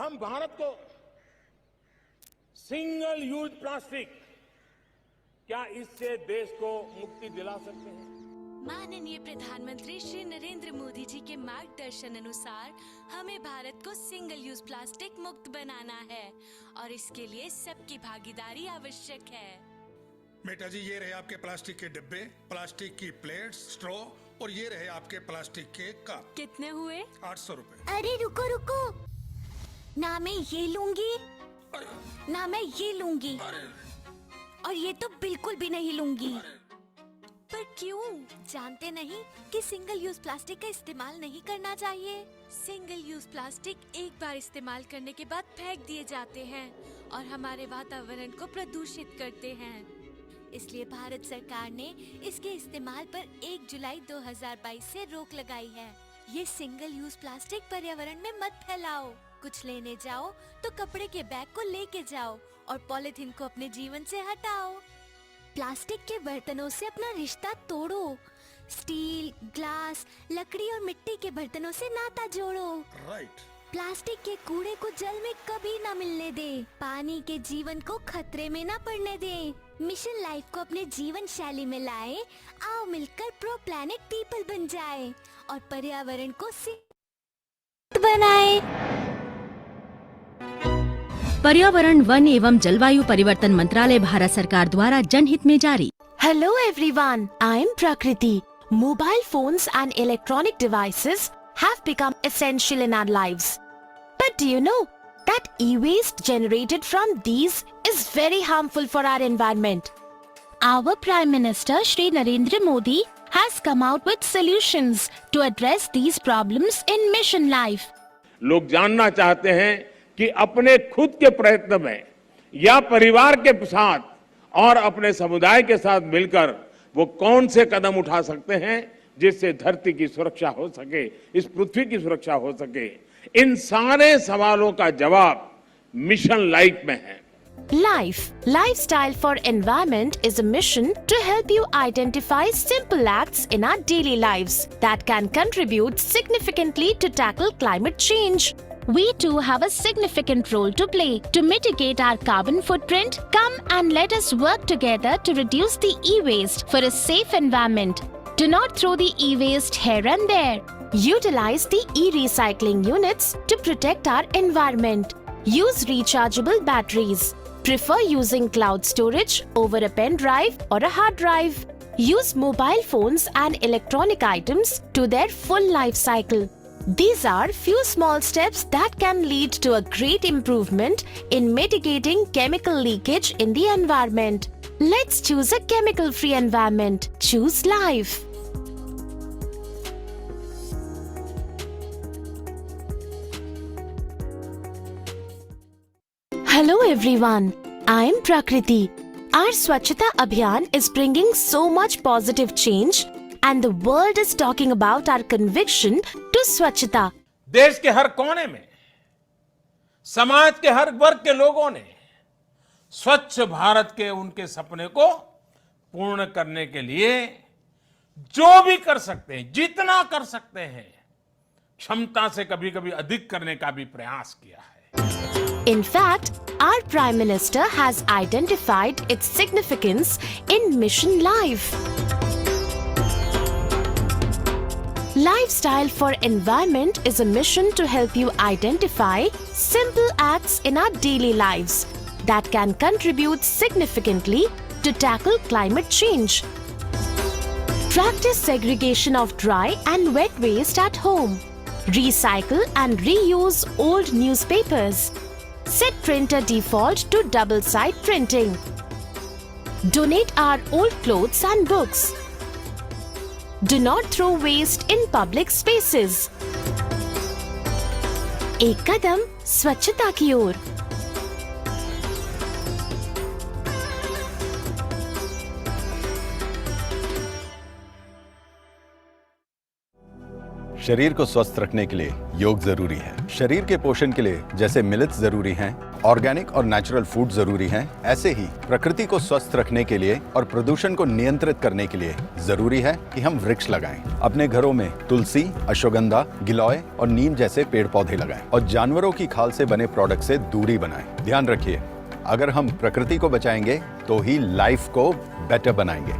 हम भारत को single use plastic, क्या इससे देश को मुक्ति दिला सकते हैं? माननीय प्रधानमंत्री श्री नरेंद्र मोदी जी के मार्गदर्शन अनुसार हमें भारत को सिंगल यूज प्लास्टिक मुक्त बनाना है और इसके लिए सबकी भागीदारी आवश्यक है। बेटा जी, ये रहे आपके प्लास्टिक के डिब्बे, प्लास्टिक की प्लेट्स, स्ट्रॉ और ये रहे आपके प्लास्टिक के कप। कितने हुए? 800 रुपए। अरे रुको रुको, ना मैं ये लूंगी ना मैं ये लूंगी और ये तो बिल्कुल भी नहीं लूंगी। पर क्यों? जानते नहीं कि सिंगल यूज प्लास्टिक का इस्तेमाल नहीं करना चाहिए। सिंगल यूज प्लास्टिक एक बार इस्तेमाल करने के बाद फेंक दिए जाते हैं और हमारे वातावरण को प्रदूषित करते हैं। इसलिए भारत सरकार ने इसके इस्तेमाल पर 1 जुलाई 2022 से रोक लगाई है। ये सिंगल यूज प्लास्टिक पर्यावरण में मत फैलाओ। कुछ लेने जाओ तो कपड़े के बैग को लेके जाओ और पॉलिथीन को अपने जीवन से हटाओ। प्लास्टिक के बर्तनों से अपना रिश्ता तोड़ो। स्टील, ग्लास, लकड़ी और मिट्टी के बर्तनों से नाता जोड़ो। राइट। प्लास्टिक के कूड़े को जल में कभी ना मिलने दे। पानी के जीवन को खतरे में ना पड़ने दे। मिशन लाइफ को अपने जीवन शैली में लाए। आओ मिलकर प्रो प्लैनेट पीपल बन जाए और पर्यावरण को बनाए। पर्यावरण, वन एवं जलवायु परिवर्तन मंत्रालय भारत सरकार द्वारा जनहित में जारी। Hello everyone, I am Prakriti. Mobile phones and electronic devices have become essential in our lives. But do you know that e-waste generated from these is very harmful for our environment? Our Prime Minister Shri Narendra Modi has come out with solutions to address these problems in Mission Life. लोग जानना चाहते हैं कि अपने खुद के प्रयत्न में या परिवार के साथ और अपने समुदाय के साथ मिलकर वो कौन से कदम उठा सकते हैं जिससे धरती की सुरक्षा हो सके, इस पृथ्वी की सुरक्षा हो सके। इन सारे सवालों का जवाब मिशन लाइफ में है। Lifestyle for Environment is a mission to help you identify simple acts in our daily lives that can contribute significantly to tackle climate change. We too have a significant role to play to mitigate our carbon footprint. Come and let us work together to reduce the e-waste for a safe environment. Do not throw the e-waste here and there. Utilize the e-recycling units to protect our environment. Use rechargeable batteries. Prefer using cloud storage over a pen drive or a hard drive. Use mobile phones and electronic items to their full life cycle. These are few small steps that can lead to a great improvement in mitigating chemical leakage in the environment. Let's choose a chemical-free environment. Choose life. Hello everyone, I am Prakriti. Our Swachhata Abhiyan is bringing so much positive change and the world is talking about our conviction to Swachhata. देश के हर कोने में, समाज के हर वर्ग के लोगों ने स्वच्छ भारत के उनके सपने को पूर्ण करने के लिए जो भी कर सकते हैं, जितना कर सकते हैं, क्षमता से कभी-कभी अधिक करने का भी प्रयास किया है। In fact, our Prime Minister has identified its significance in Mission Life. Lifestyle for Environment is a mission to help you identify simple acts in our daily lives that can contribute significantly to tackle climate change. Practice segregation of dry and wet waste at home. Recycle and reuse old newspapers. Set printer default to double-side printing. Donate our old clothes and books. Do not throw waste in public spaces. एक कदम स्वच्छता की ओर। शरीर को स्वस्थ रखने के लिए योग जरूरी है। शरीर के पोषण के लिए जैसे मिलेट्स जरूरी हैं, ऑर्गेनिक और नेचुरल फूड जरूरी हैं, ऐसे ही प्रकृति को स्वस्थ रखने के लिए और प्रदूषण को नियंत्रित करने के लिए जरूरी है कि हम वृक्ष लगाएं। अपने घरों में तुलसी, अश्वगंधा, गिलॉय और नीम जैसे पेड़ पौधे लगाएं और जानवरों की खाल से बने प्रोडक्ट से दूरी बनाएं। ध्यान रखिए, अगर हम प्रकृति को बचाएंगे तो ही लाइफ को बेटर बनाएंगे।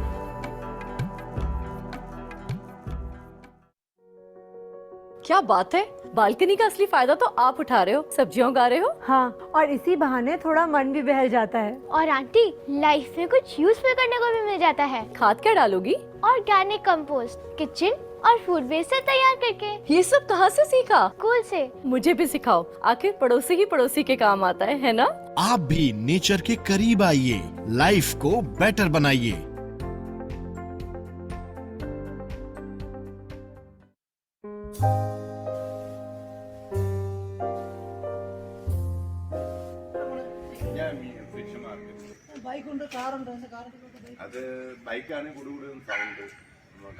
क्या बात है, बालकनी का असली फायदा तो आप उठा रहे हो, सब्जियां उगा रहे हो। हाँ, और इसी बहाने थोड़ा मन भी बहल जाता है। और आंटी, लाइफ में कुछ यूजफुल करने को भी मिल जाता है। खाद क्या डालोगी? ऑर्गेनिक कंपोस्ट, किचन और फूड वेस्ट से तैयार करके। ये सब कहाँ से सीखा? स्कूल से। मुझे भी सिखाओ, आखिर पड़ोसी ही पड़ोसी के काम आता है ना? आप भी नेचर के करीब आइए, लाइफ को बेटर बनाइए। അത് ബൈക്കാണെങ്കിൽ കൂടുതലും സൗണ്ട്,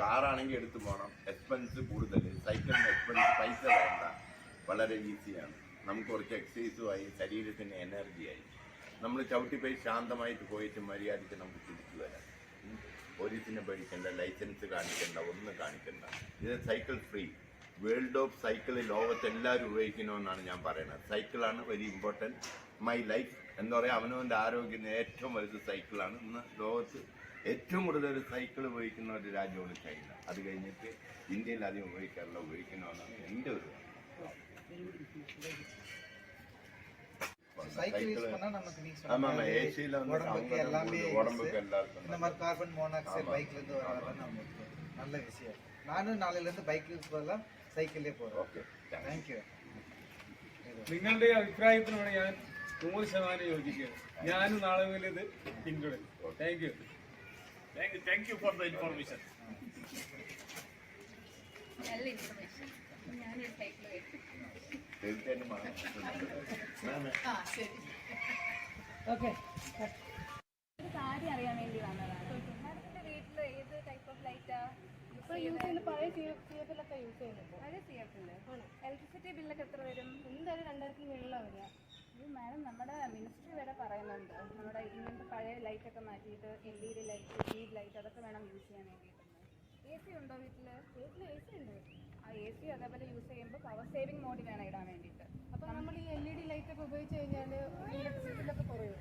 കാറാണെങ്കിൽ എടുത്തു പോകണം, എക്സ്പെൻസ് കൂടുതൽ, സൈക്കിളിന് എക്സ്പെൻസ്, പൈസ വേണ്ട, വളരെ ഈസിയാണ്. നമുക്ക് കുറച്ച് എക്സസൈസുമായി, ശരീരത്തിന് എനർജിയായി, നമ്മൾ ചവിട്ടിപ്പോയി ശാന്തമായിട്ട് പോയിട്ട് മര്യാദയ്ക്ക് നമുക്ക് തിരിച്ചു വരാം. പോലീസിനെ പേടിക്കണ്ട, ലൈസൻസ് കാണിക്കണ്ട, ഒന്നും കാണിക്കണ്ട. ഇത് cycle free. World of cycle ലോകത്ത് എല്ലാവരും ഉപയോഗിക്കണമെന്നാണ് ഞാൻ പറയുന്നത്. സൈക്കിളാണ് വെരി ഇമ്പോർട്ടൻറ്റ്. മൈ ലൈഫ് എന്താ പറയുക, അവനവൻ്റെ ആരോഗ്യത്തിന് ഏറ്റവും വലുത് സൈക്കിളാണ്. ഇന്ന് ലോകത്ത് ഏറ്റവും കൂടുതൽ സൈക്കിൾ ഉപയോഗിക്കുന്ന ഒരു രാജ്യമാണ് ചൈന. അത് കഴിഞ്ഞിട്ട് ഇന്ത്യയിൽ അധികം ഉപയോഗിക്കണമെന്നാണ് എൻ്റെ ഒരു ஆமாம். ஏசியில் வந்து உடம்புக்கு எல்லாருக்கும் இந்த மாதிரி கார்பன் மோனாக்சைடு பைக்லேருந்து வரலாம் நமக்கு நல்ல விஷயம். நானும் நாளையிலேருந்து பைக்கில் போகலாம், சைக்கிளே போகிறேன். Okay, thank you. നിങ്ങളുടെ അഭിപ്രായത്തിനോട് ഞാൻ 100% യോജിക്കുകയാണ്. ഞാനും നാളെ മുതൽ ഇത് പിന്തുടരും. Thank you. Thank you for the information. നല്ല ഇൻഫർമേഷൻ. ഞാനൊരു സൈക്കിൾ കേട്ടു. കാര്യം അറിയാൻ വേണ്ടി വന്നതാണ്. മാഡത്തിന്റെ വീട്ടിൽ ഏത് ടൈപ്പ് ഓഫ് ലൈറ്റാ യൂസ് ചെയ്യുന്നത്? പഴയ CFLൊക്കെ യൂസ് ചെയ്യുന്നത്. പഴയ CFL ഇലക്ട്രിസിറ്റി ബില്ലൊക്കെ എത്ര വരും? എന്തായാലും 2000 മുകളിലാണ് വരിക. മാഡം, നമ്മുടെ മിനിസ്ട്രി വരെ പറയുന്നുണ്ട് നമ്മുടെ ഇങ്ങനത്തെ പഴയ ലൈറ്റൊക്കെ മാറ്റിയിട്ട് LED ലൈറ്റ്, ലീഡ് ലൈറ്റ് അതൊക്കെ വേണം യൂസ് ചെയ്യാൻ വേണ്ടിയിട്ട്. AC ഉണ്ടോ വീട്ടിൽ? വീട്ടിൽ AC ഉണ്ട്. ആ AC അതേപോലെ യൂസ് ചെയ്യുമ്പോൾ പവർ സേവിങ് മോഡിൽ വേണം ഇടാൻ വേണ്ടിയിട്ട്. അപ്പോൾ നമ്മൾ ഈ LED ലൈറ്റൊക്കെ ഉപയോഗിച്ച് കഴിഞ്ഞാൽ ഇലക്ട്രിസിറ്റി ബില്ലൊക്കെ കുറയും.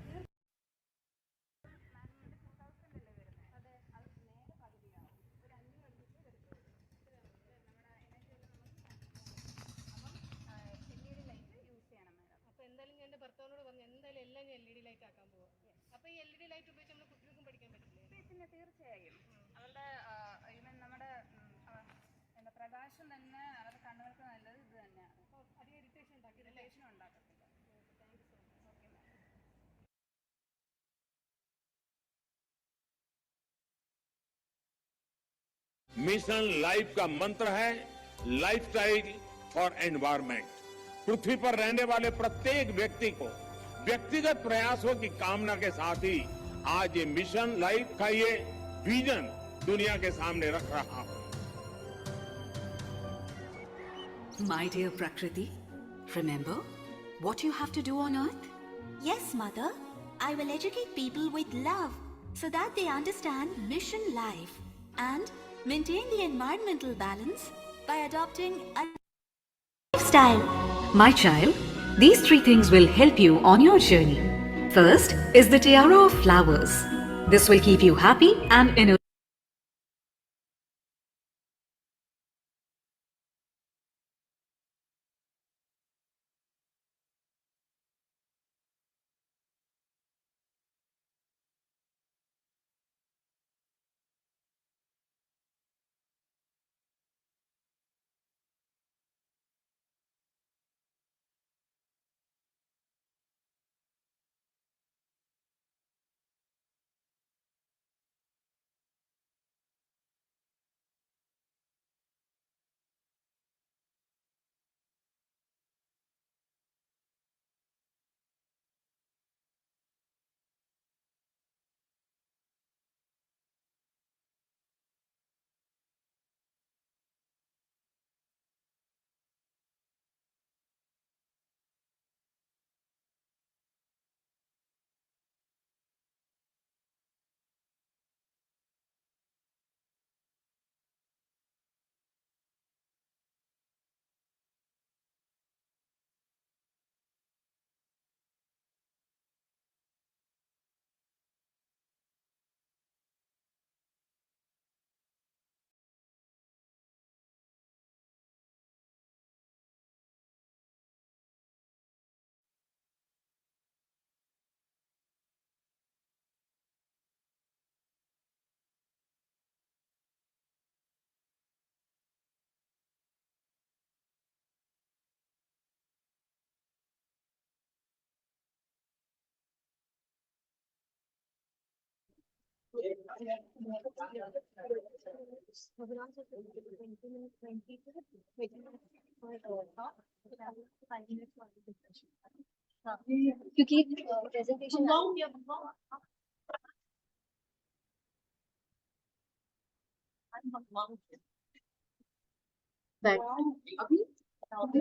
ഭർത്താവിനോട് പറഞ്ഞു എന്തായാലും എല്ലാം ഞാൻ LED ലൈറ്റ് ആക്കാൻ പോവാം. അപ്പോൾ ഈ LED ലൈറ്റ് ഉപയോഗിച്ച് നമ്മൾ കുട്ടികൾക്കും പഠിക്കാൻ പറ്റില്ലേ? പിന്നെ തീർച്ചയായും അവരുടെ ഈവൻ നമ്മുടെ എന്താ പ്രകാശം തന്നെ അവരുടെ കണ്ണുകൾക്ക് നല്ലത് ഇത് തന്നെയാണ്. അപ്പോൾ അധികം ഇറിറ്റേഷൻ ഉണ്ടാക്കത്തില്ല. Thank you so much. Okay ma'am. Mission Life का मंत्र है लाइफस्टाइल फॉर एनवायरमेंट। पृथ्वी पर रहने वाले प्रत्येक व्यक्ति को व्यक्तिगत प्रयासों की कामना के साथ ही आज ये मिशन लाइफ का ये विजन दुनिया के सामने रख रहा हूं। My dear Prakriti, remember what you have to do on earth? Yes, Mother. I will educate people with love so that they understand mission life and maintain the environmental balance by adopting a lifestyle. My child, these 3 things will help you on your journey. First is the tiara of flowers. This will keep you happy and innocent. क्योंकि presentation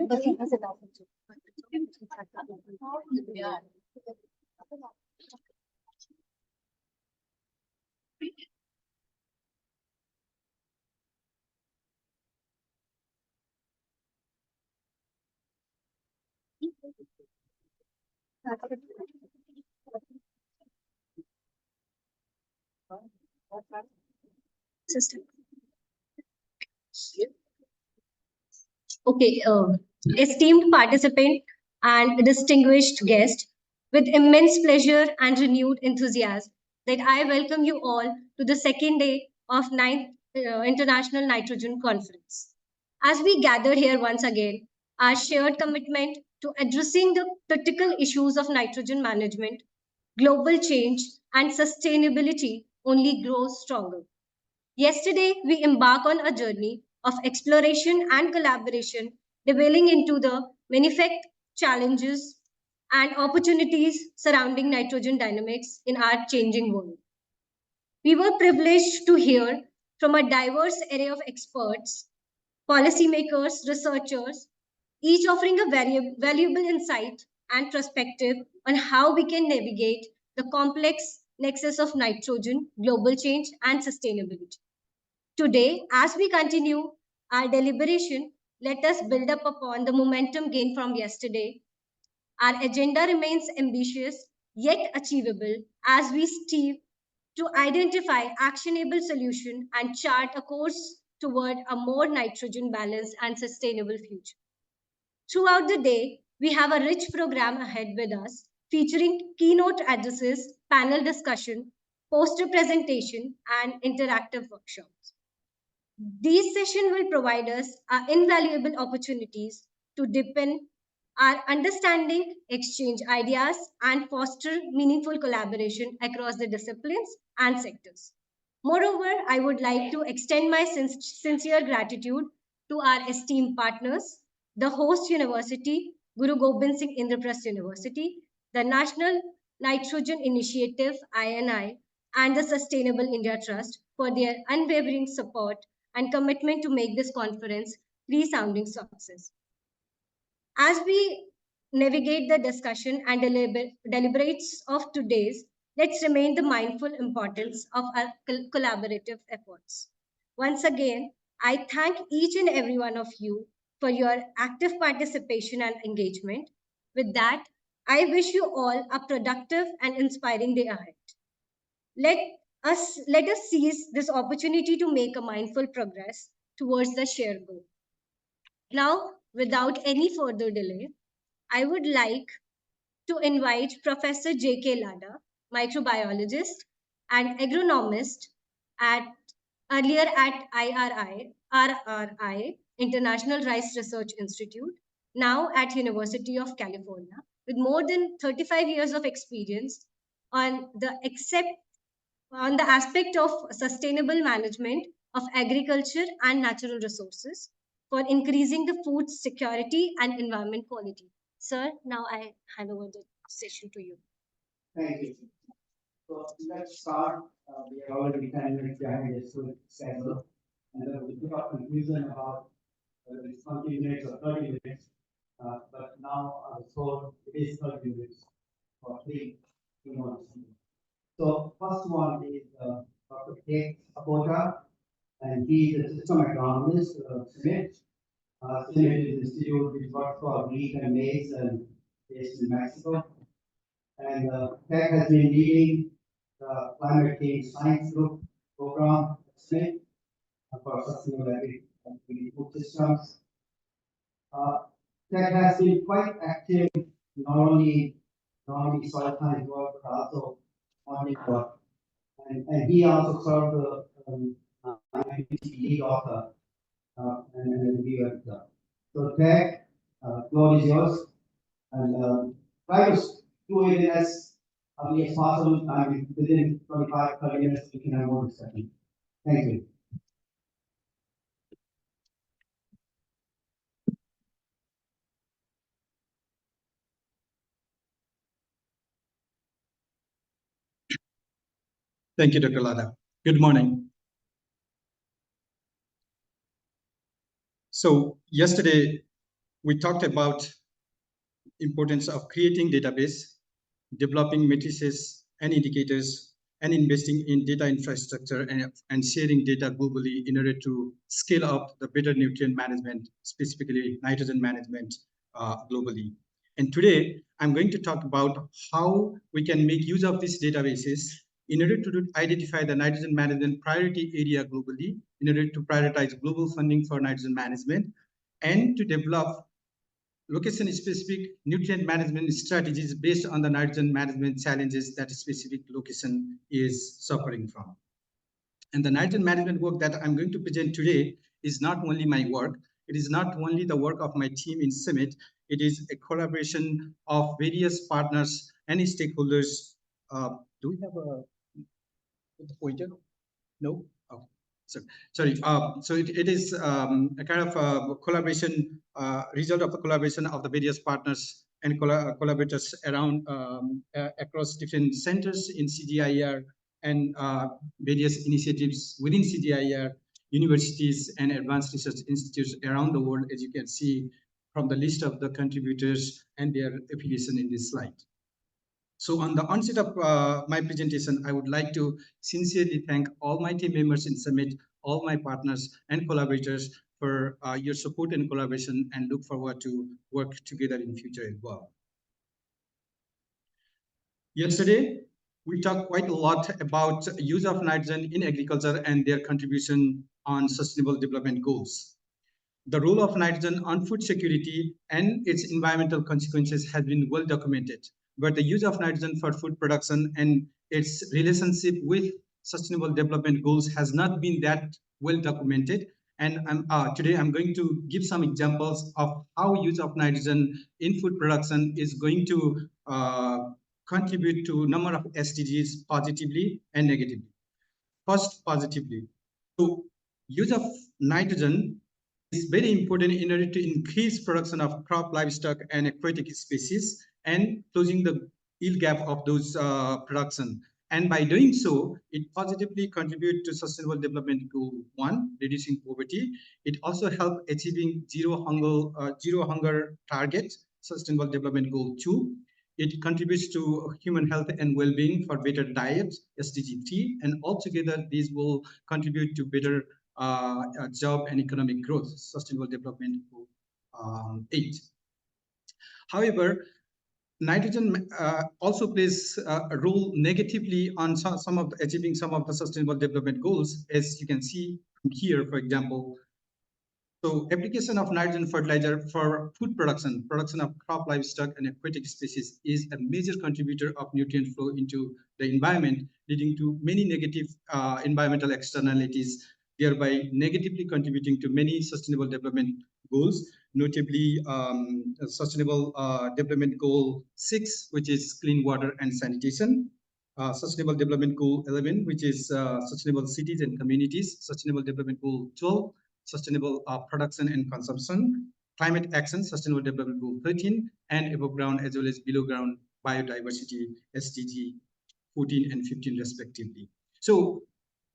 बस यहाँ से बात system. Okay, esteemed participant and distinguished guest, with immense pleasure and renewed enthusiasm, that I welcome you all to the second day of ninth International Nitrogen Conference. As we gather here once again, our shared commitment to addressing the critical issues of nitrogen management, global change, and sustainability only grows stronger. Yesterday, we embark on a journey of exploration and collaboration, delving into the manifest challenges and opportunities surrounding nitrogen dynamics in our changing world. We were privileged to hear from a diverse array of experts, policymakers, researchers, each offering a very valuable insight and perspective on how we can navigate the complex nexus of nitrogen, global change, and sustainability. Today, as we continue our deliberation, let us build up upon the momentum gained from yesterday. Our agenda remains ambitious yet achievable as we strive to identify actionable solutions and chart a course toward a more nitrogen balanced and sustainable future. Throughout the day, we have a rich program ahead with us, featuring keynote addresses, panel discussion, poster presentation, and interactive workshops. These sessions will provide us invaluable opportunities to deepen our understanding, exchange ideas, and foster meaningful collaboration across the disciplines and sectors. Moreover, I would like to extend my sincere gratitude to our esteemed partners, the host university, Guru Gobind Singh Indraprasth University, the National Nitrogen Initiative, INI, and the Sustainable India Trust for their unwavering support and commitment to make this conference resounding success. As we navigate the discussion and deliberates of today's, let's remain the mindful importance of our collaborative efforts. Once again, I thank each and every one of you for your active participation and engagement. With that, I wish you all a productive and inspiring day ahead. Let let us seize this opportunity to make a mindful progress towards the shared goal. Now, without any further delay, I would like to invite Professor J.K. Lada, microbiologist and agronomist at earlier at RRI, International Rice Research Institute, now at University of California, with more than 35 years of experience on the aspect of sustainable management of agriculture and natural resources for increasing the food security and environment quality. Sir, now I hand over the session to you. Thank you. So let's start. We are already 10 minutes behind the schedule, and there was a bit of confusion about whether it's 20 minutes or 30 minutes. But now I was told it is 30 minutes for three keynotes. So first one is Dr. K. Sapota, and he is a system agronomist, Smith. Smith is an institute which works for wheat and maize and based in Mexico. And Tech has been leading the climate change science group program at Smith for sustainable food systems. Tech has been quite active, not only soil science work, but also modeling work. And he also served the lead author and reviewer. So Tech, floor is yours, and try to do it in as it's possible, within 25, 30 minutes, we can have more discussion. Thank you. Thank you, Dr. Lada. Good morning. So yesterday, we talked about importance of creating database, developing matrices and indicators, and investing in data infrastructure and sharing data globally in order to scale up the better nutrient management, specifically nitrogen management globally. And today, I'm going to talk about how we can make use of these databases in order to identify the nitrogen management priority area globally, in order to prioritize global funding for nitrogen management, and to develop location-specific nutrient management strategies based on the nitrogen management challenges that a specific location is suffering from. And the nitrogen management work that I'm going to present today is not only my work, it is not only the work of my team in Summit, it is a collaboration of various partners and stakeholders. Do we have a pointer? No? Okay. Sorry. So it is a kind of a collaboration, result of the collaboration of the various partners and collaborators around across different centers in CGIAR and various initiatives within CGIAR, universities and advanced research institutes around the world, as you can see from the list of the contributors and their affiliation in this slide. So on the onset of my presentation, I would like to sincerely thank all my team members in Summit, all my partners and collaborators for your support and collaboration, and look forward to work together in future as well. Yesterday, we talked quite a lot about use of nitrogen in agriculture and their contribution on sustainable development goals. The role of nitrogen on food security and its environmental consequences has been well documented, but the use of nitrogen for food production and its relationship with sustainable development goals has not been that well documented. And today I'm going to give some examples of how use of nitrogen in food production is going to contribute to a number of SDGs positively and negatively. First, positively. So use of nitrogen is very important in order to increase production of crop, livestock, and aquatic species and closing the yield gap of those production. And by doing so, it positively contributes to Sustainable Development Goal 1, reducing poverty. It also helps achieving zero hunger target, Sustainable Development Goal 2. It contributes to human health and well-being for better diet, SDG 3, and altogether these will contribute to better job and economic growth, Sustainable Development Goal 8. However, nitrogen also plays a role negatively on some of the, achieving some of the Sustainable Development Goals, as you can see here, for example. So application of nitrogen fertilizer for food production, production of crop, livestock, and aquatic species is a major contributor of nutrient flow into the environment, leading to many negative environmental externalities, thereby negatively contributing to many sustainable development goals, notably Sustainable Development Goal 6, which is clean water and sanitation, Sustainable Development Goal 11, which is sustainable cities and communities, Sustainable Development Goal 12, sustainable production and consumption, climate action, Sustainable Development Goal 13, and above ground as well as below ground biodiversity, SDG 14 and 15 respectively. So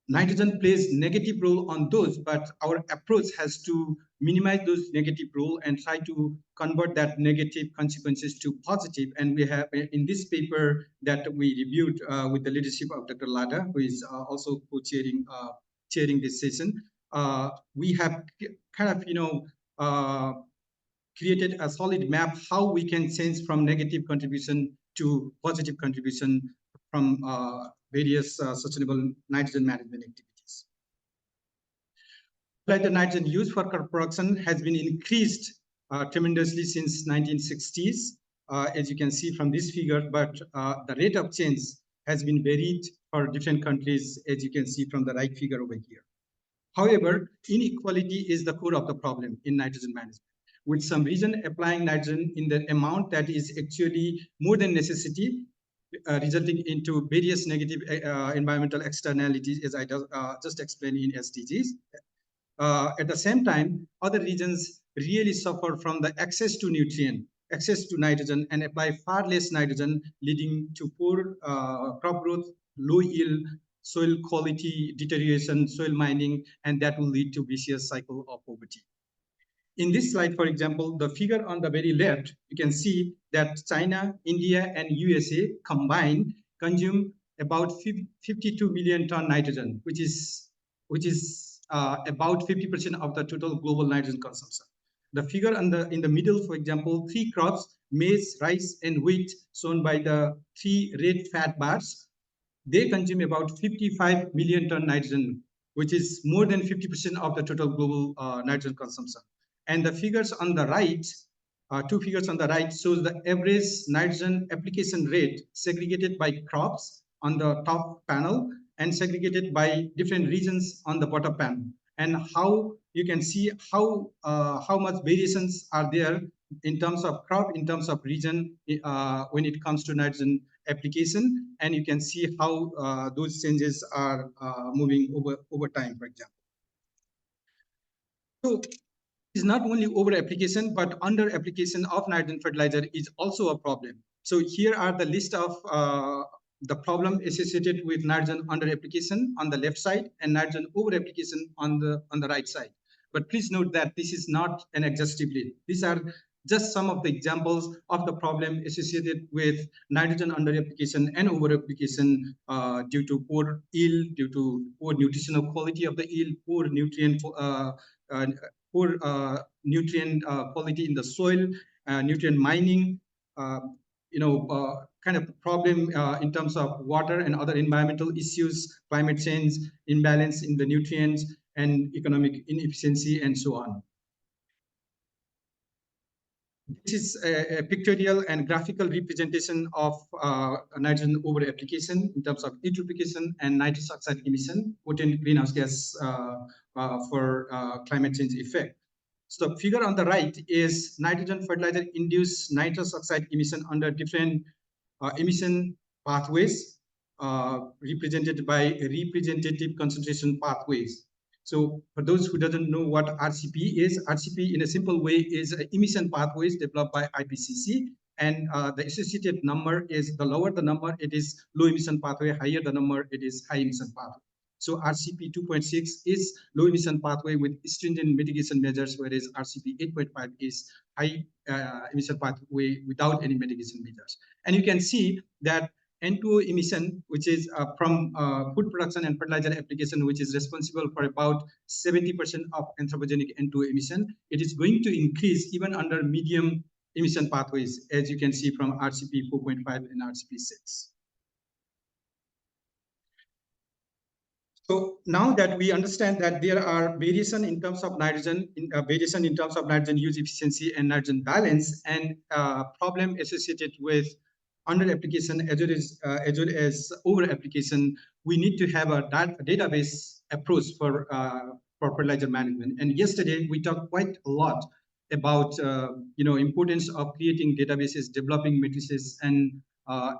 nitrogen plays negative role on those, but our approach has to minimize those negative role and try to convert that negative consequences to positive. And we have in this paper that we reviewed with the leadership of Dr. Lada, who is also co-chairing chairing this session, we have kind of created a solid map how we can change from negative contribution to positive contribution from various sustainable nitrogen management activities. The nitrogen used for crop production has been increased tremendously since 1960s, as you can see from this figure, but the rate of change has been varied for different countries, as you can see from the right figure over here. However, inequality is the core of the problem in nitrogen management, with some region applying nitrogen in the amount that is actually more than necessity, resulting into various negative environmental externalities, as I just explained in SDGs. At the same time, other regions really suffer from the access to nutrient, access to nitrogen, and apply far less nitrogen, leading to poor crop growth, low yield, soil quality deterioration, soil mining, and that will lead to vicious cycle of poverty. In this slide, for example, the figure on the very left, you can see that China, India, and USA combined consume about 52 million ton nitrogen, which is about 50% of the total global nitrogen consumption. The figure in the middle, for example, 3 crops, maize, rice, and wheat, shown by the 3 red fat bars, they consume about 55 million ton nitrogen, which is more than 50% of the total global nitrogen consumption. And the figures on the right, 2 figures on the right, shows the average nitrogen application rate segregated by crops on the top panel and segregated by different regions on the bottom panel, and how you can see how much variations are there in terms of crop, in terms of region, when it comes to nitrogen application, and you can see how those changes are moving over time, for example. So it's not only over application, but under application of nitrogen fertilizer is also a problem. So here are the list of the problem associated with nitrogen under application on the left side and nitrogen over application on the right side. But please note that this is not an exhaustive list. These are just some of the examples of the problem associated with nitrogen under application and over application due to poor yield, due to poor nutritional quality of the yield, poor nutrient nutrient quality in the soil, nutrient mining, kind of problem in terms of water and other environmental issues, climate change, imbalance in the nutrients, and economic inefficiency, and so on. This is a pictorial and graphical representation of nitrogen over application in terms of eutrophication and nitrous oxide emission, potent greenhouse gas for climate change effect. So the figure on the right is nitrogen fertilizer induced nitrous oxide emission under different emission pathways represented by representative concentration pathways. So for those who doesn't know what RCP is, RCP in a simple way is emission pathways developed by IPCC, and the associated number is, the lower the number, it is low emission pathway, higher the number, it is high emission pathway. So RCP 2.6 is low emission pathway with stringent mitigation measures, whereas RCP 8.5 is high emission pathway without any mitigation measures. And you can see that N2O emission, which is from food production and fertilizer application, which is responsible for about 70% of anthropogenic N2O emission, it is going to increase even under medium emission pathways, as you can see from RCP 4.5 and RCP 6. So now that we understand that there are variation in terms of nitrogen, variation in terms of nitrogen use efficiency and nitrogen balance, and problem associated with under application as well as over application, we need to have a database approach for fertilizer management. And yesterday we talked quite a lot about importance of creating databases, developing matrices and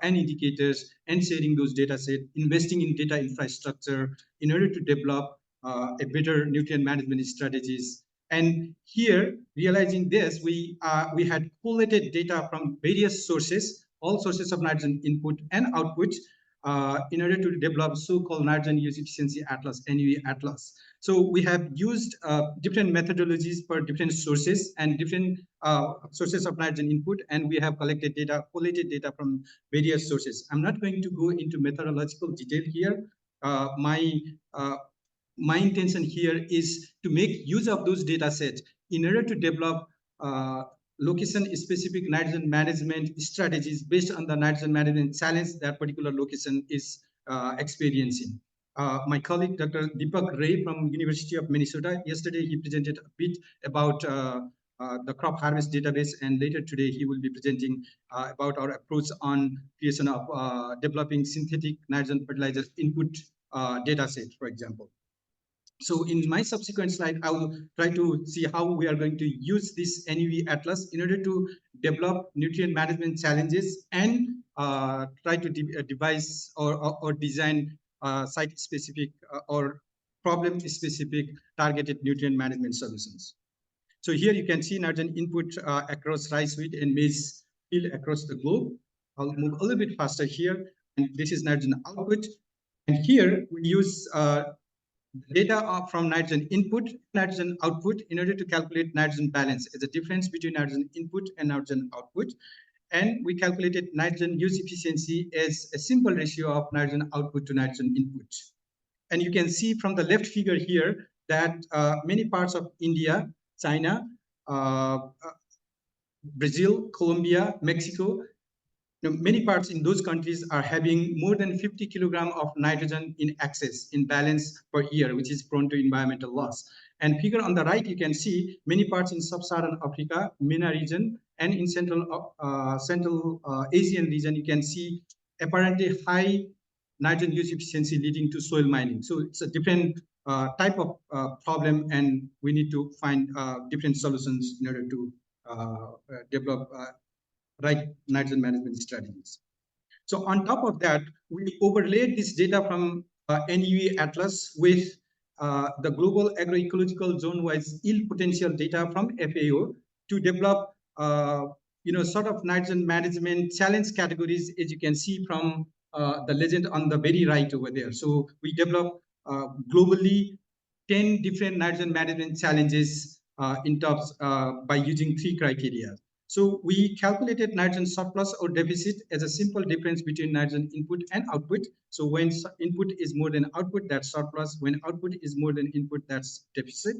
indicators, and sharing those data sets, investing in data infrastructure in order to develop a better nutrient management strategies. And here, realizing this, we had collated data from various sources, all sources of nitrogen input and output, in order to develop so-called nitrogen use efficiency atlas, NUE atlas. So we have used different methodologies for different sources and different sources of nitrogen input, and we have collated data from various sources. I'm not going to go into methodological detail here. My intention here is to make use of those data sets in order to develop location-specific nitrogen management strategies based on the nitrogen management challenge that particular location is experiencing. My colleague, Dr. Deepak Ray from University of Minnesota, yesterday he presented a bit about the crop harvest database, and later today he will be presenting about our approach on creation of developing synthetic nitrogen fertilizer input data set, for example. So in my subsequent slide, I will try to see how we are going to use this NUE atlas in order to develop nutrient management challenges and try to devise or design site-specific or problem-specific targeted nutrient management solutions. So here you can see nitrogen input across rice, wheat, and maize field across the globe. I'll move a little bit faster here. And this is nitrogen output. And here we use data from nitrogen input, nitrogen output in order to calculate nitrogen balance as a difference between nitrogen input and nitrogen output. And we calculated nitrogen use efficiency as a simple ratio of nitrogen output to nitrogen input. And you can see from the left figure here that many parts of India, China, Brazil, Colombia, Mexico, many parts in those countries are having more than 50 kilogram of nitrogen in excess, in balance per year, which is prone to environmental loss. And figure on the right, you can see many parts in sub-Saharan Africa, MENA region, and in Central Asian region, you can see apparently high nitrogen use efficiency leading to soil mining. So it's a different type of problem, and we need to find different solutions in order to develop right nitrogen management strategies. So on top of that, we overlaid this data from NUE Atlas with the global agroecological zone-wise yield potential data from FAO to develop sort of nitrogen management challenge categories, as you can see from the legend on the very right over there. So we developed globally 10 different nitrogen management challenges in terms by using 3 criteria. So we calculated nitrogen surplus or deficit as a simple difference between nitrogen input and output. So when input is more than output, that's surplus. When output is more than input, that's deficit.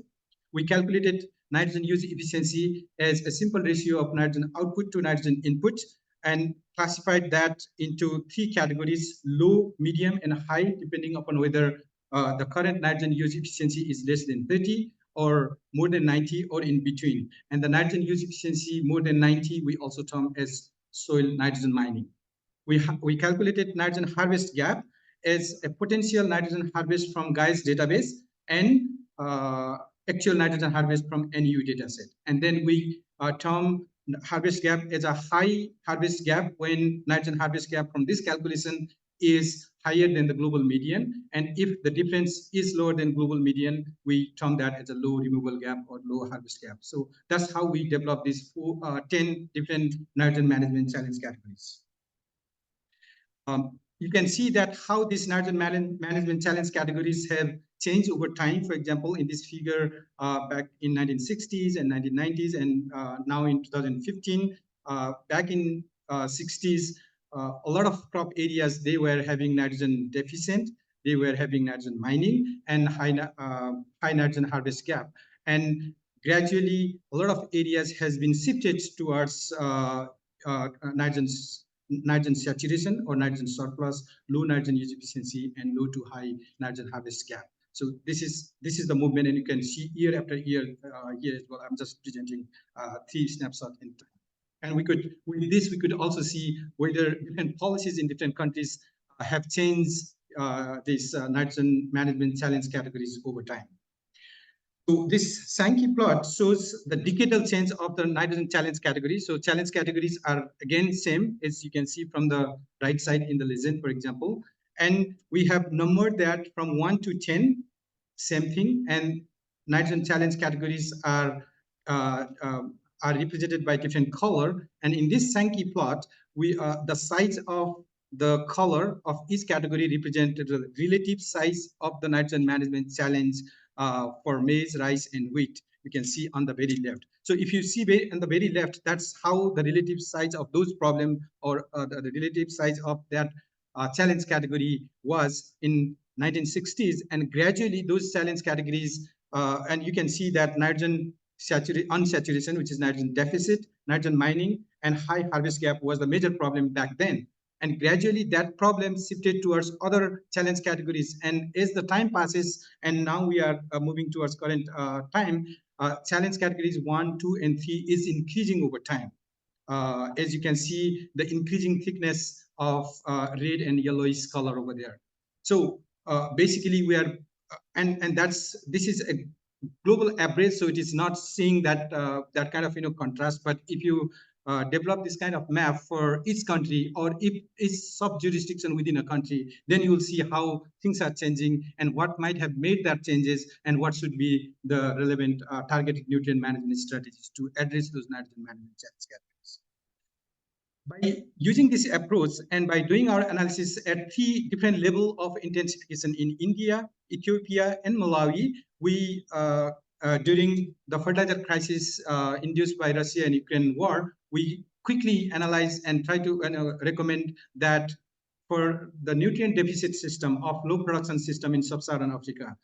We calculated nitrogen use efficiency as a simple ratio of nitrogen output to nitrogen input and classified that into 3 categories: low, medium, and high, depending upon whether the current nitrogen use efficiency is less than 30 or more than 90 or in between. And the nitrogen use efficiency more than 90, we also term as soil nitrogen mining. We calculated nitrogen harvest gap as a potential nitrogen harvest from GAIS database and actual nitrogen harvest from NU dataset. And then we term harvest gap as a high harvest gap when nitrogen harvest gap from this calculation is higher than the global median. And if the difference is lower than global median, we term that as a low removal gap or low harvest gap. So that's how we develop these 10 different nitrogen management challenge categories. You can see that how these nitrogen management challenge categories have changed over time. For example, in this figure back in 1960s and 1990s and now in 2015, back in 60s, a lot of crop areas, they were having nitrogen deficient, they were having nitrogen mining and high nitrogen harvest gap. And gradually, a lot of areas has been shifted towards nitrogen saturation or nitrogen surplus, low nitrogen use efficiency, and low to high nitrogen harvest gap. So this is the movement, and you can see year after year here as well. I'm just presenting 3 snapshots in time. And with this, we could also see whether different policies in different countries have changed these nitrogen management challenge categories over time. So this Sankey plot shows the decadal change of the nitrogen challenge category. So challenge categories are again same as you can see from the right side in the legend, for example. And we have numbered that from 1 to 10, same thing. And nitrogen challenge categories are represented by different color. And in this Sankey plot, the size of the color of each category represented the relative size of the nitrogen management challenge for maize, rice, and wheat. You can see on the very left. So if you see on the very left, that's how the relative size of those problems or the relative size of that challenge category was in 1960s. And gradually those challenge categories, and you can see that nitrogen unsaturation, which is nitrogen deficit, nitrogen mining, and high harvest gap was the major problem back then. And gradually that problem shifted towards other challenge categories. And as the time passes, and now we are moving towards current time, challenge categories 1, 2, and 3 is increasing over time. As you can see, the increasing thickness of red and yellowish color over there. So basically we are, and this is a global average, so it is not seeing that that kind of contrast. But if you develop this kind of map for each country or if it's sub-jurisdiction within a country, then you will see how things are changing and what might have made that changes and what should be the relevant targeted nutrient management strategies to address those nitrogen management challenges. By using this approach and by doing our analysis at 3 different levels of intensification in India, Ethiopia, and Malawi, we during the fertilizer crisis induced by Russia and Ukraine war, we quickly analyze and try to recommend that for the nutrient deficit system of low production system in sub-Saharan Africa,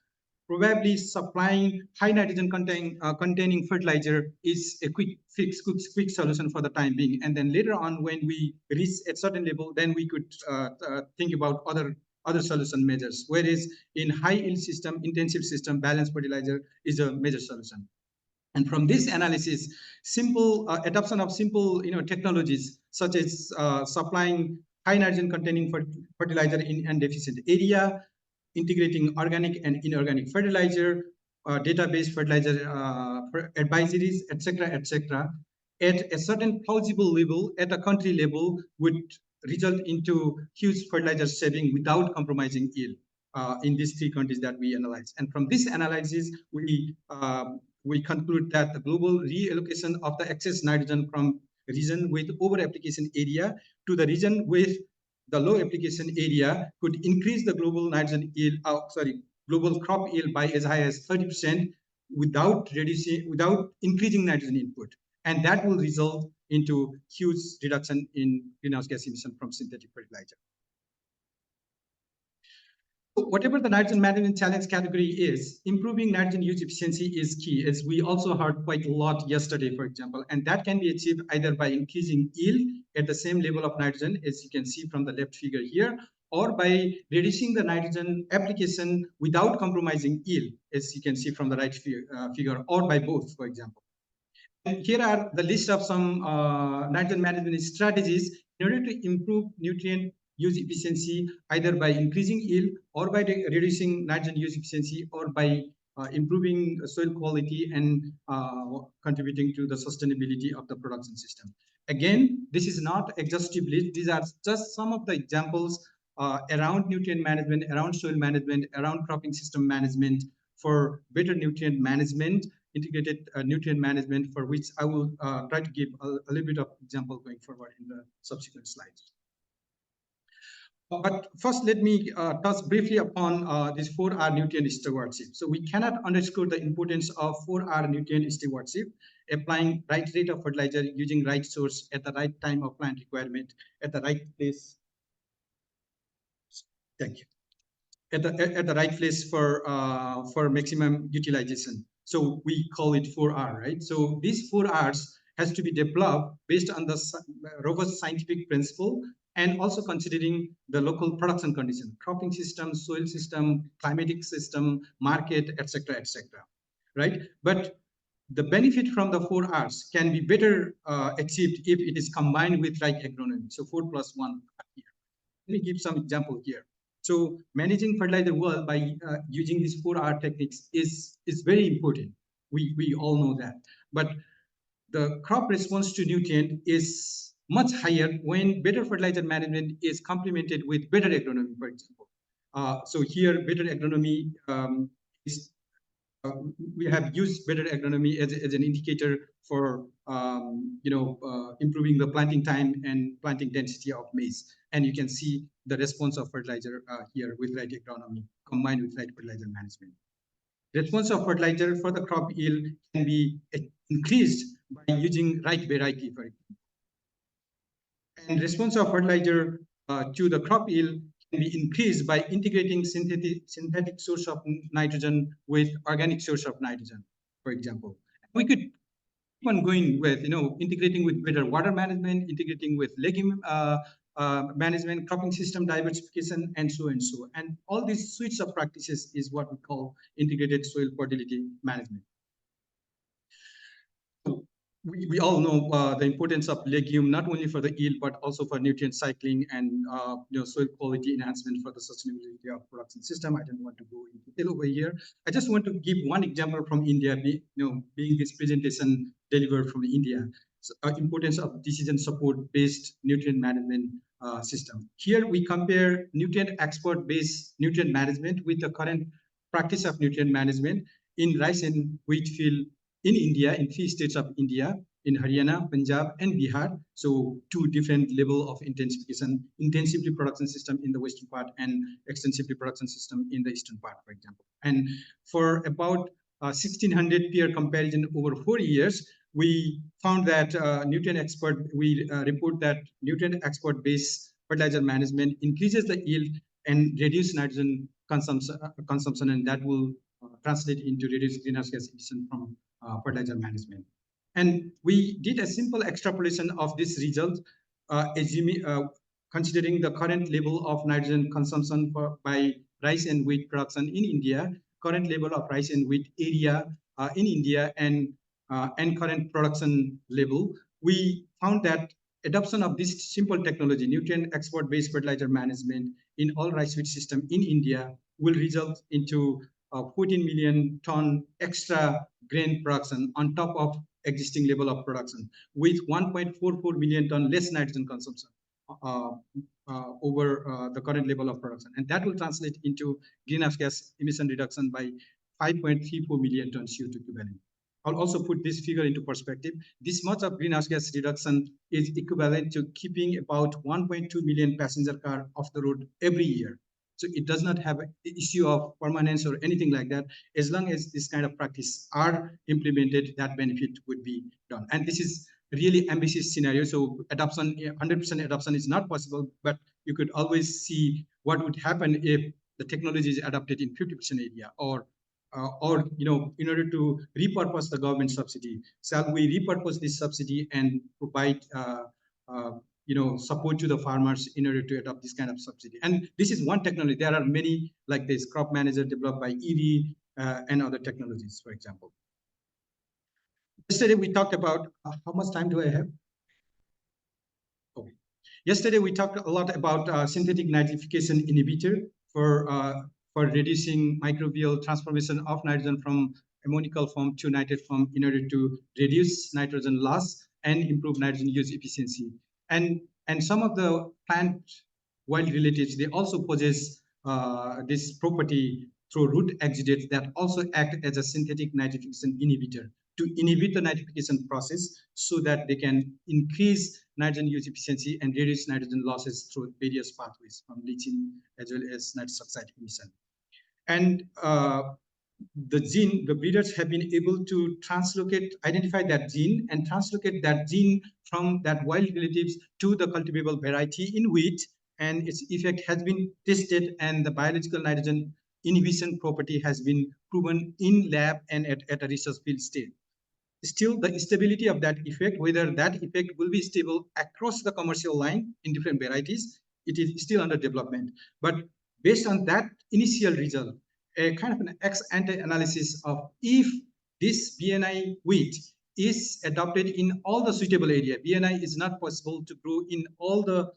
probably supplying high nitrogen containing fertilizer is a quick fix, quick solution for the time being. And then later on, when we reach a certain level, then we could think about other solution measures. Whereas in high yield system, intensive system, balanced fertilizer is a major solution. And from this analysis, simple adoption of simple technologies such as supplying high nitrogen containing fertilizer in an deficient area, integrating organic and inorganic fertilizer, database fertilizer advisories, etc., at a certain plausible level, at a country level, would result into huge fertilizer saving without compromising yield in these 3 countries that we analyze. And from this analysis, we conclude that the global reallocation of the excess nitrogen from region with over application area to the region with the low application area could increase the global nitrogen yield, global crop yield by as high as 30% without increasing nitrogen input. And that will result into huge reduction in greenhouse gas emission from synthetic fertilizer. Whatever the nitrogen management challenge category is, improving nitrogen use efficiency is key, as we also heard quite a lot yesterday, for example, and that can be achieved either by increasing yield at the same level of nitrogen, as you can see from the left figure here, or by reducing the nitrogen application without compromising yield, as you can see from the right figure, or by both, for example. And here are the list of some nitrogen management strategies in order to improve nutrient use efficiency, either by increasing yield or by reducing nitrogen use efficiency or by improving soil quality and contributing to the sustainability of the production system. Again, this is not exhaustive list. These are just some of the examples around nutrient management, around soil management, around cropping system management for better nutrient management, integrated nutrient management, for which I will try to give a little bit of example going forward in the subsequent slides. But first, let me touch briefly upon this 4R nutrient stewardship. So we cannot underscore the importance of 4R nutrient stewardship, applying right rate of fertilizer, using right source at the right time of plant requirement, at the right place. Thank you. At the right place for maximum utilization. So we call it 4R, right? So these 4Rs has to be developed based on the robust scientific principle and also considering the local production condition, cropping system, soil system, climatic system, market, etc., right? But the benefit from the 4Rs can be better achieved if it is combined with right agronomy. So 4+1 here. Let me give some example here. So managing fertilizer well by using these 4R techniques is very important. We all know that. But the crop response to nutrient is much higher when better fertilizer management is complemented with better agronomy, for example. So here, better agronomy is, we have used better agronomy as an indicator for improving the planting time and planting density of maize. And you can see the response of fertilizer here with right agronomy combined with right fertilizer management. Response of fertilizer for the crop yield can be increased by using right variety, for example. And response of fertilizer to the crop yield can be increased by integrating synthetic source of nitrogen with organic source of nitrogen, for example. We could keep on going with, integrating with better water management, integrating with legume management, cropping system diversification, and so and so. And all these suites of practices is what we call integrated soil fertility management. We all know the importance of legume, not only for the yield, but also for nutrient cycling and soil quality enhancement for the sustainability of production system. I don't want to go into detail over here. I just want to give one example from India, being this presentation delivered from India. importance of decision support based nutrient management system. Here we compare nutrient export based nutrient management with the current practice of nutrient management in rice and wheat field in India, in 3 states of India, in Haryana, Punjab, and Bihar. So 2 different level of intensification, intensively production system in the western part and extensively production system in the eastern part, for example. And for about 1600 peer comparison over 4 years, we found that we report that nutrient export based fertilizer management increases the yield and reduce nitrogen consumption, and that will translate into reduced greenhouse gas emission from fertilizer management. And we did a simple extrapolation of this result, considering the current level of nitrogen consumption by rice and wheat production in India, current level of rice and wheat area in India, and current production level. We found that adoption of this simple technology, nutrient export-based fertilizer management in all rice wheat system in India will result into 14 million ton extra grain production on top of existing level of production, with 1.44 million ton less nitrogen consumption over the current level of production. And that will translate into greenhouse gas emission reduction by 5.34 million ton CO2 equivalent. I'll also put this figure into perspective. This much of greenhouse gas reduction is equivalent to keeping about 1.2 million passenger car off the road every year. So it does not have an issue of permanence or anything like that. As long as this kind of practice are implemented, that benefit would be done. And this is really ambitious scenario. So adoption, 100% adoption is not possible, but you could always see what would happen if the technology is adopted in 50% area, or in order to repurpose the government subsidy. Shall we repurpose this subsidy and provide support to the farmers in order to adopt this kind of subsidy? And this is one technology. There are many like this, crop manager developed by EV and other technologies, for example. Yesterday we talked about, how much time do I have? Okay. Yesterday we talked a lot about synthetic nitrification inhibitor for reducing microbial transformation of nitrogen from ammoniacal form to nitrate form in order to reduce nitrogen loss and improve nitrogen use efficiency. And some of the plant wild relatives, they also possess this property through root exudates that also act as a synthetic nitrification inhibitor to inhibit the nitrification process so that they can increase nitrogen use efficiency and reduce nitrogen losses through various pathways from leaching as well as nitrous oxide emission. And the breeders have been able to identify that gene and translocate that gene from that wild relatives to the cultivable variety in wheat, and its effect has been tested, and the biological nitrogen inhibition property has been proven in lab and at a research field stage. Still, the stability of that effect, whether that effect will be stable across the commercial line in different varieties, it is still under development. But based on that initial result, a kind of an ex-ante analysis of if this BNI wheat is adopted in all the suitable area. BNI is not possible to grow in all the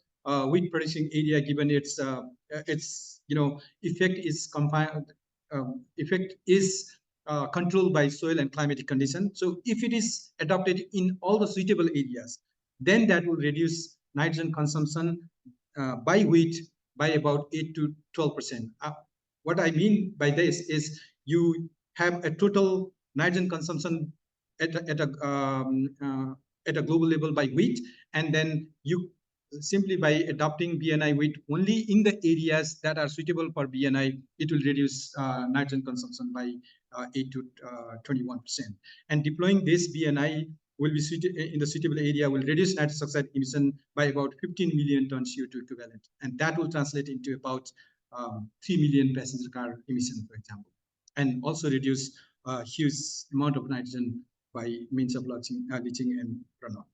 wheat producing area given its effect is confined. Effect is controlled by soil and climatic conditions. So if it is adopted in all the suitable areas, then that will reduce nitrogen consumption by wheat by about 8 to 12%. What I mean by this is you have a total nitrogen consumption at a global level by wheat, and then you simply by adopting BNI wheat only in the areas that are suitable for BNI, it will reduce nitrogen consumption by 8 to 21%. And deploying this BNI will be in the suitable area will reduce nitrous oxide emission by about 15 million ton CO2 equivalent, and that will translate into about 3 million passenger car emission, for example, and also reduce a huge amount of nitrogen by means of leaching and runoff.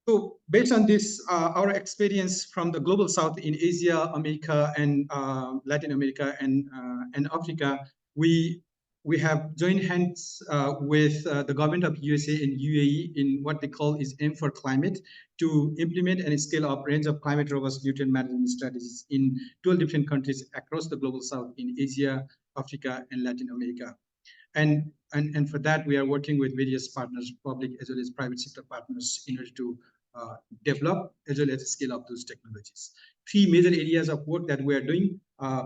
So based on this, our experience from the global south in Asia, America, and Latin America and Africa, we have joined hands with the government of USA and UAE in what they call is Aim for Climate to implement and scale up range of climate robust nutrient management strategies in 12 different countries across the global south in Asia, Africa, and Latin America. And for that, we are working with various partners, public as well as private sector partners, in order to develop as well as scale up those technologies. Three major areas of work that we are doing,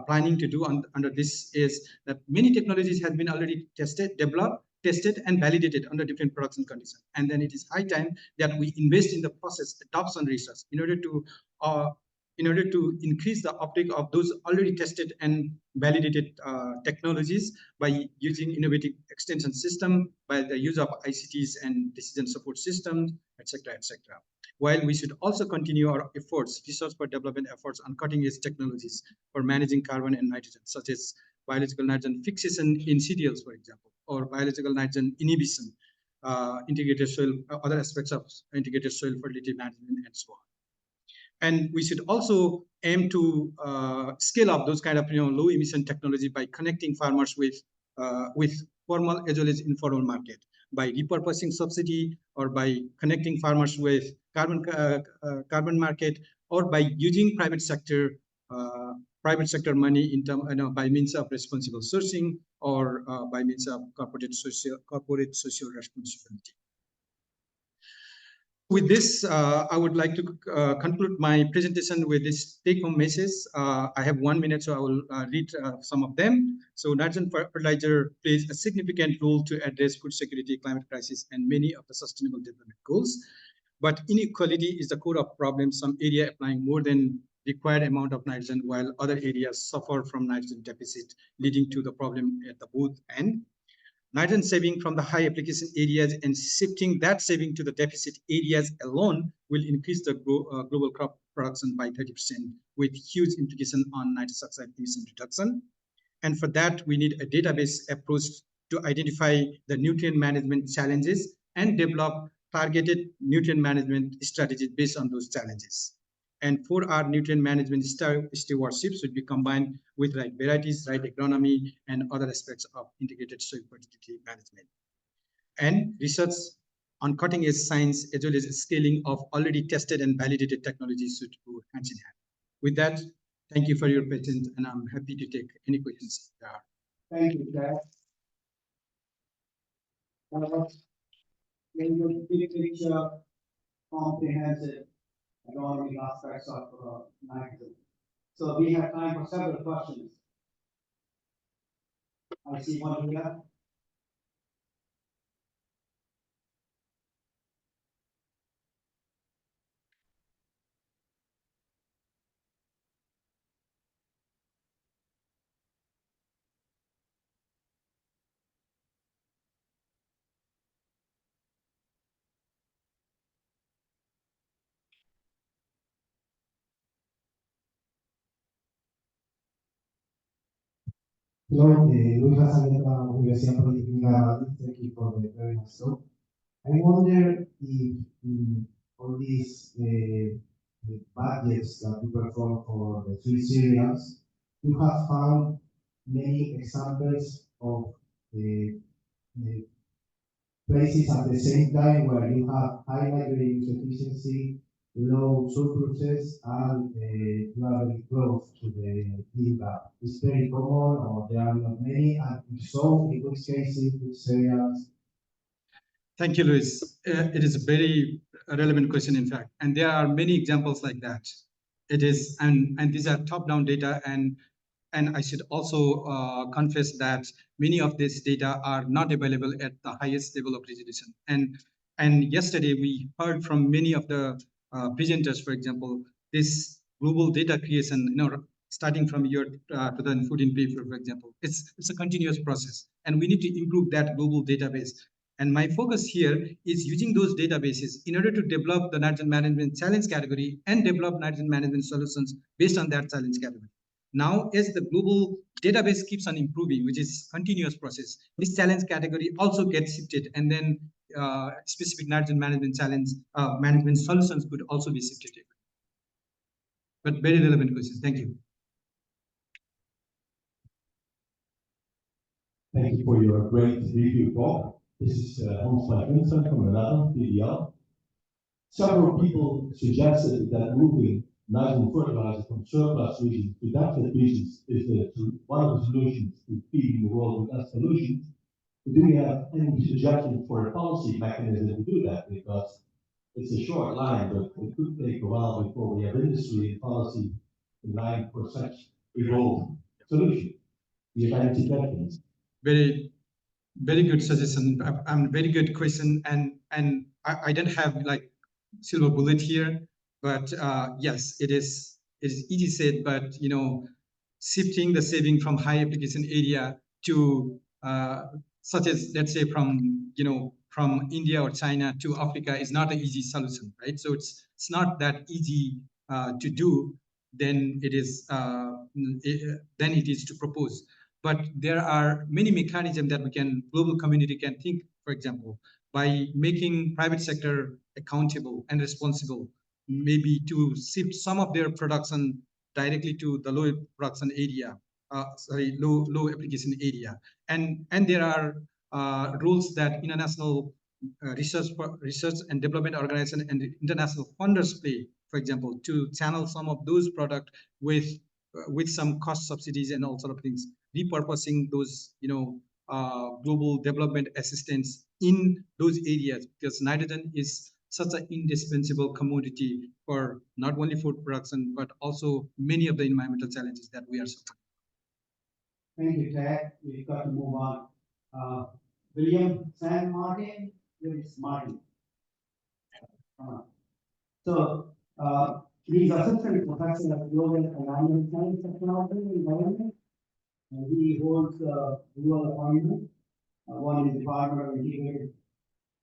planning to do under this is that many technologies have been already tested, developed, tested, and validated under different production conditions. And then it is high time that we invest in the process adoption research in order to increase the uptake of those already tested and validated technologies by using innovative extension system, by the use of ICTs and decision support systems, etc., etc. While we should also continue our efforts, research for development efforts on cutting-edge technologies for managing carbon and nitrogen, such as biological nitrogen fixation in CDLs, for example, or biological nitrogen inhibition, integrated soil, other aspects of integrated soil fertility management, and so on. And we should also aim to scale up those kind of low emission technology by connecting farmers with formal as well as informal market, by repurposing subsidy, or by connecting farmers with carbon market, or by using private sector money in by means of responsible sourcing, or by means of corporate social responsibility. With this, I would like to conclude my presentation with this take-home message. I have 1 minute, so I will read some of them. So nitrogen fertilizer plays a significant role to address food security, climate crisis, and many of the sustainable development goals. But inequality is the core of problem. Some area applying more than required amount of nitrogen, while other areas suffer from nitrogen deficit, leading to the problem at the both end. Nitrogen saving from the high application areas and shifting that saving to the deficit areas alone will increase the global crop production by 30%, with huge implication on nitrous oxide emission reduction. And for that, we need a database approach to identify the nutrient management challenges and develop targeted nutrient management strategies based on those challenges. And for our nutrient management stewardship should be combined with right varieties, right agronomy, and other aspects of integrated soil fertility management. And research on cutting edge science as well as scaling of already tested and validated technologies should go hand in hand. With that, thank you for your patience, and I'm happy to take any questions there are. Thank you, Jack. When you big picture, comprehensive, agronomy aspects of nitrogen. So we have time for several questions. I see one here. Hello, Luis Hazaleta, Universidad Politécnica de Madrid. Thank you for the very nice talk. I wonder if all these budgets that you perform for the three cereals, you have found many examples of places at the same time where you have high nitrogen use efficiency, low surpluses, and you are very close to the yield gap. It's very common, or there are not many, and if so, in which cases, which cereals? Thank you, Luis. It is a very relevant question, in fact, and there are many examples like that. It is, and these are top-down data, and I should also confess that many of these data are not available at the highest level of resolution. And yesterday we heard from many of the presenters, for example, this global data creation, starting from year 2014 paper, for example, it's a continuous process, and we need to improve that global database. And my focus here is using those databases in order to develop the nitrogen management challenge category and develop nitrogen management solutions based on that challenge category. Now, as the global database keeps on improving, which is a continuous process, this challenge category also gets shifted, and then specific nitrogen management challenge management solutions could also be shifted. But very relevant questions. Thank you. Thank you for your great review talk. This is Hans Vincent from the Netherlands, PDL. Several people suggested that moving nitrogen fertilizer from surplus regions to deficit regions is one of the solutions to feeding the world with less pollution. Do you have any suggestion for a policy mechanism to do that? Because it's a short line, but it could take a while before we have industry and policy in line for such evolved solution. Do you have any suggestions? Very good suggestion. Very good question, and I don't have like silver bullet here, but yes, it is easy said, but shifting the saving from high application area to such as, let's say, from India or China to Africa is not an easy solution, right? So it's not that easy to do. Then it is to propose. But there are many mechanisms that global community can think, for example, by making private sector accountable and responsible, maybe to shift some of their production directly to the low production area, low application area. And there are rules that international research and development organization and international funders play, for example, to channel some of those products with some cost subsidies and all sort of things, repurposing those global development assistance in those areas, because nitrogen is such an indispensable commodity for not only food production but also many of the environmental challenges that we are suffering. Thank you, Ted. We've got to move on. William San Martin, Williams Martin. He's assistant professor of global environment science technology and environment. He holds dual appointment, one in the Department of Integrated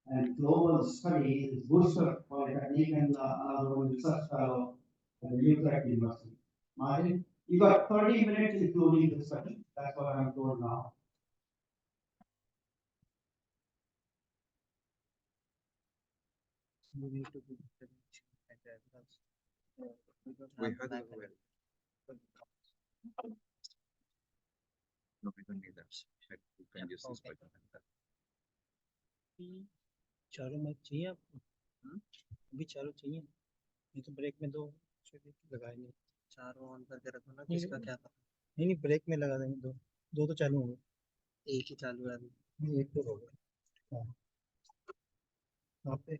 and Global Studies, is Worcester Polytechnic, and another one research fellow at the Utrecht University. Martin, you got 30 minutes including discussion. That's what I'm told now. We need to do the we heard that well. No, we don't need that. You can use this button. चारों में चाहिए आपको? अभी चारों चाहिए? ये तो break में दो लगाएंगे। चारों ऑन करके रखो ना, किसका क्या पता? नहीं ब्रेक में लगा देंगे, दो तो चालू होंगे। एक ही चालू है अभी, एक तो हो गया। वहाँ पे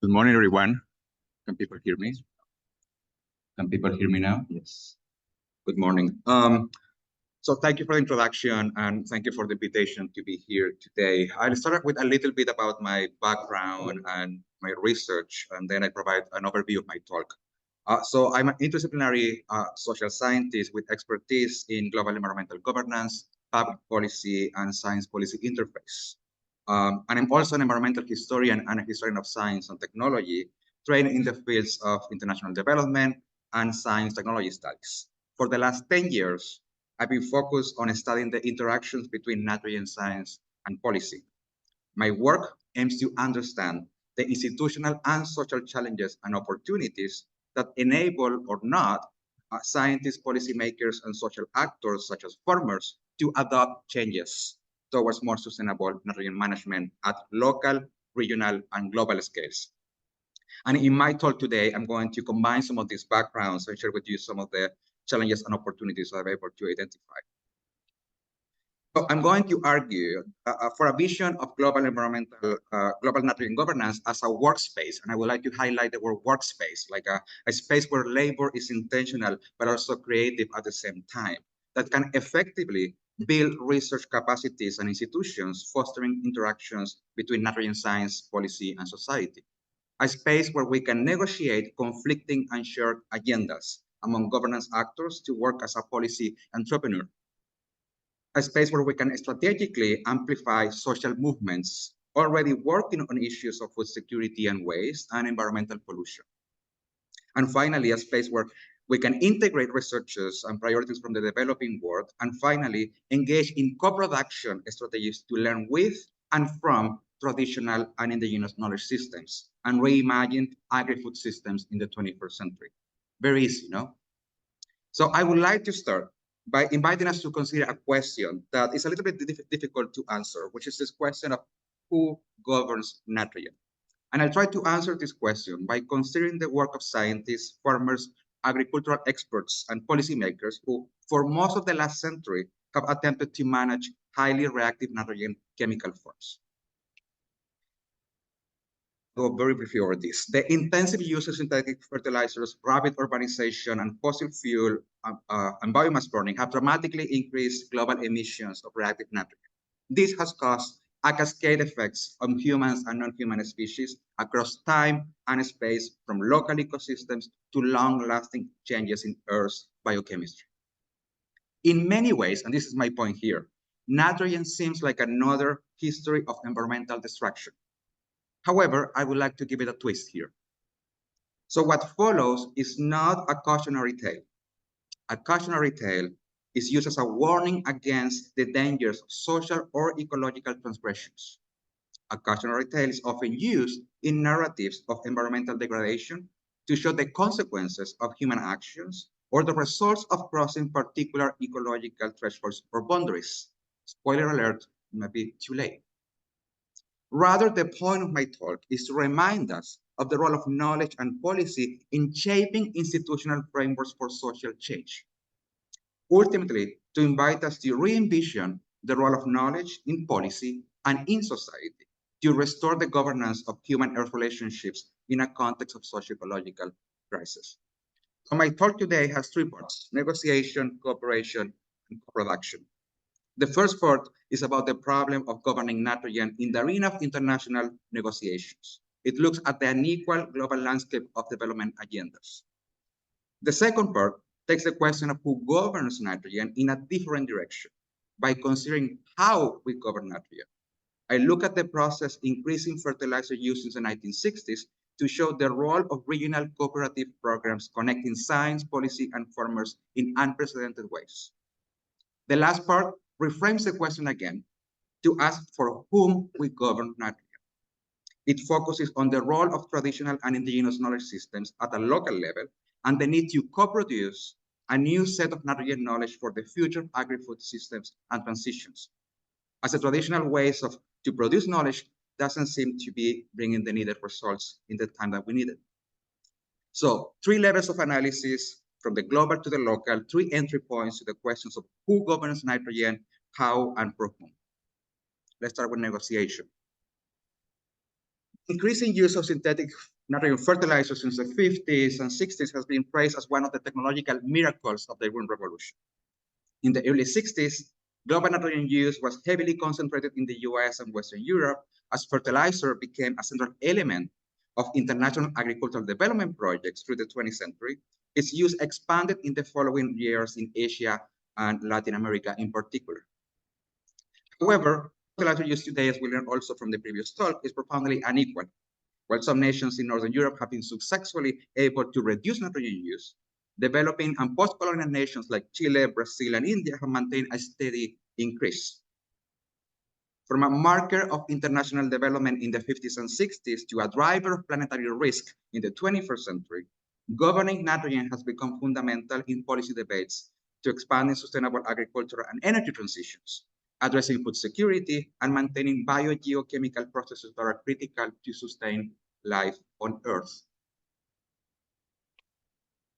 Good morning, everyone. Can people hear me? Can people hear me now? Yes. Good morning. So thank you for the introduction and thank you for the invitation to be here today. I'll start with a little bit about my background and my research, and then I provide an overview of my talk. So I'm an interdisciplinary social scientist with expertise in global environmental governance, public policy, and science policy interface. And I'm also an environmental historian and a historian of science and technology, trained in the fields of international development and science technology studies. For the last 10 years, I've been focused on studying the interactions between nitrogen science and policy. My work aims to understand the institutional and social challenges and opportunities that enable or not scientists, policymakers, and social actors such as farmers to adopt changes towards more sustainable nitrogen management at local, regional, and global scales. And in my talk today, I'm going to combine some of these backgrounds and share with you some of the challenges and opportunities I'm able to identify. So I'm going to argue for a vision of global nitrogen governance as a workspace, and I would like to highlight the word workspace, like a space where labor is intentional but also creative at the same time, that can effectively build research capacities and institutions, fostering interactions between nitrogen science, policy, and society. A space where we can negotiate conflicting and shared agendas among governance actors to work as a policy entrepreneur. A space where we can strategically amplify social movements already working on issues of food security and waste and environmental pollution. And finally, a space where we can integrate researchers and priorities from the developing world, and finally, engage in co-production strategies to learn with and from traditional and indigenous knowledge systems and reimagine agri-food systems in the 21st century. Very easy, no? So I would like to start by inviting us to consider a question that is a little bit difficult to answer, which is this question of who governs nitrogen. And I'll try to answer this question by considering the work of scientists, farmers, agricultural experts, and policymakers who, for most of the last century, have attempted to manage highly reactive nitrogen chemical forms. Go very briefly over this. The intensive use of synthetic fertilizers, rapid urbanization, and fossil fuel and biomass burning have dramatically increased global emissions of reactive nitrogen. This has caused a cascade effects on humans and non-human species across time and space, from local ecosystems to long-lasting changes in Earth's biochemistry. In many ways, and this is my point here, nitrogen seems like another history of environmental destruction. However, I would like to give it a twist here. So what follows is not a cautionary tale. A cautionary tale is used as a warning against the dangers of social or ecological transgressions. A cautionary tale is often used in narratives of environmental degradation to show the consequences of human actions or the results of crossing particular ecological thresholds or boundaries. Spoiler alert, it might be too late. Rather, the point of my talk is to remind us of the role of knowledge and policy in shaping institutional frameworks for social change. Ultimately, to invite us to re-envision the role of knowledge in policy and in society to restore the governance of human-earth relationships in a context of socio-ecological crisis. So my talk today has three parts: negotiation, cooperation, and co-production. The first part is about the problem of governing nitrogen in the arena of international negotiations. It looks at the unequal global landscape of development agendas. The second part takes the question of who governs nitrogen in a different direction by considering how we govern nitrogen. I look at the process increasing fertilizer use in the 1960s to show the role of regional cooperative programs connecting science, policy, and farmers in unprecedented ways. The last part reframes the question again to ask for whom we govern nitrogen. It focuses on the role of traditional and indigenous knowledge systems at a local level and the need to co-produce a new set of nitrogen knowledge for the future agri-food systems and transitions, as the traditional ways to produce knowledge doesn't seem to be bringing the needed results in the time that we need it. So 3 levels of analysis, from the global to the local, 3 entry points to the questions of who governs nitrogen, how, and for whom. Let's start with negotiation. Increasing use of synthetic nitrogen fertilizers since the 50s and 60s has been praised as one of the technological miracles of the Green Revolution. In the early 60s, global nitrogen use was heavily concentrated in the US and Western Europe as fertilizer became a central element of international agricultural development projects through the 20th century. Its use expanded in the following years in Asia and Latin America in particular. However, fertilizer use today, as we learned also from the previous talk, is profoundly unequal. While some nations in Northern Europe have been successfully able to reduce nitrogen use, developing and post-colonial nations like Chile, Brazil, and India have maintained a steady increase. From a marker of international development in the 50s and 60s to a driver of planetary risk in the 21st century, governing nitrogen has become fundamental in policy debates to expanding sustainable agricultural and energy transitions, addressing food security, and maintaining biogeochemical processes that are critical to sustain life on Earth.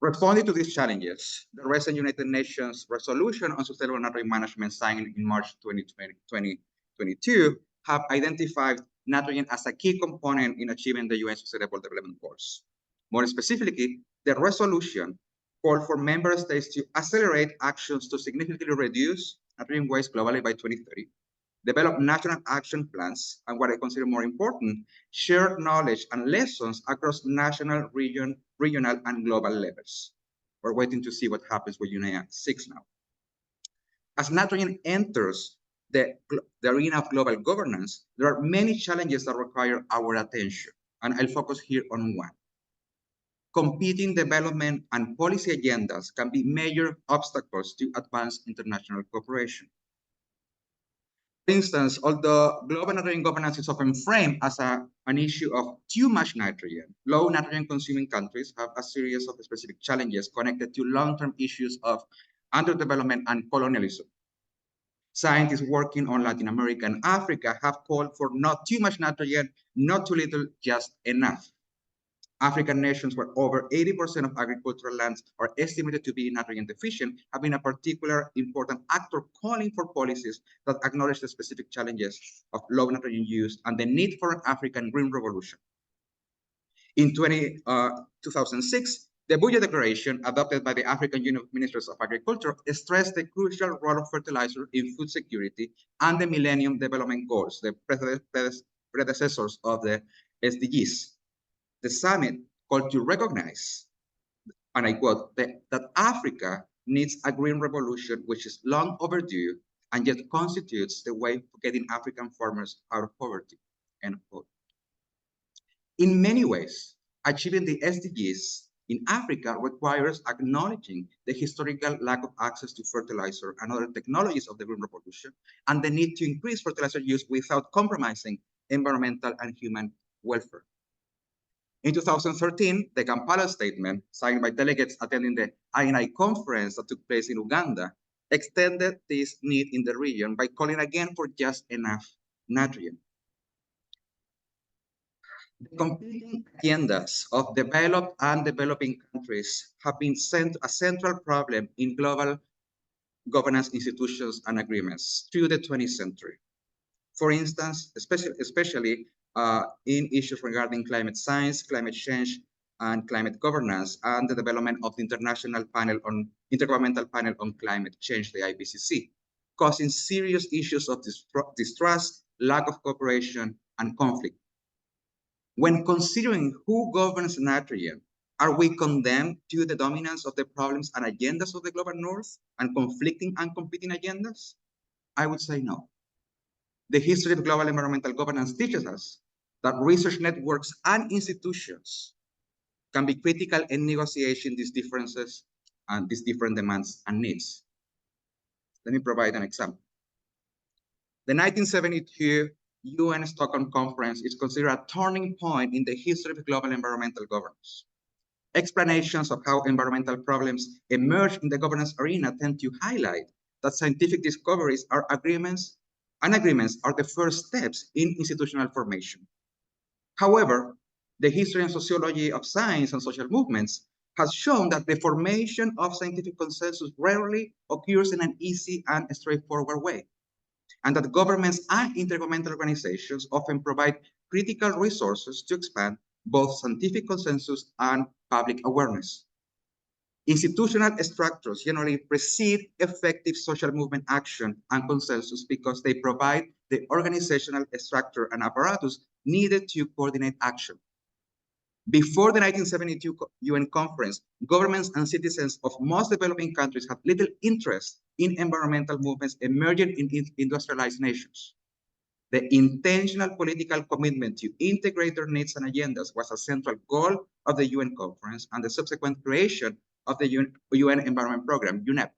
Responding to these challenges, the recent United Nations resolution on sustainable nitrogen management signed in March 2022 have identified nitrogen as a key component in achieving the UN Sustainable Development Goals. More specifically, the resolution called for member states to accelerate actions to significantly reduce nitrogen waste globally by 2030, develop national action plans, and what I consider more important, share knowledge and lessons across national, regional, and global levels. We're waiting to see what happens with UNEA 6 now. As nitrogen enters the arena of global governance, there are many challenges that require our attention, and I'll focus here on one. Competing development and policy agendas can be major obstacles to advance international cooperation. For instance, although global nitrogen governance is often framed as an issue of too much nitrogen, low nitrogen consuming countries have a series of specific challenges connected to long-term issues of underdevelopment and colonialism. Scientists working on Latin America and Africa have called for not too much nitrogen, not too little, just enough. African nations where over 80% of agricultural lands are estimated to be nitrogen deficient have been a particular important actor calling for policies that acknowledge the specific challenges of low nitrogen use and the need for an African green revolution. In 2006, the Buja Declaration, adopted by the African Union of Ministers of Agriculture, stressed the crucial role of fertilizer in food security and the Millennium Development Goals, the predecessors of the SDGs. The summit called to recognize, and I quote, that Africa needs a green revolution which is long overdue and yet constitutes the way for getting African farmers out of poverty, end quote. In many ways, achieving the SDGs in Africa requires acknowledging the historical lack of access to fertilizer and other technologies of the green revolution and the need to increase fertilizer use without compromising environmental and human welfare. In 2013, the Kampala Statement, signed by delegates attending the INI conference that took place in Uganda, extended this need in the region by calling again for just enough nitrogen. The competing agendas of developed and developing countries have been a central problem in global governance institutions and agreements through the 20th century. For instance, especially in issues regarding climate science, climate change, and climate governance, and the development of the Intergovernmental Panel on Climate Change, the IPCC, causing serious issues of distrust, lack of cooperation, and conflict. When considering who governs nitrogen, are we condemned to the dominance of the problems and agendas of the global north and conflicting and competing agendas? I would say no. The history of global environmental governance teaches us that research networks and institutions can be critical in negotiating these differences and these different demands and needs. Let me provide an example. The 1972 UN Stockholm Conference is considered a turning point in the history of global environmental governance. Explanations of how environmental problems emerge in the governance arena tend to highlight that scientific discoveries are agreements are the first steps in institutional formation. However, the history and sociology of science and social movements has shown that the formation of scientific consensus rarely occurs in an easy and straightforward way, and that governments and intergovernmental organizations often provide critical resources to expand both scientific consensus and public awareness. Institutional structures generally precede effective social movement action and consensus because they provide the organizational structure and apparatus needed to coordinate action. Before the 1972 UN conference, governments and citizens of most developing countries had little interest in environmental movements emerging in industrialized nations. The intentional political commitment to integrate their needs and agendas was a central goal of the UN conference and the subsequent creation of the UN Environment Program, UNEP.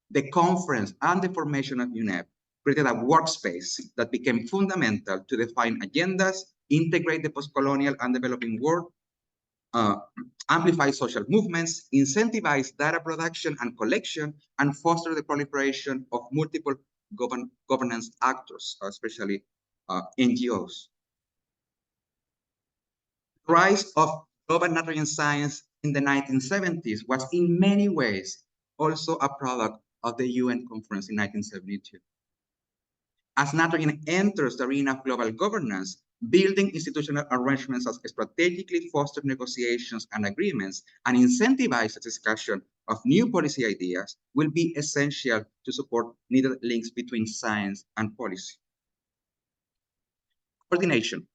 The conference and the formation of UNEP created a workspace that became fundamental to define agendas, integrate the post-colonial and developing world, amplify social movements, incentivize data production and collection, and foster the proliferation of multiple governance actors, especially NGOs. The rise of global nitrogen science in the 1970s was in many ways also a product of the UN conference in 1972. As nitrogen enters the arena of global governance, building institutional arrangements that strategically foster negotiations and agreements and incentivize the discussion of new policy ideas will be essential to support needed links between science and policy. Coordination.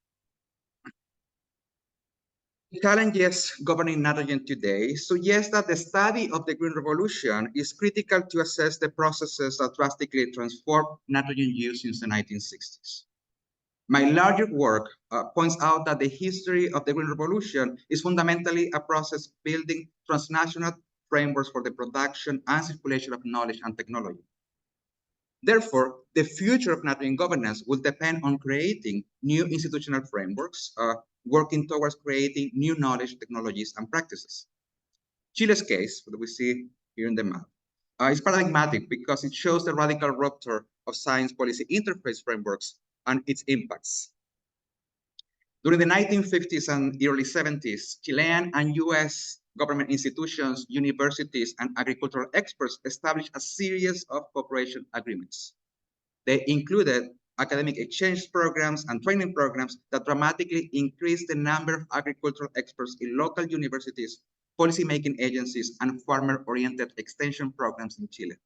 The challenges governing nitrogen today suggest that the study of the Green Revolution is critical to assess the processes that drastically transformed nitrogen use since the 1960s. My larger work points out that the history of the Green Revolution is fundamentally a process building transnational frameworks for the production and circulation of knowledge and technology. Therefore, the future of nitrogen governance will depend on creating new institutional frameworks, working towards creating new knowledge, technologies, and practices. Chile's case, that we see here in the map, It's paradigmatic because it shows the radical rupture of science policy interface frameworks and its impacts. During the 1950s and early 70s, Chilean and US government institutions, universities, and agricultural experts established a series of cooperation agreements. They included academic exchange programs and training programs that dramatically increased the number of agricultural experts in local universities, policymaking agencies, and farmer-oriented extension programs in Chile.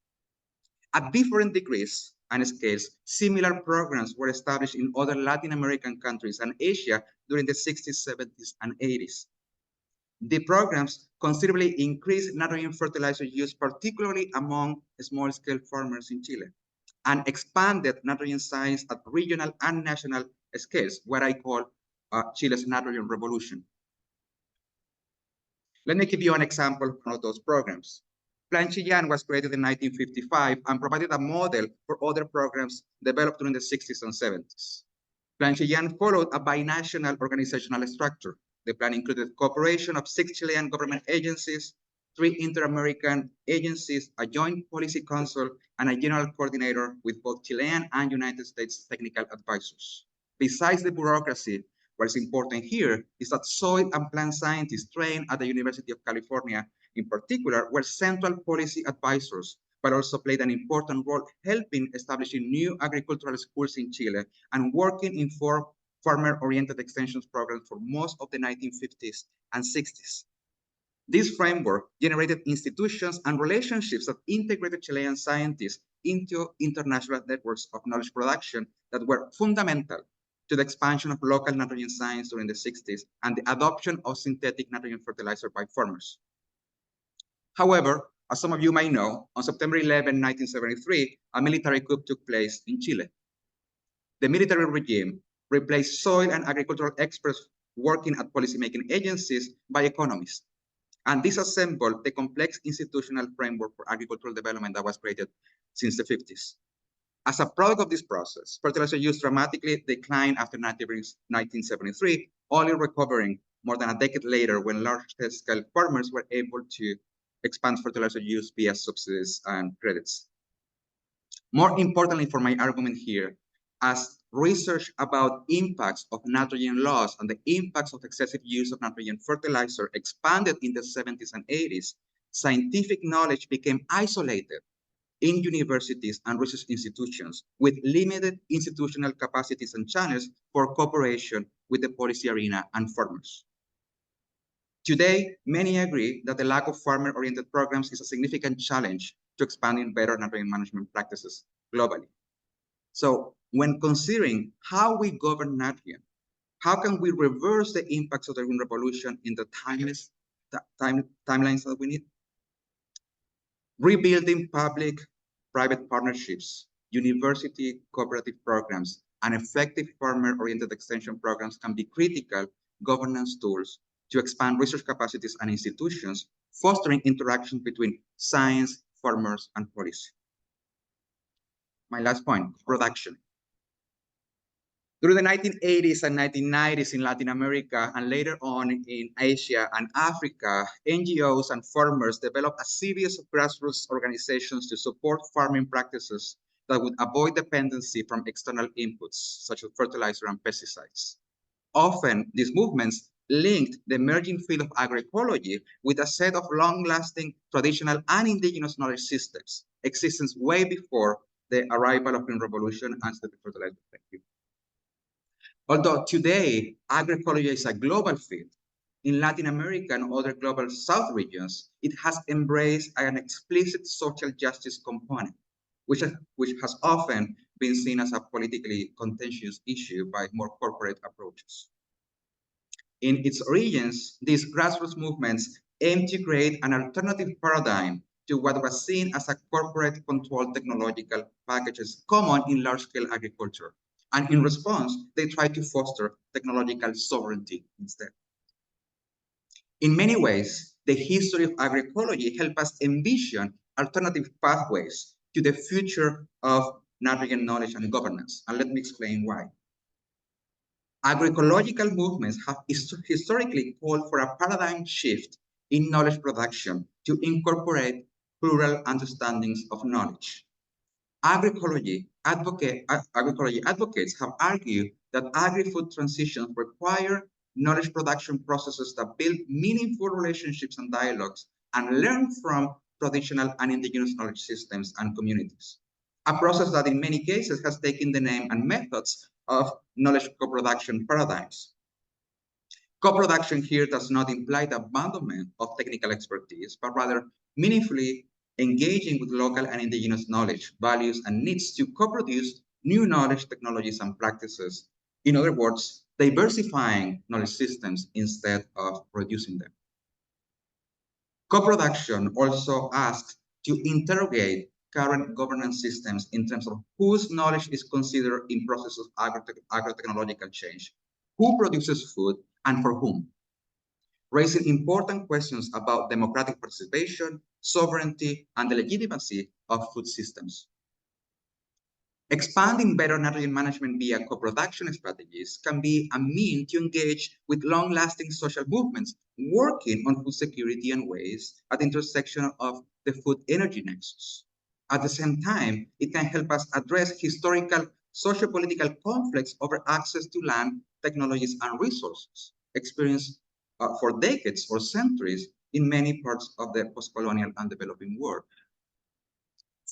At different degrees and scales, similar programs were established in other Latin American countries and Asia during the 60s, 70s, and 80s. The programs considerably increased nitrogen fertilizer use, particularly among small-scale farmers in Chile, and expanded nitrogen science at regional and national scales, what I call Chile's nitrogen revolution. Let me give you an example of one of those programs. Plan Chillán was created in 1955 and provided a model for other programs developed during the 60s and 70s. Plan Chillán followed a binational organizational structure. The plan included cooperation of 6 Chilean government agencies, 3 inter-American agencies, a joint policy council, and a general coordinator with both Chilean and United States technical advisors. Besides the bureaucracy, what is important here is that soil and plant scientists trained at the University of California in particular were central policy advisors, but also played an important role helping establishing new agricultural schools in Chile and working in farmer-oriented extensions programs for most of the 1950s and 60s. This framework generated institutions and relationships that integrated Chilean scientists into international networks of knowledge production that were fundamental to the expansion of local nitrogen science during the 60s and the adoption of synthetic nitrogen fertilizer by farmers. However, as some of you may know, on September 11, 1973, a military coup took place in Chile. The military regime replaced soil and agricultural experts working at policymaking agencies by economists, and disassembled the complex institutional framework for agricultural development that was created since the 50s. As a product of this process, fertilizer use dramatically declined after 1973, only recovering more than a decade later when large-scale farmers were able to expand fertilizer use via subsidies and credits. More importantly for my argument here, as research about impacts of nitrogen loss and the impacts of excessive use of nitrogen fertilizer expanded in the 70s and 80s, scientific knowledge became isolated in universities and research institutions with limited institutional capacities and channels for cooperation with the policy arena and farmers. Today, many agree that the lack of farmer-oriented programs is a significant challenge to expanding better nitrogen management practices globally. So when considering how we govern nitrogen, how can we reverse the impacts of the green revolution in the timelines that we need? Rebuilding public-private partnerships, university cooperative programs, and effective farmer-oriented extension programs can be critical governance tools to expand research capacities and institutions, fostering interaction between science, farmers, and policy. My last point, production. During the 1980s and 1990s in Latin America and later on in Asia and Africa, NGOs and farmers developed a series of grassroots organizations to support farming practices that would avoid dependency from external inputs, such as fertilizer and pesticides. Often, these movements linked the emerging field of agroecology with a set of long-lasting traditional and indigenous knowledge systems, existing way before the arrival of green revolution and synthetic fertilizer. Thank you. Although today, agroecology is a global field, in Latin America and other global South regions, it has embraced an explicit social justice component, which has often been seen as a politically contentious issue by more corporate approaches. In its origins, these grassroots movements aim to create an alternative paradigm to what was seen as a corporate-controlled technological packages common in large-scale agriculture. And in response, they try to foster technological sovereignty instead. In many ways, the history of agroecology helps us envision alternative pathways to the future of nitrogen knowledge and governance. And let me explain why. Agroecological movements have historically called for a paradigm shift in knowledge production to incorporate plural understandings of knowledge. Agroecology advocates have argued that agri-food transitions require knowledge production processes that build meaningful relationships and dialogues and learn from traditional and indigenous knowledge systems and communities. A process that in many cases has taken the name and methods of knowledge co-production paradigms. Co-production here does not imply the abandonment of technical expertise, but rather meaningfully engaging with local and indigenous knowledge, values, and needs to co-produce new knowledge, technologies, and practices. In other words, diversifying knowledge systems instead of reducing them. Co-production also asks to interrogate current governance systems in terms of whose knowledge is considered in processes of agro-technological change, who produces food, and for whom, raising important questions about democratic participation, sovereignty, and the legitimacy of food systems. Expanding better nitrogen management via co-production strategies can be a means to engage with long-lasting social movements working on food security and waste at the intersection of the food energy nexus. At the same time, it can help us address historical socio-political conflicts over access to land, technologies, and resources experienced for decades or centuries in many parts of the post-colonial and developing world.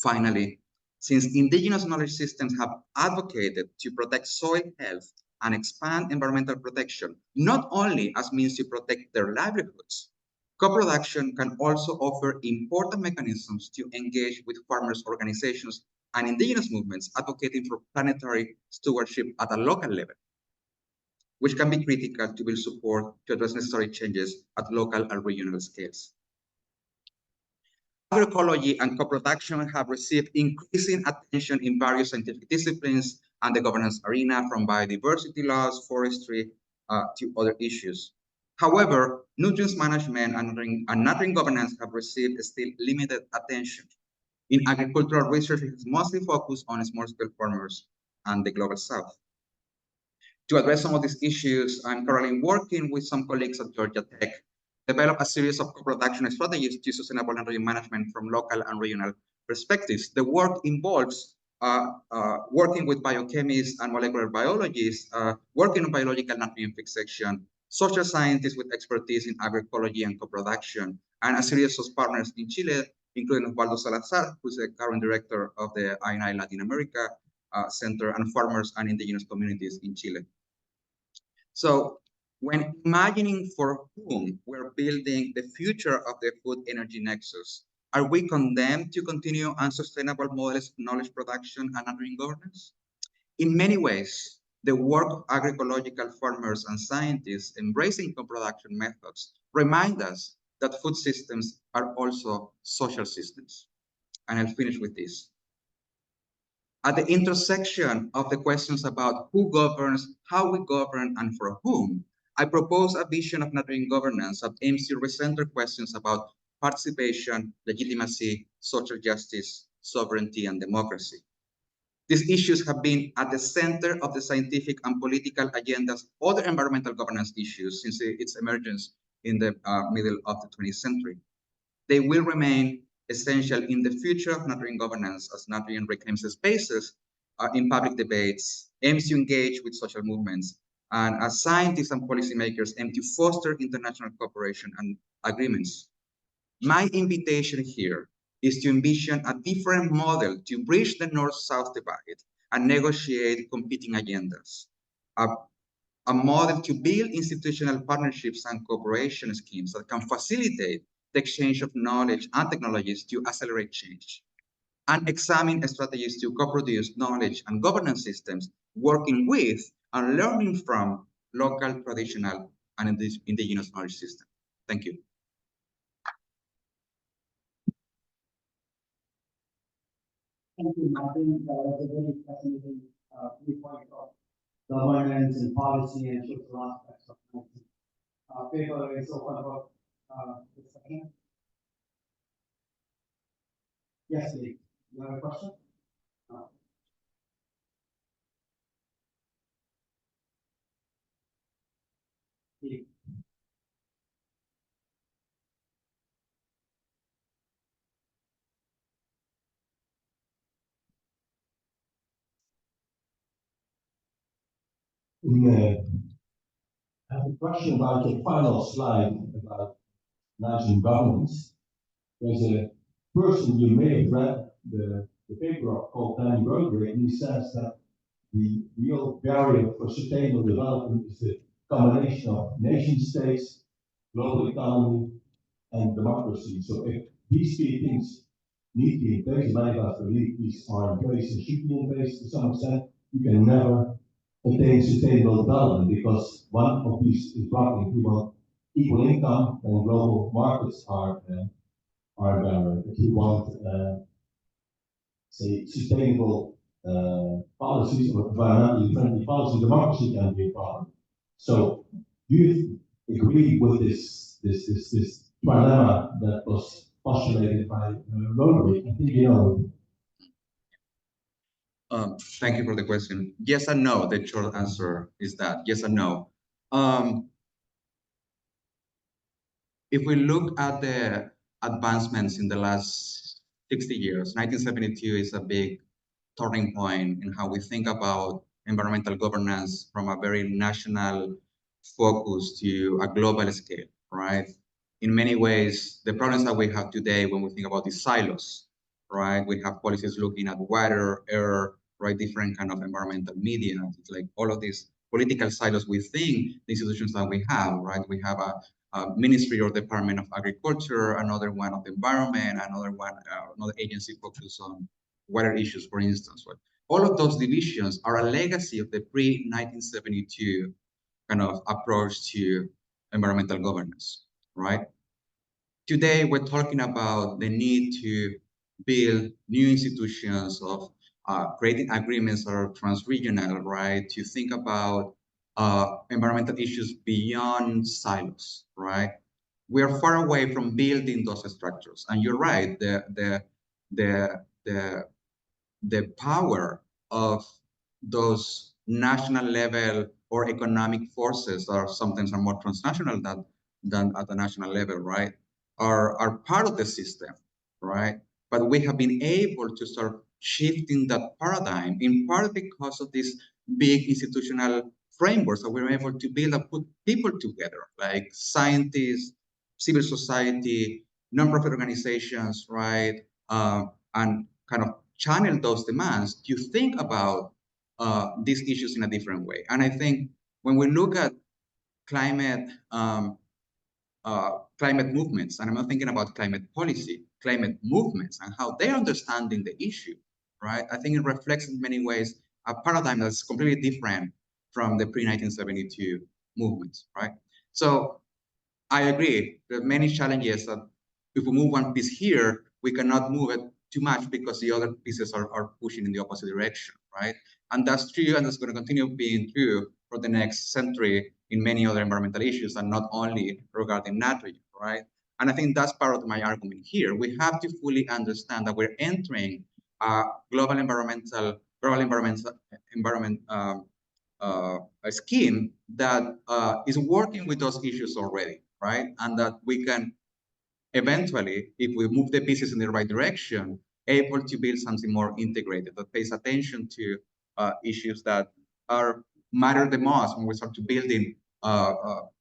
Finally, since indigenous knowledge systems have advocated to protect soil health and expand environmental protection, not only as means to protect their livelihoods, co-production can also offer important mechanisms to engage with farmers' organizations and indigenous movements advocating for planetary stewardship at a local level, which can be critical to build support to address necessary changes at local and regional scales. Agroecology and co-production have received increasing attention in various scientific disciplines and the governance arena, from biodiversity laws, forestry, to other issues. However, nutrients management and nutrient governance have received still limited attention. In agricultural research, it is mostly focused on small-scale farmers and the global south. To address some of these issues, I'm currently working with some colleagues at Georgia Tech, develop a series of co-production strategies to sustainable nitrogen management from local and regional perspectives. The work involves working with biochemists and molecular biologists, working on biological nitrogen fixation, social scientists with expertise in agroecology and co-production, and a series of partners in Chile, including Osvaldo Salazar, who's the current director of the INI Latin America Center, and farmers and indigenous communities in Chile. So when imagining for whom we're building the future of the food energy nexus, are we condemned to continue unsustainable models of knowledge production and nitrogen governance? In many ways, the work of agroecological farmers and scientists embracing co-production methods remind us that food systems are also social systems. And I'll finish with this. At the intersection of the questions about who governs, how we govern, and for whom, I propose a vision of nitrogen governance that aims to recenter questions about participation, legitimacy, social justice, sovereignty, and democracy. These issues have been at the center of the scientific and political agendas of other environmental governance issues since its emergence in the middle of the 20th century. They will remain essential in the future of nitrogen governance as nitrogen reclaims spaces in public debates, aims to engage with social movements, and as scientists and policymakers aim to foster international cooperation and agreements. My invitation here is to envision a different model to bridge the North-South divide and negotiate competing agendas. A model to build institutional partnerships and cooperation schemes that can facilitate the exchange of knowledge and technologies to accelerate change, and examine strategies to co-produce knowledge and governance systems working with and learning from local, traditional, and indigenous knowledge systems. Thank you. Thank you, Martin. That was a very fascinating viewpoint of governance and policy and social aspects of medicine. Paper is open for discussion. Yes, please. You have a question? Please. I have a question about your final slide about national governance. There's a person you may have read the paper of called Danny Roderick, and he says that the real barrier for sustainable development is the combination of nation states, global economy, and democracy. So if these three things need to be in place, many of us believe these are in place and should be in place to some extent, you can never attain sustainable development because one of these is blocking. If you want equal income, then global markets are better. If you want, say, sustainable policies or environmentally friendly policies, democracy can be a problem. So, do you agree with this dilemma that was postulated by Roderick? I think you know. Thank you for the question. Yes and no. The short answer is that yes and no. If we look at the advancements in the last 60 years, 1972 is a big turning point in how we think about environmental governance from a very national focus to a global scale, right? In many ways, the problems that we have today when we think about these silos, right? We have policies looking at water, air, right? Different kind of environmental media. It's like all of these political silos within the institutions that we have, right? We have a Ministry or Department of Agriculture, another one of the environment, another one, another agency focused on water issues, for instance. Right? All of those divisions are a legacy of the pre-1972 kind of approach to environmental governance, right? Today, we're talking about the need to build new institutions of creating agreements that are trans-regional, right? To think about environmental issues beyond silos, right? We are far away from building those structures. And you're right, the power of those national level or economic forces that are sometimes are more transnational than at the national level, right? Are part of the system, right? But we have been able to start shifting that paradigm in part because of these big institutional frameworks that we're able to build and put people together, like scientists, civil society, nonprofit organizations, right? And kind of channel those demands to think about these issues in a different way. And I think when we look at climate climate movements, and I'm not thinking about climate policy, climate movements and how they're understanding the issue, right? I think it reflects in many ways a paradigm that's completely different from the pre-1972 movements, right? So I agree, there are many challenges that if we move one piece here, we cannot move it too much because the other pieces are pushing in the opposite direction, right? And that's true, and that's going to continue being true for the next century in many other environmental issues, and not only regarding nitrogen, right? And I think that's part of my argument here. We have to fully understand that we're entering a global environment a scheme that is working with those issues already, right? And that we can eventually, if we move the pieces in the right direction, able to build something more integrated that pays attention to issues that matter the most when we start to building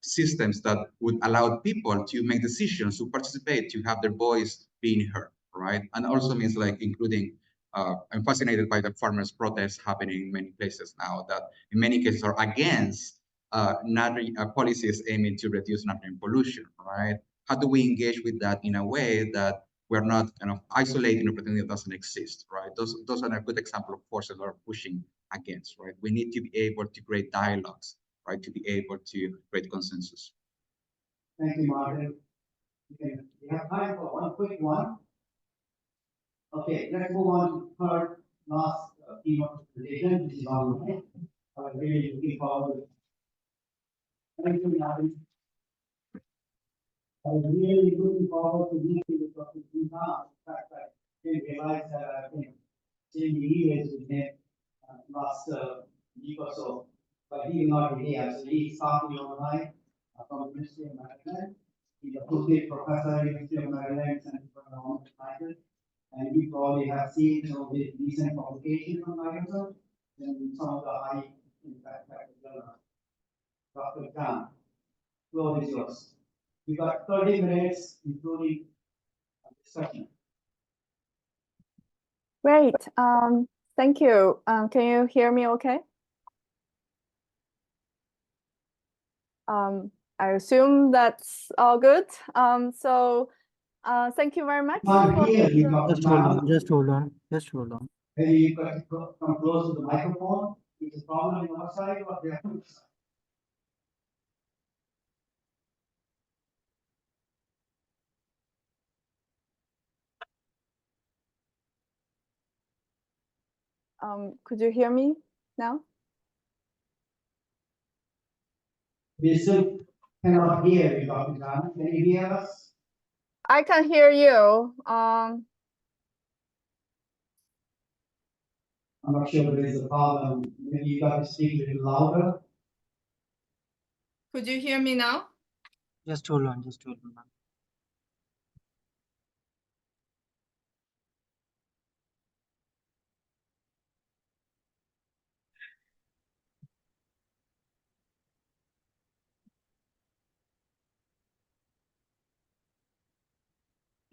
systems that would allow people to make decisions, to participate, to have their voice being heard, right? And also means like including, I'm fascinated by the farmers' protests happening in many places now that in many cases are against policies aiming to reduce nitrogen pollution, right? How do we engage with that in a way that we're not kind of isolating or pretending it doesn't exist, right? Those are a good example of forces that are pushing against, right? We need to be able to create dialogues, right? To be able to create consensus. Thank you, Martin. Okay, we have time for one quick one. Okay, let's move on to third last keynote presentation. This is on the way. I'm really looking forward. Thank you, Martin. I was really looking forward to meeting with Dr. Zina. In fact, I didn't realize that I've been sending emails with him last week or so, but he will not be here. So he's talking online from the Ministry of Maryland. He's a associate professor at the University of Maryland Center for Environmental Sciences, and you probably have seen some of his recent publications on Microsoft and some of the high in fact, Dr. Khan, floor is yours. You got 30 minutes, including discussion. Great. Thank you. Can you hear me okay? I assume that's all good. Thank you very much. Just hold on. Just hold on. Just hold on. Maybe you could come close to the microphone. Is the problem on your side or the other side? Could you hear me now? We still cannot hear you, Dr. Khan. Can you hear us? I can hear you. I'm not sure there is a problem. Maybe you got to speak a little louder. Could you hear me now? Just hold on. Just hold on.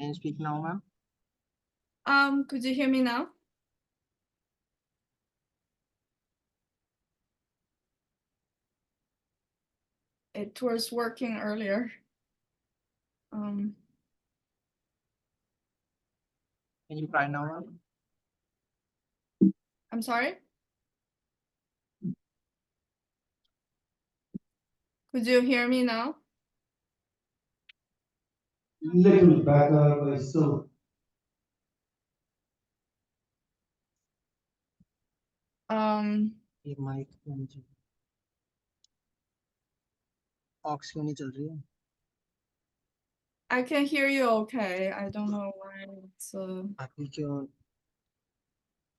Can you speak now, ma'am? Could you hear me now? It was working earlier. Can you try now, ma'am? I'm sorry? Could you hear me now? Little better, but still. ये mic क्यों नहीं चल aux क्यों नहीं चल रही है I can hear you okay. I don't know why it's अभी क्यों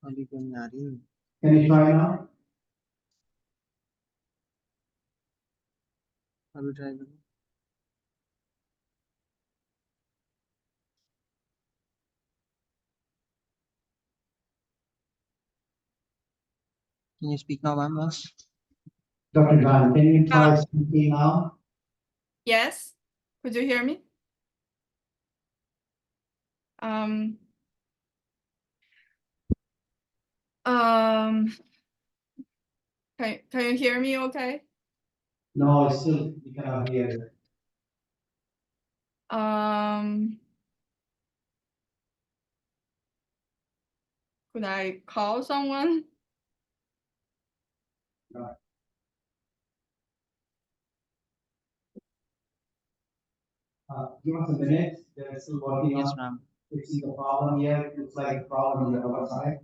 नहीं आ रही है Can you try now? अभी ट्राई करो Can you speak now, ma'am? Dr. Khan, can you try speaking now? Yes. Could you hear me? Can you hear me okay? No, still you cannot hear it. Could I call someone? No. Give us a minute. They're still working Yes, on ma'am. fixing the problem here. It looks like a problem on the other side.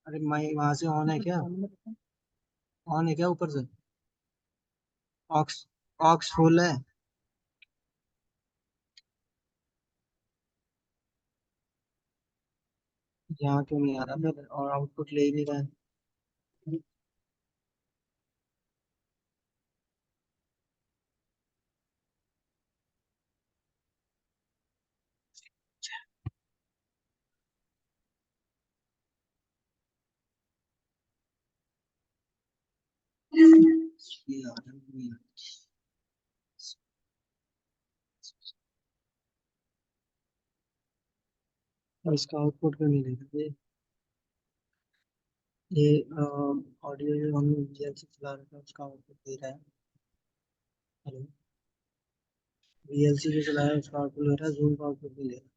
अरे mic वहां से on है क्या on है क्या ऊपर से ox ox full है यहाँ क्यों नहीं आ रहा मेरे और आउटपुट ले ही नहीं रहा है इसका आउटपुट क्यों नहीं ले रहा ये ऑडियो जो हम VLC चला रहे थे उसका आउटपुट दे रहा है हेलो VLC जो चलाया उसका आउटपुट ले रहा है जूम का आउटपुट नहीं ले रहा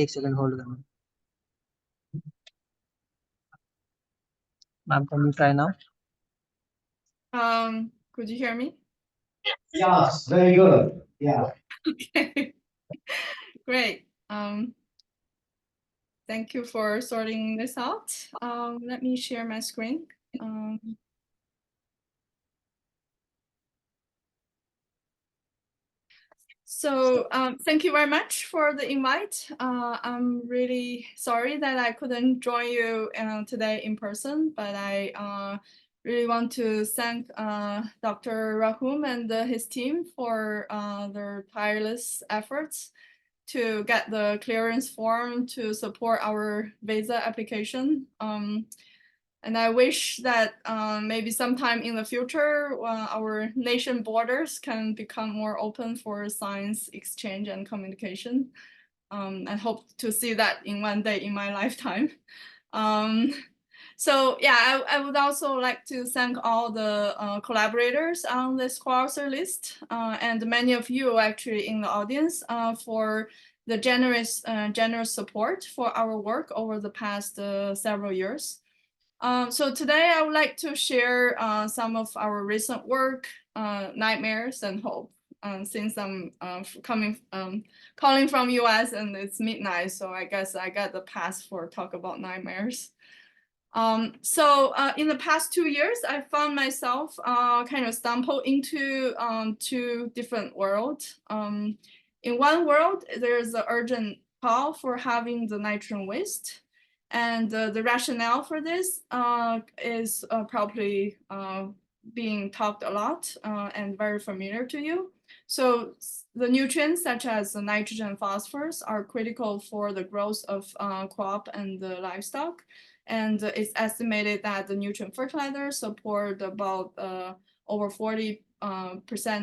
एक सेकंड होल्ड करना ma'am can you try now Could you hear me? Yes, very good. Yeah. Okay. Great. Thank you for sorting this out. Let me share my screen. Thank you very much for the invite. I'm really sorry that I couldn't join you today in person, but I really want to thank Dr. Rahum and his team for their tireless efforts to get the clearance form to support our visa application. And I wish that maybe sometime in the future, our nation borders can become more open for science exchange and communication. And hope to see that in one day in my lifetime. So yeah, I would also like to thank all the collaborators on this sponsor list and many of you actually in the audience for the generous support for our work over the past several years. So today I would like to share some of our recent work, nightmares and hope. Since I'm calling from US and it's midnight, so I guess I got the pass for talk about nightmares. So in the past 2 years, I found myself kind of stumbled into two different worlds. In one world, there's an urgent call for having the nitrogen waste. And the rationale for this is probably being talked a lot and very familiar to you. So the nutrients such as the nitrogen and phosphorus are critical for the growth of crop and the livestock. And it's estimated that the nutrient fertilizers support about over 40%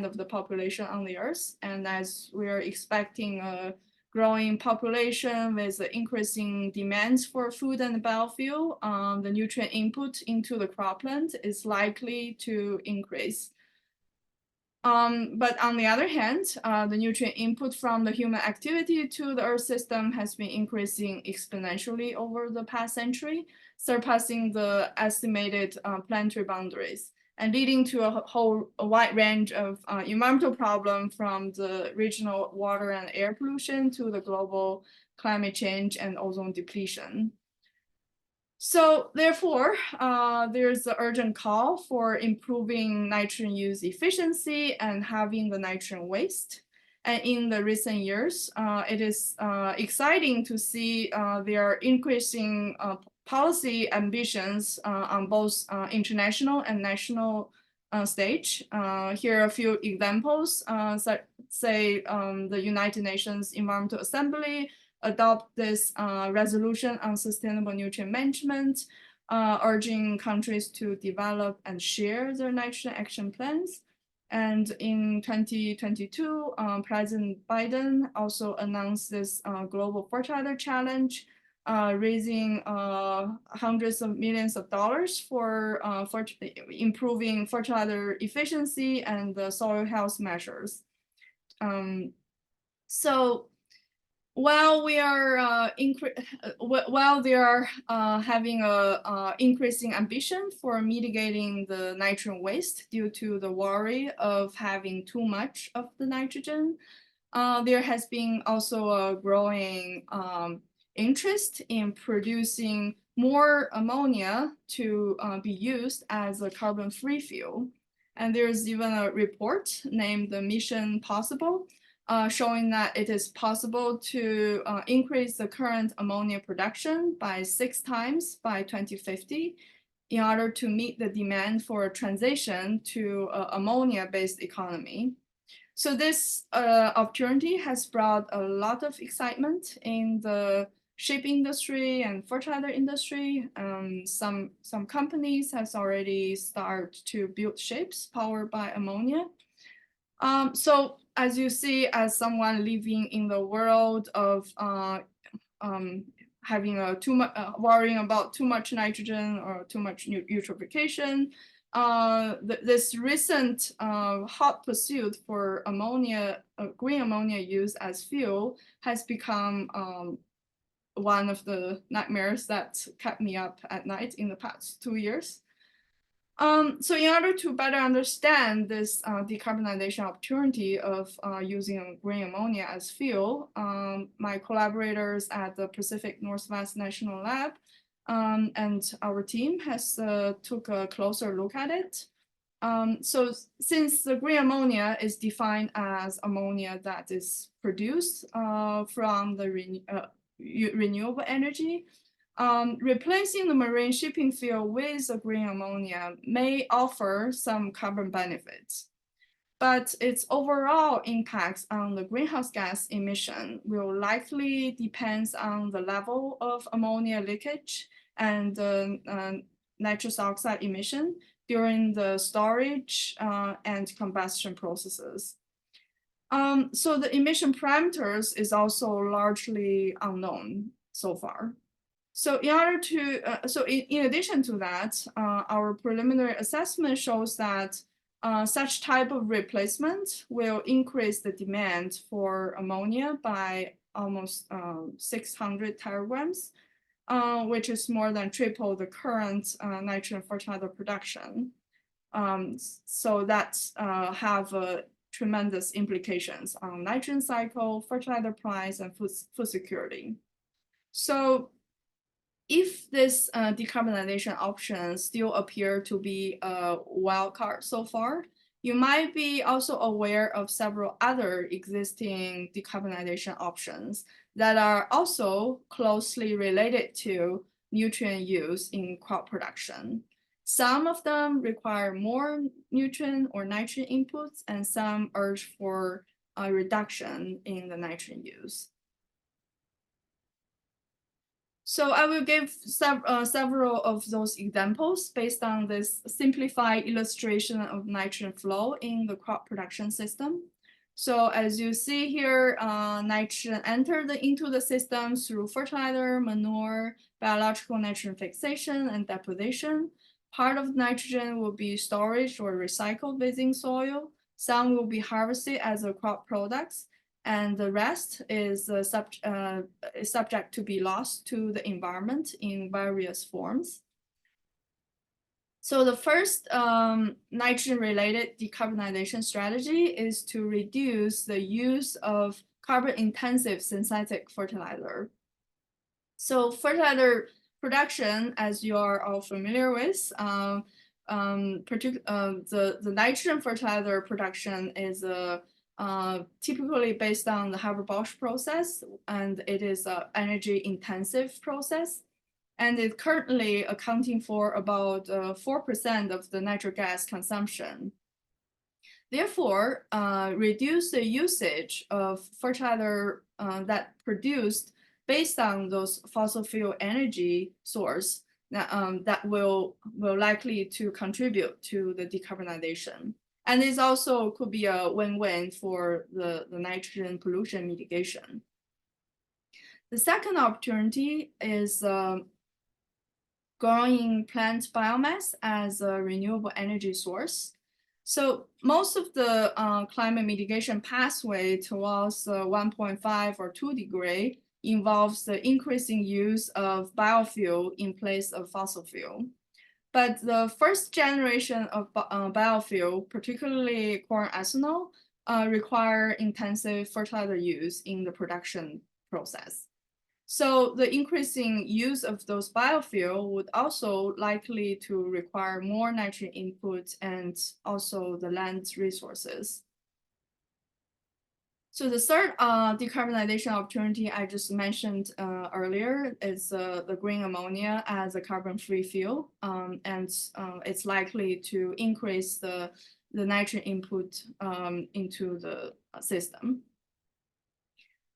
of the population on the earth. And as we are expecting a growing population with increasing demands for food and biofuel, the nutrient input into the cropland is likely to increase. But on the other hand, the nutrient input from the human activity to the Earth system has been increasing exponentially over the past century, surpassing the estimated planetary boundaries and leading to a wide range of environmental problems from the regional water and air pollution to the global climate change and ozone depletion. So therefore, there's an urgent call for improving nitrogen use efficiency and having the nitrogen waste. And in the recent years, it is exciting to see there are increasing policy ambitions on both international and national stage. Here are a few examples. Say the United Nations Environmental Assembly adopt this resolution on sustainable nutrient management, urging countries to develop and share their nitrogen action plans. And in 2022, President Biden also announced this global fertilizer challenge, raising hundreds of millions of dollars for improving fertilizer efficiency and soil health measures. So while we are while they are having a increasing ambition for mitigating the nitrogen waste due to the worry of having too much of the nitrogen, there has been also a growing interest in producing more ammonia to be used as a carbon-free fuel. And there's even a report named the Mission Possible, showing that it is possible to increase the current ammonia production by 6 times by 2050 in order to meet the demand for a transition to an ammonia-based economy. So this opportunity has brought a lot of excitement in the ship industry and fertilizer industry. Some companies has already started to build ships powered by ammonia. So as you see, as someone living in the world of having worrying about too much nitrogen or too much eutrophication, this recent hot pursuit for ammonia, green ammonia use as fuel has become one of the nightmares that kept me up at night in the past 2 years. So in order to better understand this decarbonization opportunity of using green ammonia as fuel, my collaborators at the Pacific Northwest National Lab and our team has took a closer look at it. So since the green ammonia is defined as ammonia that is produced from the renewable energy, Replacing the marine shipping fuel with a green ammonia may offer some carbon benefits, but its overall impacts on the greenhouse gas emission will likely depend on the level of ammonia leakage and nitrous oxide emission during the storage and combustion processes. So the emission parameters is also largely unknown so far. So in order to, in addition to that, our preliminary assessment shows that such type of replacement will increase the demand for ammonia by almost 600 teragrams, which is more than triple the current nitrogen fertilizer production. So that have tremendous implications on nitrogen cycle, fertilizer price, and food security. So if this decarbonization options still appear to be a wild card so far, you might be also aware of several other existing decarbonization options that are also closely related to nutrient use in crop production. Some of them require more nutrient or nitrogen inputs, and some urge for a reduction in the nitrogen use. So I will give several of those examples based on this simplified illustration of nitrogen flow in the crop production system. So as you see here, nitrogen entered into the system through fertilizer, manure, biological nitrogen fixation, and deposition. Part of nitrogen will be storage or recycled within soil. Some will be harvested as a crop products, and the rest is subject to be lost to the environment in various forms. So the first nitrogen-related decarbonization strategy is to reduce the use of carbon-intensive synthetic fertilizer. So fertilizer production, as you are all familiar with, the nitrogen fertilizer production is typically based on the Haber-Bosch process, and it is an energy-intensive process, and it's currently accounting for about 4% of the natural gas consumption. Therefore, reduce the usage of fertilizer that produced based on those fossil fuel energy source that will likely to contribute to the decarbonization. And this also could be a win-win for the nitrogen pollution mitigation. The second opportunity is growing plant biomass as a renewable energy source. So most of the climate mitigation pathway towards 1.5 or 2 degree involves the increasing use of biofuel in place of fossil fuel. But the first generation of biofuel, particularly corn ethanol, require intensive fertilizer use in the production process. So the increasing use of those biofuel would also likely to require more nitrogen input and also the land resources. So the third decarbonization opportunity I just mentioned earlier is the green ammonia as a carbon-free fuel, and it's likely to increase the nitrogen input into the system.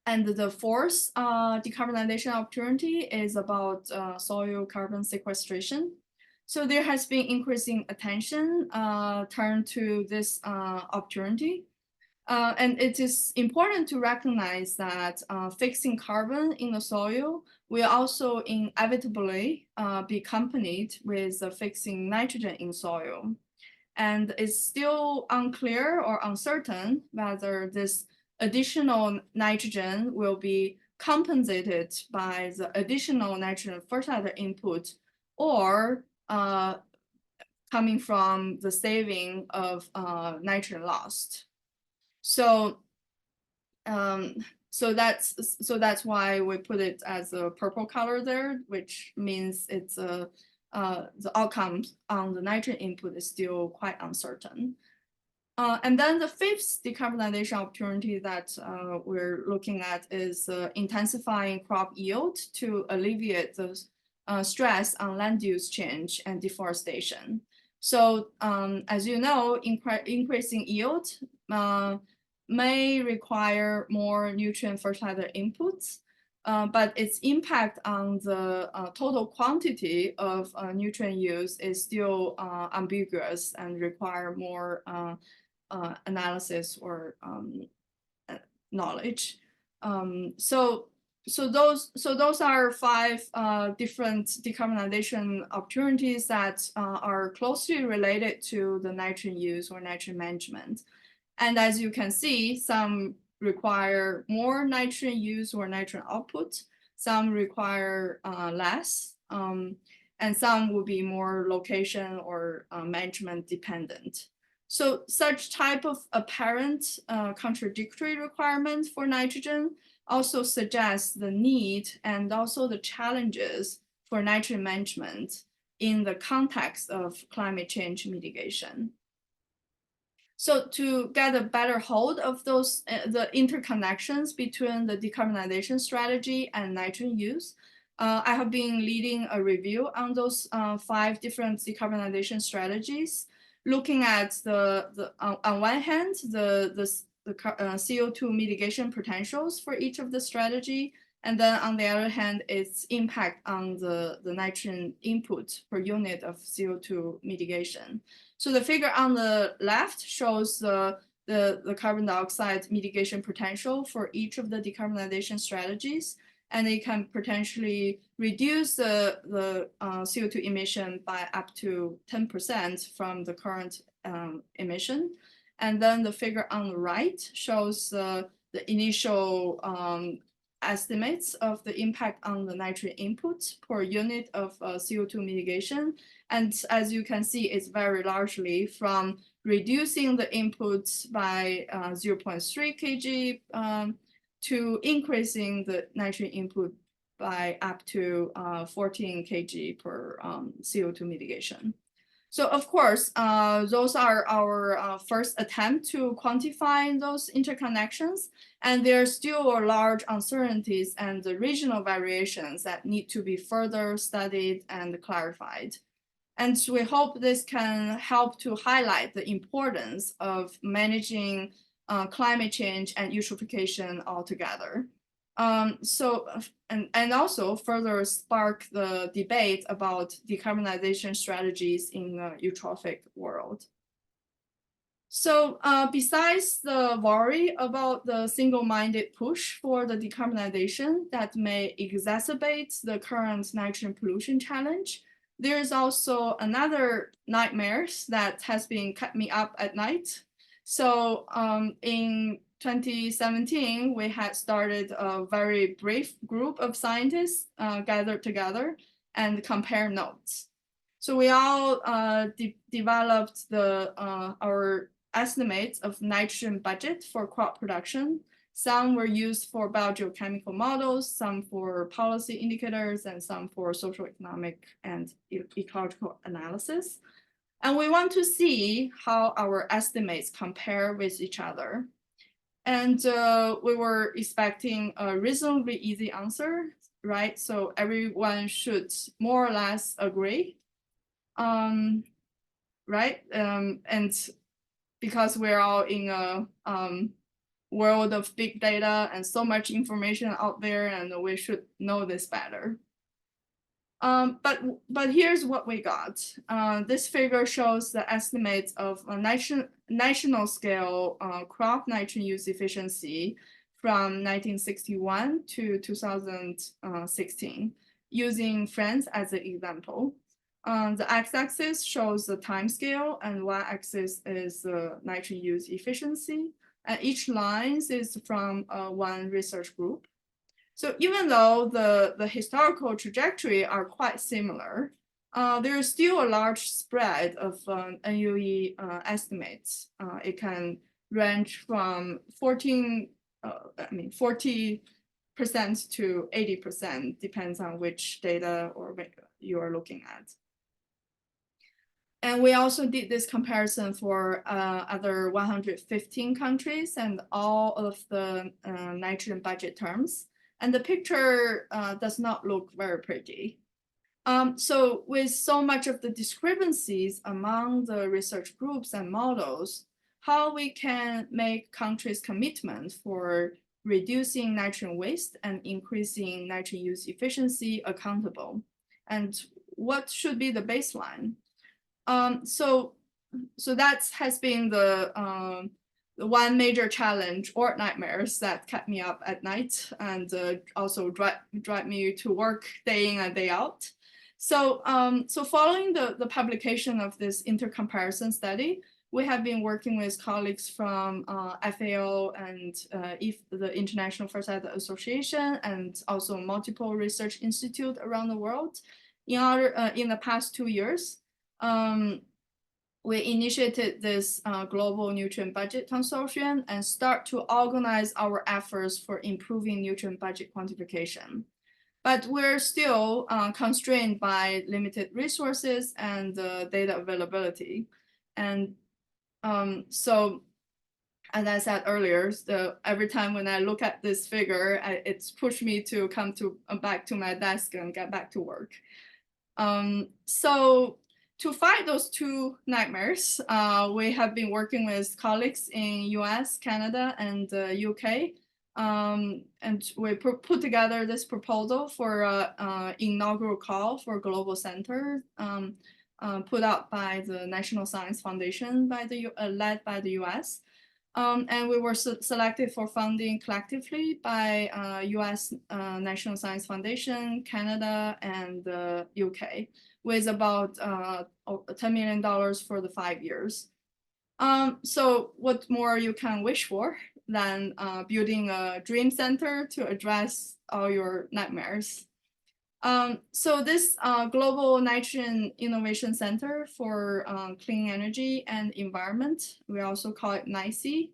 And the fourth decarbonization opportunity is about soil carbon sequestration. So there has been increasing attention turned to this opportunity. And it is important to recognize that fixing carbon in the soil will also inevitably be accompanied with fixing nitrogen in soil. And it's still unclear or uncertain whether this additional nitrogen will be compensated by the additional nitrogen fertilizer input or coming from the saving of nitrogen lost. So that's why we put it as a purple color there, which means it's the outcome on the nitrogen input is still quite uncertain. And then the fifth decarbonization opportunity that we're looking at is intensifying crop yield to alleviate the stress on land use change and deforestation. So as you know, increasing yield may require more nutrient fertilizer inputs, but its impact on the total quantity of nutrient use is still ambiguous and require more analysis or knowledge. So those are 5 different decarbonization opportunities that are closely related to the nitrogen use or nitrogen management. And as you can see, some require more nitrogen use or nitrogen output, some require less, and some will be more location or management dependent. So such type of apparent contradictory requirements for nitrogen also suggests the need and also the challenges for nitrogen management in the context of climate change mitigation. So to get a better hold of those the interconnections between the decarbonization strategy and nitrogen use, I have been leading a review on those 5 different decarbonization strategies, looking at on one hand the CO2 mitigation potentials for each of the strategy, and then on the other hand, its impact on the nitrogen input per unit of CO2 mitigation. So the figure on the left shows the carbon dioxide mitigation potential for each of the decarbonization strategies, and it can potentially reduce the CO2 emission by up to 10% from the current emission. And then the figure on the right shows the initial estimates of the impact on the nitrogen input per unit of CO2 mitigation. And as you can see, it's very largely from reducing the inputs by 0.3 kg to increasing the nitrogen input by up to 14 kg per CO2 mitigation. So of course, those are our first attempt to quantify those interconnections, and there are still large uncertainties and the regional variations that need to be further studied and clarified. And we hope this can help to highlight the importance of managing climate change and eutrophication altogether. And also further spark the debate about decarbonization strategies in the eutrophic world. So besides the worry about the single-minded push for the decarbonization that may exacerbate the current nitrogen pollution challenge, there's also another nightmare that has been kept me up at night. So in 2017, we had started a very brief group of scientists gathered together and compare notes. So we all developed our estimates of nitrogen budget for crop production. Some were used for biogeochemical models, some for policy indicators, and some for social, economic, and ecological analysis. And we want to see how our estimates compare with each other. And we were expecting a reasonably easy answer, right? So everyone should more or less agree, right? And because we're all in a world of big data and so much information out there, and we should know this better. But here's what we got. This figure shows the estimates of a national scale crop nitrogen use efficiency from 1961 to 2016, using France as an example. The x-axis shows the time scale, and y-axis is the nitrogen use efficiency. And each line is from one research group. So even though the historical trajectory are quite similar, there is still a large spread of NUE estimates. It can range from 40% to 80%, depends on which data or you are looking at. And we also did this comparison for other 115 countries and all of the nitrogen budget terms. And the picture does not look very pretty. So with so much of the discrepancies among the research groups and models, how we can make countries' commitment for reducing nitrogen waste and increasing nitrogen use efficiency accountable, and what should be the baseline? So that has been the one major challenge or nightmares that kept me up at night and also drive me to work day in and day out. So following the publication of this intercomparison study, we have been working with colleagues from FAO and the International Fertilizer Association and also multiple research institutes around the world. In the past 2 years, we initiated this global nutrient budget consortium and start to organize our efforts for improving nutrient budget quantification. But we're still constrained by limited resources and data availability. And so, as I said earlier, every time when I look at this figure, it's pushed me to come back to my desk and get back to work. So to fight those two nightmares, we have been working with colleagues in US, Canada, and UK. And we put together this proposal for an inaugural call for Global Center put out by the National Science Foundation led by the US. And we were selected for funding collectively by US National Science Foundation, Canada, and the UK, with about $10 million for the 5 years. So what more you can wish for than building a dream center to address all your nightmares. So this Global Nitrogen Innovation Center for Clean Energy and Environment, we also call it NICE,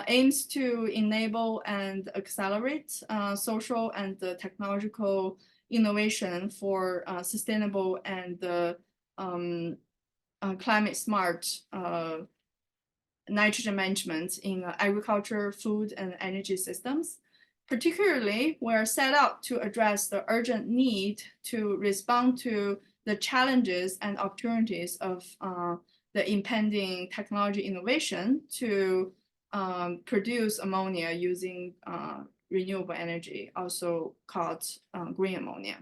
aims to enable and accelerate social and technological innovation for sustainable and climate smart nitrogen management in agriculture, food, and energy systems. Particularly, we're set up to address the urgent need to respond to the challenges and opportunities of the impending technology innovation to produce ammonia using renewable energy, also called green ammonia.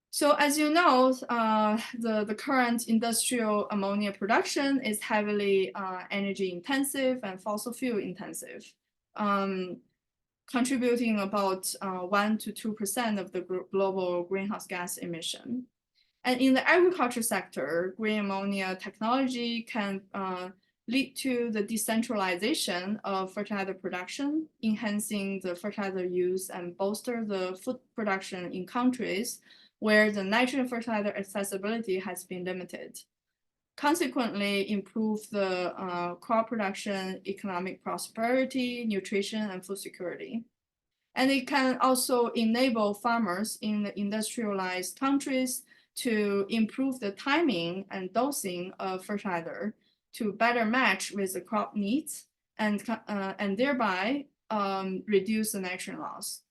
So as you know, the current industrial ammonia production is heavily energy intensive and fossil fuel intensive, contributing about 1 to 2% of the global greenhouse gas emission. And in the agriculture sector, green ammonia technology can lead to the decentralization of fertilizer production, enhancing the fertilizer use and bolster the food production in countries where the nitrogen fertilizer accessibility has been limited. Consequently, improve the crop production, economic prosperity, nutrition, and food security. And it can also enable farmers in the industrialized countries to improve the timing and dosing of fertilizer to better match with the crop needs and thereby reduce the nitrogen loss.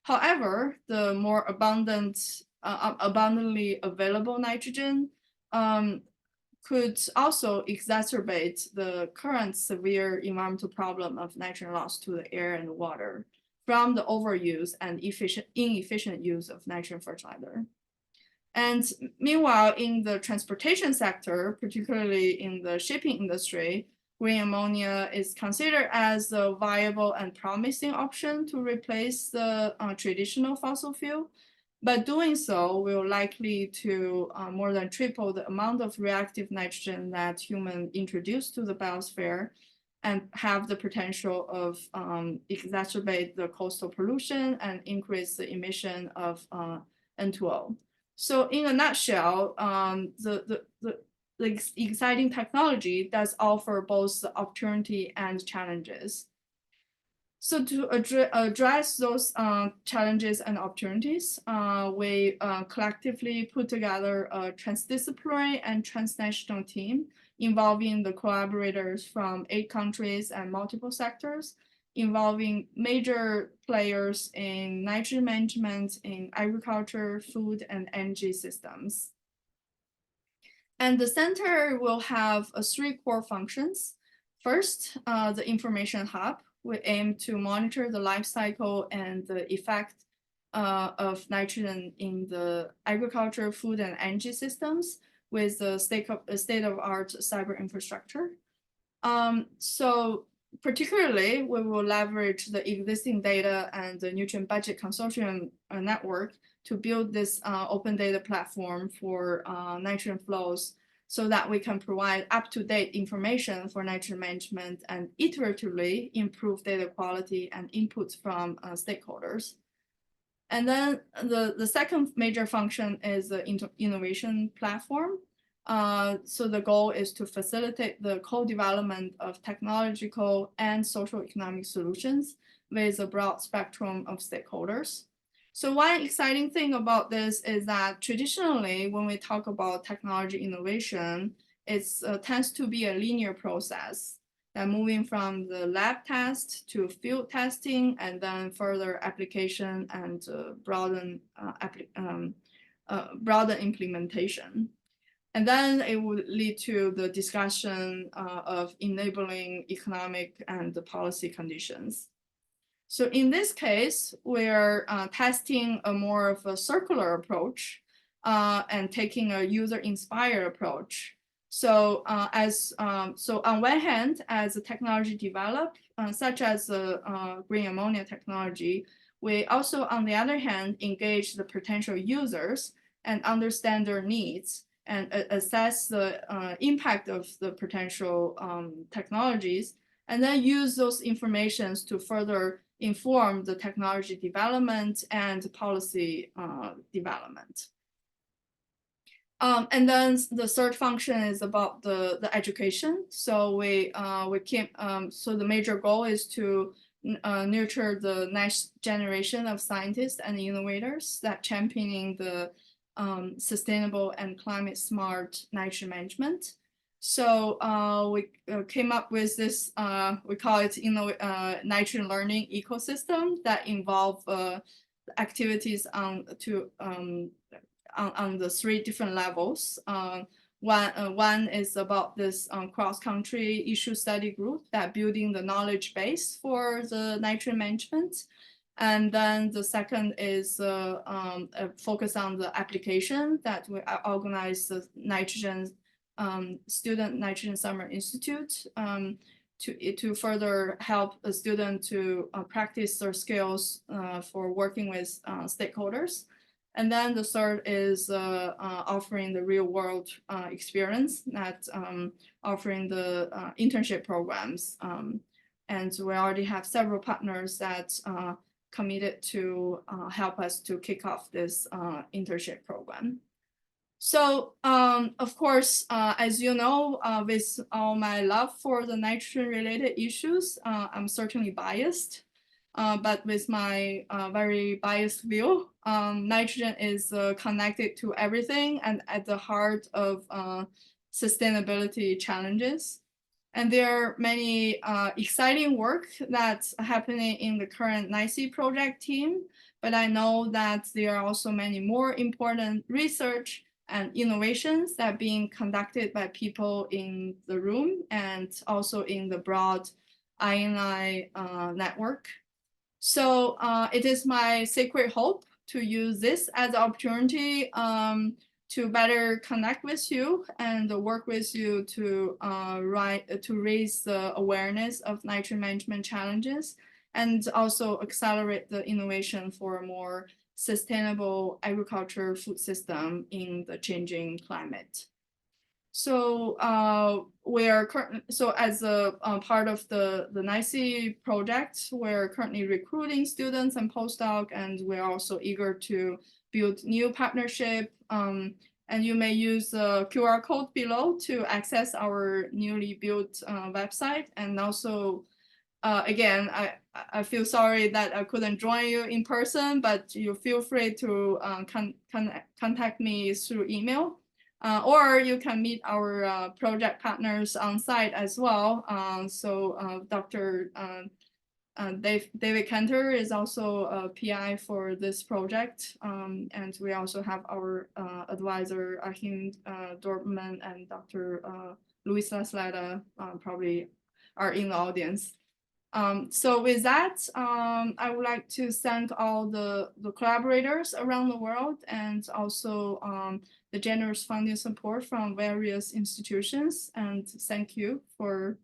However, the more abundantly available nitrogen could also exacerbate the current severe environmental problem of nitrogen loss to the air and water from the overuse and inefficient use of nitrogen fertilizer. And meanwhile, in the transportation sector, particularly in the shipping industry, green ammonia is considered as a viable and promising option to replace the traditional fossil fuel. But doing so will likely to more than triple the amount of reactive nitrogen that humans introduce to the biosphere and have the potential of exacerbate the coastal pollution and increase the emission of N2O. So in a nutshell, the exciting technology does offer both the opportunity and challenges. So to address those challenges and opportunities, we collectively put together a transdisciplinary and transnational team involving the collaborators from 8 countries and multiple sectors. involving major players in nitrogen management in agriculture, food, and energy systems. And the center will have three core functions. First, the information hub. We aim to monitor the life cycle and the effect of nitrogen in the agriculture, food, and energy systems with the state-of-art cyber infrastructure. So particularly, we will leverage the existing data and the nutrient budget consortium network to build this open data platform for nitrogen flows so that we can provide up-to-date information for nitrogen management and iteratively improve data quality and inputs from stakeholders. And then the second major function is the innovation platform. So the goal is to facilitate the co-development of technological and social economic solutions with a broad spectrum of stakeholders. So one exciting thing about this is that traditionally, when we talk about technology innovation, it tends to be a linear process. And moving from the lab test to field testing, and then further application and broaden implementation. And then it would lead to the discussion of enabling economic and the policy conditions. So in this case, we're testing a more of a circular approach and taking a user-inspired approach. So so on one hand, as the technology develop, such as the green ammonia technology, we also, on the other hand, engage the potential users and understand their needs and assess the impact of the potential technologies, and then use those informations to further inform the technology development and policy development. And then the third function is about the education. So so the major goal is to nurture the next generation of scientists and innovators that championing the sustainable and climate smart nitrogen management. So we came up with this, we call it nitrogen learning ecosystem that involve activities on the three different levels. One is about this cross-country issue study group that building the knowledge base for the nitrogen management. And then the second is a focus on the application that we organize the Student Nitrogen Summer Institute to further help a student to practice their skills for working with stakeholders. And then the third is offering the real world experience, that offering the internship programs. And we already have several partners that committed to help us to kick off this internship program. So, of course, as you know, with all my love for the nitrogen-related issues, I'm certainly biased. But with my very biased view, nitrogen is connected to everything and at the heart of sustainability challenges. And there are many exciting work that's happening in the current NICE project team, but I know that there are also many more important research and innovations that are being conducted by people in the room and also in the broad INI network. So it is my sacred hope to use this as an opportunity to better connect with you and work with you to raise the awareness of nitrogen management challenges and also accelerate the innovation for a more sustainable agriculture food system in the changing climate. So as a part of the NICE project, we're currently recruiting students and postdoc, and we're also eager to build new partnership. And you may use the QR code below to access our newly built website. And also, again, I feel sorry that I couldn't join you in person, but you feel free to contact me through email. Or you can meet our project partners on site as well. So Dr. David Cantor is also a PI for this project, and we also have our advisor Achim Dortman and Dr. Luisa Slada probably are in the audience. So with that, I would like to thank all the collaborators around the world and also the generous funding support from various institutions. And thank you for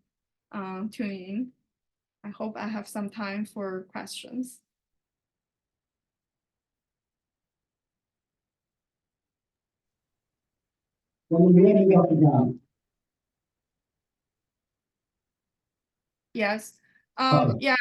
tuning in. I hope I have some time for questions. Yes. Yeah.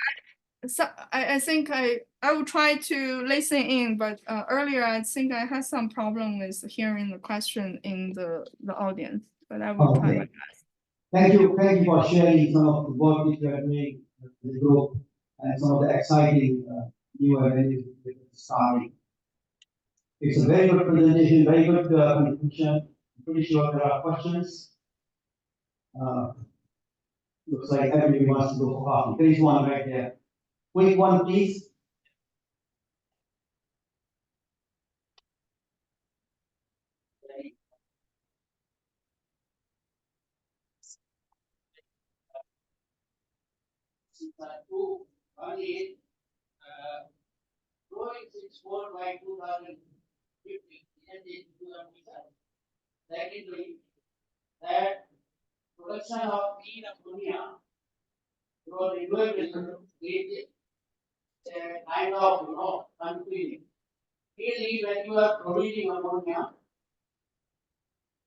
So I think I will try to listen in, but earlier I think I had some problem with hearing the question in the audience, but I will try my best. Thank you for sharing some of the work that you are doing with the group and some of the exciting new avenues with starting. It's a very good presentation, very good contribution. I'm pretty sure there are questions. Looks like everybody wants to go for coffee. There is one right there. Quick one, please. Growing 6-fold by 2050, secondly, that production of clean ammonia through renewable is kind of, confusing. Really, when you are producing ammonia,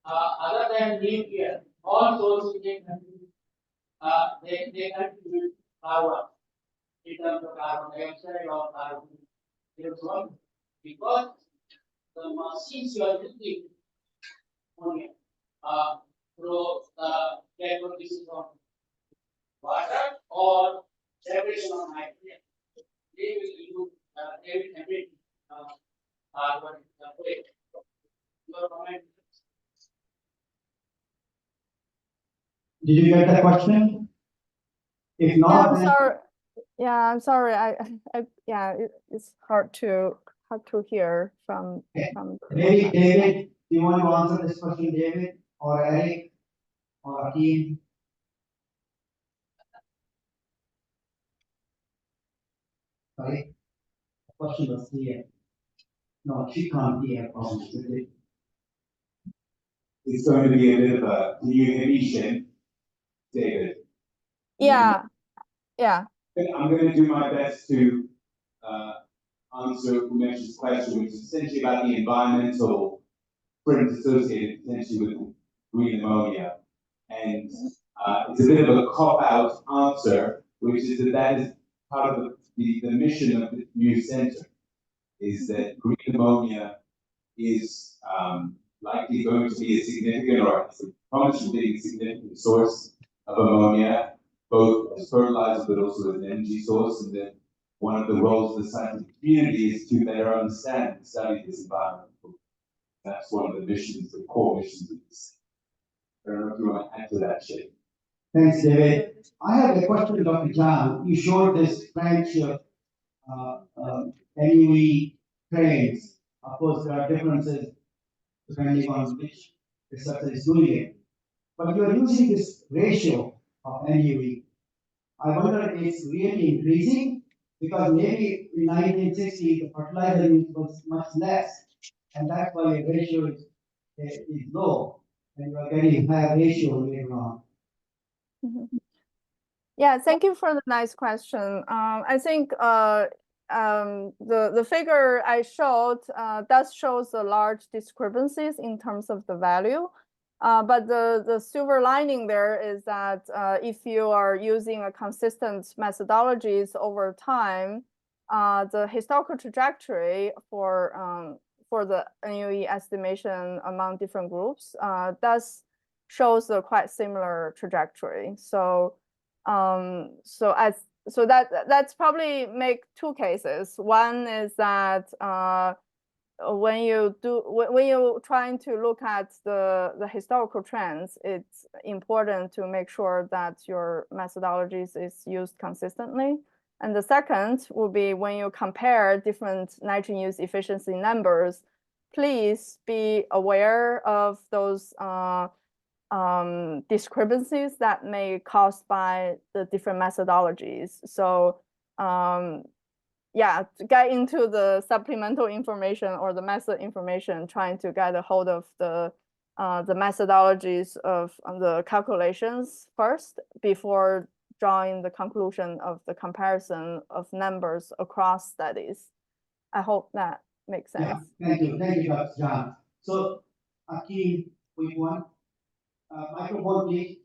other than nuclear, all sources they contribute power in terms of carbon dioxide or carbon dioxide, because the machines you are using ammonia through electrolysis of water or separation of nitrogen, they will use they will emit carbon dioxide. Your comment? Did you get the question? If not, yeah, I'm sorry. Yeah, I'm sorry. Yeah, it's hard to hear from. David, do you want to answer this question, David, or Eric, or Akeem? Sorry, the question was clear. No, she can't hear probably. It's going to be a bit of a communication, David. Yeah. I'm going to do my best to answer Umesh's question, which is essentially about the environmental footprint associated potentially with green ammonia. And it's a bit of a cop-out answer, which is that is part of the mission of the new center, is that green ammonia is likely going to be a significant, or has the promise of being a significant source of ammonia, both as fertilizer but also as an energy source. And then one of the roles of the scientific community is to better understand and study this environment. That's one of the missions, the core missions of this. I don't know if you want to add to that, Shay. Thanks, David. I have a question to Dr. John. You showed this French NUE trains. Of course, there are differences depending on which researcher is doing it. But you are using this ratio of NUE. I wonder if it's really increasing, because maybe in 1960 the fertilizer use was much less, and that's why the ratio is low, and you are getting higher ratio later on. Yeah, thank you for the nice question. I think the figure I showed does shows the large discrepancies in terms of the value. But the silver lining there is that if you are using a consistent methodologies over time, the historical trajectory for the NUE estimation among different groups does shows a quite similar trajectory. So that's probably make two cases. One is that when you're trying to look at the historical trends, it's important to make sure that your methodologies is used consistently. And the second will be when you compare different nitrogen use efficiency numbers, please be aware of those discrepancies that may be caused by the different methodologies. So yeah, to get into the supplemental information or the method information, trying to get a hold of the methodologies of the calculations first before drawing the conclusion of the comparison of numbers across studies. I hope that makes sense. Yeah, thank you, Dr. John. So, Akeem, quick one. Microphone, please.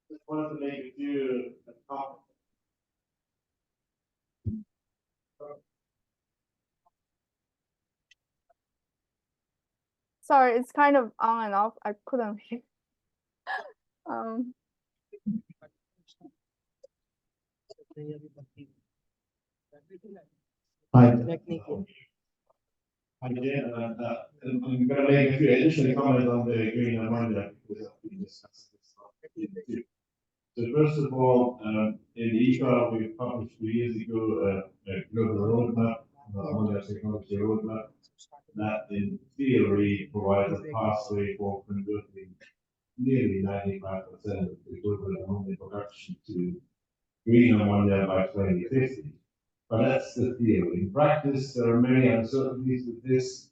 Just wanted to make a few comments. Sorry, it's kind of on and off. I couldn't hear. Hi. Again, I'm going to make a few additional comments on the green ammonia because I've been discussing this. So first of all, in the ECA, we published 2 years ago a global roadmap, ammonia technology roadmap, that in theory provides a pathway for converting nearly 95% of the global ammonia production to green ammonia by 2050. But that's the theory. In practice, there are many uncertainties with this,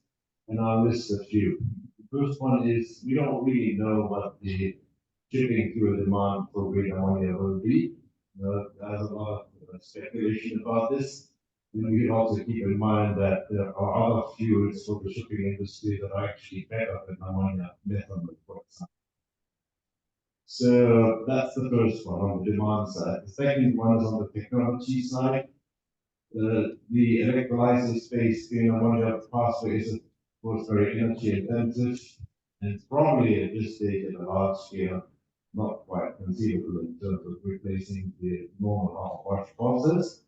and I'll list a few. The first one is we don't really know what the shipping fuel demand for green ammonia will be. There's a lot of speculation about this. We should also keep in mind that there are other fuels for the shipping industry that are actually better than ammonia, methanol, for example. So that's the first one on the demand side. The second one is on the technology side. The electrolysis-based green ammonia pathway is, of course, very energy intensive, and it's probably at this stage at a large scale not quite conceivable in terms of replacing the normal hot wash process.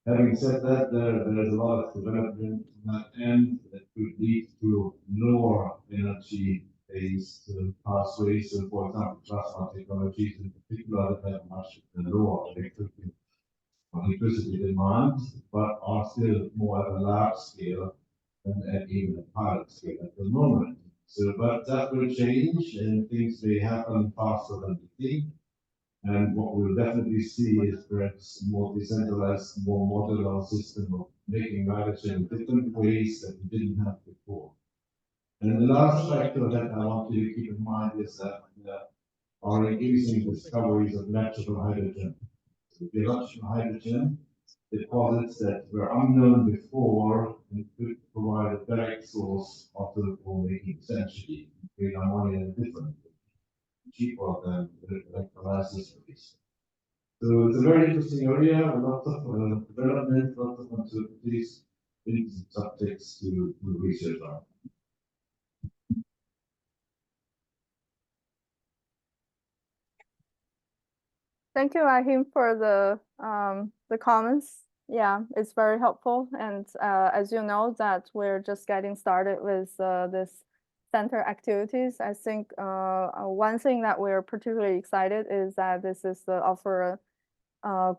Having said that, there's a lot of development on that end that could lead to lower energy-based pathways. So, for example, plasma technologies in particular that have much lower electricity demand, but are still more at a lab scale and even a pilot scale at the moment. So, but that will change and things may happen faster than we think. And what we'll definitely see is perhaps more decentralized, more modular system of making nitrogen in different ways that we didn't have before. And the last factor that I want you to keep in mind is that our increasing discoveries of natural hydrogen. So biological hydrogen deposits that were unknown before and could provide a direct source of the for making essentially green ammonia different, cheaper than the electrolysis waste. So it's a very interesting area, lots of development, lots of uncertainties, interesting subjects to research on. Thank you, Rahim, for the comments. Yeah, it's very helpful. And as you know, that we're just getting started with this center activities. I think one thing that we're particularly excited is that this is offer a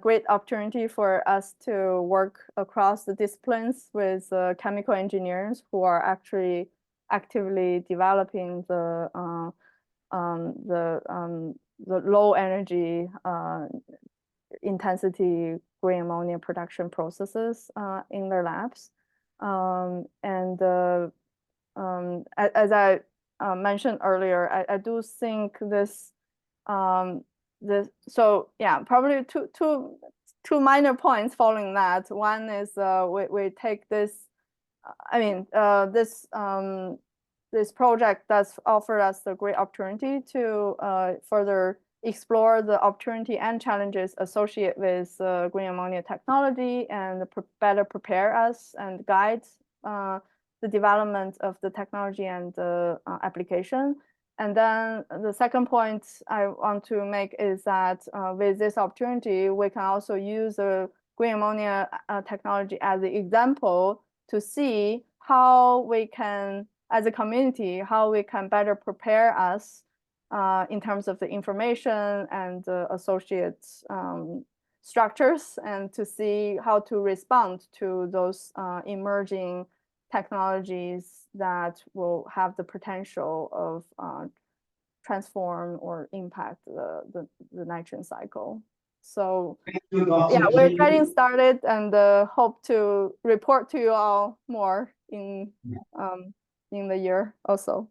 great opportunity for us to work across the disciplines with chemical engineers who are actually actively developing the low energy intensity green ammonia production processes in their labs. As I mentioned earlier, I do think this so yeah, probably two minor points following that. One is we take this, I mean, this project does offer us a great opportunity to further explore the opportunity and challenges associated with green ammonia technology and better prepare us and guide the development of the technology and the application. And then the second point I want to make is that with this opportunity, we can also use the green ammonia technology as an example to see how we can as a community, how we can better prepare us in terms of the information and the associate structures, and to see how to respond to those emerging technologies that will have the potential of transform or impact the nitrogen cycle. So yeah, we're getting started, and hope to report to you all more in the year also.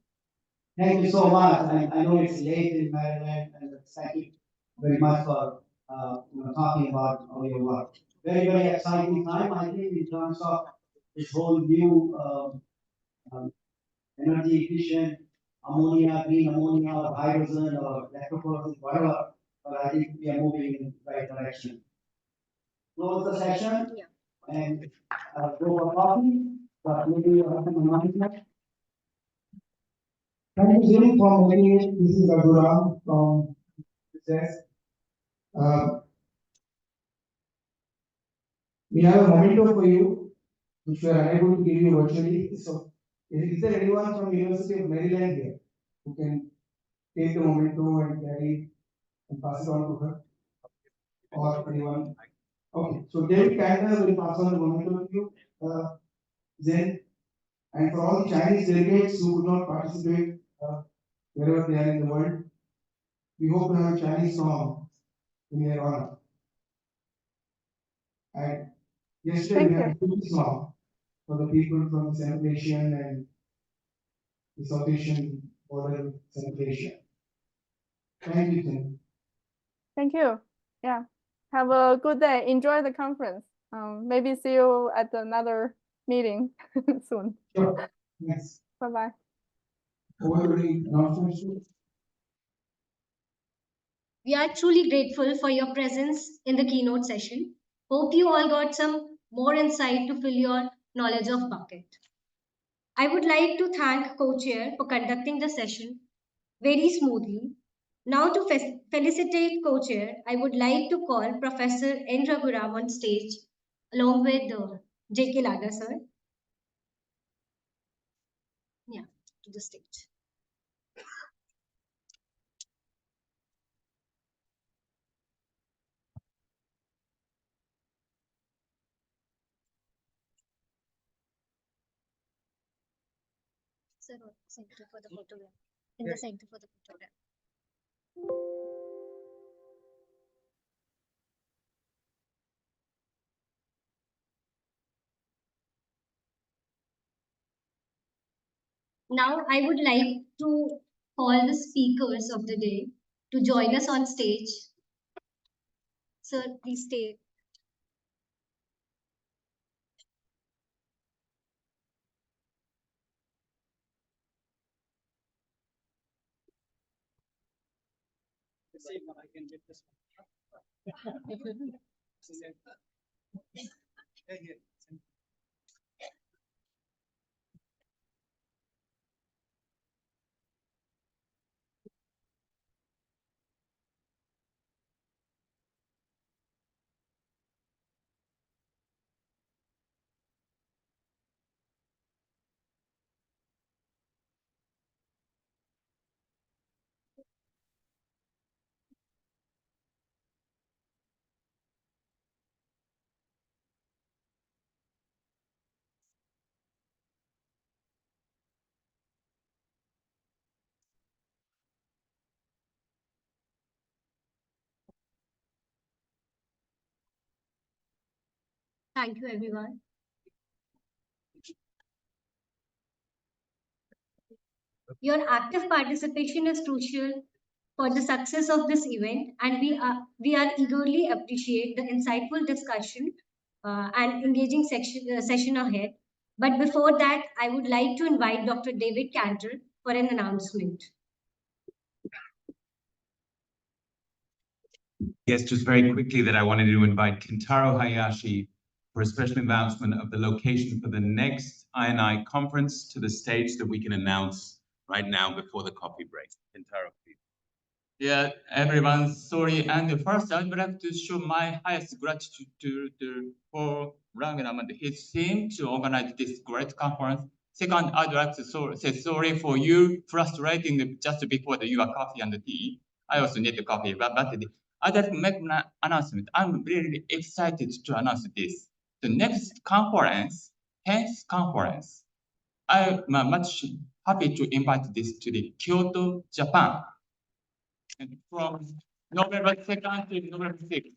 Thank you so much. I know it's late in Maryland, and thank you very much for talking about all your work. Very, very exciting time, I think, in terms of this whole new energy efficient ammonia, green ammonia, or hydrogen, or electrolysis, whatever. But I think we are moving in the right direction. Close the session and go for coffee. But maybe you have some announcement. Thank you, Jim, for making it. This is Raghuram from CES. We have a memento for you, which we are unable to give you virtually. So, is there anyone from University of Maryland here who can take the memento and carry and pass it on to her? Or anyone? Okay, so David Cantor will pass on the memento to you, Zen. And for all the Chinese delegates who could not participate wherever they are in the world, we hope to have a Chinese song in their honor. And yesterday we had a good song for the people from the Central Asian and the South Asian border, Central Asia. Thank you, Tim. Thank you. Yeah. Have a good day. Enjoy the conference. Maybe see you at another meeting soon. Sure. Yes. Bye-bye. Over to the announcements. We are truly grateful for your presence in the keynote session. Hope you all got some more insight to fill your knowledge of bucket. I would like to thank co-chair for conducting the session very smoothly. Now to felicitate co-chair, I would like to call Professor N. Raghuram on stage along with J.K. Laga sir. Yeah, to the stage. Sir, center for the photogram. In the center for the photogram. Now I would like to call the speakers of the day to join us on stage. Sir, please stay. The same one, I can get this one. Yeah, yeah. Thank you, everyone. Your active participation is crucial for the success of this event, and we are eagerly appreciate the insightful discussion and engaging session ahead. But before that, I would like to invite Dr. David Cantor for an announcement. Yes, just very quickly that I wanted to invite Kentaro Hayashi for a special announcement of the location for the next INI conference to the stage that we can announce right now before the coffee break. Kentaro, please. Yeah, everyone, sorry. And first, I would like to show my highest gratitude for Raghuram and his team to organize this great conference. Second, I'd like to say sorry for you frustrating just before your coffee and tea. I also need the coffee, but I'd like to make an announcement. I'm really excited to announce this. The next conference, 10th conference, I'm much happy to invite this to the Kyoto, Japan. And from November 2nd to November 6th,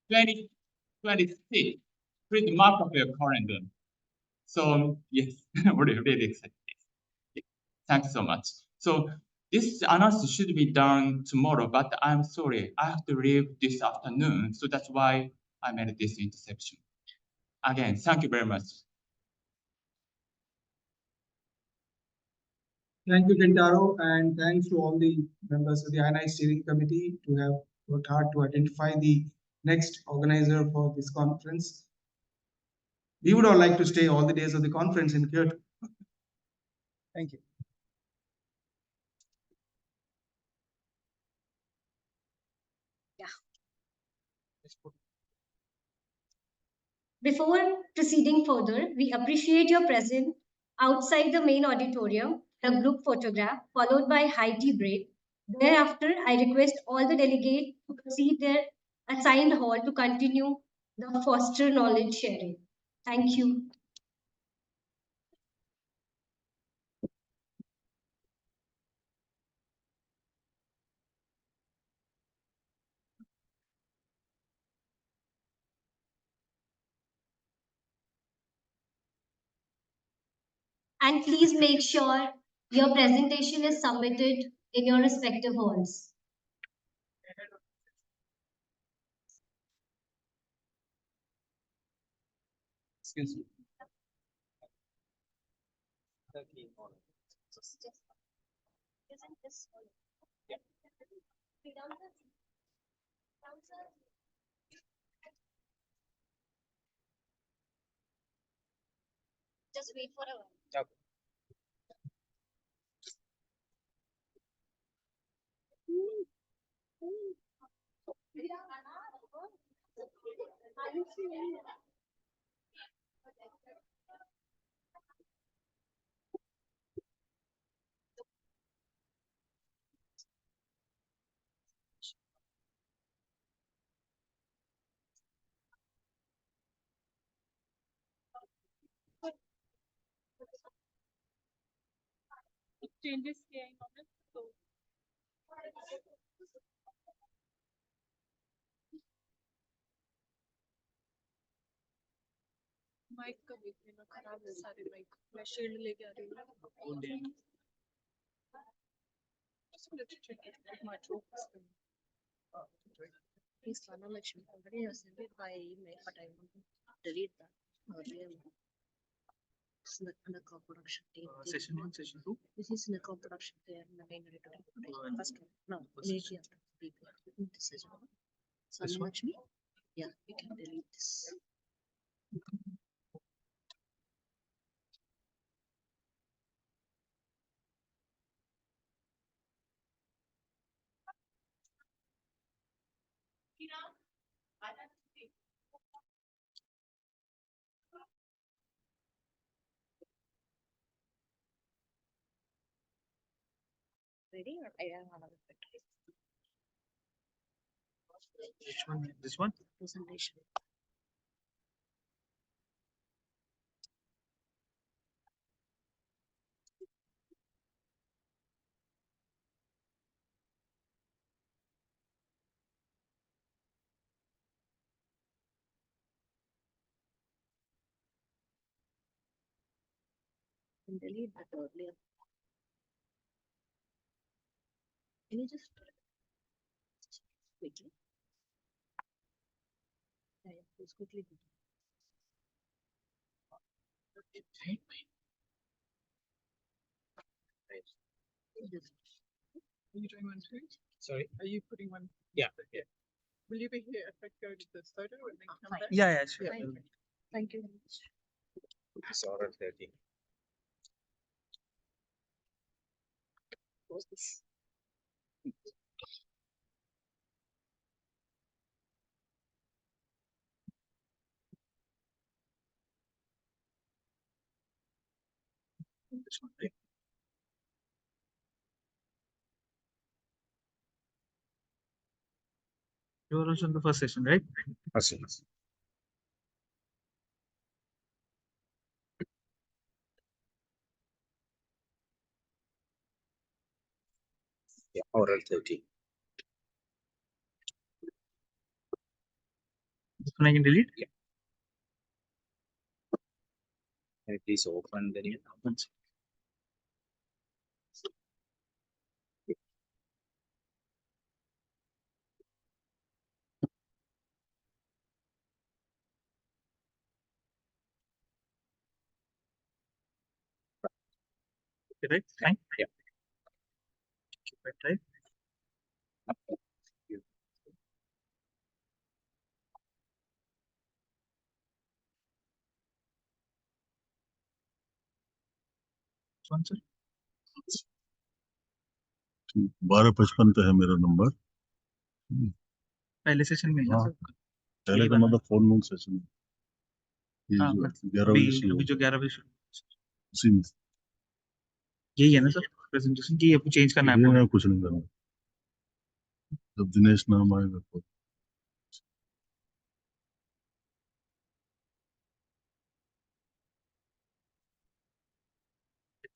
2026. Please mark up your calendar. So yes, we're really excited. Thanks so much. So this announcement should be done tomorrow, but I'm sorry, I have to leave this afternoon. So that's why I made this interception. Again, thank you very much. Thank you, Kentaro, and thanks to all the members of the INI Steering Committee to have worked hard to identify the next organizer for this conference. We would all like to stay all the days of the conference in Kyoto. Thank you. Before proceeding further, we appreciate your presence outside the main auditorium, a group photograph followed by high tea break. Thereafter, I request all the delegates to proceed their assigned hall to continue the foster knowledge sharing. Thank you. And please make sure your presentation is submitted in your respective halls. Excuse me. Just wait for a while. Okay. Changes किए हैं इन्होंने तो mic का देख लेना खराब है सारे माइक मैं शील्ड लेके आ रही हूँ Just wanted to check if my joke is good. Please, Lakshmi, already sent it by email, but I want to delete that earlier. This is in the co-production team. Session 1, session 2? This is in the co-production team, the main editor. First one. No, immediately after people. This is one. So, This one? Lakshmi, yeah, you can delete this. Ready or I have another picture? Which one? This one? Presentation. And delete that earlier. Can you just quickly? Yeah, just quickly. Are you doing one too? Sorry? Are you putting one? Yeah, yeah. Will you be here if I go to the photo and then come back? Yeah, sure. Thank you very much. It's order 30. What's this? You were also in the first session, right? Yes. Yeah, oral 30. This one I can delete? Yeah. Can you please open the new documents? Right? Fine. Yeah. Keep it right. One sir. 12:55 पे है मेरा number. पहले session में हाँ, पहले का मतलब phone नून session है। ये हाँ, जो मतलब 11 बजे शुरू अभी जो होता है, 11 बजे उसी में यही है ना सर प्रेजेंटेशन की आपको चेंज करना है ये आपको? ना कुछ नहीं करना। जब दिनेश नाम आएगा तो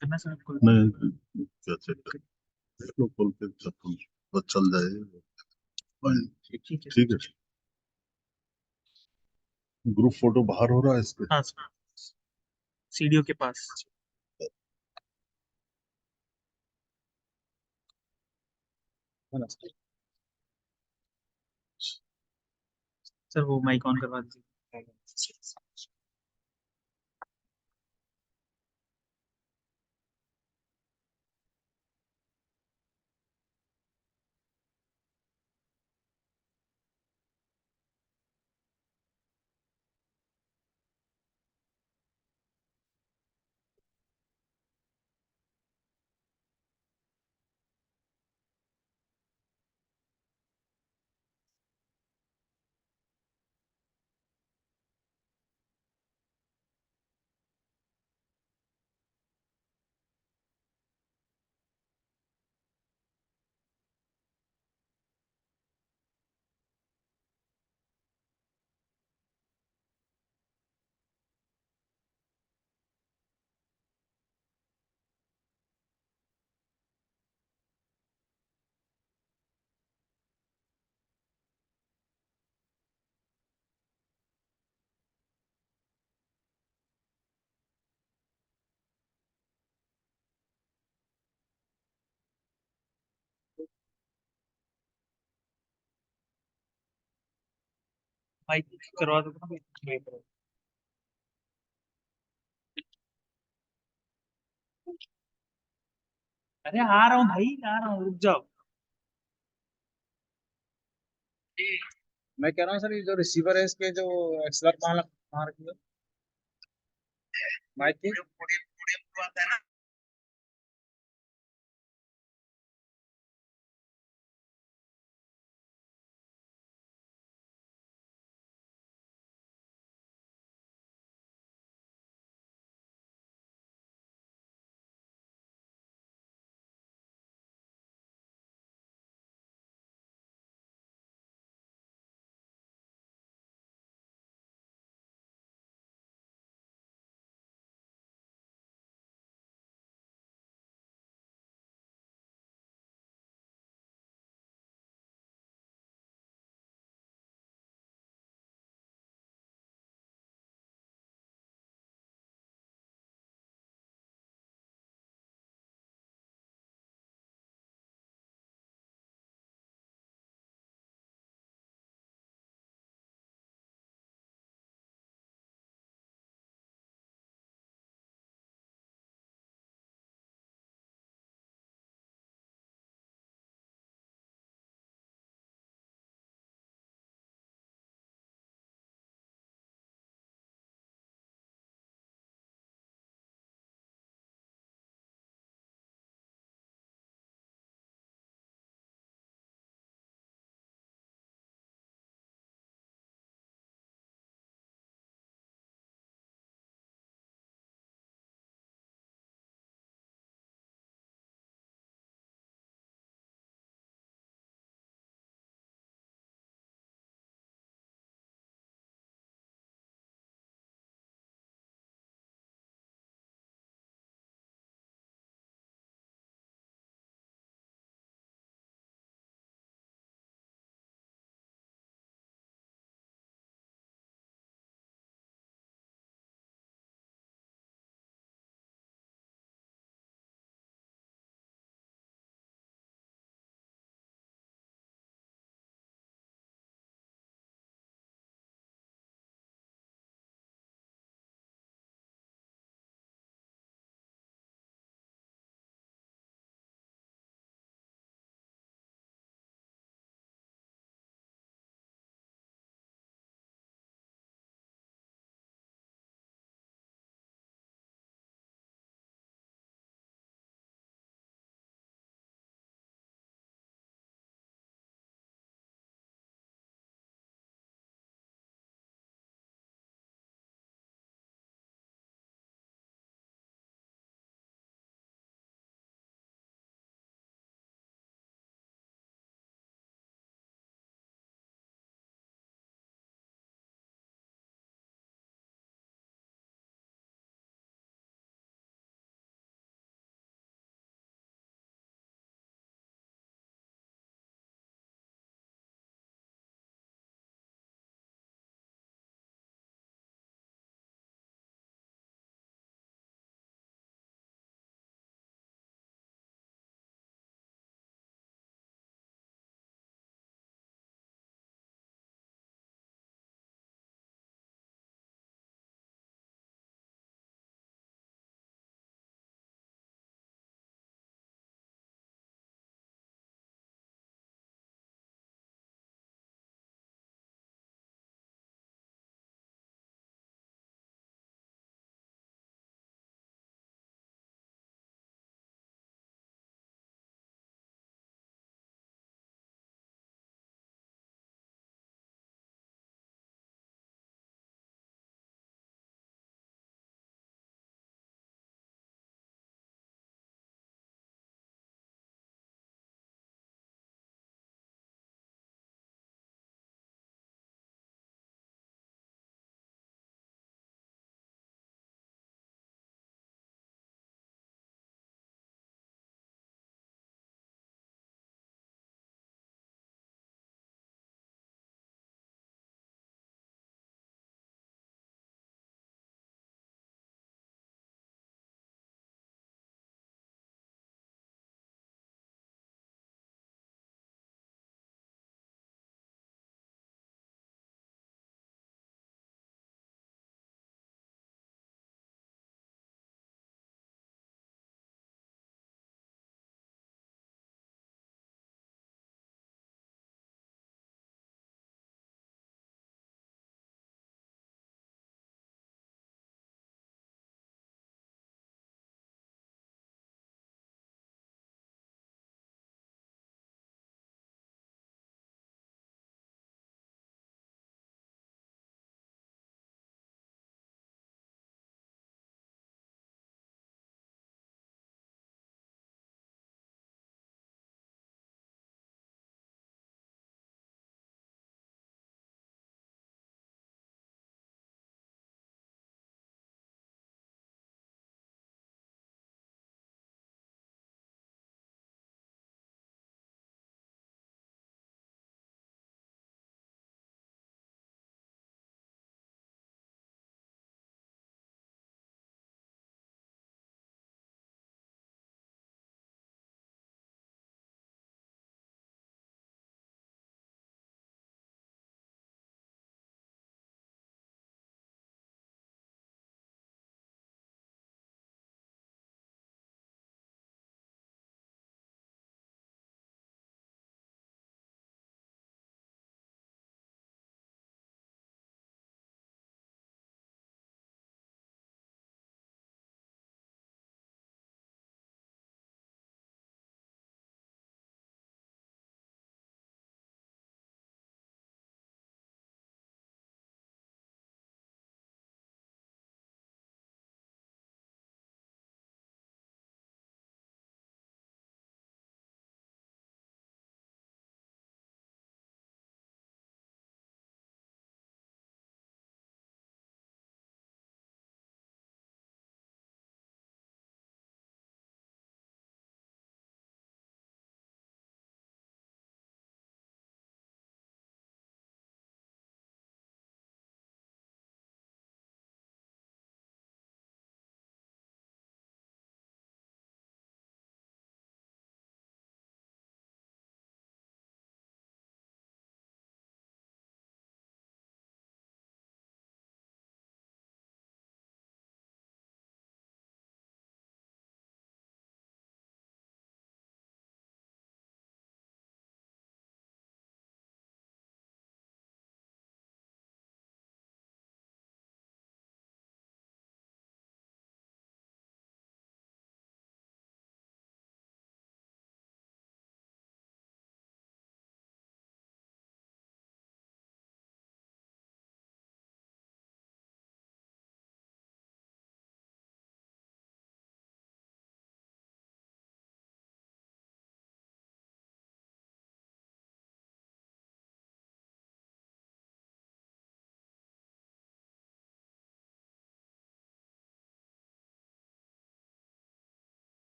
करना सर आपको? नहीं क्या चेक कर देख लो खोल के जब तुम बस चल जाए। फाइन, ठीक है ठीक है। ग्रुप फोटो बाहर हो रहा है इस पे। हाँ सर सीडीओ के पास। सर वो माइक ऑन करवा दीजिए। माइक करवा दो। अरे आ रहा हूँ भाई आ रहा हूँ रुक जाओ। मैं कह रहा हूँ सर ये जो रिसीवर है इसके जो एक्सलर कहाँ रखी है माइक की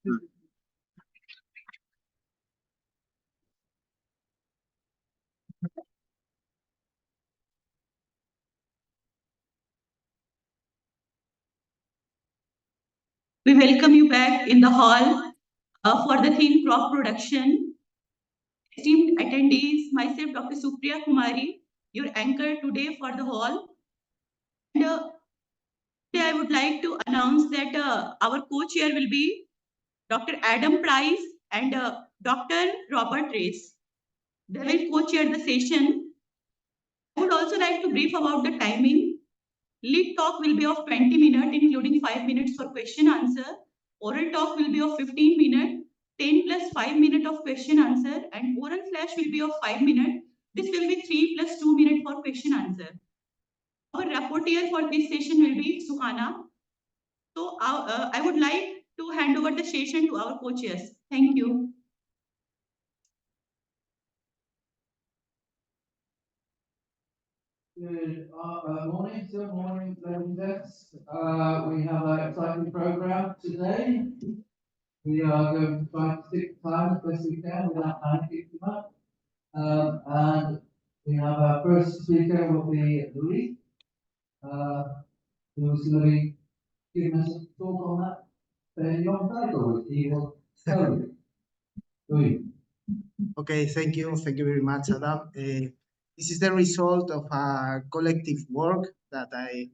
We welcome you back in the hall for the theme crop production. Esteemed attendees, myself, Dr. Supriya Kumari, your anchor today for the hall. And today I would like to announce that our co-chair will be Dr. Adam Price and Dr. Robert Race. They will co-chair the session. I would also like to brief about the timing. Lead talk will be of 20 minutes, including 5 minutes for question answer. Oral talk will be of 15 minutes, 10 plus 5 minutes of question answer, and oral flash will be of 5 minutes. This will be 3 plus 2 minutes for question answer. Our rapporteur for this session will be Suhana. So I would like to hand over the session to our co-chairs. Thank you. Good morning, still morning, ladies and gents. We have an exciting program today. We are going to try to stick to time as best we can without panicking too much. And we have our first speaker will be Louis, who's going to be giving us a talk on that very long title. He will tell you. Louis. Okay, thank you. Thank you very much, Adam. This is the result of a collective work that I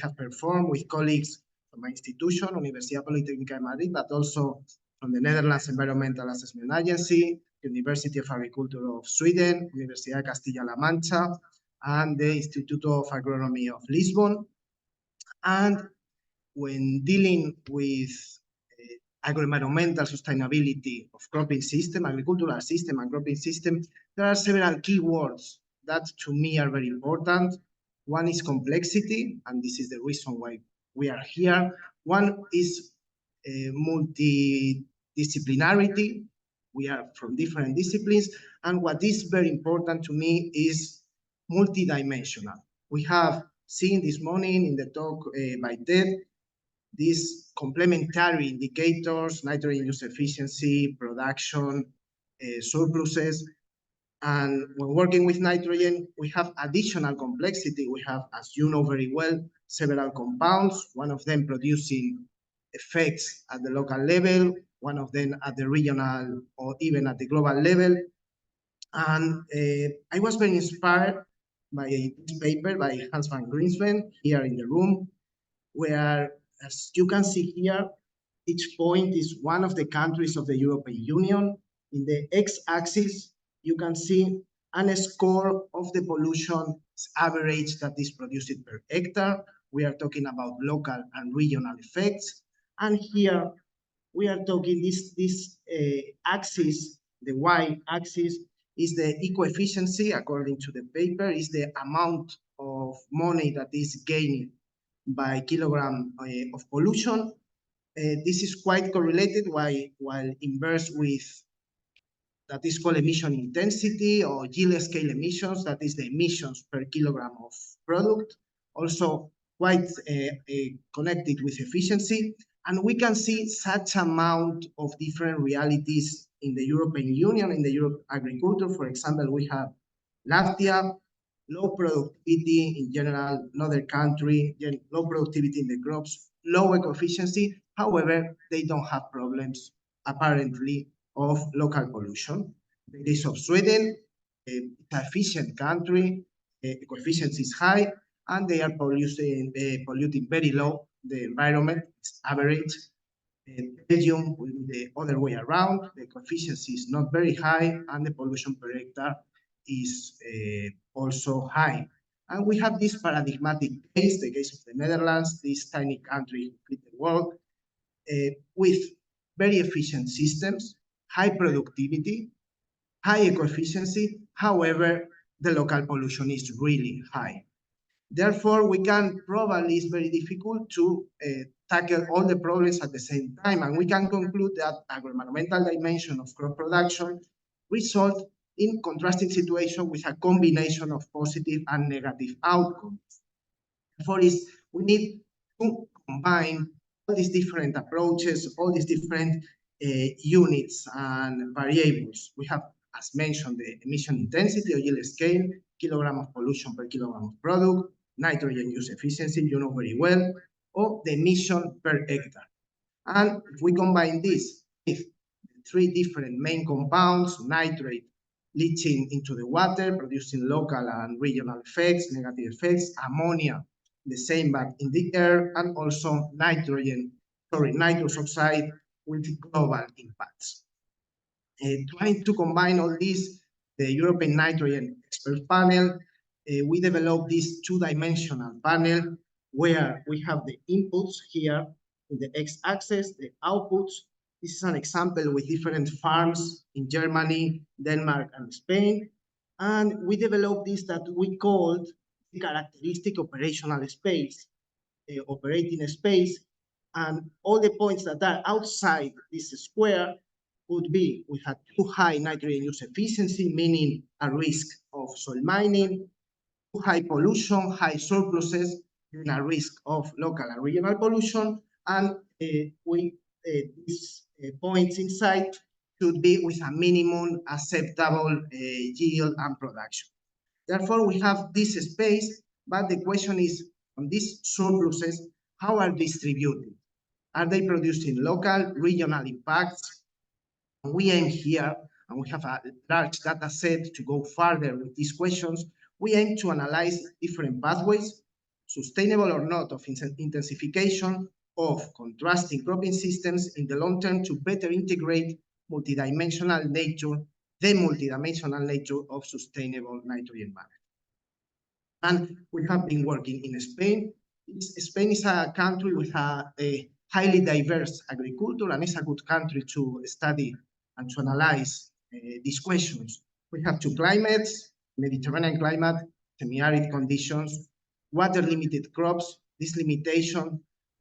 have performed with colleagues from my institution, Universidad Politécnica de Madrid, but also from the Netherlands Environmental Assessment Agency, University of Agriculture of Sweden, Universidad de Castilla-La Mancha, and the Instituto of Agronomy of Lisbon. And when dealing with agro-environmental sustainability of cropping system, agricultural system and cropping system, there are several keywords that to me are very important. One is complexity, and this is the reason why we are here. One is multidisciplinarity. We are from different disciplines. And what is very important to me is multidimensional. We have seen this morning in the talk by Ted, these complementary indicators, nitrogen use efficiency, production, surpluses. And when working with nitrogen, we have additional complexity. We have, as you know very well, several compounds, one of them producing effects at the local level, one of them at the regional or even at the global level. And I was very inspired by this paper by Hans van Grinsven here in the room, where, as you can see here, each point is one of the countries of the European Union. In the x-axis, you can see a score of the pollution average that is produced per hectare. We are talking about local and regional effects. And here we are talking this axis, the y-axis, is the eco-efficiency, according to the paper, is the amount of money that is gained by kilogram of pollution. This is quite correlated while inverse with that is called emission intensity or yield scale emissions, that is the emissions per kilogram of product, also quite connected with efficiency. And we can see such amount of different realities in the European Union, in the Europe agriculture. For example, we have Latvia, low productivity in general, another country, low productivity in the crops, low eco-efficiency. However, they don't have problems, apparently, of local pollution. In the case of Sweden, it's an efficient country, eco-efficiency is high, and they are polluting very low the environment, it's average. Belgium will be the other way around. The efficiency is not very high, and the pollution per hectare is also high. And we have this paradigmatic case, the case of the Netherlands, this tiny country in the world, with very efficient systems, high productivity, high eco-efficiency. However, the local pollution is really high. Therefore, we can probably, it's very difficult to tackle all the problems at the same time. And we can conclude that agro-environmental dimension of crop production result in contrasting situation with a combination of positive and negative outcomes. Therefore, we need to combine all these different approaches, all these different units and variables. We have, as mentioned, the emission intensity or yield scale, kilogram of pollution per kilogram of product, nitrogen use efficiency, you know very well, or the emission per hectare. And if we combine this with three different main compounds, nitrate leaching into the water, producing local and regional effects, negative effects, ammonia, the same but in the air, and also nitrous oxide with global impacts. Trying to combine all this, the European Nitrogen Expert Panel, we developed this two-dimensional panel where we have the inputs here in the x-axis, the outputs. This is an example with different farms in Germany, Denmark, and Spain. And we developed this that we called the characteristic operational space, operating space. And all the points that are outside this square would be, we had too high nitrogen use efficiency, meaning a risk of soil mining, too high pollution, high surpluses, and a risk of local and regional pollution. And these points inside should be with a minimum acceptable yield and production. Therefore, we have this space, but the question is, on these surpluses, how are distributed? Are they producing local, regional impacts? We aim here, and we have a large data set to go further with these questions. We aim to analyze different pathways, sustainable or not, of intensification of contrasting cropping systems in the long term to better integrate the multidimensional nature of sustainable nitrogen management. And we have been working in Spain. Spain is a country with a highly diverse agriculture, and it's a good country to study and to analyze these questions. We have two climates, Mediterranean climate, semi-arid conditions, water-limited crops. This limitation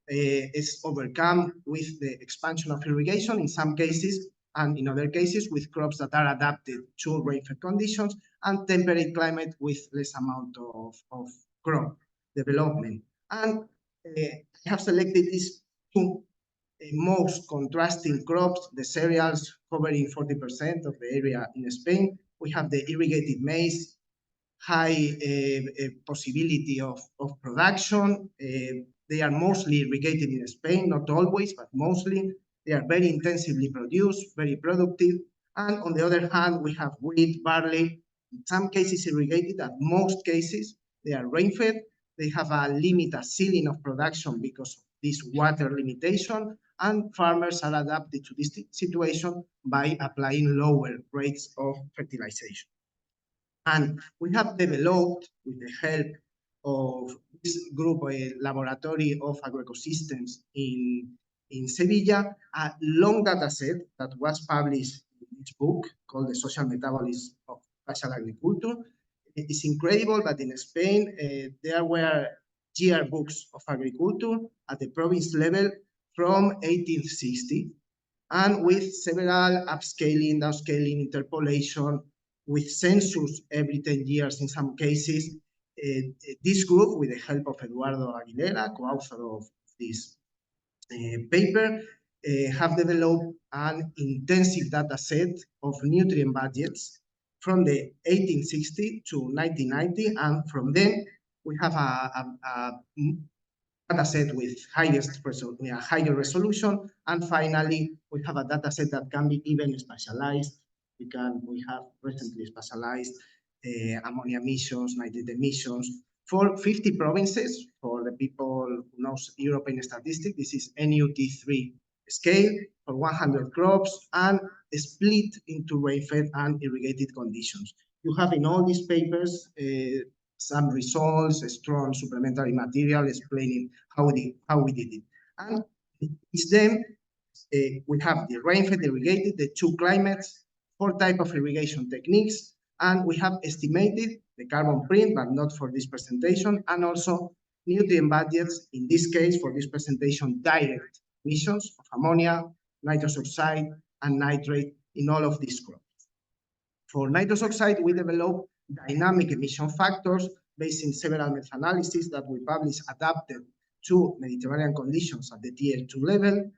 is overcome with the expansion of irrigation in some cases, and in other cases with crops that are adapted to rainfall conditions, and temperate climate with less amount of crop development. And I have selected these two most contrasting crops, the cereals covering 40% of the area in Spain. We have the irrigated maize, high possibility of production. They are mostly irrigated in Spain, not always, but mostly. They are very intensively produced, very productive. And on the other hand, we have wheat, barley, in some cases irrigated, in most cases they are rain-fed. They have a ceiling of production because of this water limitation, and farmers are adapted to this situation by applying lower rates of fertilization. And we have developed, with the help of this group, a laboratory of agroecosystems in Sevilla, a long data set that was published in this book called The Social Metabolism of Spatial Agriculture. It is incredible, but in Spain, there were GR books of agriculture at the province level from 1860, and with several upscaling, downscaling, interpolation, with census every 10 years in some cases. This group, with the help of Eduardo Aguilera, co-author of this paper, have developed an intensive data set of nutrient budgets from the 1860 to 1990, and from then we have a data set with higher resolution, and finally we have a data set that can be even specialized. We have recently specialized ammonia emissions, nitrate emissions for 50 provinces. For the people who knows European statistics, this is NUT3 scale for 100 crops, and split into rain-fed and irrigated conditions. You have in all these papers some results, a strong supplementary material explaining how we did it. And it's then we have the rain-fed, irrigated, the two climates, 4 types of irrigation techniques, and we have estimated the carbon print, but not for this presentation, and also nutrient budgets, in this case for this presentation, direct emissions of ammonia, nitrous oxide, and nitrate in all of these crops. For nitrous oxide, we developed dynamic emission factors based in several meta-analyses that we published adapted to Mediterranean conditions at the tier 2 level.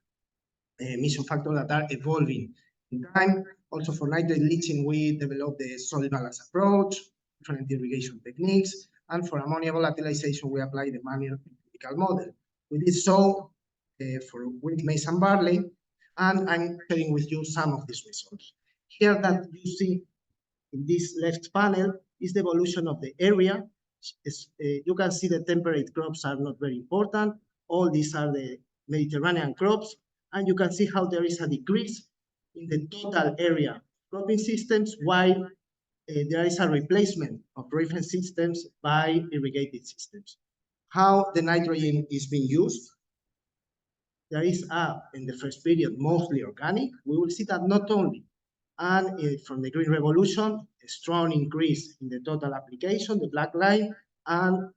emission factors that are evolving in time. Also for nitrate leaching, we developed the soil balance approach, different irrigation techniques, and for ammonia volatilization, we apply the manual empirical model. We did so for wheat, maize, and barley, and I'm sharing with you some of these results. Here that you see in this left panel is the evolution of the area. You can see the temperate crops are not very important. All these are the Mediterranean crops, and you can see how there is a decrease in the total area cropping systems, while there is a replacement of rainfed systems by irrigated systems. How the nitrogen is being used? There is in the first period, mostly organic. We will see that not only, and from the Green Revolution, a strong increase in the total application, the black line, and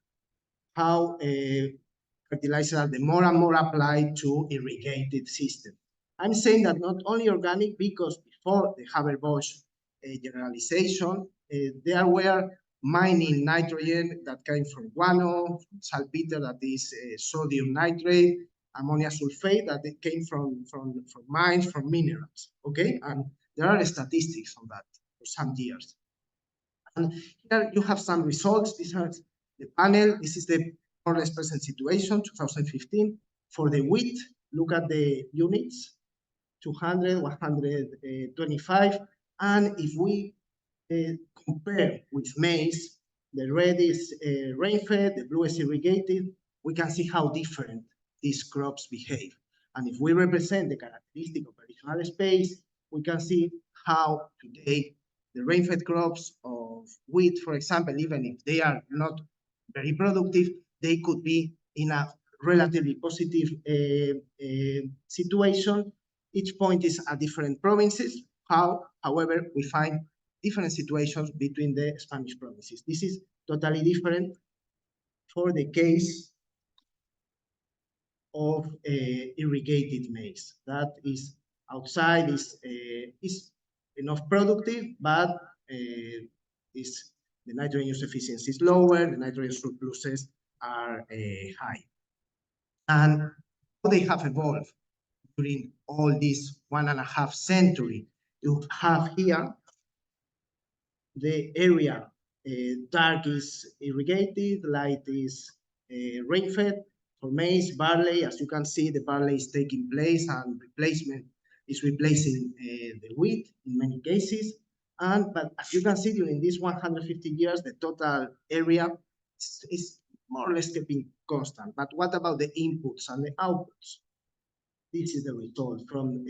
how fertilizers are the more and more applied to irrigated systems. I'm saying that not only organic, because before the Haber-Bosch generalization, there were mining nitrogen that came from guano, from saltpeter, that is sodium nitrate, ammonia sulfate, that it came from mines, from minerals, okay? And there are statistics on that for some years. And here you have some results. These are the panel. This is the more or less present situation, 2015. For the wheat, look at the units, 200, 125. And if we compare with maize, the red is rain-fed, the blue is irrigated, we can see how different these crops behave. And if we represent the characteristic of additional space, we can see how today the rain-fed crops of wheat, for example, even if they are not very productive, they could be in a relatively positive situation. Each point is at different provinces. However, we find different situations between the Spanish provinces. This is totally different for the case of irrigated maize. That is outside is enough productive, but the nitrogen use efficiency is lower, the nitrogen surpluses are high. And how they have evolved during all this 1.5 century. You have here the area, dark is irrigated, light is rain-fed. For maize, barley, as you can see, the barley is taking place and replacement is replacing the wheat in many cases. But as you can see, during these 150 years, the total area is more or less keeping constant. But what about the inputs and the outputs? This is the result from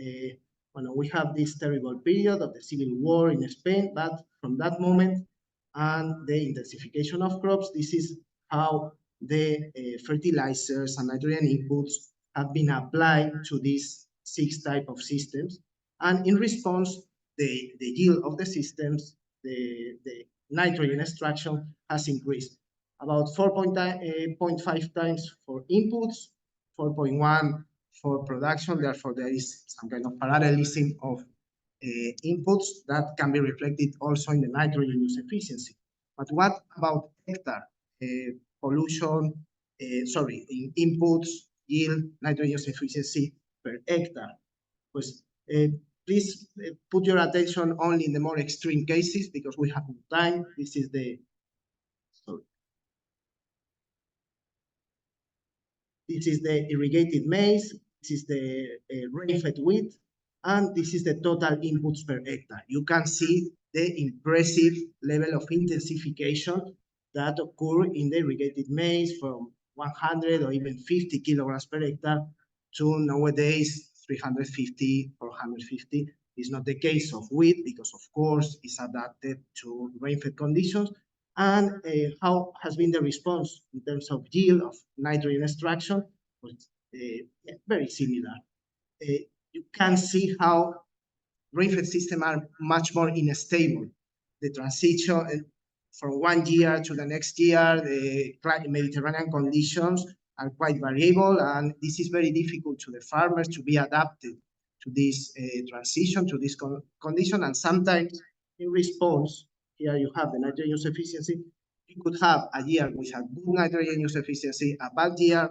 we have this terrible period of the civil war in Spain, but from that moment and the intensification of crops, this is how the fertilizers and nitrogen inputs have been applied to these 6 types of systems. And in response, the yield of the systems, the nitrogen extraction has increased about 4.5 times for inputs, 4.1 for production. Therefore, there is some kind of parallelism of inputs that can be reflected also in the nitrogen use efficiency. But what about hectare pollution, in inputs, yield, nitrogen use efficiency per hectare? Pues, please put your attention only in the more extreme cases because we have no time. This is the irrigated maize, this is the rain-fed wheat, and this is the total inputs per hectare. You can see the impressive level of intensification that occur in the irrigated maize from 100 or even 50 kilograms per hectare to nowadays 350, 450. Is not the case of wheat because, of course, it's adapted to rain-fed conditions. And how has been the response in terms of yield of nitrogen extraction? Very similar. You can see how rain-fed systems are much more unstable. The transition from one year to the next year, the Mediterranean conditions are quite variable, and this is very difficult to the farmers to be adapted to this transition, to this condition. And sometimes in response, here you have the nitrogen use efficiency. You could have a year with a good nitrogen use efficiency, a bad year,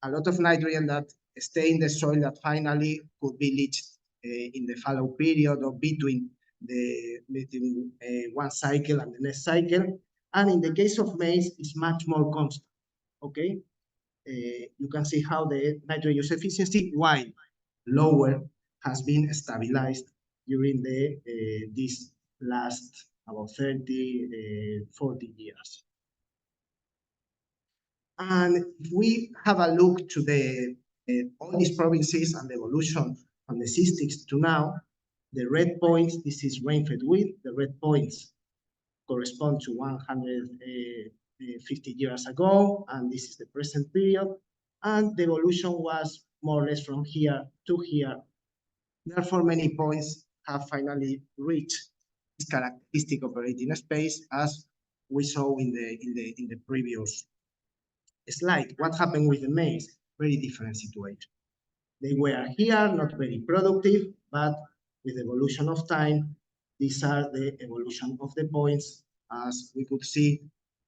a lot of nitrogen that stay in the soil that finally could be leached in the fallow period or between one cycle and the next cycle. And in the case of maize, it's much more constant, okay? You can see how the nitrogen use efficiency, while lower, has been stabilized during this last about 30, 40 years. And if we have a look to all these provinces and the evolution from the 60s to now, the red points, this is rainfed wheat, the red points correspond to 150 years ago, and this is the present period. And the evolution was more or less from here to here. Therefore, many points have finally reached this characteristic operating space, as we saw in the previous slide. What happened with the maize? Very different situation. They were here, not very productive, but with the evolution of time, these are the evolution of the points. As we could see,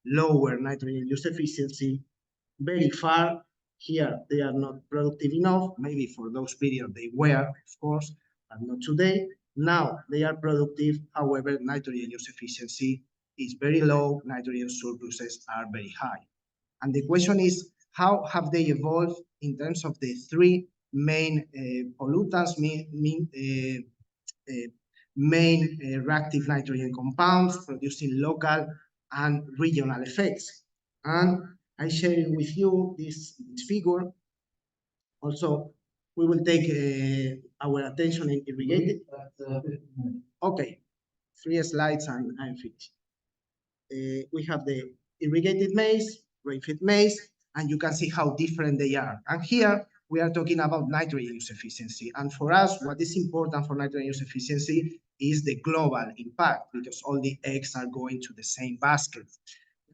lower nitrogen use efficiency, very far. Here, they are not productive enough. Maybe for those periods they were, of course, but not today. Now they are productive. However, nitrogen use efficiency is very low. Nitrogen surpluses are very high. And the question is, how have they evolved in terms of the three main pollutants, main reactive nitrogen compounds producing local and regional effects? And I share with you this figure. Also, we will take our attention in irrigated. Okay, 3 slides and I'm finished. We have the irrigated maize, rain-fed maize, and you can see how different they are. And here we are talking about nitrogen use efficiency. And for us, what is important for nitrogen use efficiency is the global impact, because all the eggs are going to the same basket.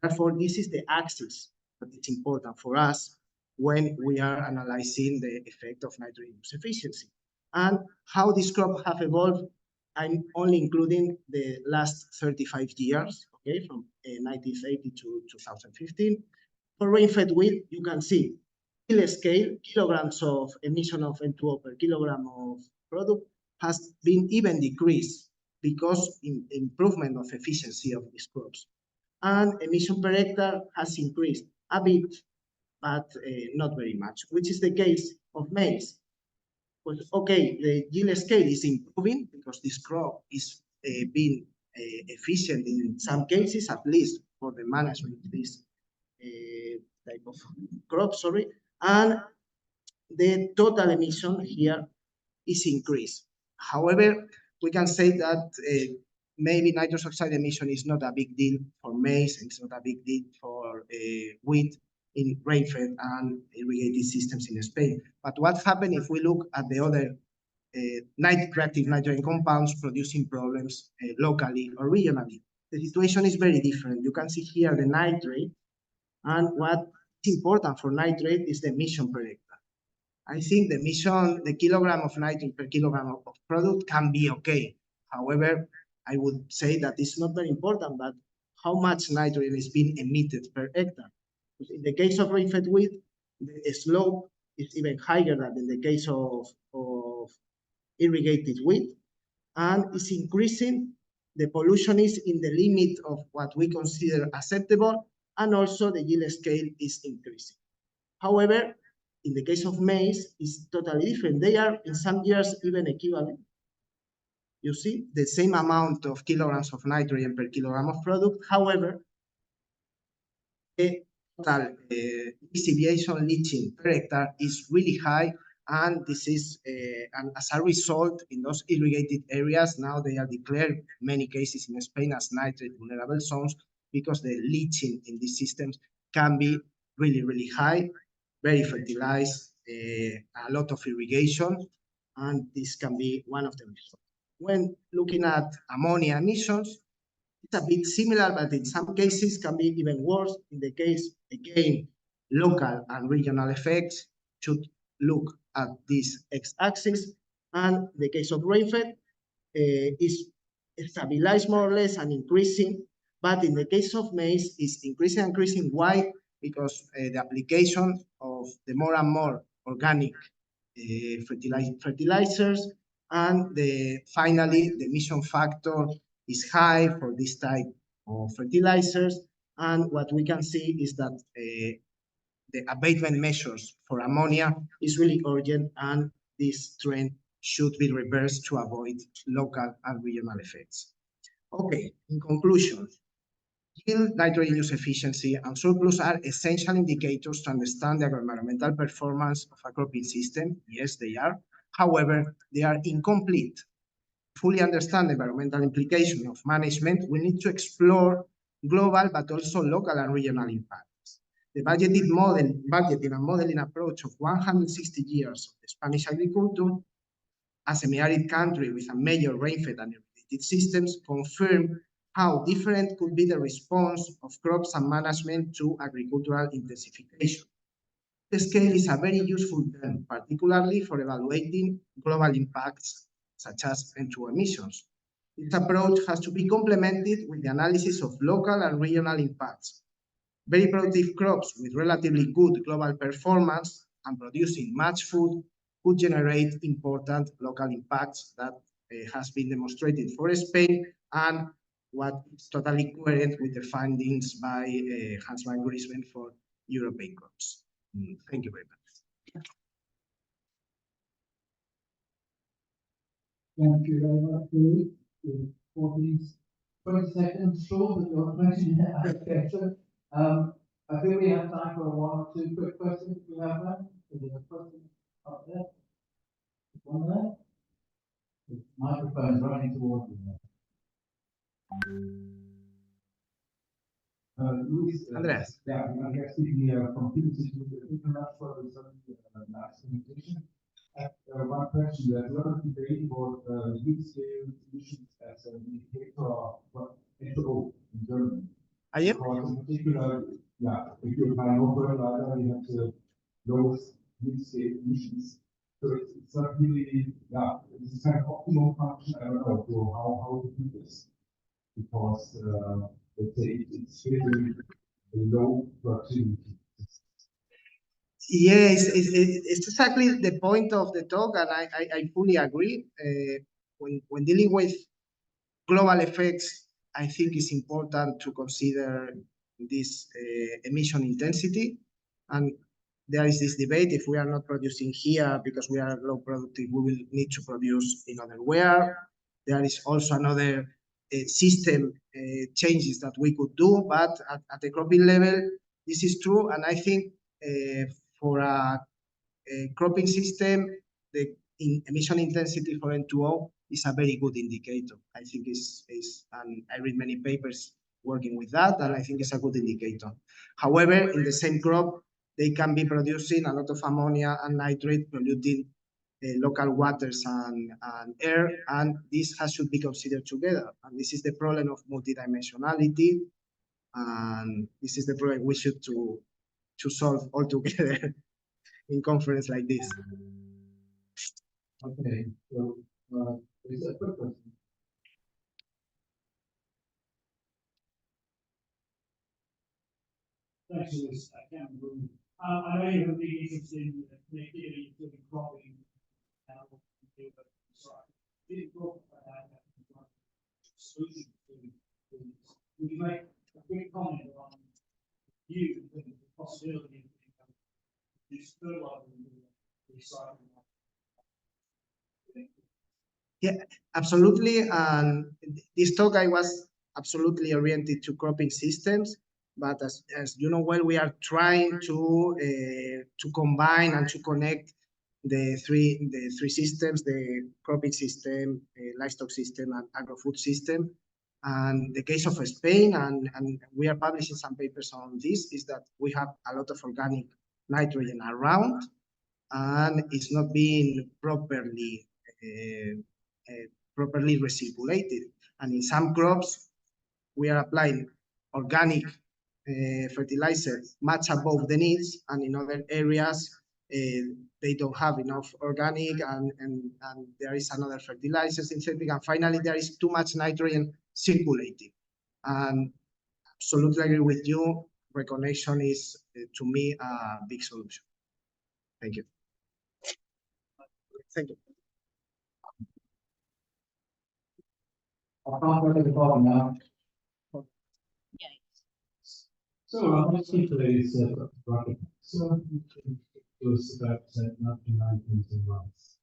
Therefore, this is the axis that is important for us when we are analyzing the effect of nitrogen use efficiency. And how this crop have evolved, I'm only including the last 35 years, okay, from 1980 to 2015. For rain-fed wheat, you can see yield scale, kilograms of emission of N2O per kilogram of product has been even decreased because in improvement of efficiency of these crops. And emission per hectare has increased a bit, but not very much, which is the case of maize. Well, okay, the yield scale is improving because this crop is being efficient in some cases, at least for the management of this type of crop, and the total emission here is increased. However, we can say that maybe nitrous oxide emission is not a big deal for maize, it's not a big deal for wheat in rain-fed and irrigated systems in Spain. But what happens if we look at the other reactive nitrogen compounds producing problems locally or regionally? The situation is very different. You can see here the nitrate, and what is important for nitrate is the emission per hectare. I think the emission, the kilogram of nitrate per kilogram of product can be okay. However, I would say that it's not very important, but how much nitrogen is being emitted per hectare. In the case of rain-fed wheat, the slope is even higher than in the case of irrigated wheat, and it's increasing. The pollution is in the limit of what we consider acceptable, and also the yield scale is increasing. However, in the case of maize, it's totally different. They are in some years even equivalent. You see, the same amount of kilograms of nitrogen per kilogram of product. However, the total deviation leaching per hectare is really high, and this is, and as a result, in those irrigated areas, now they are declared in many cases in Spain as nitrate vulnerable zones, because the leaching in these systems can be really, really high, very fertilized, a lot of irrigation, and this can be one of the results. When looking at ammonia emissions, it's a bit similar, but in some cases can be even worse. In the case, again, local and regional effects should look at this x-axis, and in the case of rain-fed, is stabilized more or less and increasing, but in the case of maize, is increasing and increasing. Why? Because the application of the more and more organic fertilizers, and finally the emission factor is high for this type of fertilizers. And what we can see is that the abatement measures for ammonia is really urgent, and this trend should be reversed to avoid local and regional effects. Okay, in conclusion, yield, nitrogen use efficiency, and surplus are essential indicators to understand the environmental performance of a cropping system. Yes, they are. However, they are incomplete. To fully understand the environmental implication of management, we need to explore global but also local and regional impacts. The budgeting and modeling approach of 160 years of the Spanish agriculture, a semi-arid country with a major rainfed and irrigated systems, confirm how different could be the response of crops and management to agricultural intensification. The scale is a very useful term, particularly for evaluating global impacts such as N2 emissions. This approach has to be complemented with the analysis of local and regional impacts. Very productive crops with relatively good global performance and producing much food could generate important local impacts that has been demonstrated for Spain, and what is totally coherent with the findings by Hans van Griesven for European crops. Thank you very much. Thank you very much, Louis, for these 20 seconds short of your 20-minute allocation. I think we have time for one or two quick questions if you have them. Is there a question up there? One there? The microphone's running towards you now. Luis, Andreas. Yeah, I guess speaking from PwC to the international mass communication. One question, there's a lot of debate about youth scale solutions as an indicator of what N2O in Germany. Because in particular, yeah, if you apply no fertilizer, you have to lowest youth scale emissions. So it's not really, yeah, it's kind of optimal function. I don't know how to do this. Because let's say it's really low productivity. Yes, it's exactly the point of the talk, and I fully agree. When dealing with global effects, I think it's important to consider this emission intensity. And there is this debate: if we are not producing here because we are low productive, we will need to produce in other where. There is also another system changes that we could do, but at the cropping level, this is true. And I think for a cropping system, the emission intensity for N2O is a very good indicator. I think and I read many papers working with that, and I think it's a good indicator. However, in the same crop, they can be producing a lot of ammonia and nitrate, polluting local waters and air, and this should be considered together. And this is the problem of multidimensionality, and this is the problem we should to solve all together in conference like this. Okay, so there's a quick question. Thanks, Louis. I know you have a big interest in connectivity, including cropping, and didn't talk about that solution to this. Would you make a quick comment on you and the possibility of this fertilizer recycling? Yeah, absolutely. And this talk, I was absolutely oriented to cropping systems. But as you know well, we are trying to combine and to connect the three systems: the cropping system, livestock system, and agro-food system. And the case of Spain, and we are publishing some papers on this, is that we have a lot of organic nitrogen around, and it's not being properly recirculated. And in some crops, we are applying organic fertilizer much above the needs, and in other areas they don't have enough organic, and there is another fertilizer synthetic, and finally there is too much nitrogen circulating. And absolutely agree with you, reconnection is to me a big solution. Thank you. Thank you. I'll come to the bottom now. So I'm speak to this rocket. So it was about not to 19 months.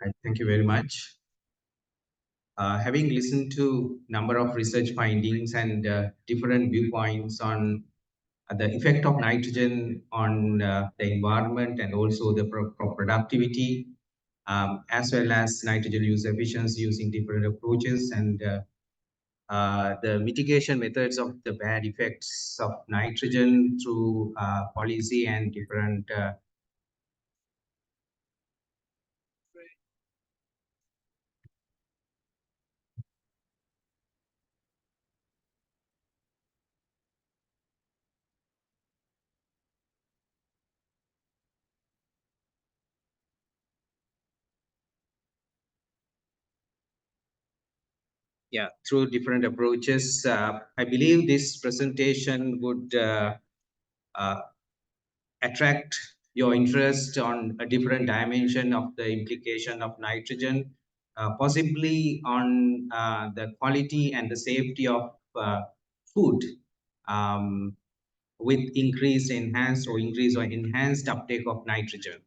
Right, thank you very much. Having listened to number of research findings and different viewpoints on the effect of nitrogen on the environment and also the productivity, as well as nitrogen use efficiency using different approaches and the mitigation methods of the bad effects of nitrogen through policy and different through different approaches. I believe this presentation would attract your interest on a different dimension of the implication of nitrogen, possibly on the quality and the safety of food with enhanced or enhanced uptake of nitrogen.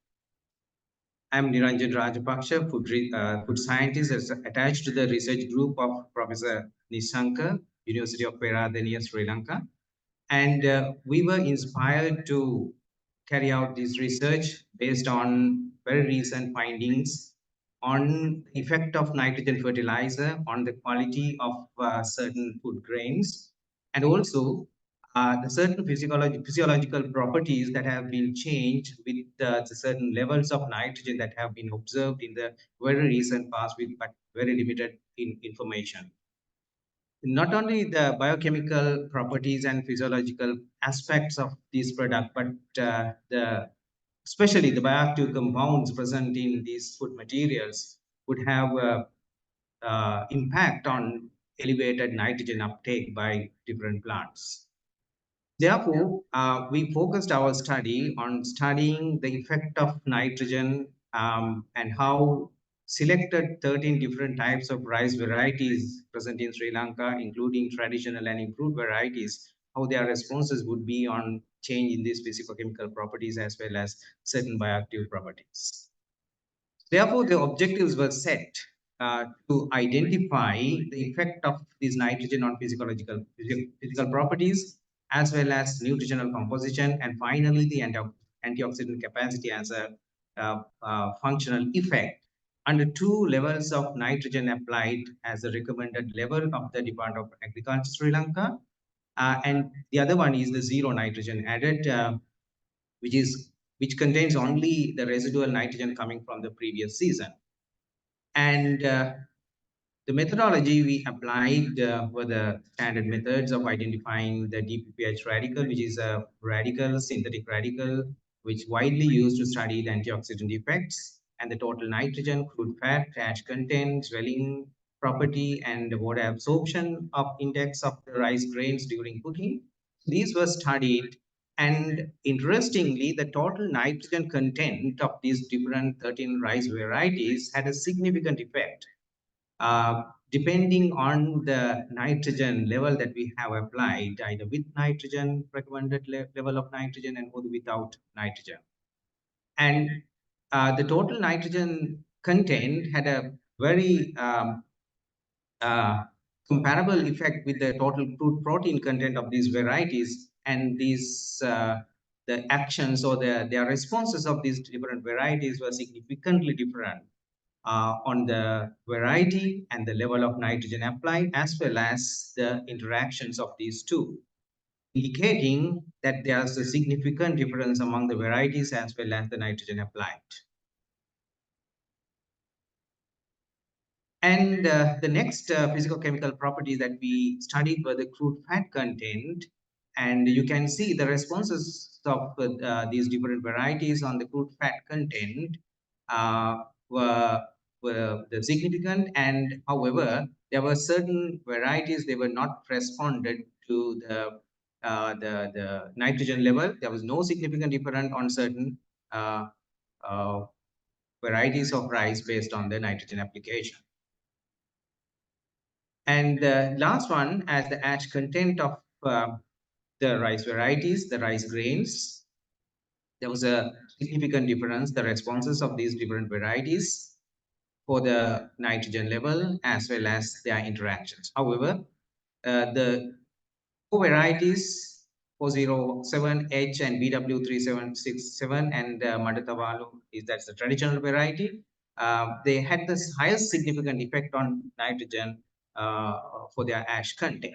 I'm Niranjan Rajapaksha, food scientist attached to the research group of Professor Nishanka, University of Peradeniya, Sri Lanka. And we were inspired to carry out this research based on very recent findings on the effect of nitrogen fertilizer on the quality of certain food grains, and also the certain physiological properties that have been changed with the certain levels of nitrogen that have been observed in the very recent past with but very limited information. Not only the biochemical properties and physiological aspects of this product, but especially the bioactive compounds present in these food materials would have impact on elevated nitrogen uptake by different plants. Therefore, we focused our study on studying the effect of nitrogen and how selected 13 different types of rice varieties present in Sri Lanka, including traditional and improved varieties, how their responses would be on change in these physicochemical properties as well as certain bioactive properties. Therefore, the objectives were set to identify the effect of this nitrogen on physical properties, as well as nutritional composition, and finally the antioxidant capacity as a functional effect under 2 levels of nitrogen applied as a recommended level of the Department of Agriculture, Sri Lanka. And the other one is the 0 nitrogen added, which contains only the residual nitrogen coming from the previous season. And the methodology we applied were the standard methods of identifying the DPPH radical, which is a synthetic radical, which widely used to study the antioxidant effects, and the total nitrogen, crude fat, ash content, swelling property, and water absorption of index of the rice grains during cooking. These were studied, and interestingly, the total nitrogen content of these different 13 rice varieties had a significant effect depending on the nitrogen level that we have applied, either with nitrogen, recommended level of nitrogen, and or without nitrogen. And the total nitrogen content had a very comparable effect with the total crude protein content of these varieties, and these the actions or their responses of these different varieties were significantly different on the variety and the level of nitrogen applied, as well as the interactions of these two, indicating that there's a significant difference among the varieties as well as the nitrogen applied. And the next physical-chemical property that we studied were the crude fat content. And you can see the responses of these different varieties on the crude fat content were the significant. And however, there were certain varieties, they were not responded to the nitrogen level. There was no significant difference on certain varieties of rice based on the nitrogen application. And the last one, as the ash content of the rice varieties, the rice grains, there was a significant difference, the responses of these different varieties for the nitrogen level as well as their interactions. However, the four varieties 407H and BW3767 and Madatavalu, that's the traditional variety. They had the highest significant effect on nitrogen for their ash content.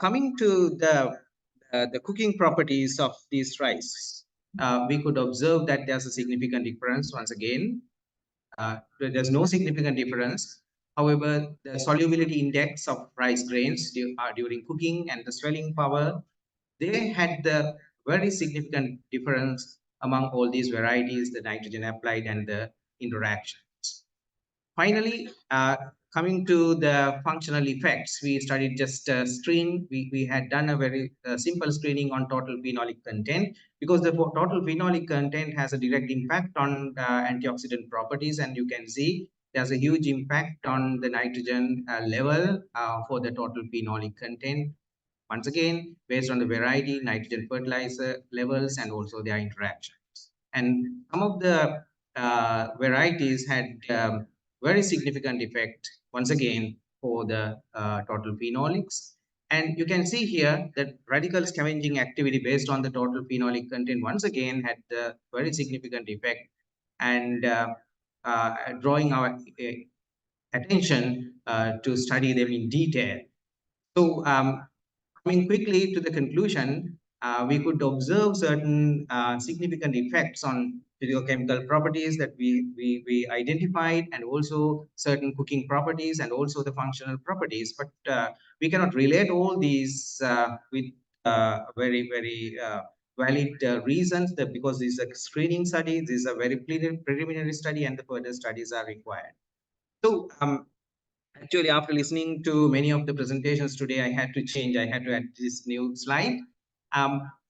Coming to the cooking properties of these rice, we could observe that there's a significant difference. Once again, there's no significant difference. However, the solubility index of rice grains during cooking and the swelling power, they had the very significant difference among all these varieties, the nitrogen applied and the interactions. Finally, coming to the functional effects, we studied just screen. We had done a very simple screening on total phenolic content, because the total phenolic content has a direct impact on antioxidant properties, and you can see there's a huge impact on the nitrogen level for the total phenolic content. Once again, based on the variety, nitrogen fertilizer levels, and also their interactions. And some of the varieties had very significant effect, once again, for the total phenolics. And you can see here that radical scavenging activity based on the total phenolic content, once again, had a very significant effect, and drawing our attention to study them in detail. So coming quickly to the conclusion, we could observe certain significant effects on physicochemical properties that we identified, and also certain cooking properties and also the functional properties. But we cannot relate all these with very valid reasons, that because this is a screening study, this is a very preliminary study, and the further studies are required. So actually, after listening to many of the presentations today, I had to add this new slide.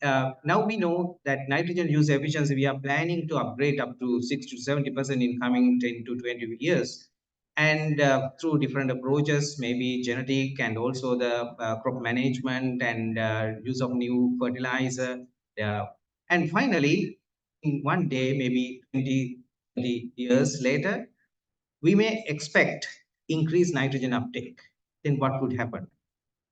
Now we know that nitrogen use efficiency, we are planning to upgrade up to 60 to 70% in coming 10 to 20 years. And through different approaches, maybe genetic and also the crop management and use of new fertilizer. And finally, in one day, maybe 20, 30 years later, we may expect increased nitrogen uptake. Then what would happen?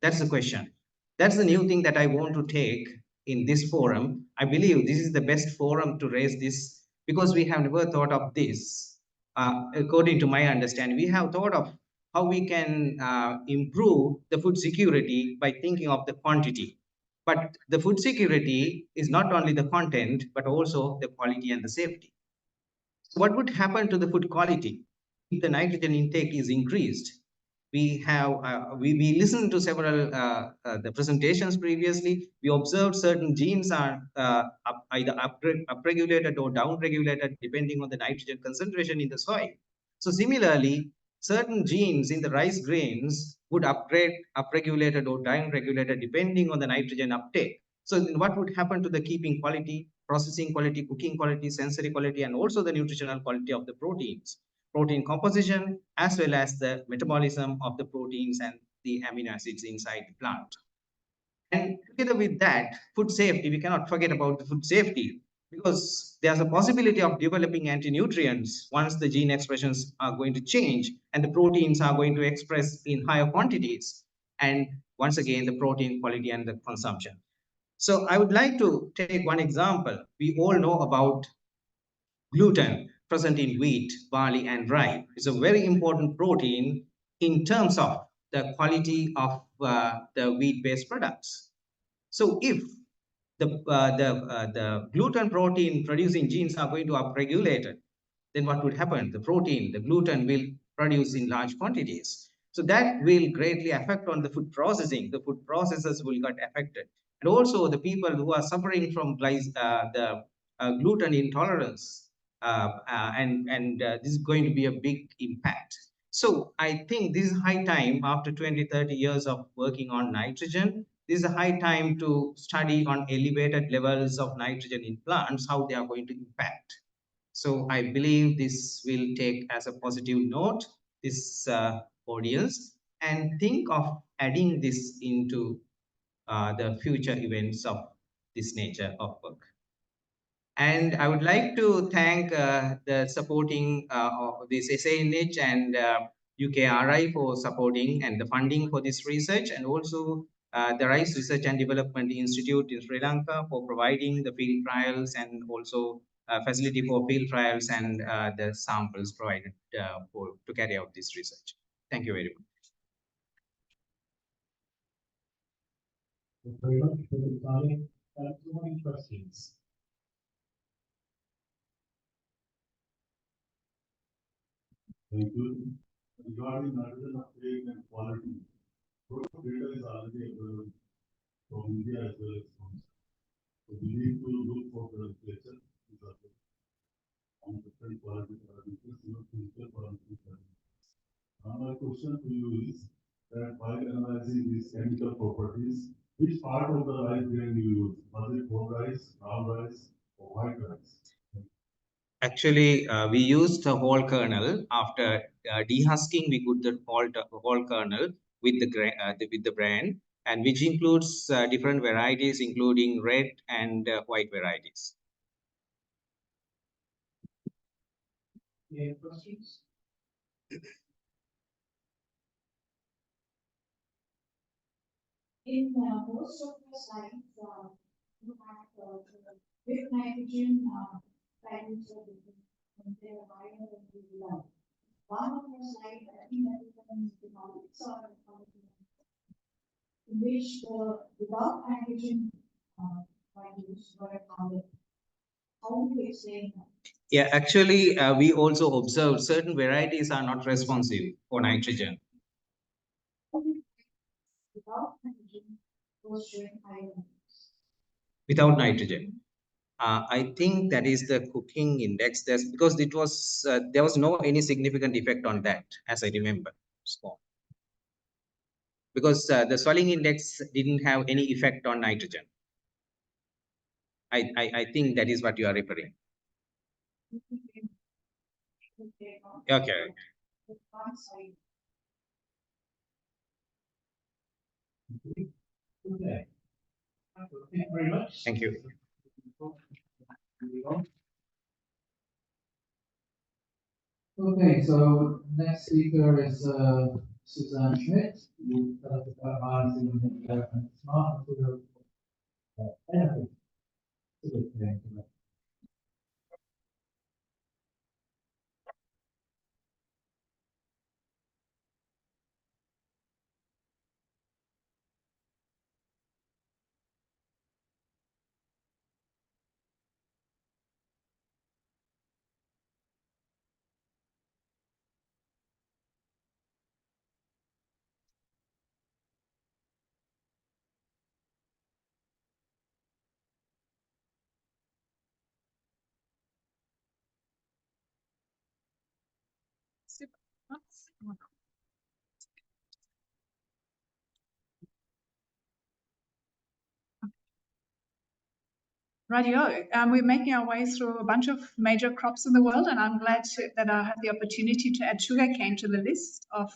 That's the question. That's the new thing that I want to take in this forum. I believe this is the best forum to raise this, because we have never thought of this. According to my understanding, we have thought of how we can improve the food security by thinking of the quantity. But the food security is not only the content, but also the quality and the safety. So what would happen to the food quality if the nitrogen intake is increased? We have we listened to several the presentations previously. We observed certain genes are either upregulated or downregulated depending on the nitrogen concentration in the soil. So similarly, certain genes in the rice grains would upregulated or downregulated depending on the nitrogen uptake. So then what would happen to the keeping quality, processing quality, cooking quality, sensory quality, and also the nutritional quality of the proteins? Protein composition, as well as the metabolism of the proteins and the amino acids inside the plant. And together with that, food safety, we cannot forget about the food safety, because there's a possibility of developing anti-nutrients once the gene expressions are going to change and the proteins are going to express in higher quantities. And once again, the protein quality and the consumption. So I would like to take one example. We all know about gluten present in wheat, barley, and rye. It's a very important protein in terms of the quality of the wheat-based products. So if the gluten protein producing genes are going to upregulated, then what would happen? The protein, the gluten will produce in large quantities. So that will greatly affect on the food processing. The food processors will get affected. And also the people who are suffering from gluten intolerance, this is going to be a big impact. So I think this is high time after 20-30 years of working on nitrogen. This is a high time to study on elevated levels of nitrogen in plants, how they are going to impact. So I believe this will take as a positive note, this audience, and think of adding this into the future events of this nature of work. And I would like to thank the supporting of this SANH and UKRI for supporting and the funding for this research, and also the Rice Research and Development Institute in Sri Lanka for providing the field trials and also facility for field trials and the samples provided to carry out this research. Thank you very much. Thank you very much for the time. Do you have any questions? Thank you. Regarding nitrogen uptake and quality, what data is already available from India as well as from. So we need to look for the literature on different quality parameters, physical parameters. My question to you is that while analyzing these chemical properties, which part of the rice grain you use? Was it whole rice, brown rice, or white rice? Actually, we used the whole kernel. After dehusking, we put the whole kernel with the bran, and which includes different varieties, including red and white varieties. Any questions? In most of the slides, you have with nitrogen values of different, they're higher than the low. One of the slides, I think that is economics or in which without nitrogen values were accounted. How do you explain that? Yeah, actually, we also observed certain varieties are not responsive for nitrogen. Without nitrogen, those showing higher values. Without nitrogen. I think that is the cooking index. Because it was there was no any significant effect on that, as I remember. Because the swelling index didn't have any effect on nitrogen. I think that is what you are referring. Okay. Okay. Thank you very much. Thank you. Okay, so next speaker is Suzanne Schmidt, who tells us about harnessing and smart material energy. Radio. We're making our way through a bunch of major crops in the world, and I'm glad that I have the opportunity to add sugarcane to the list of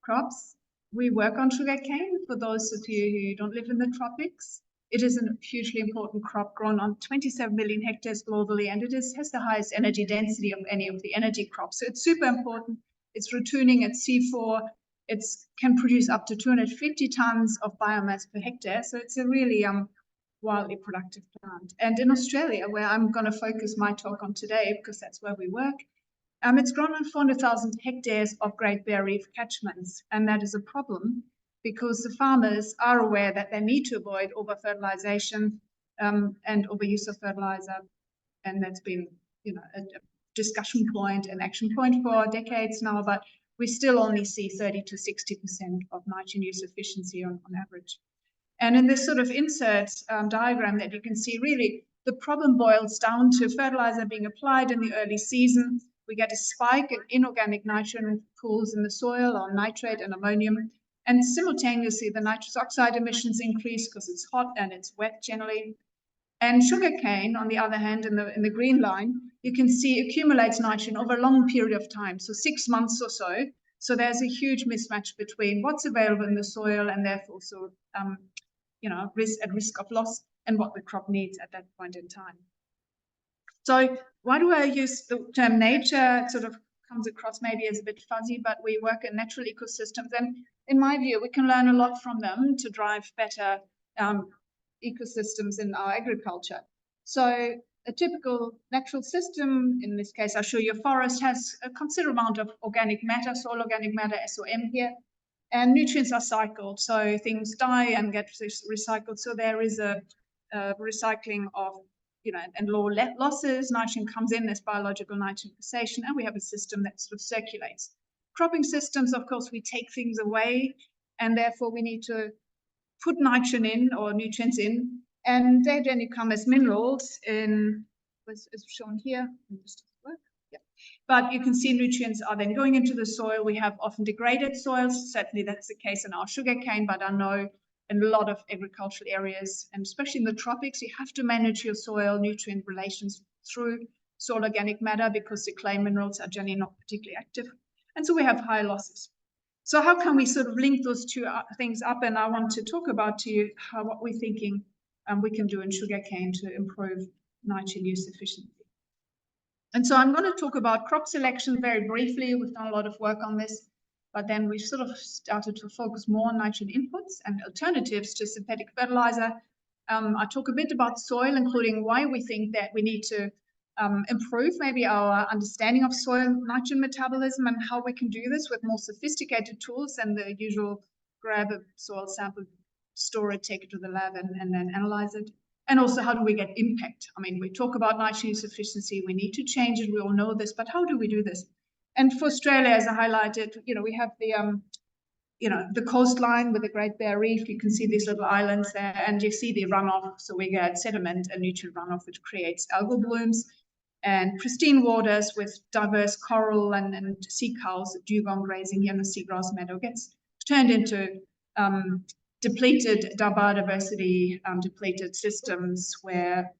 crops. We work on sugarcane for those of you who don't live in the tropics. It is a hugely important crop grown on 27 million hectares globally, and it has the highest energy density of any of the energy crops. So it's super important. It's retooning at C4. It can produce up to 250 tons of biomass per hectare. So it's a really wildly productive plant. And in Australia, where I'm going to focus my talk on today, because that's where we work, it's grown on 400,000 hectares of Great Barrier Reef catchments. And that is a problem because the farmers are aware that they need to avoid over-fertilization and overuse of fertilizer. And that's been, you know, a discussion point, an action point for decades now, but we still only see 30 to 60% of nitrogen use efficiency on average. And in this sort of insert diagram that you can see, really, the problem boils down to fertilizer being applied in the early season. We get a spike in inorganic nitrogen pools in the soil on nitrate and ammonium. And simultaneously, the nitrous oxide emissions increase because it's hot and it's wet generally. And sugarcane, on the other hand, in the green line, you can see accumulates nitrogen over a long period of time, so 6 months or so. So there's a huge mismatch between what's available in the soil and therefore also, you know, at risk of loss and what the crop needs at that point in time. So why do I use the term nature? It sort of comes across maybe as a bit fuzzy, but we work in natural ecosystems. And in my view, we can learn a lot from them to drive better ecosystems in our agriculture. So a typical natural system, in this case, I'll show you a forest, has a considerable amount of organic matter, soil organic matter, SOM here, and nutrients are cycled. So things die and get recycled. So there is a recycling of, you know, and low losses. Nitrogen comes in as biological nitrogen fixation, and we have a system that sort of circulates. Cropping systems, of course, we take things away, and therefore we need to put nitrogen in or nutrients in, and they generally come as minerals in, as shown here. Yeah. But you can see nutrients are then going into the soil. We have often degraded soils. Certainly that's the case in our sugarcane, but I know in a lot of agricultural areas, and especially in the tropics, you have to manage your soil nutrient relations through soil organic matter because the clay minerals are generally not particularly active. And so we have high losses. So how can we sort of link those two things up? And I want to talk about to you what we're thinking we can do in sugarcane to improve nitrogen use efficiency. And so I'm going to talk about crop selection very briefly. We've done a lot of work on this, but then we've sort of started to focus more on nitrogen inputs and alternatives to synthetic fertilizer. I talk a bit about soil, including why we think that we need to improve maybe our understanding of soil nitrogen metabolism and how we can do this with more sophisticated tools than the usual grab a soil sample, store it, take it to the lab and then analyze it. And also, how do we get impact? I mean, we talk about nitrogen use efficiency, we need to change it, we all know this, but how do we do this? And for Australia, as I highlighted, you know, we have the you know, the coastline with the Great Barrier Reef. You can see these little islands there, and you see the runoff. So we get sediment and nutrient runoff, which creates algal blooms, and pristine waters with diverse coral and sea cows, dugong grazing here in the seagrass meadow gets turned into depleted biodiversity, depleted systems where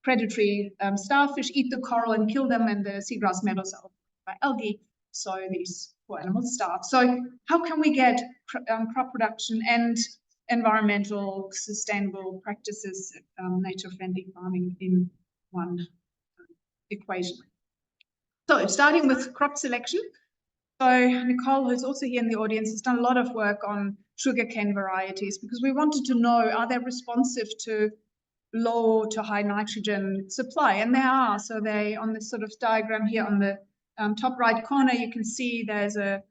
predatory starfish eat the coral and kill them, and the seagrass meadows are by algae, so these poor animals starve. So how can we get crop production and environmental sustainable practices, nature-friendly farming in one equation? So starting with crop selection. So Nicole, who's also here in the audience, has done a lot of work on sugarcane varieties because we wanted to know, are they responsive to low to high nitrogen supply? And they are. So they, on this sort of diagram here on the top right corner, you can see there's a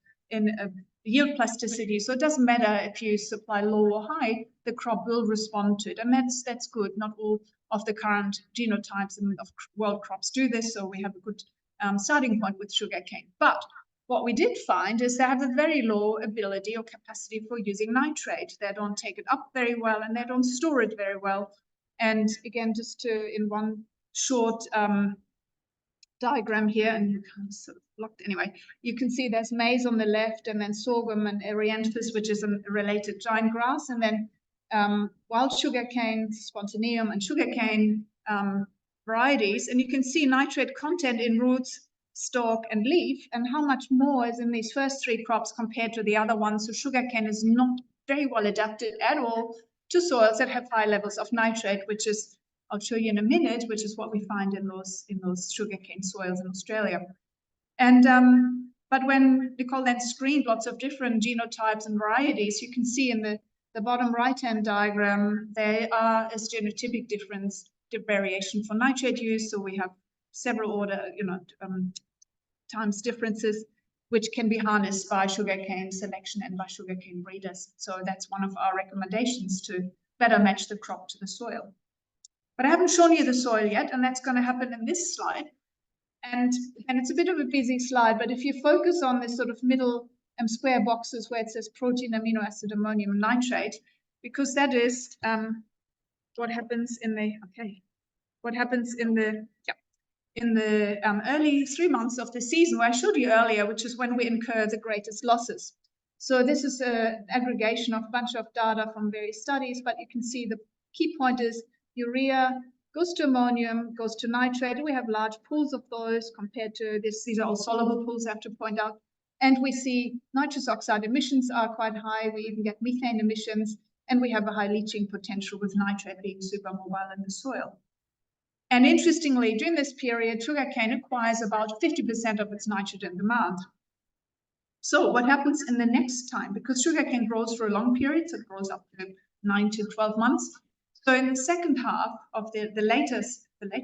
yield plasticity. So it doesn't matter if you supply low or high, the crop will respond to it. And that's good. Not all of the current genotypes of world crops do this. So we have a good starting point with sugarcane. But what we did find is they have a very low ability or capacity for using nitrate. They don't take it up very well and they don't store it very well. And again, just to, in one short diagram here, and you kind of sort of blocked anyway, you can see there's maize on the left and then sorghum and erianthus, which is a related giant grass, and then wild sugarcane, spontaneum, and sugarcane varieties. And you can see nitrate content in roots, stalk, and leaf, and how much more is in these first three crops compared to the other ones. So sugarcane is not very well adapted at all to soils that have high levels of nitrate, which is, I'll show you in a minute, which is what we find in those sugarcane soils in Australia. And but when Nicole then screened lots of different genotypes and varieties, you can see in the the bottom right-hand diagram, there are a genotypic difference, the variation for nitrate use. So we have several order, times differences, which can be harnessed by sugarcane selection and by sugarcane breeders. So that's one of our recommendations to better match the crop to the soil. But I haven't shown you the soil yet, and that's going to happen in this slide. And it's a bit of a busy slide, but if you focus on this sort of middle square boxes where it says protein, amino acid, ammonium nitrate, because that is what happens in the early 3 months of the season, where I showed you earlier, which is when we incur the greatest losses. So this is an aggregation of a bunch of data from various studies, but you can see the key point is urea goes to ammonium, goes to nitrate. We have large pools of those compared to this. These are all soluble pools, I have to point out. And we see nitrous oxide emissions are quite high. We even get methane emissions, and we have a high leaching potential with nitrate being super mobile in the soil. And interestingly, during this period, sugarcane acquires about 50% of its nitrogen demand. So what happens in the next time? Because sugarcane grows for a long period, so it grows up to 9 to 12 months. So in the second half of the later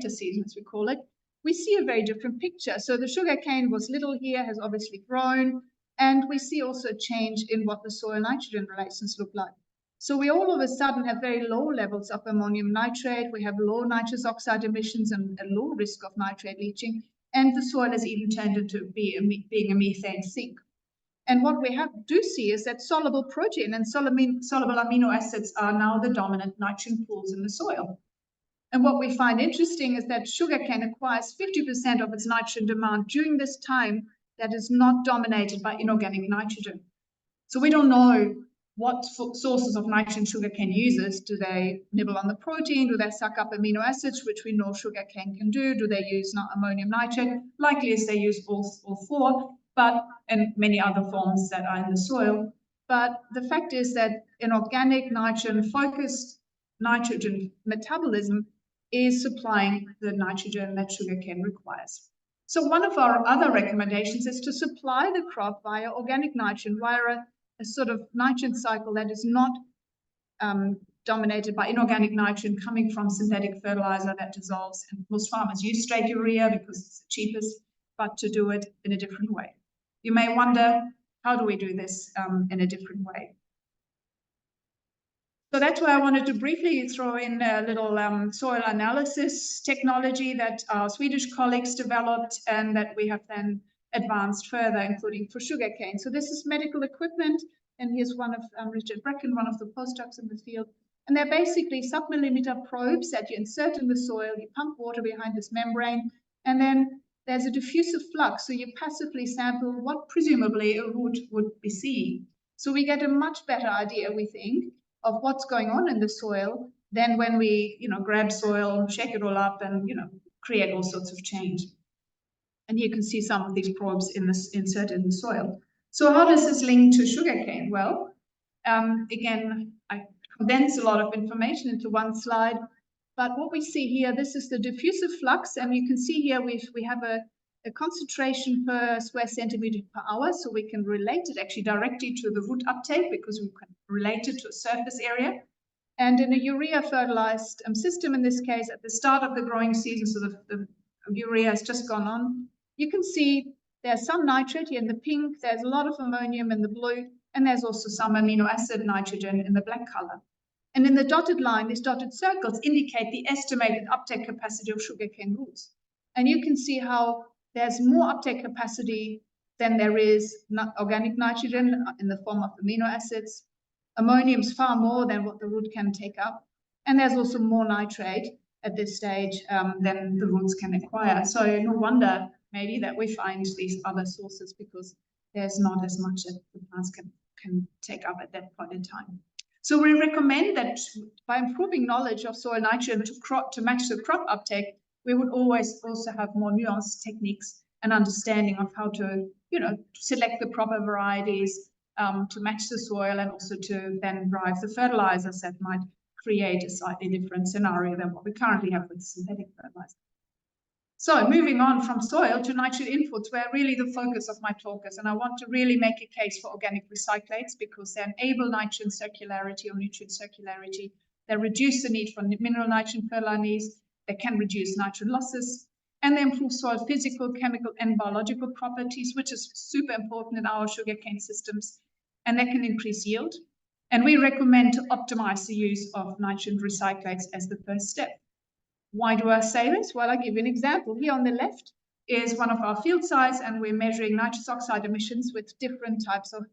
season, as we call it, we see a very different picture. So the sugarcane was little here, has obviously grown, and we see also a change in what the soil nitrogen relations look like. So we all of a sudden have very low levels of ammonium nitrate, we have low nitrous oxide emissions and a low risk of nitrate leaching, and the soil has even turned into being a methane sink. And what we do see is that soluble protein and soluble amino acids are now the dominant nitrogen pools in the soil. And what we find interesting is that sugarcane acquires 50% of its nitrogen demand during this time that is not dominated by inorganic nitrogen. So we don't know what sources of nitrogen sugarcane uses. Do they nibble on the protein? Do they suck up amino acids, which we know sugarcane can do? Do they use ammonium nitrate? Likely is they use all four, and many other forms that are in the soil. But the fact is that in organic nitrogen-focused nitrogen metabolism is supplying the nitrogen that sugarcane requires. So one of our other recommendations is to supply the crop via organic nitrogen, via a sort of nitrogen cycle that is not dominated by inorganic nitrogen coming from synthetic fertilizer that dissolves. And most farmers use straight urea because it's the cheapest, but to do it in a different way. You may wonder, how do we do this in a different way? So that's why I wanted to briefly throw in a little soil analysis technology that our Swedish colleagues developed and that we have then advanced further, including for sugarcane. So this is medical equipment, and here's one of Richard Brecken, one of the postdocs in the field. And they're basically sub-millimeter probes that you insert in the soil, you pump water behind this membrane, and then there's a diffusive flux, so you passively sample what presumably a root would be seeing. So we get a much better idea, we think, of what's going on in the soil than when we, grab soil, shake it all up, and create all sorts of change. And you can see some of these probes inserted in the soil. So how does this link to sugarcane? Well, again, I condense a lot of information into one slide. But what we see here, this is the diffusive flux, and you can see here we have a concentration per square centimeter per hour, so we can relate it actually directly to the root uptake because we can relate it to a surface area. And in a urea fertilized system, in this case, at the start of the growing season, so the urea has just gone on, you can see there's some nitrate here in the pink, there's a lot of ammonium in the blue, and there's also some amino acid nitrogen in the black color. And in the dotted line, these dotted circles indicate the estimated uptake capacity of sugarcane roots. And you can see how there's more uptake capacity than there is organic nitrogen in the form of amino acids. Ammonium is far more than what the root can take up. And there's also more nitrate at this stage than the roots can acquire. So no wonder maybe that we find these other sources because there's not as much that the plants can take up at that point in time. So we recommend that by improving knowledge of soil nitrogen to match the crop uptake, we would always also have more nuanced techniques and understanding of how to, select the proper varieties to match the soil and also to then drive the fertilizers that might create a slightly different scenario than what we currently have with synthetic fertilizer. So moving on from soil to nitrogen inputs, where really the focus of my talk is, and I want to really make a case for organic recyclates because they enable nitrogen circularity or nutrient circularity. They reduce the need for mineral nitrogen fertilizers. They can reduce nitrogen losses, and they improve soil physical, chemical, and biological properties, which is super important in our sugarcane systems, and they can increase yield. And we recommend to optimize the use of nitrogen recyclates as the first step. Why do I say this? Well, I'll give you an example. Here on the left is one of our field sites, and we're measuring nitrous oxide emissions with different types of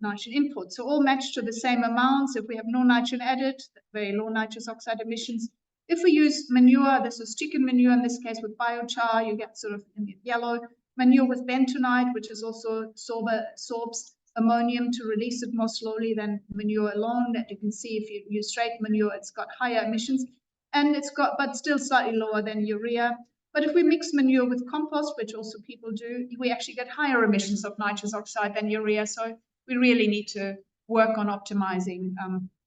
nitrogen inputs. So all match to the same amounts. If we have no nitrogen added, very low nitrous oxide emissions. If we use manure, this is chicken manure in this case with biochar, you get sort of in the yellow. Manure with bentonite, which is also sorbs ammonium to release it more slowly than manure alone. That you can see if you use straight manure, it's got higher emissions. And it's got, but still slightly lower than urea. But if we mix manure with compost, which also people do, we actually get higher emissions of nitrous oxide than urea. So we really need to work on optimizing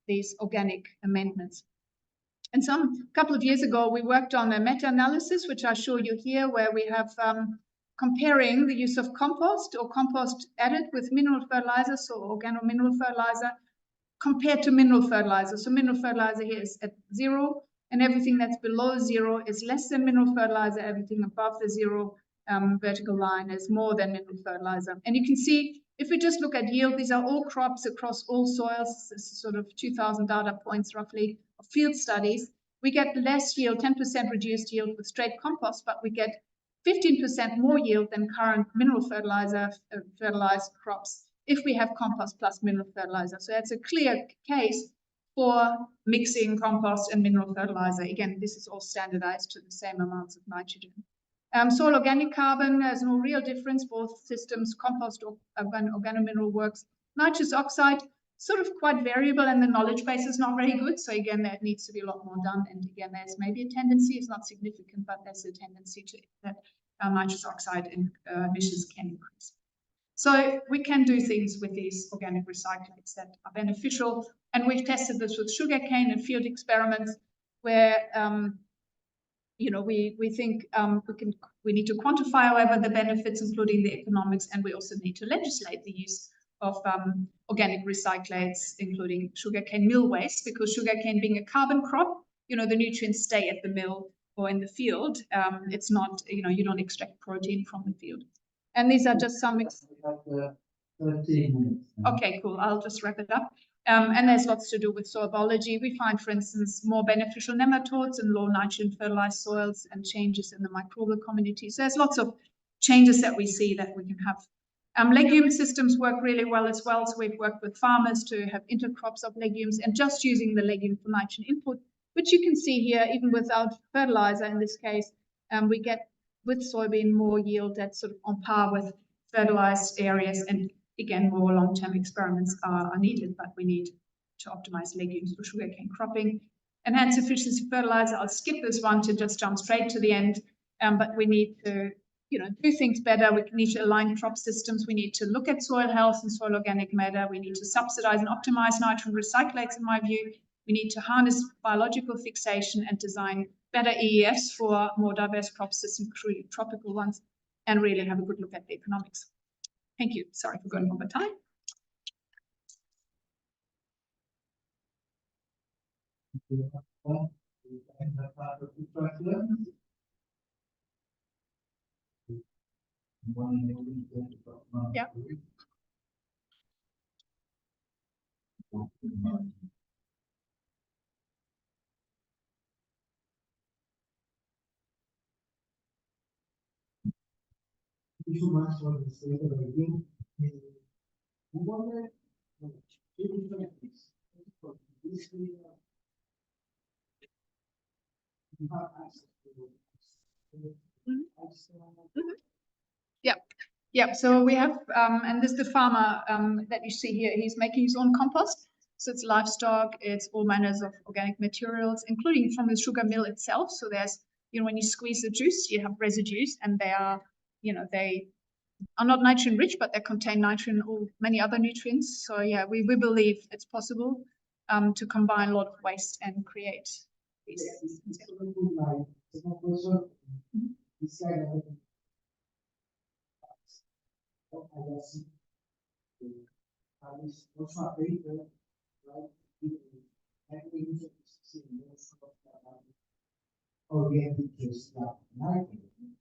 these organic amendments. And a couple of years ago, we worked on a meta-analysis, which I show you here, where we have comparing the use of compost or compost added with mineral fertilizer, so organo-mineral fertilizer, compared to mineral fertilizer. So mineral fertilizer here is at 0. And everything that's below 0 is less than mineral fertilizer. Everything above the 0 vertical line is more than mineral fertilizer. And you can see, if we just look at yield, these are all crops across all soils. This is sort of 2,000 data points roughly of field studies. We get less yield, 10% reduced yield with straight compost, but we get 15% more yield than current mineral fertilizer fertilized crops if we have compost plus mineral fertilizer. So that's a clear case for mixing compost and mineral fertilizer. Again, this is all standardized to the same amounts of nitrogen. Soil organic carbon, there's no real difference. Both systems, compost or organomineral works. Nitrous oxide, sort of quite variable, and the knowledge base is not very good. So again, that needs to be a lot more done. And again, there's maybe a tendency, it's not significant, but there's a tendency to that nitrous oxide emissions can increase. So we can do things with these organic recyclates that are beneficial. And we've tested this with sugarcane and field experiments where, we think we need to quantify, however, the benefits, including the economics, and we also need to legislate the use of organic recyclates, including sugarcane mill waste, because sugarcane being a carbon crop, the nutrients stay at the mill or in the field. It's not, you don't extract protein from the field. And these are just some. 13 minutes. Okay, cool. I'll just wrap it up. And there's lots to do with soil biology. We find, for instance, more beneficial nematodes in low nitrogen fertilized soils and changes in the microbial community. So there's lots of changes that we see that we can have. Legume systems work really well as well. So we've worked with farmers to have intercrops of legumes and just using the legume for nitrogen input, which you can see here, even without fertilizer in this case, we get with soybean more yield that's sort of on par with fertilized areas. And again, more long-term experiments are needed, but we need to optimize legumes for sugarcane cropping. Enhanced efficiency fertilizer, I'll skip this one to just jump straight to the end, but we need to do things better. We need to align crop systems. We need to look at soil health and soil organic matter. We need to subsidize and optimize nitrogen recyclates, in my view. We need to harness biological fixation and design better EEFs for more diverse crop systems, including tropical ones, and really have a good look at the economics. Thank you. Sorry for going over time. Yeah. Thank you so much for the state of the review. Yeah. So we have, and this is the farmer that you see here. He's making his own compost. So it's livestock, it's all manners of organic materials, including from the sugar mill itself. So there's, when you squeeze the juice, you have residues, and they are, they are not nitrogen rich, but they contain nitrogen or many other nutrients. So yeah, we believe it's possible to combine a lot of waste and create these. this kind of I guess also a paper, right? Every user is seeing most of oriented just like nitrogen.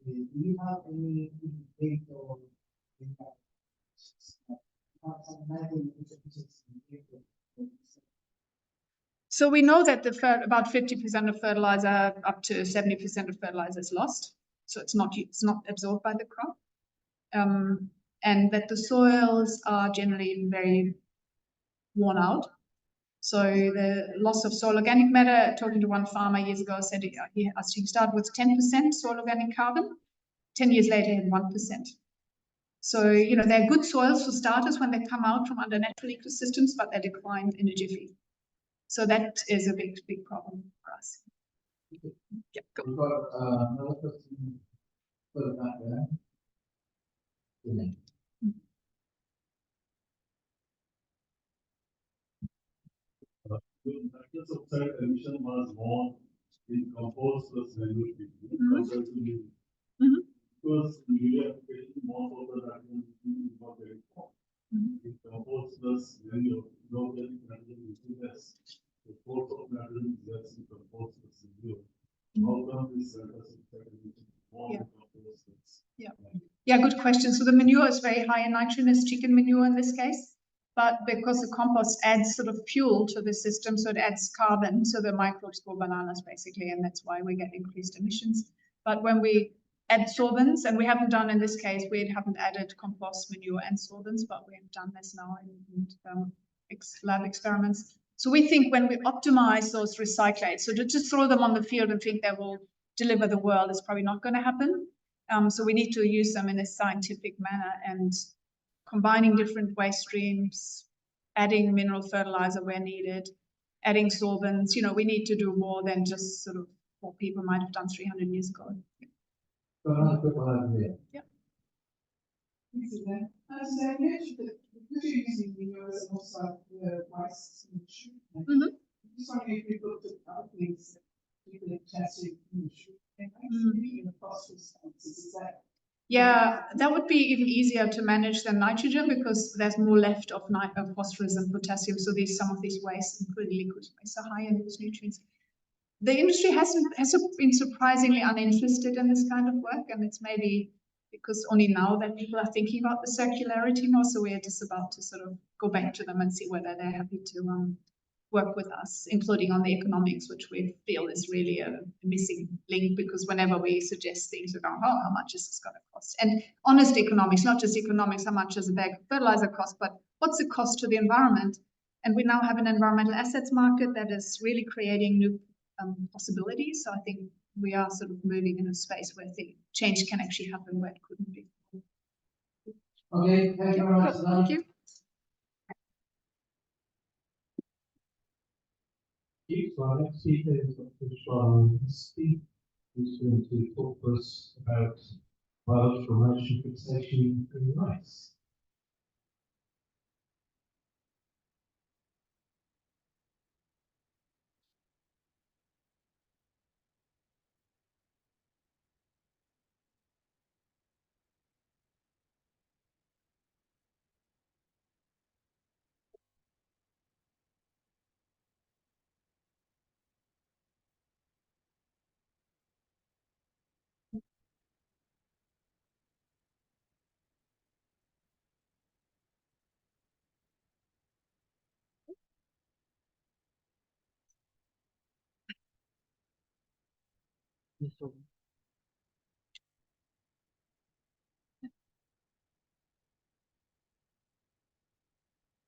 Do you have any indicator in that? So we know that about 50% of fertilizer, up to 70% of fertilizer is lost. So it's not absorbed by the crop. And that the soils are generally very worn out. So the loss of soil organic matter, talking to one farmer years ago, said he started with 10% soil organic carbon, 10 years later he had 1%. So, you know, they're good soils for starters when they come out from under natural ecosystems, but they decline in a jiffy. So that is a big, big problem for us. Yeah, go. We've got another question further back there. Nitrous oxide emission was more in compost plus manual treatment compared to new. Because urea application most of the nitrogen is not very strong. In compost plus manual, organic nitrogen is less. The force of nitrogen is less in compost plus manual. How come this nitrous oxide emission more in compost plus? Yeah, good question. So the manure is very high in nitrogen, as chicken manure in this case. But because the compost adds sort of fuel to the system, so it adds carbon, so the microbes grow bananas basically, and that's why we get increased emissions. But when we add sorbents, and we haven't done in this case, we haven't added compost, manure, and sorbents, but we have done this now in lab experiments. So we think when we optimize those recyclates, so to just throw them on the field and think they will deliver the world is probably not going to happen. So we need to use them in a scientific manner and combining different waste streams, adding mineral fertilizer where needed, adding sorbents. You know, we need to do more than just sort of what people might have done 300 years ago. Yeah. Thanks again. So I mentioned that because you're using manure as also the waste industry, just wondering if you've looked at other things, particularly potassium industry, and the phosphorus balances, is that? Yeah, that would be even easier to manage than nitrogen because there's more left of phosphorus and potassium. So some of these wastes, including liquid waste, are high in those nutrients. The industry has been surprisingly uninterested in this kind of work, and it's maybe because only now that people are thinking about the circularity more. So we're just about to sort of go back to them and see whether they're happy to work with us, including on the economics, which we feel is really a missing link, because whenever we suggest things, we go, oh, how much is this going to cost? And honest economics, not just economics, how much does a bag of fertilizer cost, but what's the cost to the environment? And we now have an environmental assets market that is really creating new possibilities. So I think we are sort of moving in a space where the change can actually happen where it couldn't be. Okay, thank you very much. Thank you. So our next speaker is Dr. Sean Speak, who's going to talk to us about biological nitrogen fixation in rice.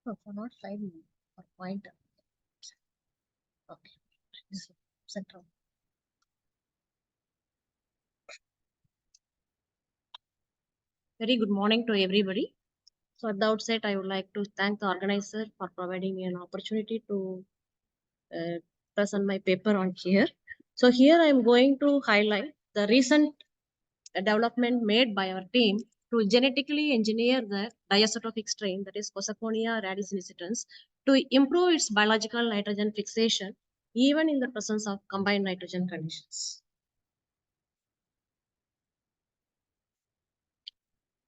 No, for not slide or pointer. Okay. This central. Very good morning to everybody. So at the outset, I would like to thank the organizer for providing me an opportunity to present my paper on here. So here I am going to highlight the recent development made by our team to genetically engineer the diacerotic strain, that is Cosaconia radissinicitans, to improve its biological nitrogen fixation even in the presence of combined nitrogen conditions.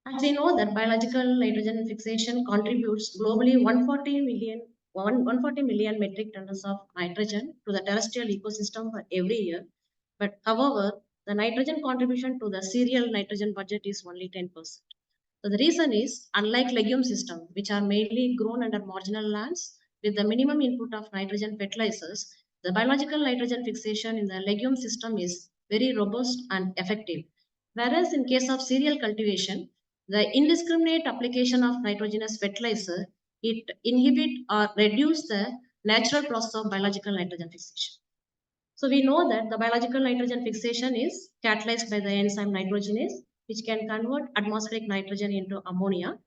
As we know that biological nitrogen fixation contributes globally 140 million metric tons of nitrogen to the terrestrial ecosystem for every year. But however, the nitrogen contribution to the cereal nitrogen budget is only 10%. So the reason is, unlike legume system, which are mainly grown under marginal lands with the minimum input of nitrogen fertilizers, the biological nitrogen fixation in the legume system is very robust and effective. Whereas in case of cereal cultivation, the indiscriminate application of nitrogenous fertilizer, it inhibit or reduce the natural process of biological nitrogen fixation. So we know that the biological nitrogen fixation is catalyzed by the enzyme nitrogenase, which can convert atmospheric nitrogen into ammonia.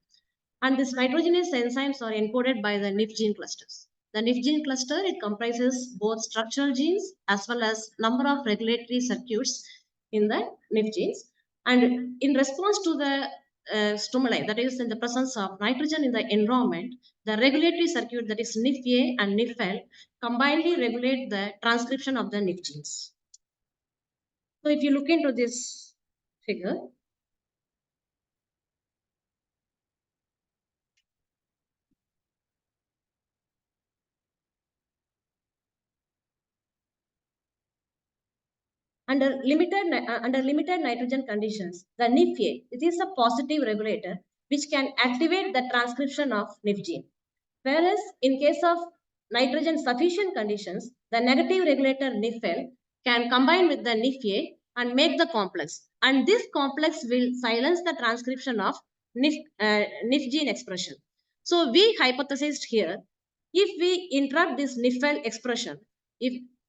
And these nitrogenase enzymes are encoded by the NIF gene clusters. The NIF gene cluster, it comprises both structural genes as well as number of regulatory circuits in the NIF genes. And in response to the stimuli, that is in the presence of nitrogen in the environment, the regulatory circuit, that is NIF-A and NIF-L, combinedly regulate the transcription of the NIF genes. So if you look into this figure, under limited nitrogen conditions, the NIF-A, it is a positive regulator which can activate the transcription of NIF gene. Whereas in case of nitrogen sufficient conditions, the negative regulator NIF-L can combine with the NIF-A and make the complex. And this complex will silence the transcription of NIF gene expression. So we hypothesized here, if we interrupt this NIF-L expression,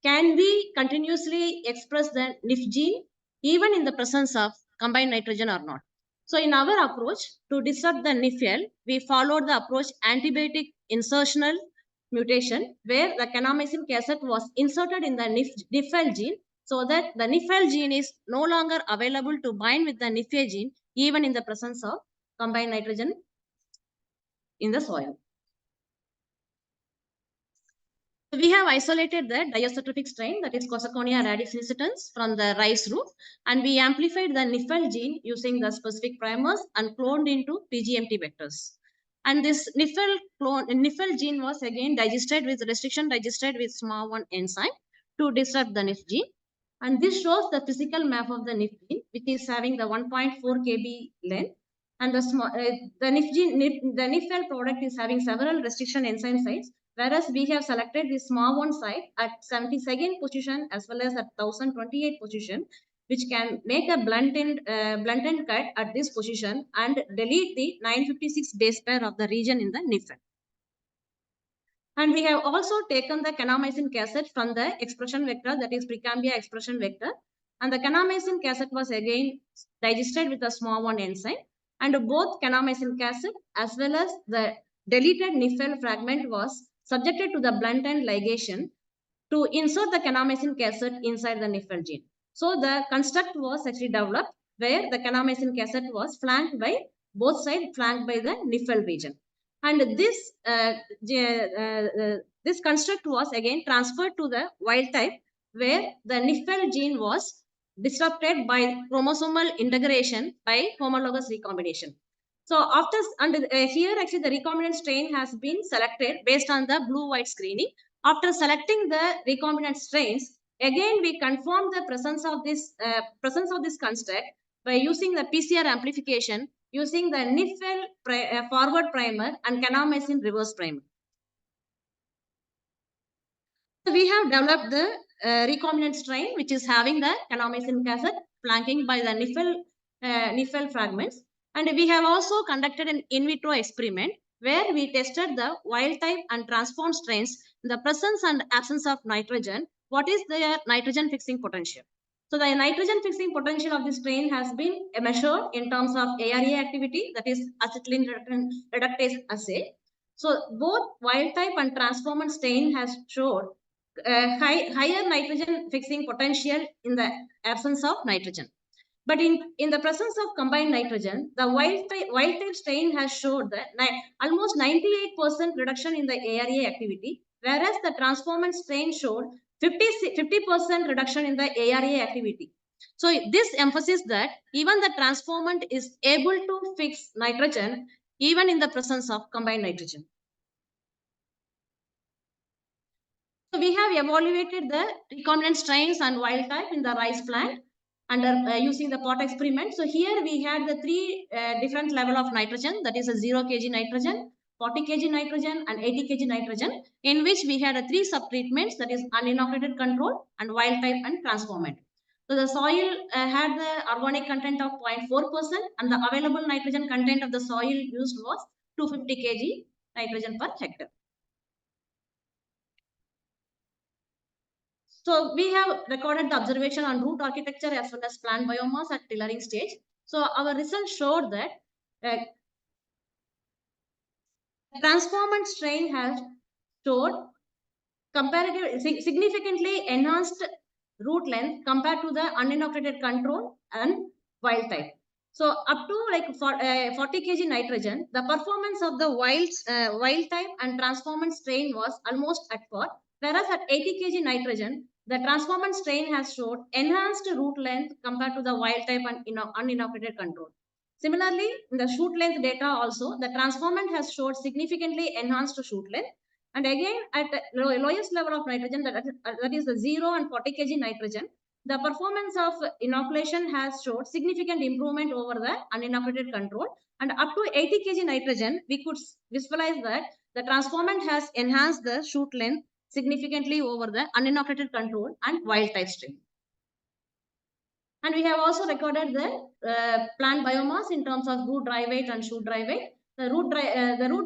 can we continuously express the NIF gene even in the presence of combined nitrogen or not? So in our approach to disrupt the NIF-L, we followed the approach antibiotic insertional mutation, where the kanamycin cassette was inserted in the NIF-L gene so that the NIF-L gene is no longer available to bind with the NIF-A gene even in the presence of combined nitrogen in the soil. We have isolated the diacetypic strain, that is Cosaconia radificinicitans, from the rice root, and we amplified the NIF-L gene using the specific primers and cloned into PGMT vectors. And this NIF-L gene was again digested with SMAR1 enzyme to disrupt the NIF gene. And this shows the physical map of the NIF gene, which is having the 1.4 kb length. And the NIF-L product is having several restriction enzyme sites, whereas we have selected the SMAR1 site at 72nd position as well as at 1028 position, which can make a blunt end cut at this position and delete the 956 base pair of the region in the NIF-L. And we have also taken the kanamycin cassette from the expression vector, that is Precambia expression vector. And the kanamycin cassette was again digested with the SMAR1 enzyme. And both kanamycin cassette as well as the deleted NIF-L fragment was subjected to the blunt end ligation to insert the kanamycin cassette inside the NIF-L gene. So the construct was actually developed where the kanamycin cassette was flanked by both sides, flanked by the NIF-L region. And this construct was again transferred to the wild type where the NIF-L gene was disrupted by chromosomal integration by homologous recombination. So here actually the recombinant strain has been selected based on the blue-white screening. After selecting the recombinant strains, again we confirm the presence of this construct by using the PCR amplification using the NIF-L forward primer and kanamycin reverse primer. So we have developed the recombinant strain which is having the kanamycin cassette flanking by the NIF-L fragments. And we have also conducted an in vitro experiment where we tested the wild type and transformed strains in the presence and absence of nitrogen. What is their nitrogen fixing potential? So the nitrogen fixing potential of this strain has been measured in terms of ARA activity, that is acetylene reductase assay. So both wild type and transformed strain has showed higher nitrogen fixing potential in the absence of nitrogen. But in the presence of combined nitrogen, the wild type strain has showed that almost 98% reduction in the ARA activity, whereas the transformed strain showed 50% reduction in the ARA activity. So this emphasizes that even the transformant is able to fix nitrogen even in the presence of combined nitrogen. So we have evaluated the recombinant strains and wild type in the rice plant under using the pot experiment. So here we had the three different level of nitrogen, that is a 0 kg nitrogen, 40 kg nitrogen and 80 kg nitrogen, in which we had three sub-treatments, that is uninoculated control and wild type and transformant. So the soil had the organic content of 0.4% and the available nitrogen content of the soil used was 250 kg nitrogen per hectare. So we have recorded the observation on root architecture as well as plant biomass at tillering stage. So our results showed that transformant strain has showed significantly enhanced root length compared to the uninoculated control and wild type. So up to like 40 kg nitrogen, the performance of the wild type and transformant strain was almost at par, whereas at 80 kg nitrogen, the transformant strain has showed enhanced root length compared to the wild type and uninoculated control. Similarly, in the shoot length data also, the transformant has showed significantly enhanced shoot length. And again, at the lowest level of nitrogen, that is the 0 and 40 kg nitrogen, the performance of inoculation has showed significant improvement over the uninoculated control. And up to 80 kg nitrogen, we could visualize that the transformant has enhanced the shoot length significantly over the uninoculated control and wild type strain. And we have also recorded the plant biomass in terms of root dry weight and shoot dry weight. The root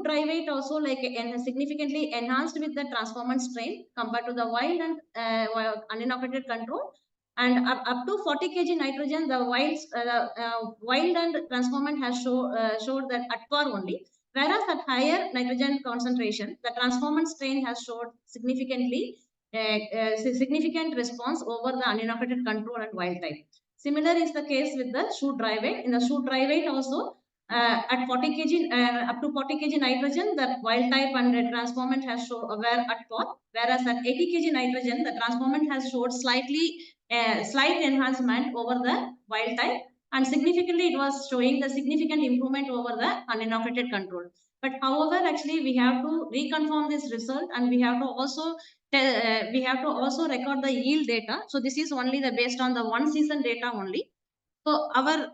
dry weight also like significantly enhanced with the transformant strain compared to the wild and uninoculated control. And up to 40 kg nitrogen, the wild and transformant has showed that at par only. Whereas at higher nitrogen concentration, the transformant strain has showed significant response over the uninoculated control and wild type. Similar is the case with the shoot dry weight. In the shoot dry weight also, at 40 kg, up to 40 kg nitrogen, the wild type and the transformant has shown were at par, whereas at 80 kg nitrogen, the transformant has showed slight enhancement over the wild type, and significantly it was showing the significant improvement over the uninoculated control. But however, actually we have to reconfirm this result, and we have to also record the yield data. So this is only based on the one season data only. So our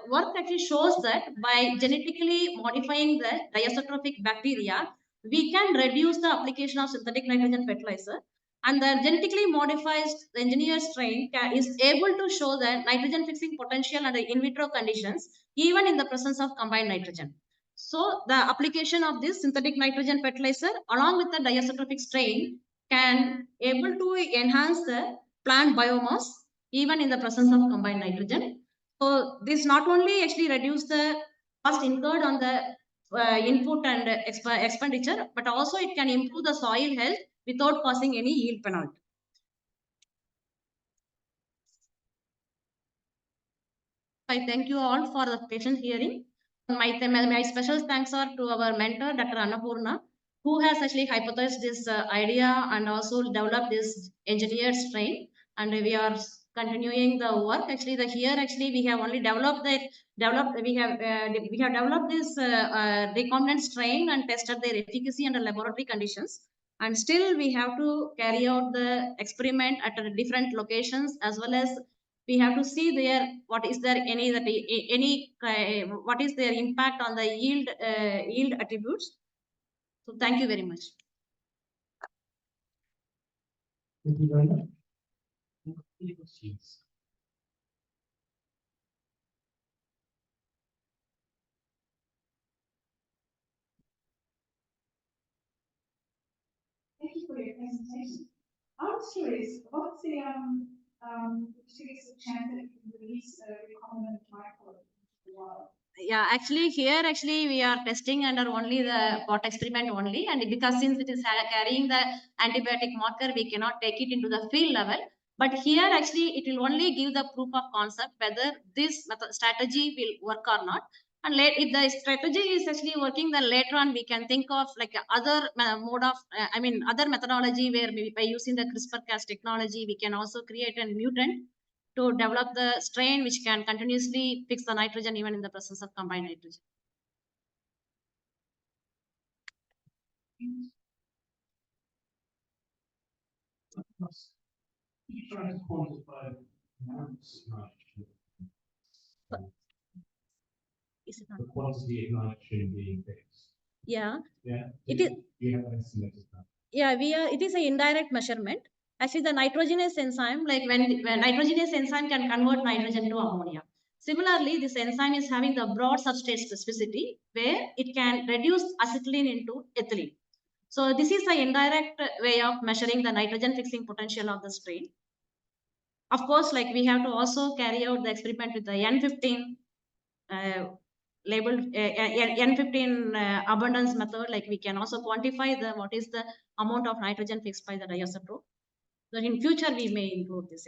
work actually shows that by genetically modifying the diazotrophic bacteria, we can reduce the application of synthetic nitrogen fertilizer. And the genetically modified engineered strain is able to show the nitrogen fixing potential under in vitro conditions, even in the presence of combined nitrogen. So the application of this synthetic nitrogen fertilizer along with the diazotrophic strain can able to enhance the plant biomass even in the presence of combined nitrogen. So this not only actually reduce the cost incurred on the input and expenditure, but also it can improve the soil health without causing any yield penalty. I thank you all for the patient hearing. My special thanks are to our mentor, Dr. Annapurna, who has actually hypothesized this idea and also developed this engineered strain. And we are continuing the work. Actually, we have only developed this recombinant strain and tested their efficacy under laboratory conditions. And still, we have to carry out the experiment at different locations, as well as we have to see what is their impact on the yield attributes. So thank you very much. Thank you very much. Thank you for your presentation. I was curious, what's the chance that you can release a recombinant microbe into the wild? Yeah, actually we are testing under only the pot experiment only, and because since it is carrying the antibiotic marker, we cannot take it into the field level. But here actually it will only give the proof of concept whether this strategy will work or not. And if the strategy is actually working, then later on we can think of like other other methodology where by using the CRISPR-Cas technology, we can also create a mutant to develop the strain which can continuously fix the nitrogen even in the presence of combined nitrogen. You try to quantify amounts of nitrogen. The quantity of nitrogen being fixed. Yeah. Yeah. It is. You have an estimate of that. Yeah, it is an indirect measurement. Actually, the nitrogenase enzyme, like when nitrogenase enzyme can convert nitrogen to ammonia. Similarly, this enzyme is having the broad substrate specificity where it can reduce acetylene into ethylene. So this is an indirect way of measuring the nitrogen fixing potential of the strain. Of course, like we have to also carry out the experiment with the N15 labeled N15 abundance method. Like we can also quantify the what is the amount of nitrogen fixed by the diacetyl. So in future we may include this.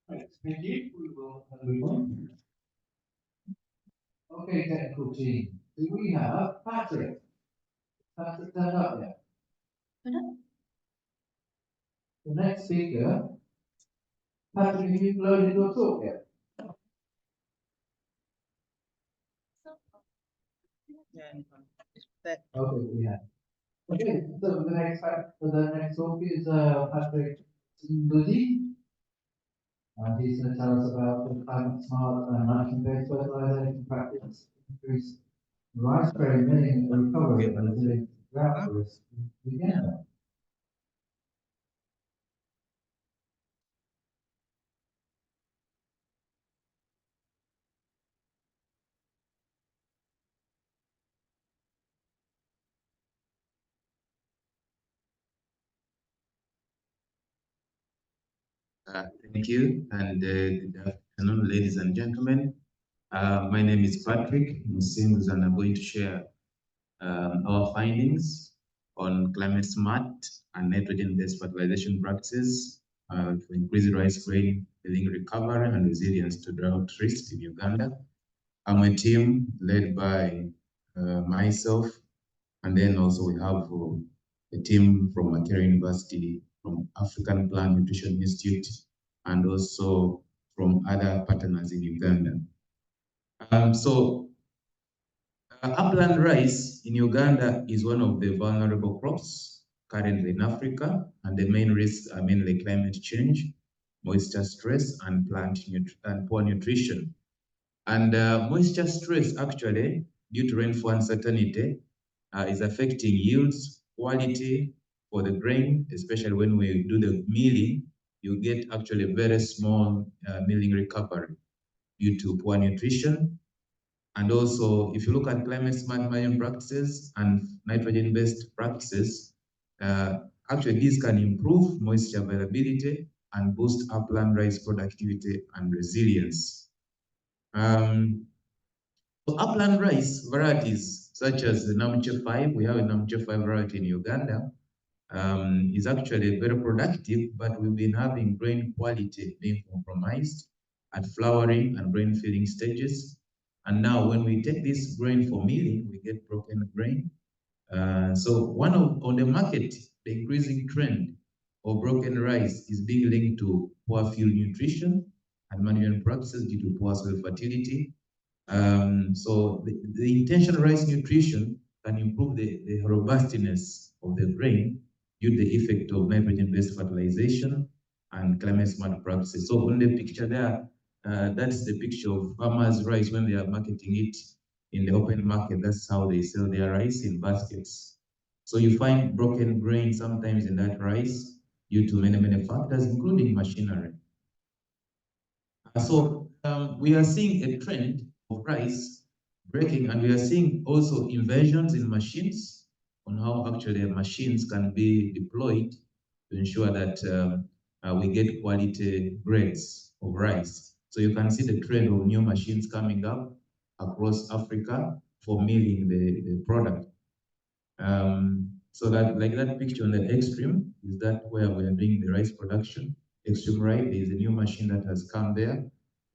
Right, thank you. We will move on. Okay, technical team. Do we have Patrick? Patrick, stand up yet? The next speaker. Patrick, have you loaded your talk yet? Okay, we have. Okay, so the next talk is Patrick Ludi. He's going to tell us about the climate smart and nitrogen-based fertilization practice, increase rice grain milling and recovery and resilient drought risk in Uganda. Thank you, and good afternoon, ladies and gentlemen. My name is Patrick Musimus, and I'm going to share our findings on climate smart and nitrogen-based fertilization practices to increase rice grain milling recovery and resilience to drought risk in Uganda. I'm a team led by myself, and then also we have a team from Makerere University, from African Plant Nutrition Institute, and also from other partners in Uganda. Upland rice in Uganda is one of the vulnerable crops currently in Africa, and the main risks are mainly climate change, moisture stress, and poor nutrition. And moisture stress, actually, due to rainfall uncertainty, is affecting yields, quality for the grain, especially when we do the milling. You get actually very small milling recovery due to poor nutrition. And also, if you look at climate smart mining practices and nitrogen-based practices, actually these can improve moisture availability and boost upland rice productivity and resilience. So upland rice varieties such as the Namche 5, we have a Namche 5 variety in Uganda, is actually very productive, but we've been having grain quality being compromised at flowering and grain filling stages. And now when we take this grain for milling, we get broken grain. So on the market, the increasing trend of broken rice is being linked to poor field nutrition and management practices due to poor soil fertility. So the intentional rice nutrition can improve the robustness of the grain due to the effect of nitrogen-based fertilization and climate smart practices. So on the picture there, that's the picture of farmers' rice when they are marketing it in the open market. That's how they sell their rice in baskets. So you find broken grain sometimes in that rice due to many factors, including machinery. So we are seeing a trend of rice breaking, and we are seeing also inventions in machines on how actually machines can be deployed to ensure that we get quality grades of rice. So you can see the trend of new machines coming up across Africa for milling the product. So that, like that picture on the extreme, is that where we are doing the rice production. Extreme right, there is a new machine that has come there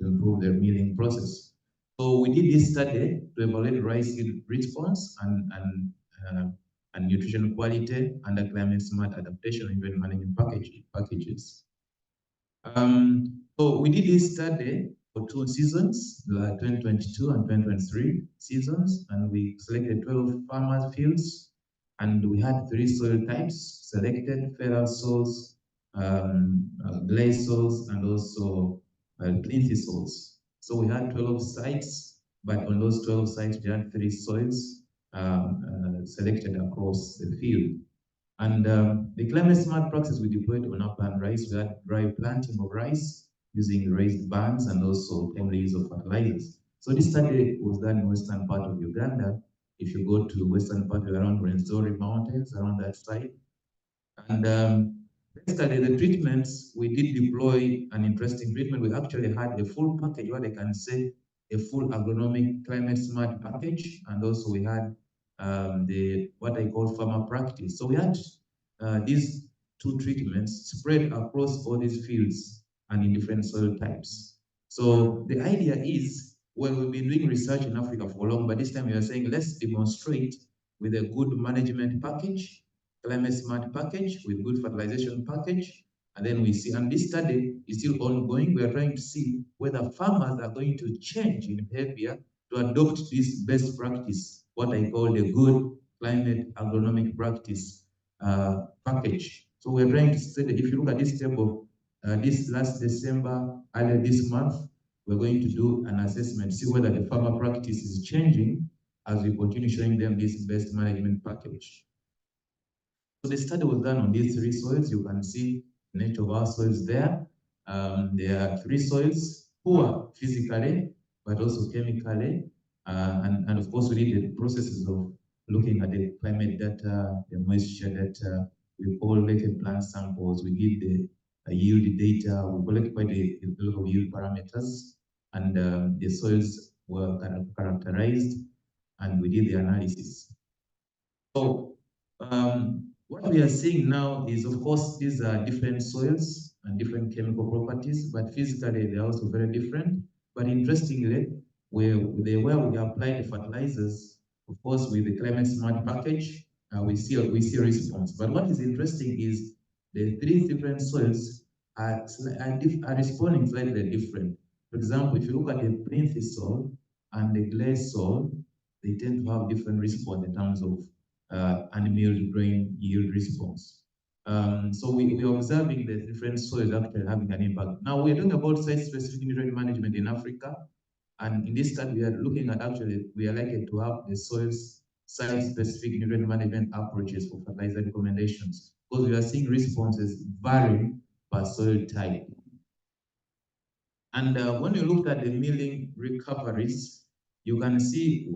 to improve the milling process. So we did this study to evaluate rice yield response and nutrition quality under climate smart adaptation and even management packages. So we did this study for 2 seasons, 2022 and 2023 seasons, and we selected 12 farmers' fields, and we had 3 soil types selected: feral soils, glaze soils, and also plinty soils. So we had 12 sites, but on those 12 sites, we had 3 soils selected across the field. And the climate smart practices we deployed on upland rice, we had dry planting of rice using raised bands and also timely use of fertilizers. So this study was done in western part of Uganda. If you go to western part around Rwenzori Mountains, around that site. And basically the treatments, we did deploy an interesting treatment. We actually had a full package, what I can say, a full agronomic climate smart package. And also we had the what I call farmer practice. So we had these 2 treatments spread across all these fields and in different soil types. So the idea is, well, we've been doing research in Africa for long, but this time we are saying let's demonstrate with a good management package, climate smart package with good fertilization package, and then we see, and this study is still ongoing. We are trying to see whether farmers are going to change in behavior to adopt this best practice, what I call the good climate agronomic practice package. So we're trying to study, if you look at this table, this last December, earlier this month, we're going to do an assessment, see whether the farmer practice is changing as we continue showing them this best management package. So the study was done on these 3 soils. You can see the nature of our soils there. There are 3 soils, poor physically, but also chemically. And of course, we did the processes of looking at the climate data, the moisture data. We collected plant samples. We did the yield data. We collected quite a lot of yield parameters. And the soils were characterized, and we did the analysis. So what we are seeing now is, of course, these are different soils and different chemical properties, but physically they're also very different. But interestingly, where we apply the fertilizers, of course, with the climate smart package, we see a response. But what is interesting is the 3 different soils are responding slightly different. For example, if you look at the plinty soil and the glaze soil, they tend to have different response in terms of unmilled grain yield response. So we are observing the different soils actually having an impact. Now we're talking about site-specific nutrient management in Africa, and in this study we are looking at actually, we are likely to have the soils site-specific nutrient management approaches for fertilizer recommendations, because we are seeing responses varying per soil type. And when you look at the milling recoveries, you can see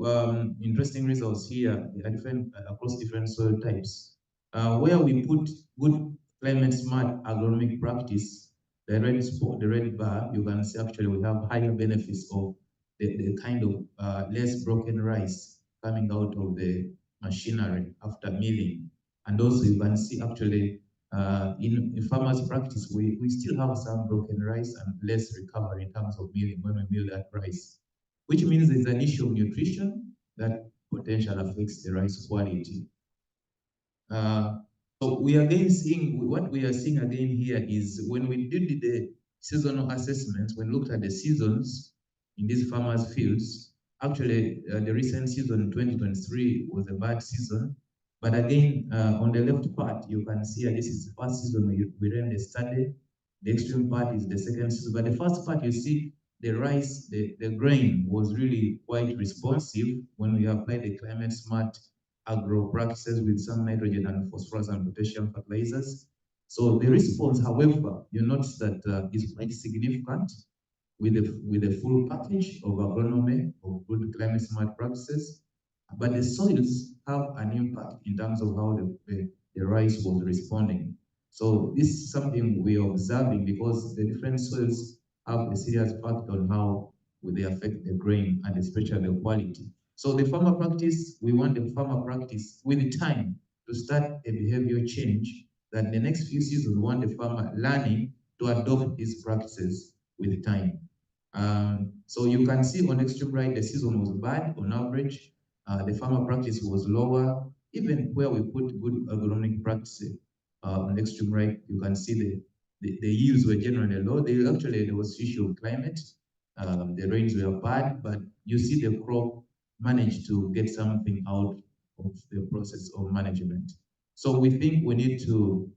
interesting results here different, across different soil types. Where we put good climate smart agronomic practice, the red bar, you can see actually we have higher benefits of the kind of less broken rice coming out of the machinery after milling. And also you can see actually in farmers' practice, we still have some broken rice and less recovery in terms of milling when we mill that rice, which means there's an issue of nutrition that potentially affects the rice quality. So we are again seeing, what we are seeing again here is when we did the seasonal assessments, when we looked at the seasons in these farmers' fields, actually the recent season 2023 was a bad season. But again, on the left part, you can see this is the first season we ran the study. The extreme part is the second season. But the first part, you see the rice, the grain was really quite responsive when we applied the climate smart agro practices with some nitrogen and phosphorus and potassium fertilizers. So the response, however, you notice that is quite significant with the full package of agronomy, of good climate smart practices. But the soils have an impact in terms of how the rice was responding. So this is something we are observing, because the different soils have a serious impact on how they affect the grain and especially the quality. So the farmer practice, we want the farmer practice with time to start a behavior change, that the next few seasons we want the farmer learning to adopt these practices with time. So you can see on extreme right, the season was bad on average. The farmer practice was lower, even where we put good agronomic practices. On the extreme right, you can see the yields were generally low. There was issue of climate. The rains were bad, but you see the crop managed to get something out of the process of management. So we think we need to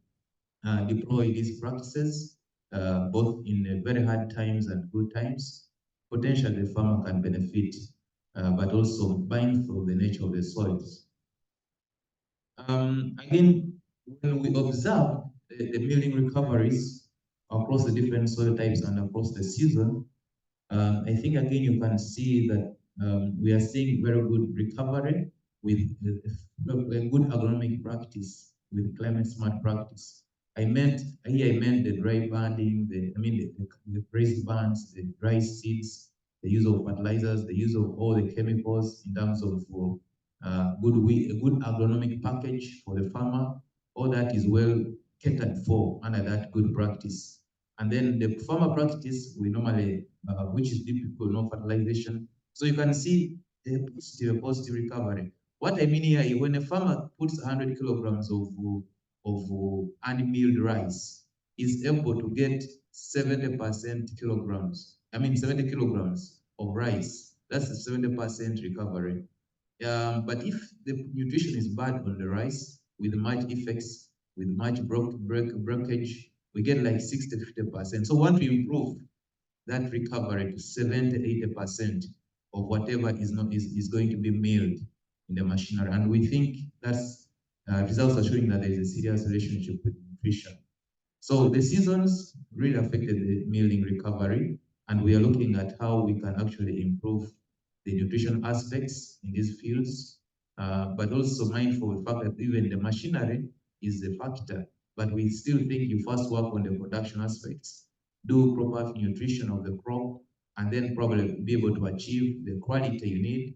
deploy these practices both in very hard times and good times. Potentially the farmer can benefit, but also mindful of the nature of the soils. Again, when we observe the milling recoveries across the different soil types and across the season, I think again you can see that we are seeing very good recovery with a good agronomic practice, with climate smart practice. I meant the dry banding, the raised bands, the dry seeds, the use of fertilizers, the use of all the chemicals in terms of a good agronomic package for the farmer. All that is well catered for under that good practice. And then the farmer practice, we normally, which is typical, no fertilization. So you can see a positive recovery. What I mean here is when a farmer puts 100 kilograms of unmilled rice, is able to get 70 kilograms of rice. That's a 70% recovery. But if the nutrition is bad on the rice, with much effects, with much breakage, we get like 60-50%. So we want to improve that recovery to 70-80% of whatever is going to be milled in the machinery. And we think that's results are showing that there is a serious relationship with nutrition. So the seasons really affected the milling recovery, and we are looking at how we can actually improve the nutrition aspects in these fields, but also mindful of the fact that even the machinery is a factor, but we still think you first work on the production aspects, do proper nutrition of the crop, and then probably be able to achieve the quality you need.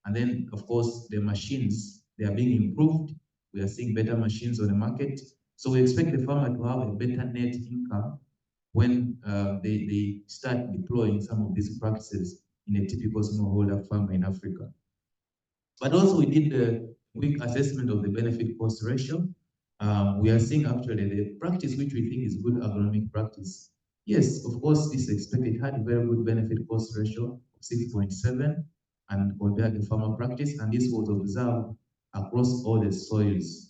And then, of course, the machines, they are being improved. We are seeing better machines on the market. So we expect the farmer to have a better net income when they start deploying some of these practices in a typical smallholder farmer in Africa. But also we did the quick assessment of the benefit cost ratio. We are seeing actually the practice which we think is good agronomic practice. Yes, of course, this expected had a very good benefit cost ratio of 6.7 and compared to farmer practice, and this was observed across all the soils,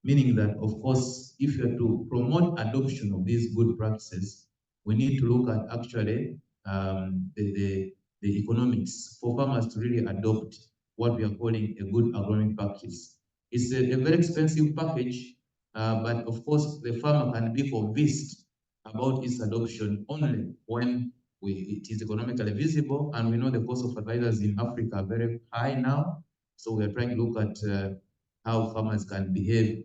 meaning that, of course, if you are to promote adoption of these good practices, we need to look at actually the economics for farmers to really adopt what we are calling a good agronomic practice. It's a very expensive package, but of course the farmer can be convinced about its adoption only when it is economically visible, and we know the cost of fertilizers in Africa are very high now. So we are trying to look at how farmers can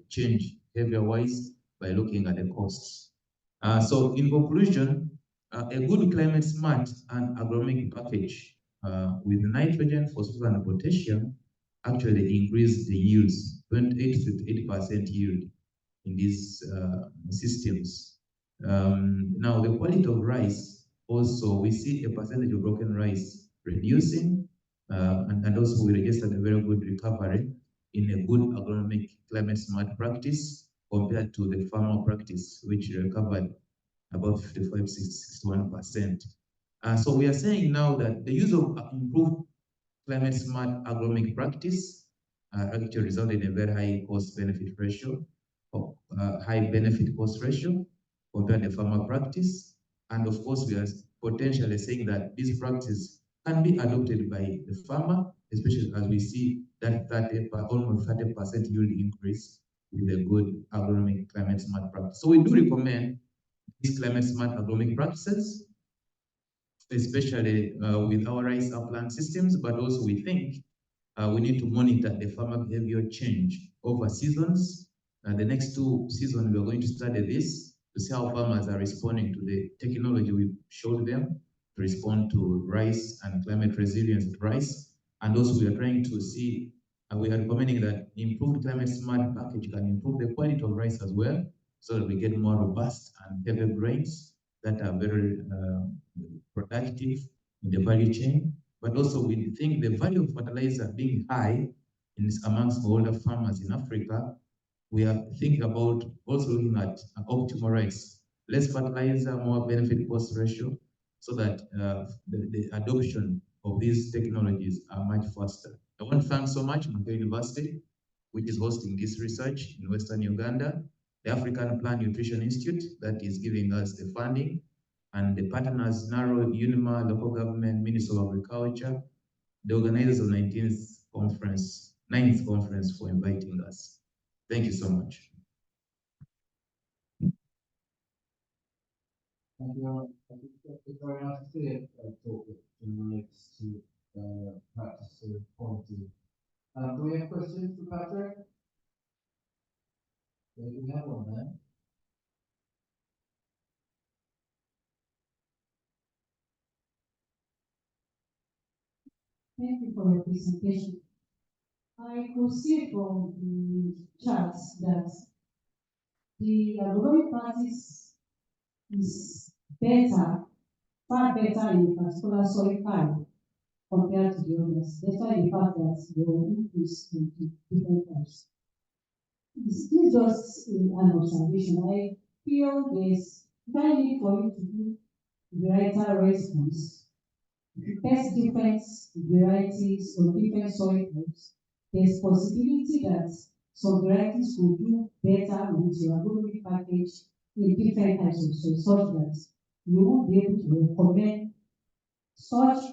change behavior-wise by looking at the costs. So in conclusion, a good climate smart and agronomic package with nitrogen, phosphorus, and potassium actually increase the yields, 28 to 80% yield in these systems. Now the quality of rice, also we see a percentage of broken rice reducing, and also we registered a very good recovery in a good agronomic climate smart practice compared to the farmer practice, which recovered about 55-61%. So we are saying now that the use of improved climate smart agronomic practice actually resulted in a very high cost benefit ratio, or high benefit cost ratio compared to farmer practice. And of course, we are potentially saying that this practice can be adopted by the farmer, especially as we see that almost 30% yield increase with a good agronomic climate smart practice. So we do recommend these climate smart agronomic practices, especially with our rice upland systems, but also we think we need to monitor the farmer behavior change over seasons. The next 2 seasons, we are going to study this to see how farmers are responding to the technology we showed them to respond to rice and climate resilience rice. And also we are trying to see, we are recommending that improved climate smart package can improve the quality of rice as well, so that we get more robust and heavy grains that are very productive in the value chain. But also we think the value of fertilizer being high amongst older farmers in Africa we are thinking about also looking at optimal rates, less fertilizer, more benefit cost ratio, so that the adoption of these technologies are much faster. I want to thank so much Makerere University, which is hosting this research in Western Uganda, the African Plant Nutrition Institute that is giving us the funding, and the partners, NARO, UNIMA, local government, Ministry of Agriculture, the organizers of 9th conference for inviting us. Thank you so much. Thank you. It's very nice to see a talk that relates to practice of quality. Do we have questions for Patrick? Yeah, we have one there. Thank you for your presentation. I could see from the charts that the agronomic practice is better, far better in particular soil type compared to the others, despite the fact that they will increase into different types. This is just an observation. I feel there's very need for you to do varietal response. If you test different varieties or different soil types, there's possibility that some varieties will do better with your agronomic package in different types of soil, such that you won't be able to recommend such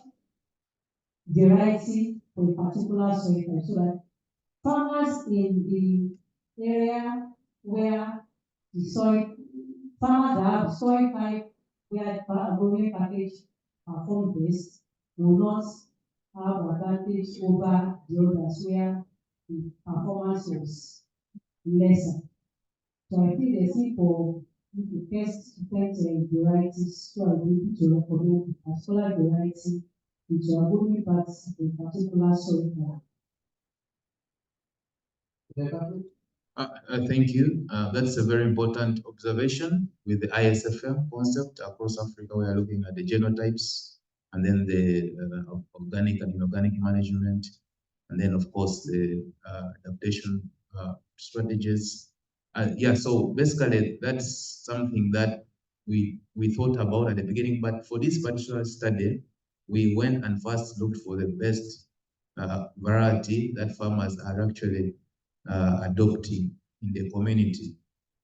variety for a particular soil type, so that farmers in the area where the soil, farmers that have soil type where agronomic package perform best will not have advantage over the others where the performance was lesser. So I think there's need for you to test different varieties so I'll be able to recommend a particular variety which are agronomic parts in particular soil type. Thank you. That's a very important observation with the ISFM concept across Africa. We are looking at the genotypes and then the organic and inorganic management, and then of course the adaptation strategies. Yeah, so basically that's something that we thought about at the beginning, but for this particular study, we went and first looked for the best variety that farmers are actually adopting in the community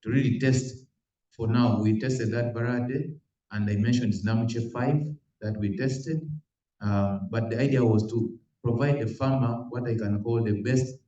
to really test. For now, we tested that variety, and I mentioned it's Namuche 5 that we tested. But the idea was to provide the farmer what I can call the best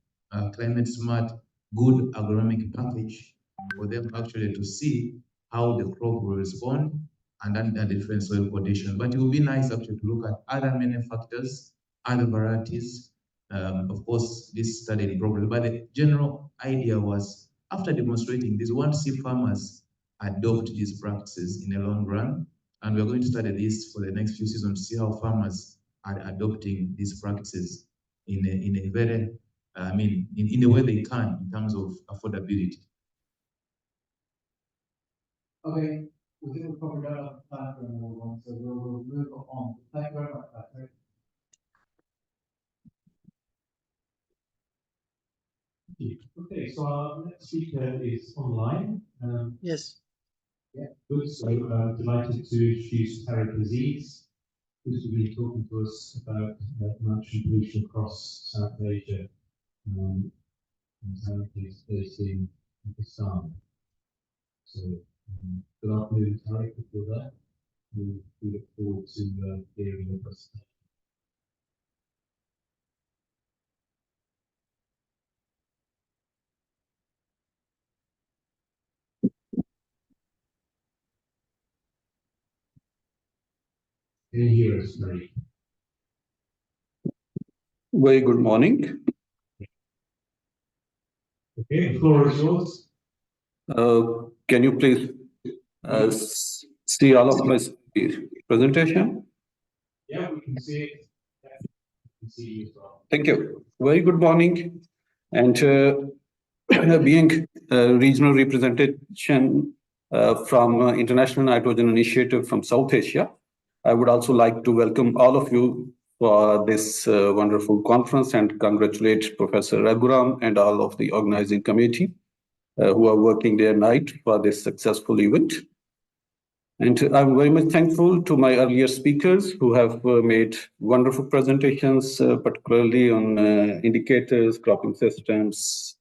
climate smart, good agronomic package for them actually to see how the crop will respond and under different soil conditions. But it would be nice actually to look at other many factors, other varieties. Of course, this study probably, but the general idea was after demonstrating this, we want to see farmers adopt these practices in the long run. And we're going to study this for the next few seasons to see how farmers are adopting these practices in a very, in a way they can in terms of affordability. Okay, we think we've probably got enough time for another one, so we'll move on. Thank you very much, Patrick. Okay, so our next speaker is online. Yes. Yeah, good. So delighted to introduce Tariq Aziz, who's going to be talking to us about nitrogen pollution across South Asia. And Tariq is based in Pakistan. So good afternoon, Tariq, if you're there. We look forward to hearing your presentation. Can you hear us, Tariq? Very good morning. Okay, the floor is yours. Can you please see all of my presentation? Yeah, we can see it. Yeah, we can see you as well. Thank you. Very good morning. And being regional representation from International Nitrogen Initiative from South Asia, I would also like to welcome all of you for this wonderful conference and congratulate Professor Raghuram and all of the organizing committee. who are working day and night for this successful event. And I'm very much thankful to my earlier speakers who have made wonderful presentations, particularly on indicators, cropping systems,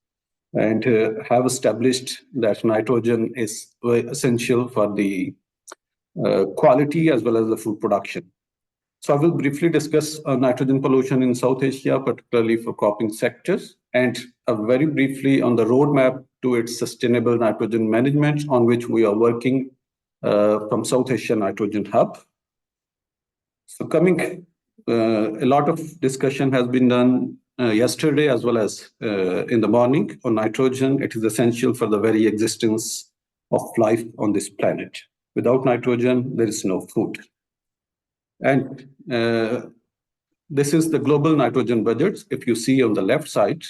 and have established that nitrogen is very essential for the quality as well as the food production. So I will briefly discuss nitrogen pollution in South Asia, particularly for cropping sectors, and very briefly on the roadmap to its sustainable nitrogen management, on which we are working from South Asia Nitrogen Hub. So coming, a lot of discussion has been done yesterday as well as in the morning on nitrogen. It is essential for the very existence of life on this planet. Without nitrogen, there is no food. And this is the global nitrogen budgets. If you see on the left side,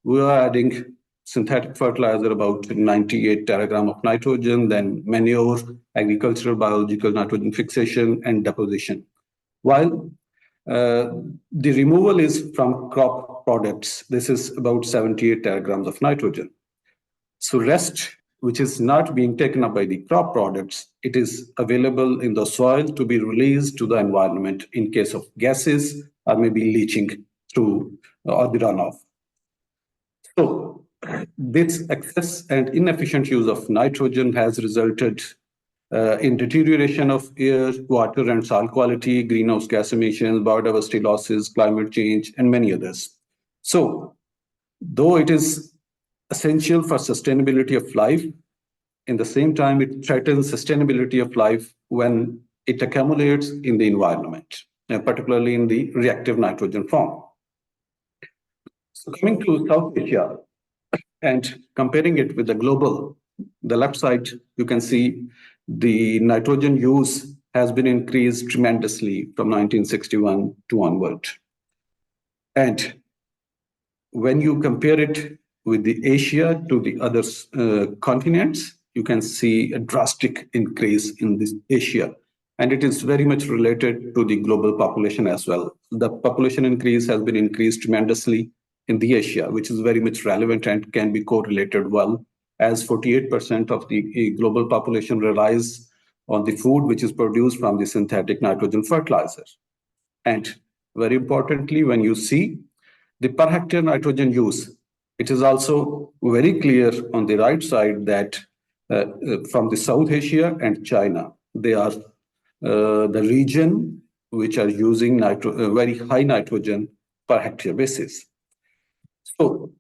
we are adding synthetic fertilizer about 98 teragram of nitrogen, then manure, agricultural biological nitrogen fixation, and deposition. While the removal is from crop products, this is about 78 teragrams of nitrogen. So rest, which is not being taken up by the crop products, it is available in the soil to be released to the environment in case of gases or maybe leaching through or the runoff. So this excess and inefficient use of nitrogen has resulted in deterioration of air, water, and soil quality, greenhouse gas emissions, biodiversity losses, climate change, and many others. So though it is essential for sustainability of life, in the same time, it threatens sustainability of life when it accumulates in the environment, particularly in the reactive nitrogen form. So coming to South Asia and comparing it with the global, the left side, you can see the nitrogen use has been increased tremendously from 1961 to onward. And when you compare it with the Asia to the other continents, you can see a drastic increase in this Asia. And it is very much related to the global population as well. The population increase has been increased tremendously in the Asia, which is very much relevant and can be correlated well, as 48% of the global population relies on the food which is produced from the synthetic nitrogen fertilizer. And very importantly, when you see the per hectare nitrogen use, it is also very clear on the right side that from the South Asia and China, they are the region which are using very high nitrogen per hectare basis. So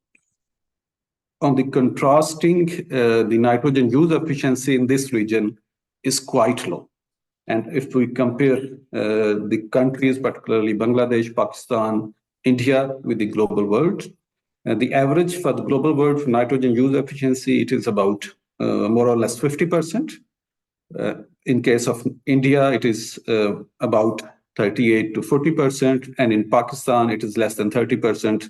on the contrasting, the nitrogen use efficiency in this region is quite low. And if we compare the countries, particularly Bangladesh, Pakistan, India with the global world, the average for the global world for nitrogen use efficiency, it is about more or less 50%. In case of India, it is about 38 to 40%, and in Pakistan, it is less than 30%,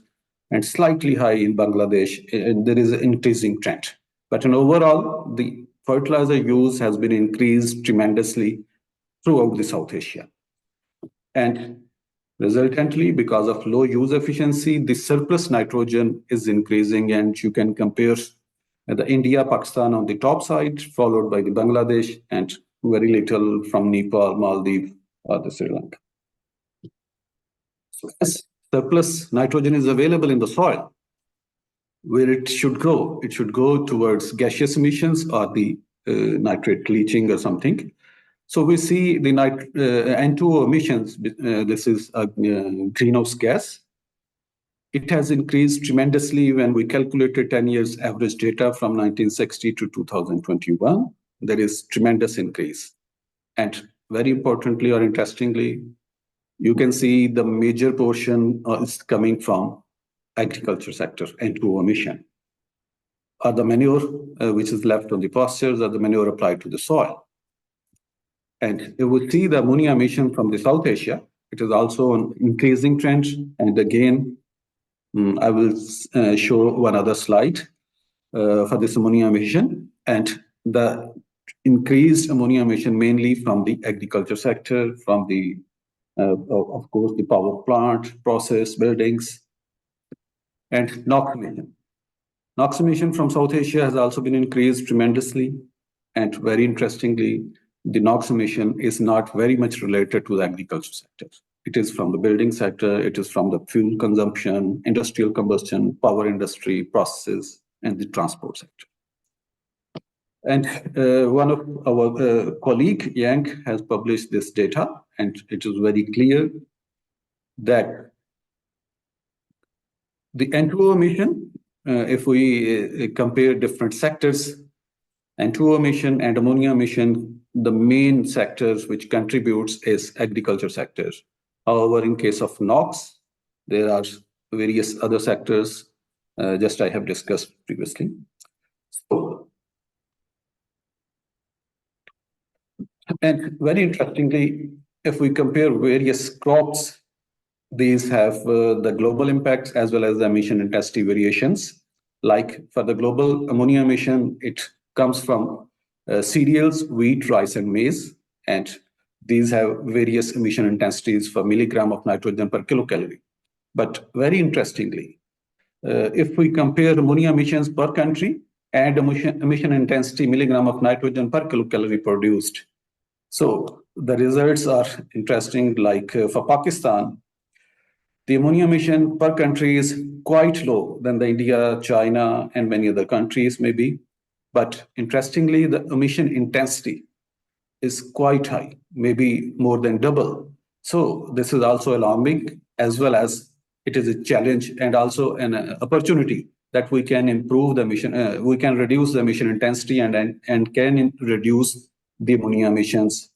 and slightly high in Bangladesh. There is an increasing trend. But in overall, the fertilizer use has been increased tremendously throughout the South Asia. And resultantly, because of low use efficiency, the surplus nitrogen is increasing, and you can compare the India, Pakistan on the top side, followed by the Bangladesh, and very little from Nepal, Maldives, or the Sri Lanka. So as surplus nitrogen is available in the soil, where it should go towards gaseous emissions or the nitrate leaching or something. So we see the N2O emissions, this is a greenhouse gas. It has increased tremendously when we calculated 10 years average data from 1960 to 2021. There is tremendous increase. And very importantly or interestingly, you can see the major portion is coming from agriculture sector, N2O emission. Or the manure which is left on the pastures, or the manure applied to the soil. And you will see the ammonia emission from the South Asia. It is also an increasing trend. And again, I will show one other slide for this ammonia emission. And the increased ammonia emission mainly from the agriculture sector, from the, of course, the power plant, process, buildings, and NOx emission. NOx emission from South Asia has also been increased tremendously. And very interestingly, the NOx emission is not very much related to the agriculture sector. It is from the building sector, it is from the fuel consumption, industrial combustion, power industry, processes, and the transport sector. And one of our colleague, Yang, has published this data, and it is very clear that the N2O emission, if we compare different sectors, N2O emission and ammonia emission, the main sectors which contributes is agriculture sectors. However, in case of NOx, there are various other sectors, just I have discussed previously. And very interestingly, if we compare various crops, these have the global impacts as well as the emission intensity variations. Like for the global ammonia emission, it comes from cereals, wheat, rice, and maize. And these have various emission intensities for milligram of nitrogen per kilocalorie. But very interestingly, if we compare ammonia emissions per country and emission intensity milligram of nitrogen per kilocalorie produced, so the results are interesting. Like for Pakistan, the ammonia emission per country is quite low than the India, China, and many other countries maybe. But interestingly, the emission intensity is quite high, maybe more than double. So this is also alarming, as well as it is a challenge and also an opportunity that we can improve the emission, we can reduce the emission intensity and can reduce the ammonia emissions.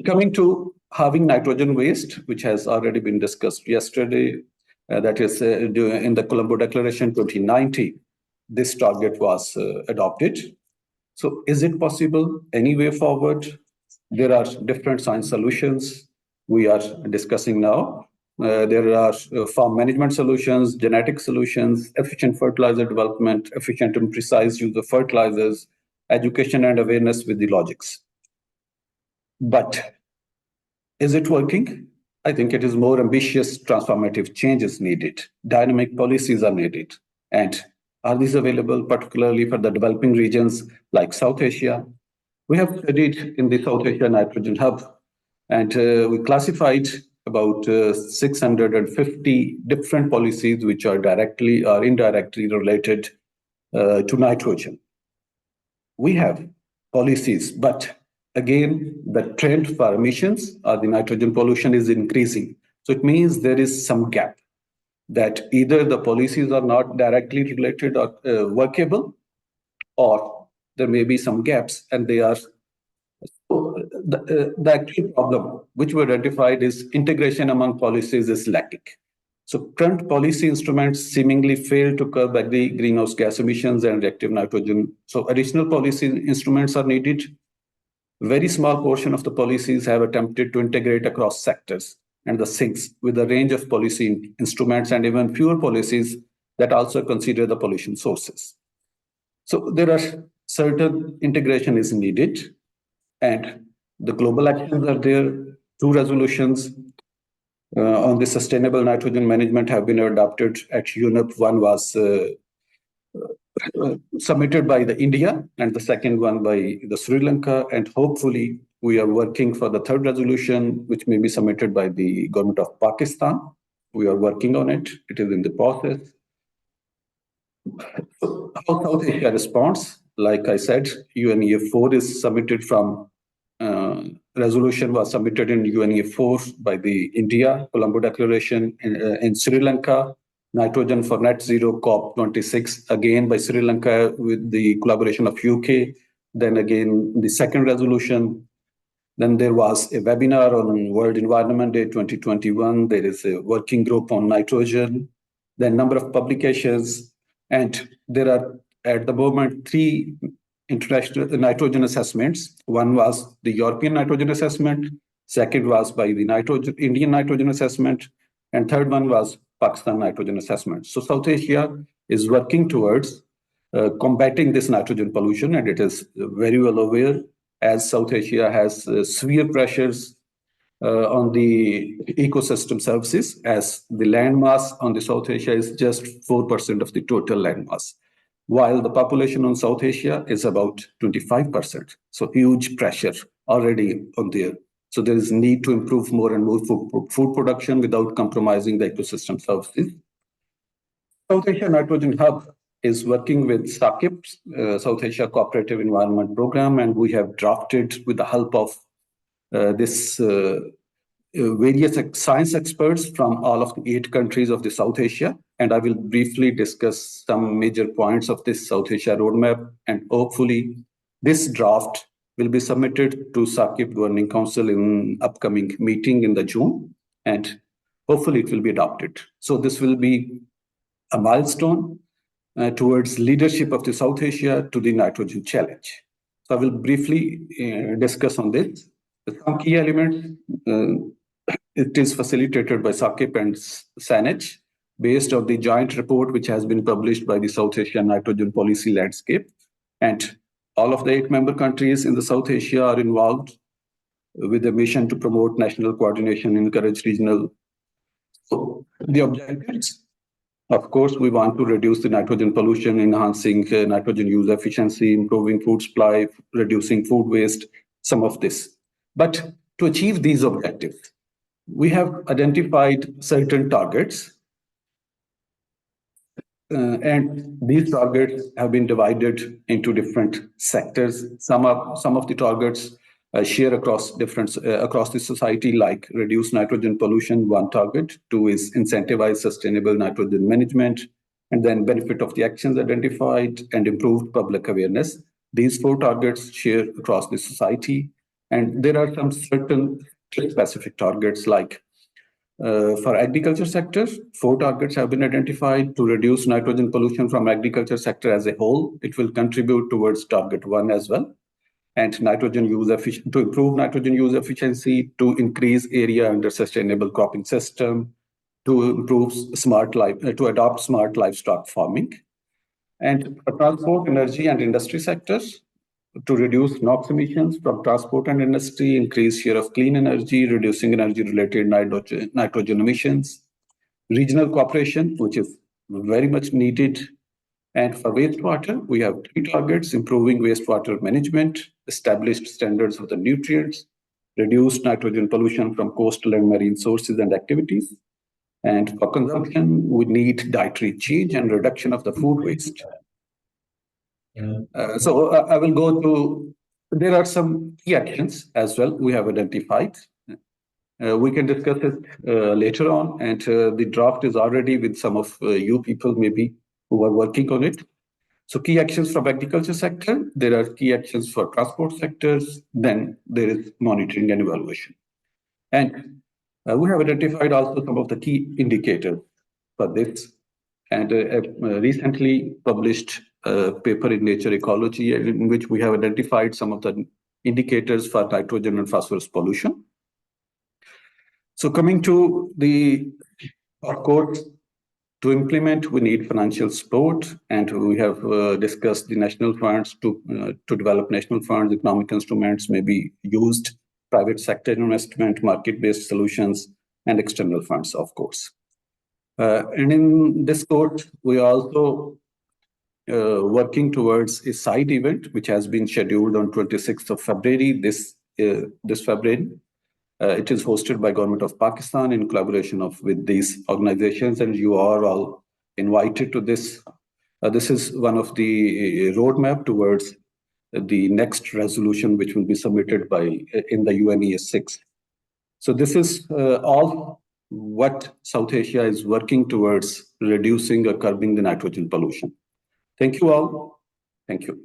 Coming to halving nitrogen waste, which has already been discussed yesterday, that is in the Colombo Declaration 2019, this target was adopted. So is it possible? Any way forward? There are different science solutions we are discussing now. There are farm management solutions, genetic solutions, efficient fertilizer development, efficient and precise use of fertilizers, education and awareness with the logics. But is it working? I think it is more ambitious, transformative changes needed. Dynamic policies are needed. And are these available particularly for the developing regions like South Asia? We have studied in the South Asia Nitrogen Hub, and we classified about 650 different policies which are directly or indirectly related to nitrogen. We have policies, but again, the trend for emissions or the nitrogen pollution is increasing. So it means there is some gap that either the policies are not directly related or workable, or there may be some gaps and they are. The actual problem which we identified is integration among policies is lacking. So current policy instruments seemingly fail to curb the greenhouse gas emissions and reactive nitrogen. So additional policy instruments are needed. Very small portion of the policies have attempted to integrate across sectors and the sinks with a range of policy instruments and even fewer policies that also consider the pollution sources. So there are certain integration is needed, and the global actions are there. 2 resolutions on the sustainable nitrogen management have been adopted at UNEP. One was submitted by the India and the second one by the Sri Lanka, and hopefully we are working for the 3rd resolution, which may be submitted by the government of Pakistan. We are working on it. It is in the process. So how South Asia responds? Like I said, UNEF4 is submitted from resolution was submitted in UNEF4 by the India, Colombo Declaration in Sri Lanka, Nitrogen for Net Zero COP26, again by Sri Lanka with the collaboration of UK. Then again, the 2nd resolution. Then there was a webinar on World Environment Day 2021. There is a working group on nitrogen. Then number of publications. And there are at the moment 3 international nitrogen assessments. One was the European nitrogen assessment. Second was by the Indian nitrogen assessment. And third one was Pakistan nitrogen assessment. So South Asia is working towards combating this nitrogen pollution, and it is very well aware, as South Asia has severe pressures on the ecosystem services, as the landmass on the South Asia is just 4% of the total landmass, while the population on South Asia is about 25%. So huge pressure already on there. So there is need to improve more and more food production without compromising the ecosystem services. South Asia Nitrogen Hub is working with SAKIP, South Asia Cooperative Environment Program, and we have drafted, with the help of various science experts from all of the 8 countries of the South Asia. And I will briefly discuss some major points of this South Asia roadmap. And hopefully this draft will be submitted to SAKIP Governing Council in upcoming meeting in the June. And hopefully it will be adopted. So this will be a milestone towards leadership of the South Asia to the nitrogen challenge. So I will briefly discuss on this. Some key elements. It is facilitated by SAKIP and SANECH, based on the joint report which has been published by the South Asian Nitrogen Policy Landscape. And all of the 8 member countries in the South Asia are involved with a mission to promote national coordination, encourage regional. So the objectives, of course, we want to reduce the nitrogen pollution, enhancing nitrogen use efficiency, improving food supply, reducing food waste, some of this. But to achieve these objectives, we have identified certain targets, and these targets have been divided into different sectors. Some of the targets share across the society, like reduce nitrogen pollution, one target. 2 is incentivize sustainable nitrogen management, and then benefit of the actions identified and improved public awareness. These 4 targets share across the society, and there are some certain specific targets, like for agriculture sector, 4 targets have been identified to reduce nitrogen pollution from agriculture sector as a whole. It will contribute towards target 1 as well. And nitrogen use to improve nitrogen use efficiency, to increase area under sustainable cropping system, to improve to adopt smart livestock farming. And for transport, energy, and industry sectors, to reduce NOx emissions from transport and industry, increase share of clean energy, reducing energy-related nitrogen emissions, regional cooperation, which is very much needed. And for wastewater, we have 3 targets: improving wastewater management, established standards of the nutrients, reduce nitrogen pollution from coastal and marine sources and activities. And for consumption, we need dietary change and reduction of the food waste. So I will go to, there are some key actions as well we have identified. We can discuss it later on, and the draft is already with some of you people maybe who are working on it. So key actions from agriculture sector, there are key actions for transport sectors, then there is monitoring and evaluation. And we have identified also some of the key indicators for this, and recently published paper in Nature Ecology, in which we have identified some of the indicators for nitrogen and phosphorus pollution. So coming to the, of course, to implement, we need financial support, and we have discussed the national funds to develop national funds, economic instruments may be used, private sector investment, market-based solutions, and external funds, of course. And in this court, we are also working towards a side event, which has been scheduled on 26th of February, this February. It is hosted by Government of Pakistan in collaboration with these organizations, and you are all invited to this. This is one of the roadmap towards the next resolution, which will be submitted in the UNES6. So this is all what South Asia is working towards reducing or curbing the nitrogen pollution. Thank you all. Thank you.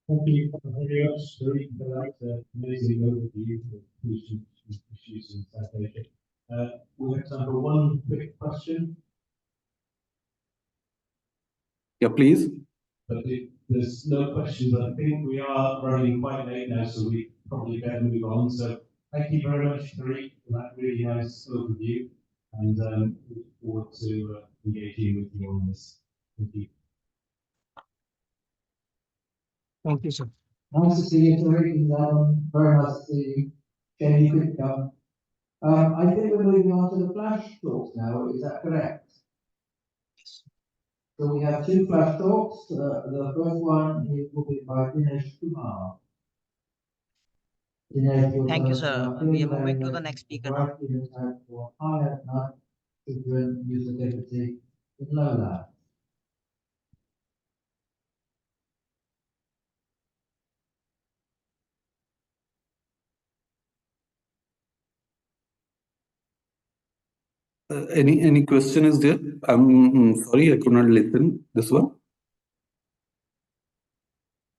Thank you very much, Sri, for that amazing overview of issues in South Asia. We have time for one quick question. Yeah, please. But if there's no questions, I think we are running quite late now, so we probably better move on. So thank you very much, Sri, for that really nice overview, and look forward to engaging with you on this. Thank you. Thank you, sir. Nice to see you, Tariq. Very nice to see you. Shane, you could come. I think we're moving on to the flash talks now. Is that correct? So we have two flash talks. The first one will be by Dinesh Kumar. Thank you, sir. We are moving to the next speaker now. Children use activity in Lola. Any question is there? I'm sorry, I could not listen. This one.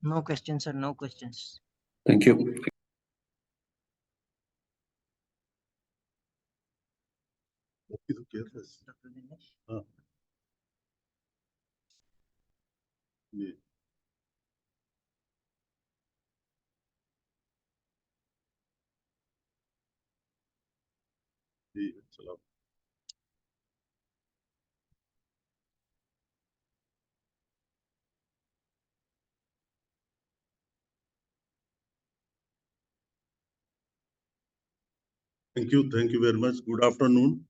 No questions, sir. No questions. Thank you. हाँ जी जी चलो Thank you very much. Good afternoon.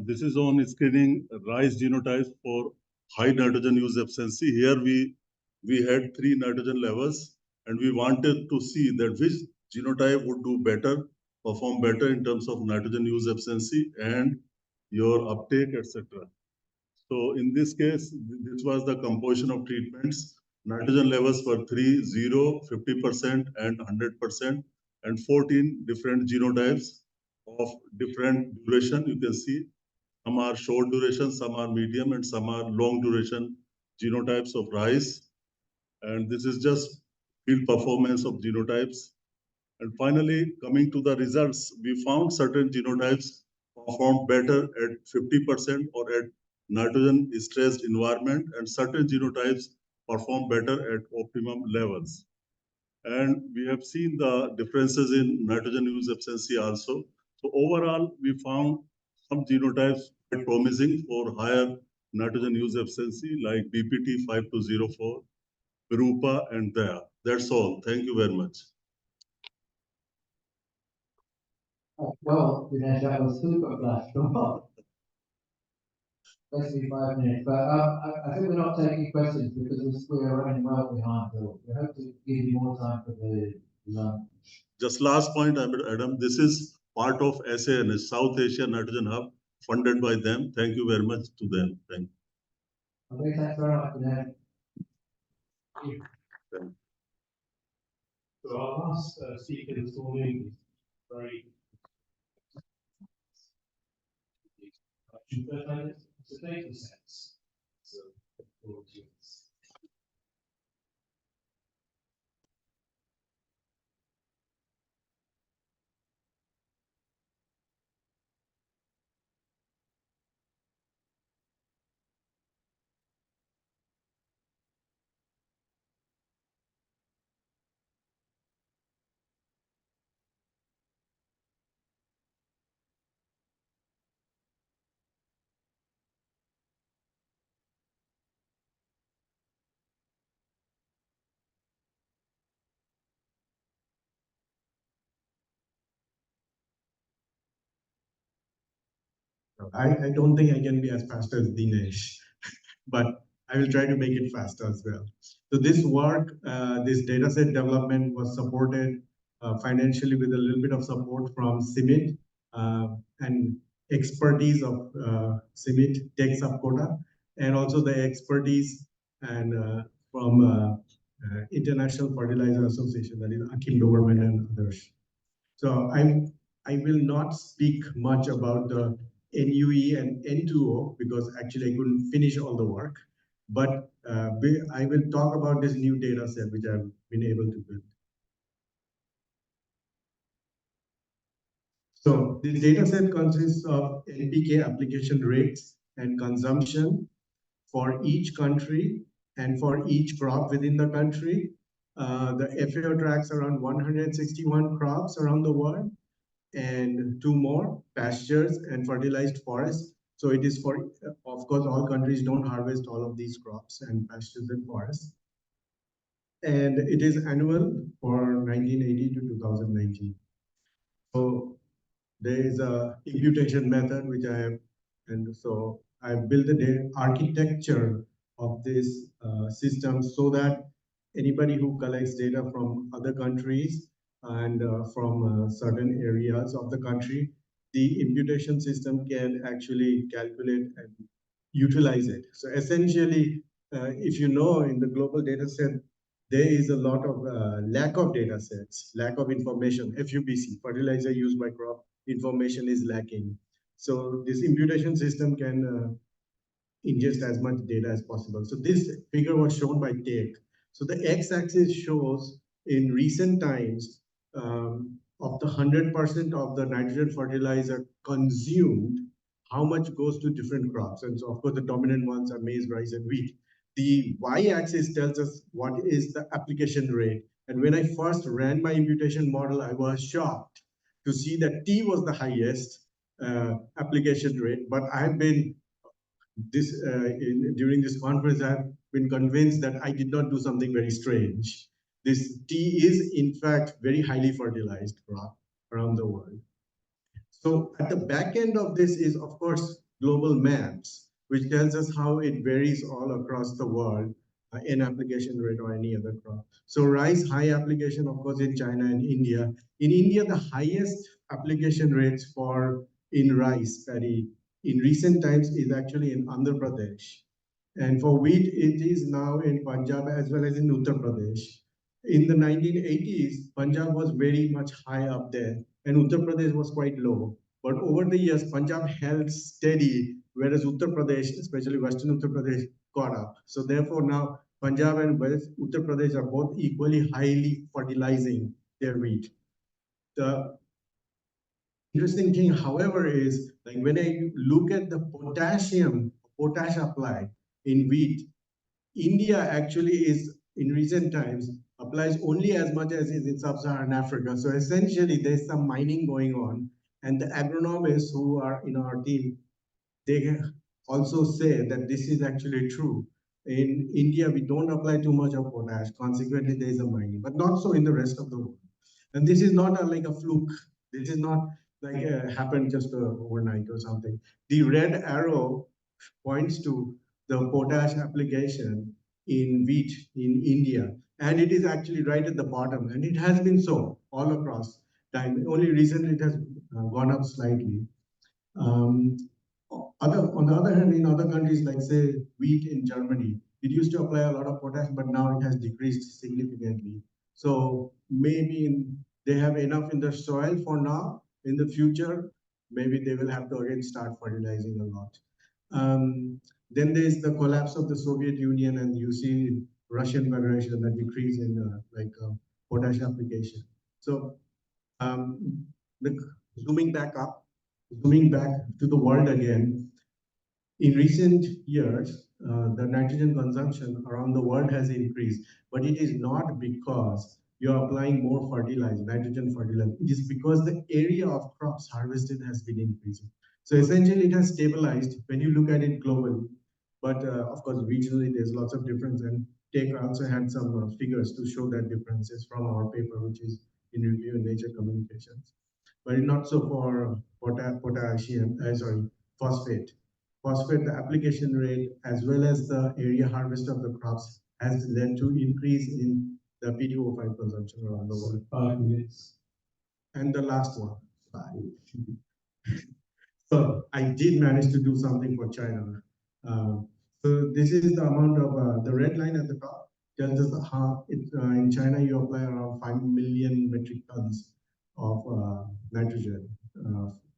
This is on screening rice genotypes for high nitrogen use efficiency. Here we had 3 nitrogen levels, and we wanted to see that which genotype would do better, perform better in terms of nitrogen use efficiency and your uptake, etc. So in this case, this was the composition of treatments. Nitrogen levels were 3, 0, 50%, and 100%, and 14 different genotypes of different duration. You can see some are short duration, some are medium, and some are long duration genotypes of rice. And this is just field performance of genotypes. And finally, coming to the results, we found certain genotypes perform better at 50% or at nitrogen stressed environment, and certain genotypes perform better at optimum levels. And we have seen the differences in nitrogen use efficiency also. So overall, we found some genotypes quite promising for higher nitrogen use efficiency like BPT 5204, Virupa, and Daya. That's all. Thank you very much. Well, Dinesh, that was super flash talk. Basically 5 minutes, but I think we're not taking questions because we're running well behind. So we hope to give you more time for the lunch. Just last point, Adam, this is part of SAN, South Asia Nitrogen Hub, funded by them. Thank you very much to them. Thank you. Okay, thanks very much, Dinesh. So our last speaker this morning is very it's a data sets. So, I don't think I can be as fast as Dinesh, but I will try to make it fast as well. So this work, this dataset development was supported financially with a little bit of support from CIMIT and expertise of CIMIT Tech Subquota, and also the expertise and from International Fertilizer Association, that is Akim Doberman and others. So I will not speak much about the NUE and N2O because actually I couldn't finish all the work, but I will talk about this new data set which I've been able to build. So this data set consists of NPK application rates and consumption for each country and for each crop within the country. The FAO tracks around 161 crops around the world, and 2 more, pastures and fertilized forests. So it is for, of course, all countries don't harvest all of these crops and pastures and forests. and it is annual for 1980 to 2019. So there is a imputation method which I have, and so I built the architecture of this system so that anybody who collects data from other countries and from certain areas of the country, the imputation system can actually calculate and utilize it. So essentially, if you know, in the global data set, there is a lot of lack of data sets, lack of information. FUBC, fertilizer used by crop, information is lacking. So this imputation system can ingest as much data as possible. So this figure was shown by Take. So the x-axis shows in recent times of the 100% of the nitrogen fertilizer consumed, how much goes to different crops. And so of course the dominant ones are maize, rice, and wheat. The y-axis tells us what is the application rate. And when I first ran my imputation model, I was shocked to see that T was the highest application rate, but I've been during this conference, I've been convinced that I did not do something very strange. This tea is, in fact, very highly fertilized crop around the world. So at the back end of this is, of course, global maps, which tells us how it varies all across the world in application rate or any other crop. So rice, high application, of course, in China and India. In India, the highest application rates in rice paddy in recent times is actually in Andhra Pradesh. And for wheat, it is now in Punjab as well as in Uttar Pradesh. In the 1980s, Punjab was very much high up there, and Uttar Pradesh was quite low. But over the years, Punjab held steady, whereas Uttar Pradesh, especially Western Uttar Pradesh, caught up. So therefore now Punjab and West Uttar Pradesh are both equally highly fertilizing their wheat. The interesting thing, however, is like when I look at the potash applied in wheat, India actually is in recent times applies only as much as is in sub-Saharan Africa. So essentially there's some mining going on, and the agronomists who are in our team, they also say that this is actually true. In India, we don't apply too much of potash. Consequently, there is a mining, but not so in the rest of the world. And this is not like a fluke. This is not like happened just overnight or something. The red arrow points to the potash application in wheat in India. And it is actually right at the bottom. And it has been so all across time. Only recently it has gone up slightly. On the other hand, in other countries, like say wheat in Germany, it used to apply a lot of potash, but now it has decreased significantly. So maybe they have enough in the soil for now. In the future, maybe they will have to again start fertilizing a lot. Then there's the collapse of the Soviet Union, and you see Russian Federation, the decrease in potash application. So zooming back to the world again, in recent years, the nitrogen consumption around the world has increased, but it is not because you're applying more fertilizer, nitrogen fertilizer. It is because the area of crops harvested has been increasing. So essentially, it has stabilized when you look at it globally. But of course, regionally, there's lots of difference. And Take also had some figures to show that differences from our paper, which is in Review in Nature Communications. But not so for phosphate. Phosphate, the application rate, as well as the area harvest of the crops, has led to increase in the P2O5 consumption around the world. 5 minutes. And the last one, 5. So I did manage to do something for China. So this is the amount of the red line at the top tells us how in China you apply around 5 million metric tons of nitrogen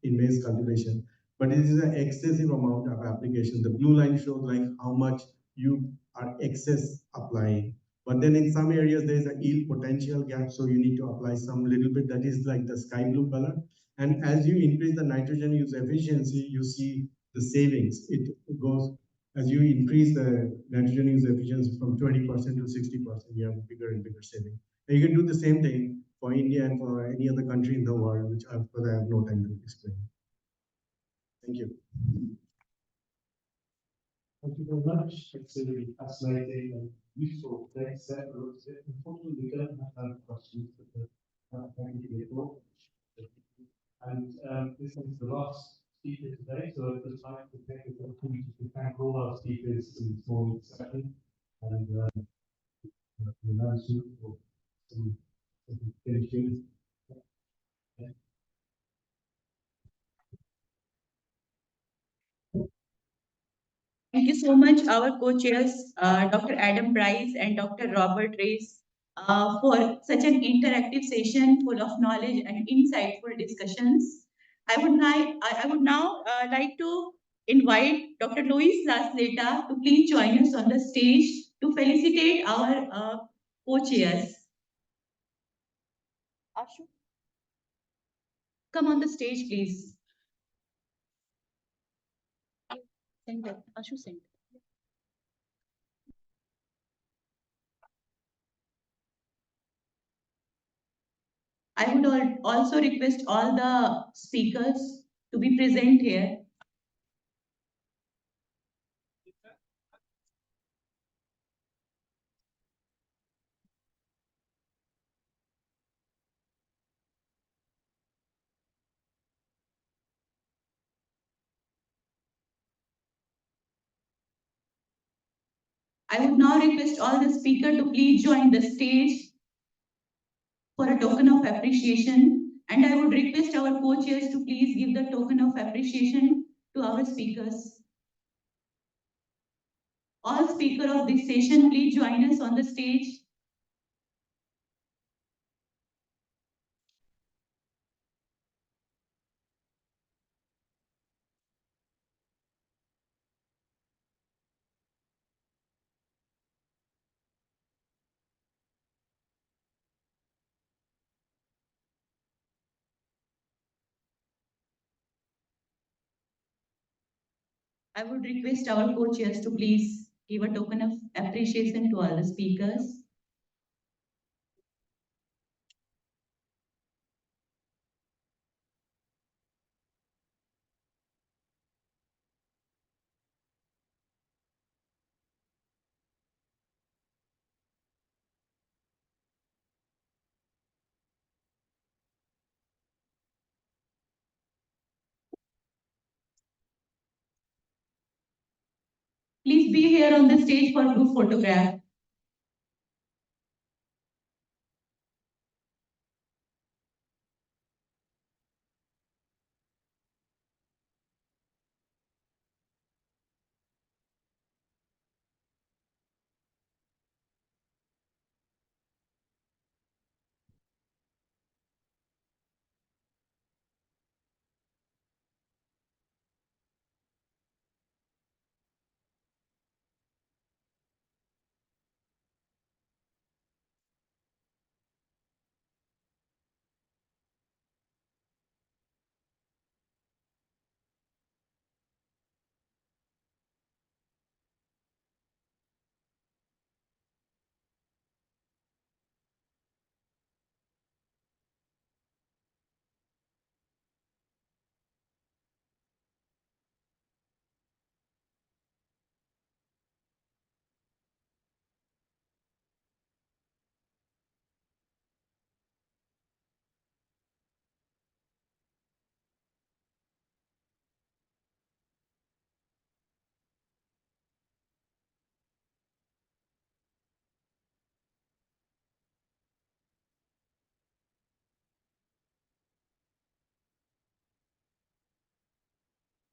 in maize cultivation, but it is an excessive amount of application. The blue line shows like how much you are excess applying. But then in some areas there is a yield potential gap, so you need to apply some little bit that is like the sky blue color. And as you increase the nitrogen use efficiency, you see the savings. It goes, as you increase the nitrogen use efficiency from 20% to 60%, you have bigger and bigger saving. And you can do the same thing for India and for any other country in the world, which of course I have no time to explain. Thank you. Thank you very much. It's a really fascinating and useful data set. Unfortunately, we don't have questions, but thank you for your talk. And this is the last speaker today, so I'd just like to take this opportunity to thank all our speakers in this morning's session and the announcement for some finishing. Thank you so much, our co-chairs, Dr. Adam Price and Dr. Robert Race, for such an interactive session full of knowledge and insightful discussions. I would now like to invite Dr. Luis Lasleta to please join us on the stage to felicitate our co-chairs. Ashu, come on the stage, please. Center, Ashu, center. I would also request all the speakers to be present here. I would now request all the speakers to please join the stage for a token of appreciation. And I would request our co-chairs to please give the token of appreciation to our speakers. All speakers of this session, please join us on the stage. I would request our co-chairs to please give a token of appreciation to all the speakers. Please be here on the stage for group photograph.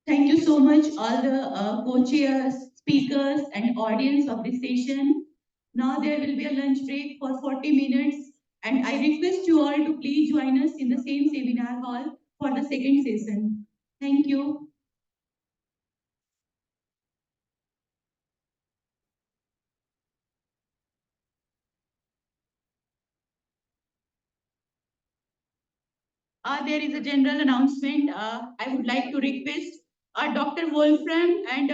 Thank you so much, all the co-chairs, speakers, and audience of this session. Now there will be a lunch break for 40 minutes, and I request you all to please join us in the same seminar hall for the second session. Thank you. There is a general announcement. I would like to request Dr. Wolfram and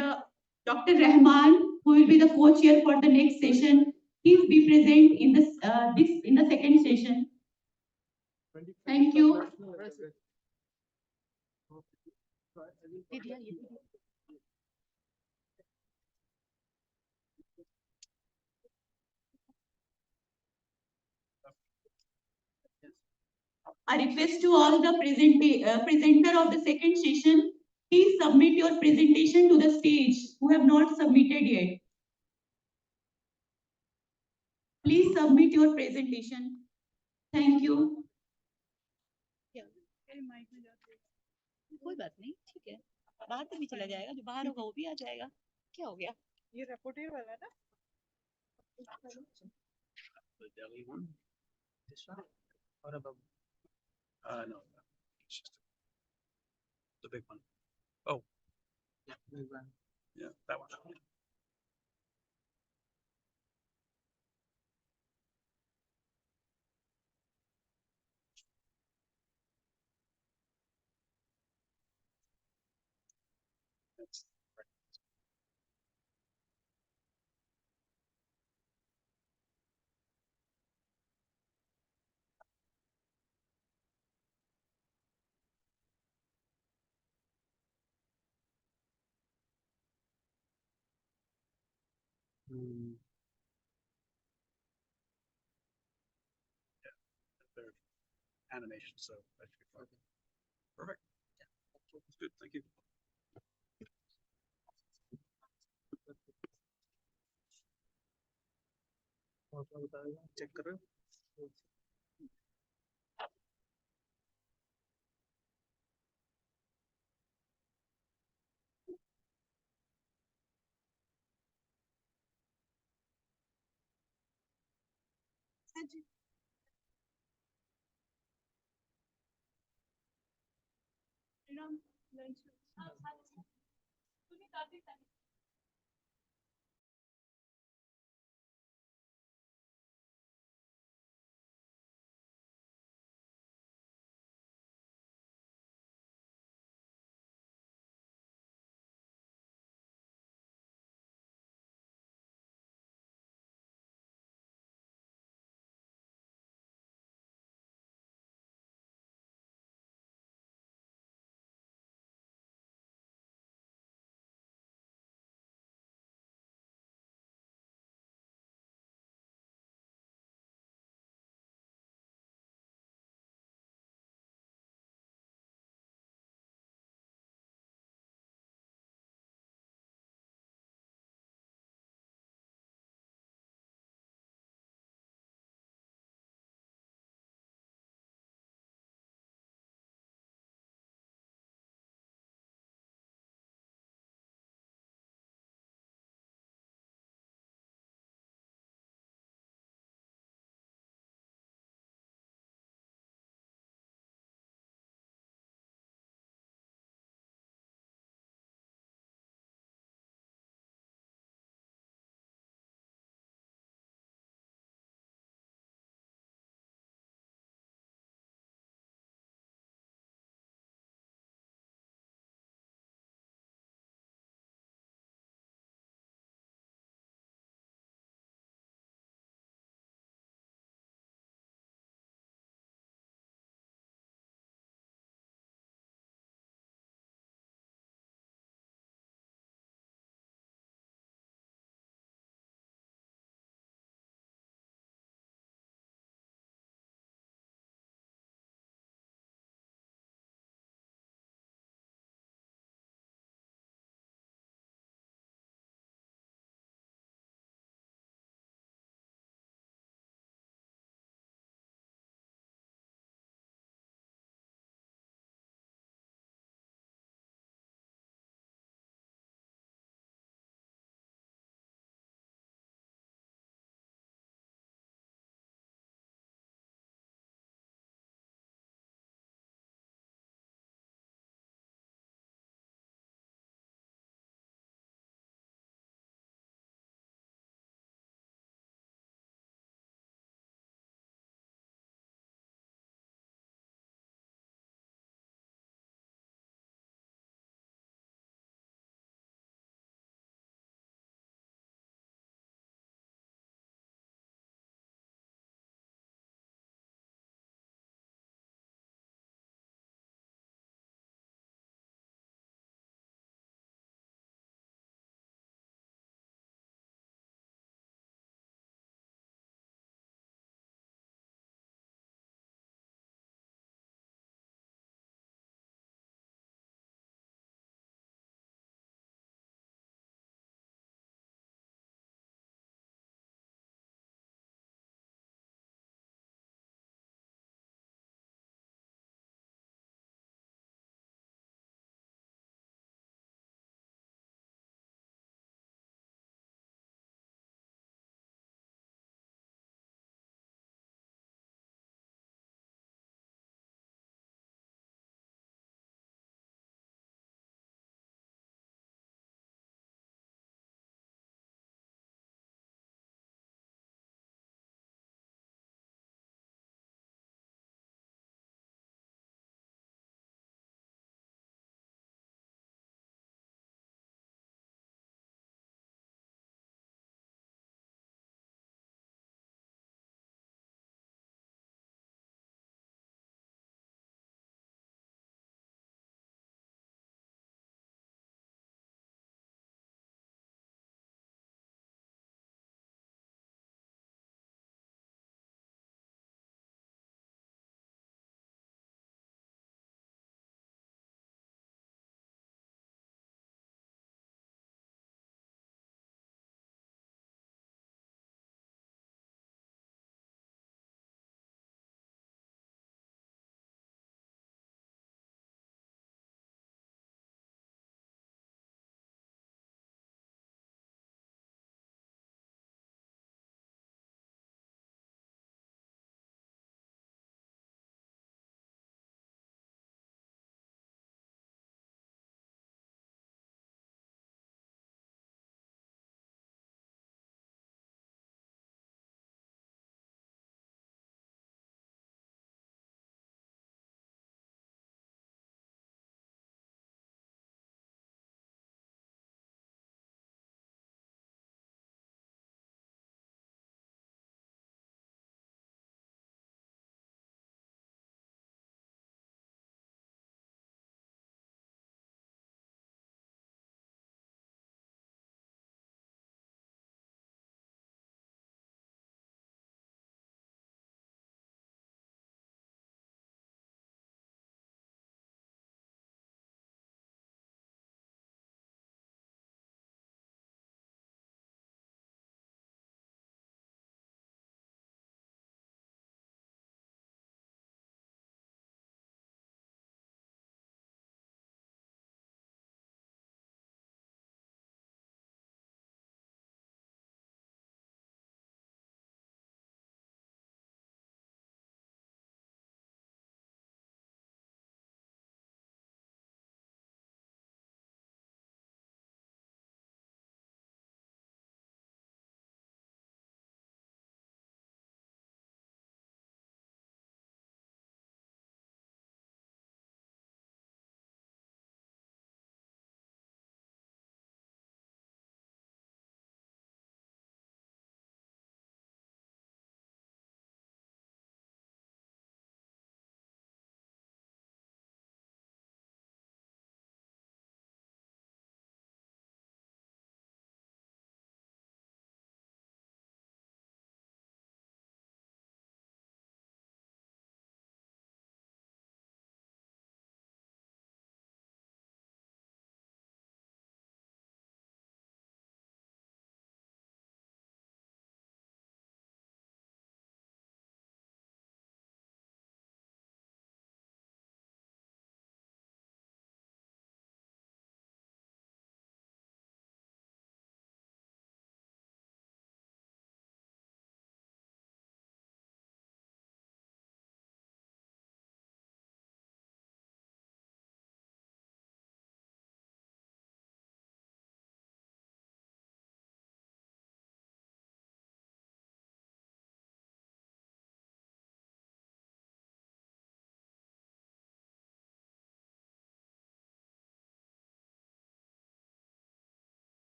Dr. Rahman, who will be the co-chair for the next session, please be present in in the second session. Thank you. A request to all the presenter of the second session, please submit your presentation to the stage who have not submitted yet. Please submit your presentation. Thank you. कोई बात नहीं, ठीक है, बाहर तो भी चला जाएगा, जो बाहर होगा वो भी आ जाएगा, क्या हो गया? ये reporter वाला ना? The Delhi one? This one? Or above? No, it's just the big one. Oh. Yeah, big one. Yeah, that one. That's Hmm. Yeah, they're animation, so that should be fine. Perfect. That's good, thank you. Check कर रहे हो?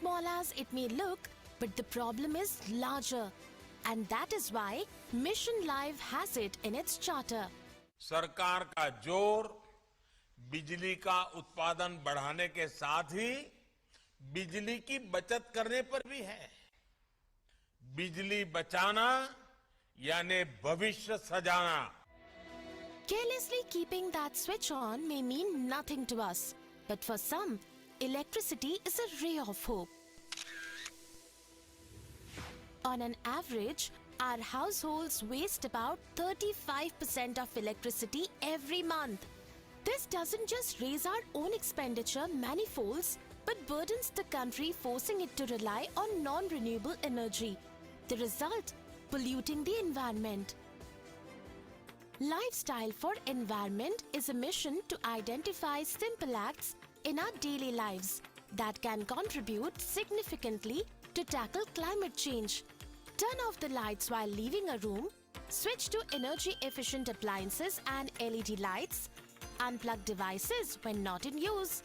small as it may look, but the problem is larger. And that is why Mission Life has it in its charter. सरकार का जोर बिजली का उत्पादन बढ़ाने के साथ ही बिजली की बचत करने पर भी है। बिजली बचाना यानी भविष्य सजाना। Carelessly keeping that switch on may mean nothing to us, but for some, electricity is a ray of hope. On an average, our households waste about 35% of electricity every month. This doesn't just raise our own expenditure manifolds, but burdens the country, forcing it to rely on non-renewable energy. The result, polluting the environment. Lifestyle for Environment is a mission to identify simple acts in our daily lives that can contribute significantly to tackle climate change. Turn off the lights while leaving a room, switch to energy-efficient appliances and LED lights, unplug devices when not in use.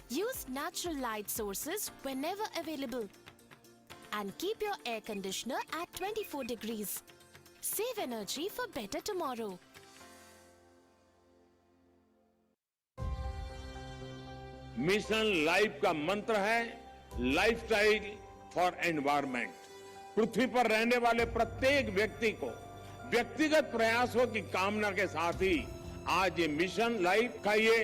Use natural light sources whenever available. And keep your air conditioner at 24 degrees. Save energy for better tomorrow. Mission Life का मंत्र है lifestyle for environment. पृथ्वी पर रहने वाले प्रत्येक व्यक्ति को व्यक्तिगत प्रयासों की कामना के साथ ही आज ये मिशन लाइफ का ये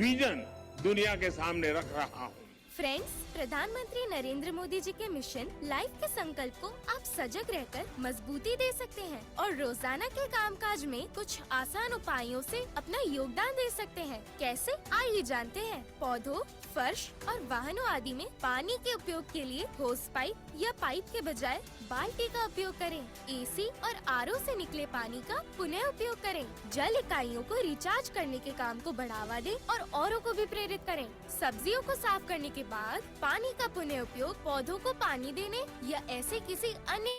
विजन दुनिया के सामने रख रहा हूँ। फ्रेंड्स, प्रधानमंत्री नरेंद्र मोदी जी के मिशन लाइफ के संकल्प को आप सजग रहकर मजबूती दे सकते हैं और रोजाना के कामकाज में कुछ आसान उपायों से अपना योगदान दे सकते हैं। कैसे? आइए जानते हैं। पौधों, फर्श और वाहनों आदि में पानी के उपयोग के लिए होस पाइप या पाइप के बजाय बाल्टी का उपयोग करें। एसी और आरओ से निकले पानी का पुनः उपयोग करें। जल इकाइयों को रिचार्ज करने के काम को बढ़ावा दें और औरों को भी प्रेरित करें। सब्जियों को साफ करने के बाद पानी का पुनः उपयोग पौधों को पानी देने या ऐसे किसी अन्य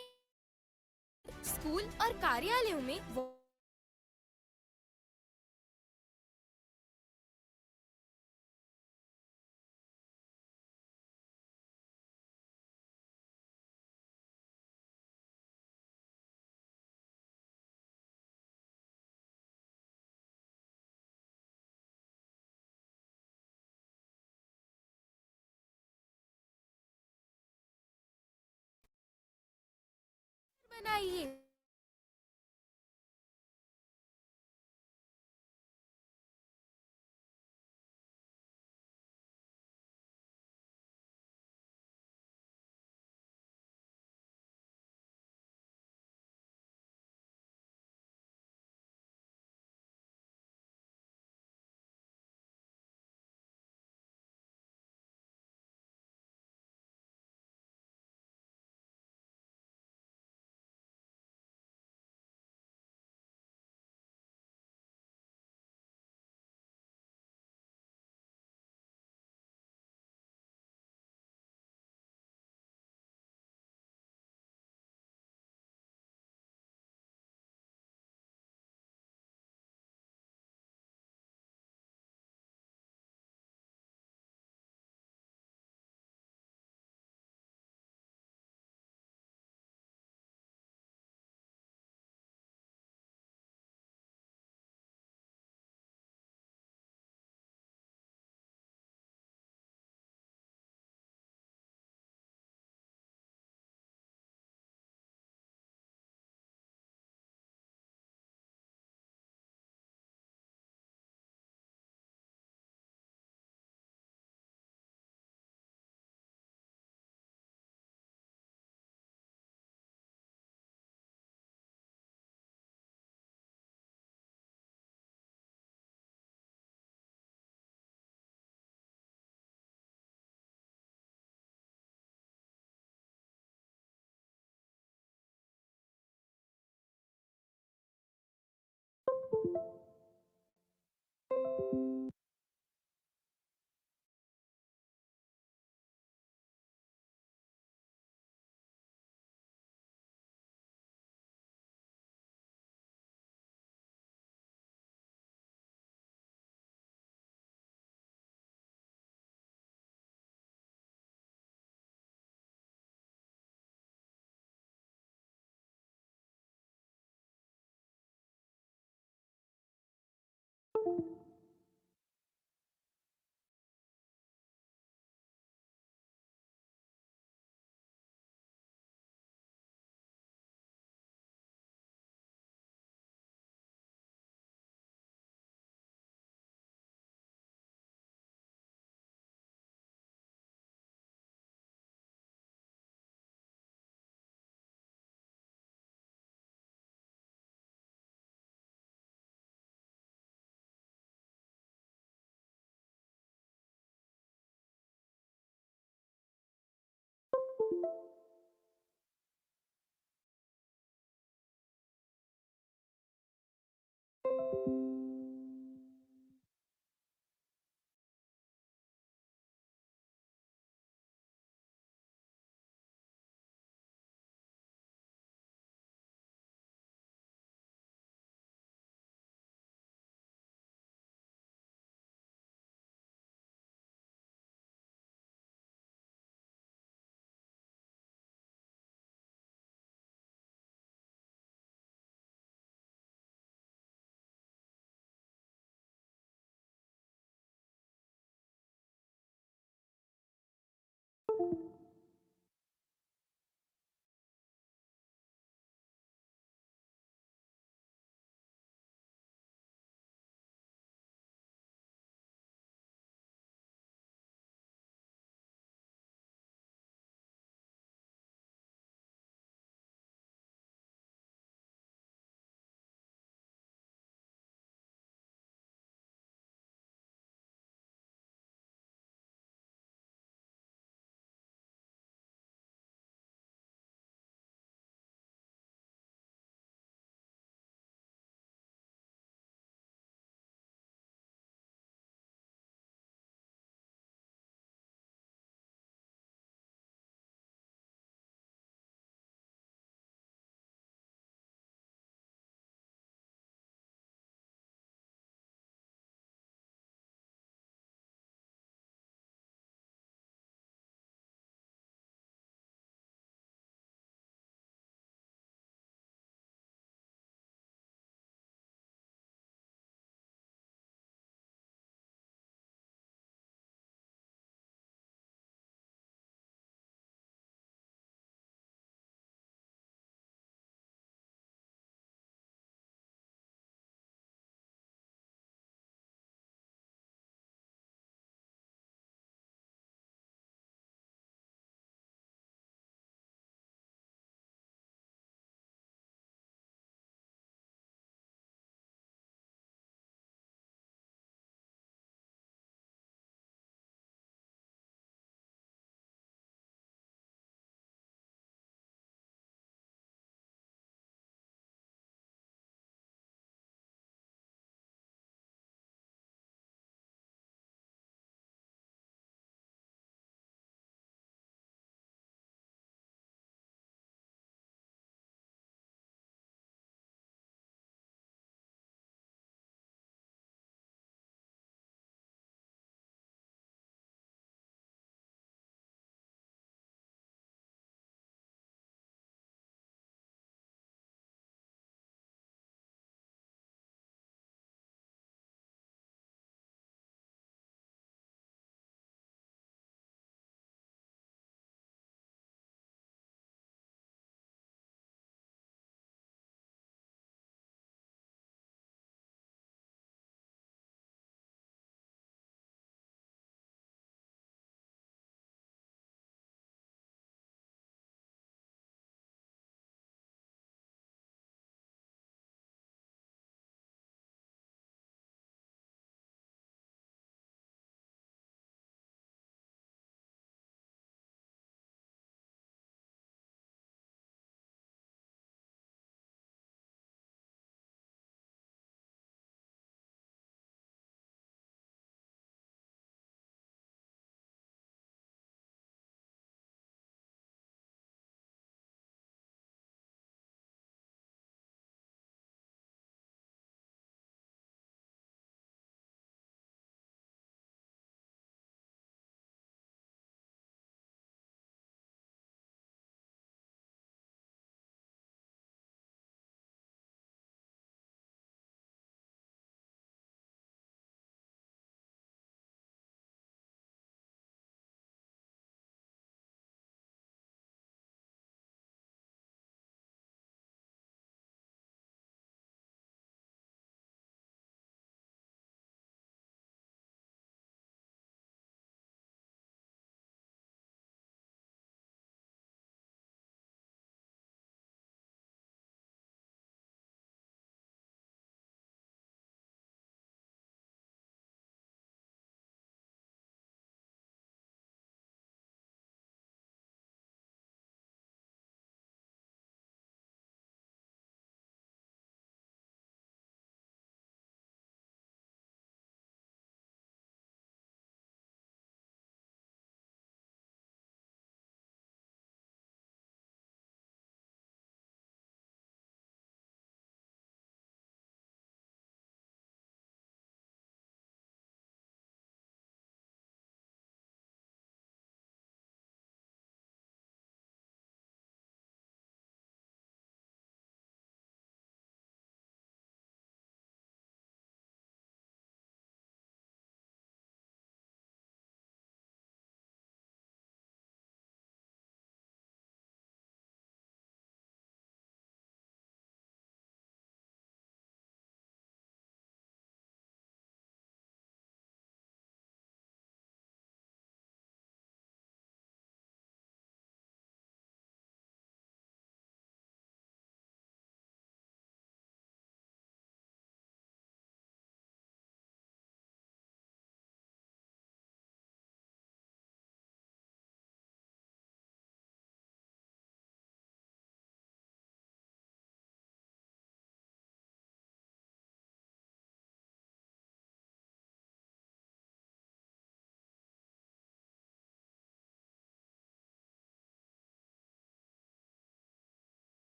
स्कूल और कार्यालयों में बनाइए।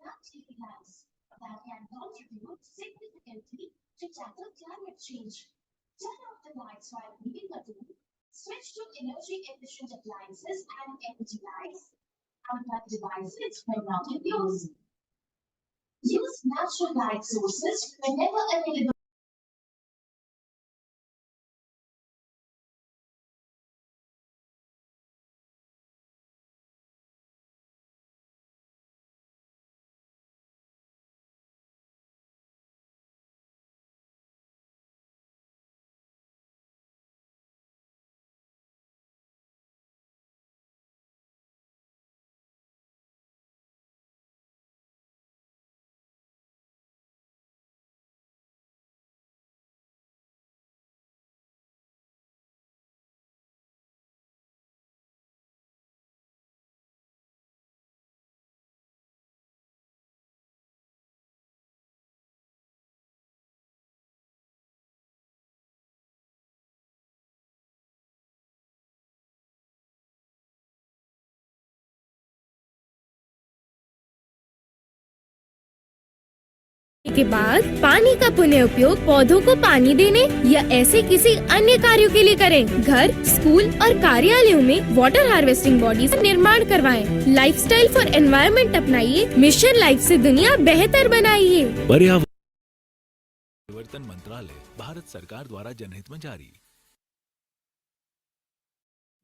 our daily lives that can contribute significantly to tackle climate change. Turn off the lights while reading a room, switch to energy efficient appliances and LED lights, unplug devices when not in use. Use natural light sources whenever available. के बाद पानी का पुनः उपयोग पौधों को पानी देने या ऐसे किसी अन्य कार्यों के लिए करें। घर, स्कूल और कार्यालयों में वाटर हार्वेस्टिंग बॉडी का निर्माण करवाएं। लाइफस्टाइल फॉर एनवायरनमेंट अपनाइए। मिशन लाइफ से दुनिया बेहतर बनाइए। पर्यावरण परिवर्तन मंत्रालय, भारत सरकार द्वारा जनहित में जारी।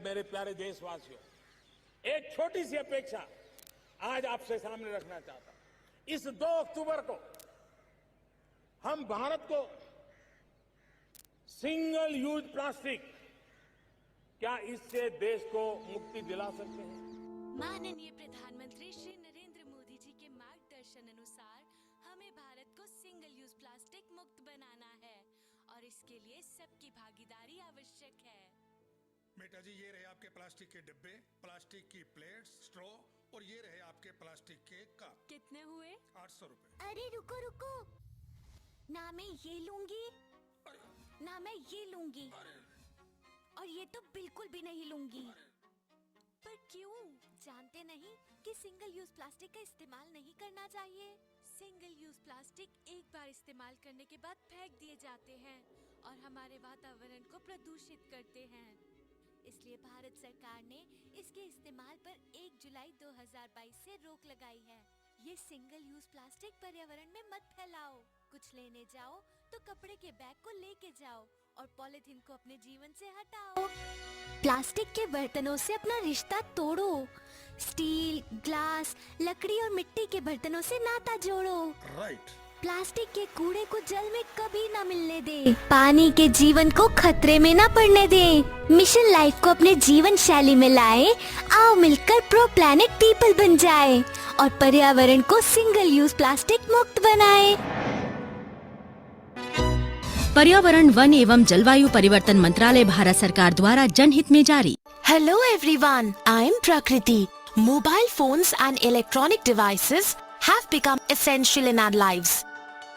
मेरे प्यारे देशवासियों, एक छोटी सी अपेक्षा आज आपसे सामने रखना चाहता हूं। इस 2 अक्टूबर को हम भारत को सिंगल यूज प्लास्टिक, क्या इससे देश को मुक्ति दिला सकते हैं? माननीय प्रधानमंत्री श्री नरेंद्र मोदी जी के मार्गदर्शन अनुसार हमें भारत को सिंगल यूज प्लास्टिक मुक्त बनाना है और इसके लिए सबकी भागीदारी आवश्यक है। बेटा जी, ये रहे आपके प्लास्टिक के डिब्बे, प्लास्टिक की प्लेट्स, स्ट्रॉ और ये रहे आपके प्लास्टिक के कप। कितने हुए? 800 रुपए। अरे रुको रुको, ना मैं ये लूंगी ना मैं ये लूंगी और ये तो बिल्कुल भी नहीं लूंगी। पर क्यों? जानते नहीं कि सिंगल यूज प्लास्टिक का इस्तेमाल नहीं करना चाहिए। सिंगल यूज प्लास्टिक एक बार इस्तेमाल करने के बाद फेंक दिए जाते हैं और हमारे वातावरण को प्रदूषित करते हैं। इसलिए भारत सरकार ने इसके इस्तेमाल पर 1 जुलाई 2022 से रोक लगाई है। ये सिंगल यूज प्लास्टिक पर्यावरण में मत फैलाओ। कुछ लेने जाओ तो कपड़े के बैग को लेके जाओ और पॉलिथीन को अपने जीवन से हटाओ। प्लास्टिक के बर्तनों से अपना रिश्ता तोड़ो। स्टील, ग्लास, लकड़ी और मिट्टी के बर्तनों से नाता जोड़ो। राइट। प्लास्टिक के कूड़े को जल में कभी ना मिलने दे। पानी के जीवन को खतरे में ना पड़ने दे। मिशन लाइफ को अपने जीवन शैली में लाए। आओ मिलकर प्रो प्लैनेट पीपल बन जाए और पर्यावरण को सिंगल यूज प्लास्टिक मुक्त बनाए। पर्यावरण, वन एवं जलवायु परिवर्तन मंत्रालय, भारत सरकार द्वारा जनहित में जारी। Hello everyone, I am Prakriti. Mobile phones and electronic devices have become essential in our lives.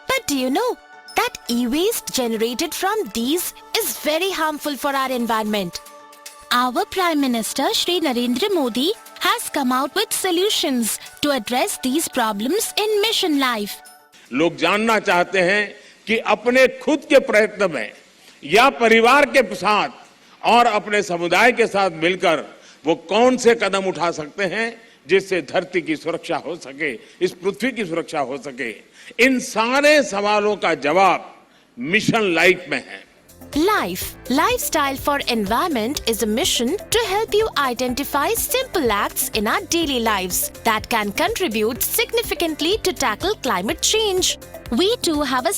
But do you know that e-waste generated from these is very harmful for our environment? Our Prime Minister Shri Narendra Modi has come out with solutions to address these problems in Mission Life. लोग जानना चाहते हैं कि अपने खुद के प्रयत्न में या परिवार के साथ और अपने समुदाय के साथ मिलकर वो कौन से कदम उठा सकते हैं जिससे धरती की सुरक्षा हो सके, इस पृथ्वी की सुरक्षा हो सके। इन सारे सवालों का जवाब मिशन लाइफ में है। Life, Lifestyle for Environment is a mission to help you identify simple acts in our daily lives that can contribute significantly to tackle climate change. We too have a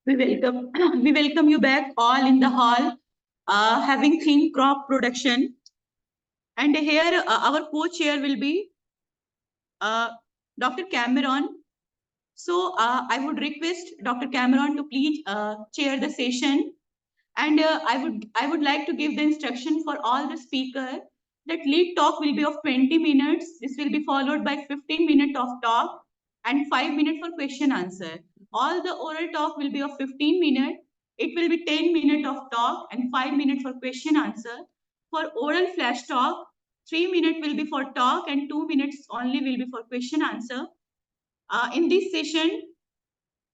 We welcome you back all in the hall, having theme crop production. And here our co-chair will be Dr. Cameron. So I would request Dr. Cameron to please chair the session. And I would like to give the instruction for all the speakers that lead talk will be of 20 minutes. This will be followed by 15 minutes of talk and 5 minutes for question answer. All the oral talk will be of 15 minutes. It will be 10 minutes of talk and 5 minutes for question answer. For oral flash talk, 3 minutes will be for talk and 2 minutes only will be for question answer. In this session,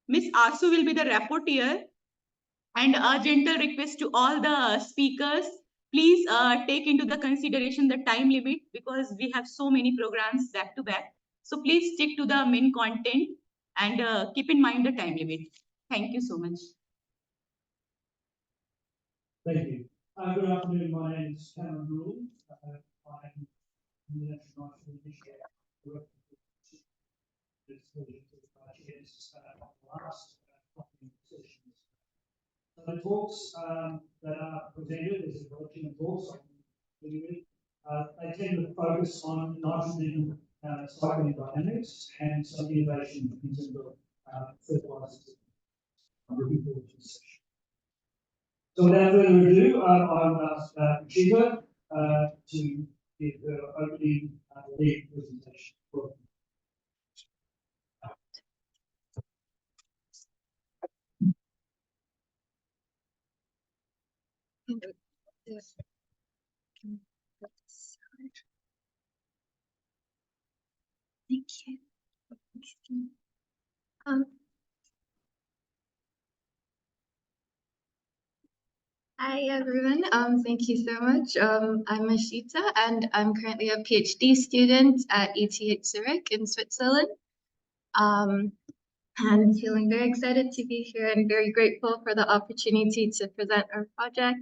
Ms. Asu will be the rapporteur, and a gentle request to all the speakers, please take into the consideration the time limit because we have so many programs back to back. So please stick to the main content and keep in mind the time limit. Thank you so much. Thank you. Good afternoon. My name is Cameron Rule. I'm the National Initiative last sessions. So the talks that are presented as the original talks, they tend to focus on nitrogen cycling dynamics and some innovation in terms of fertilizers. I'm looking forward to this session. So without further ado, I would ask Chiba to give her opening lead presentation. Thank you. Hi everyone. Thank you so much. I'm Ashita and I'm currently a PhD student at ETH Zurich in Switzerland. I'm feeling very excited to be here and very grateful for the opportunity to present our project.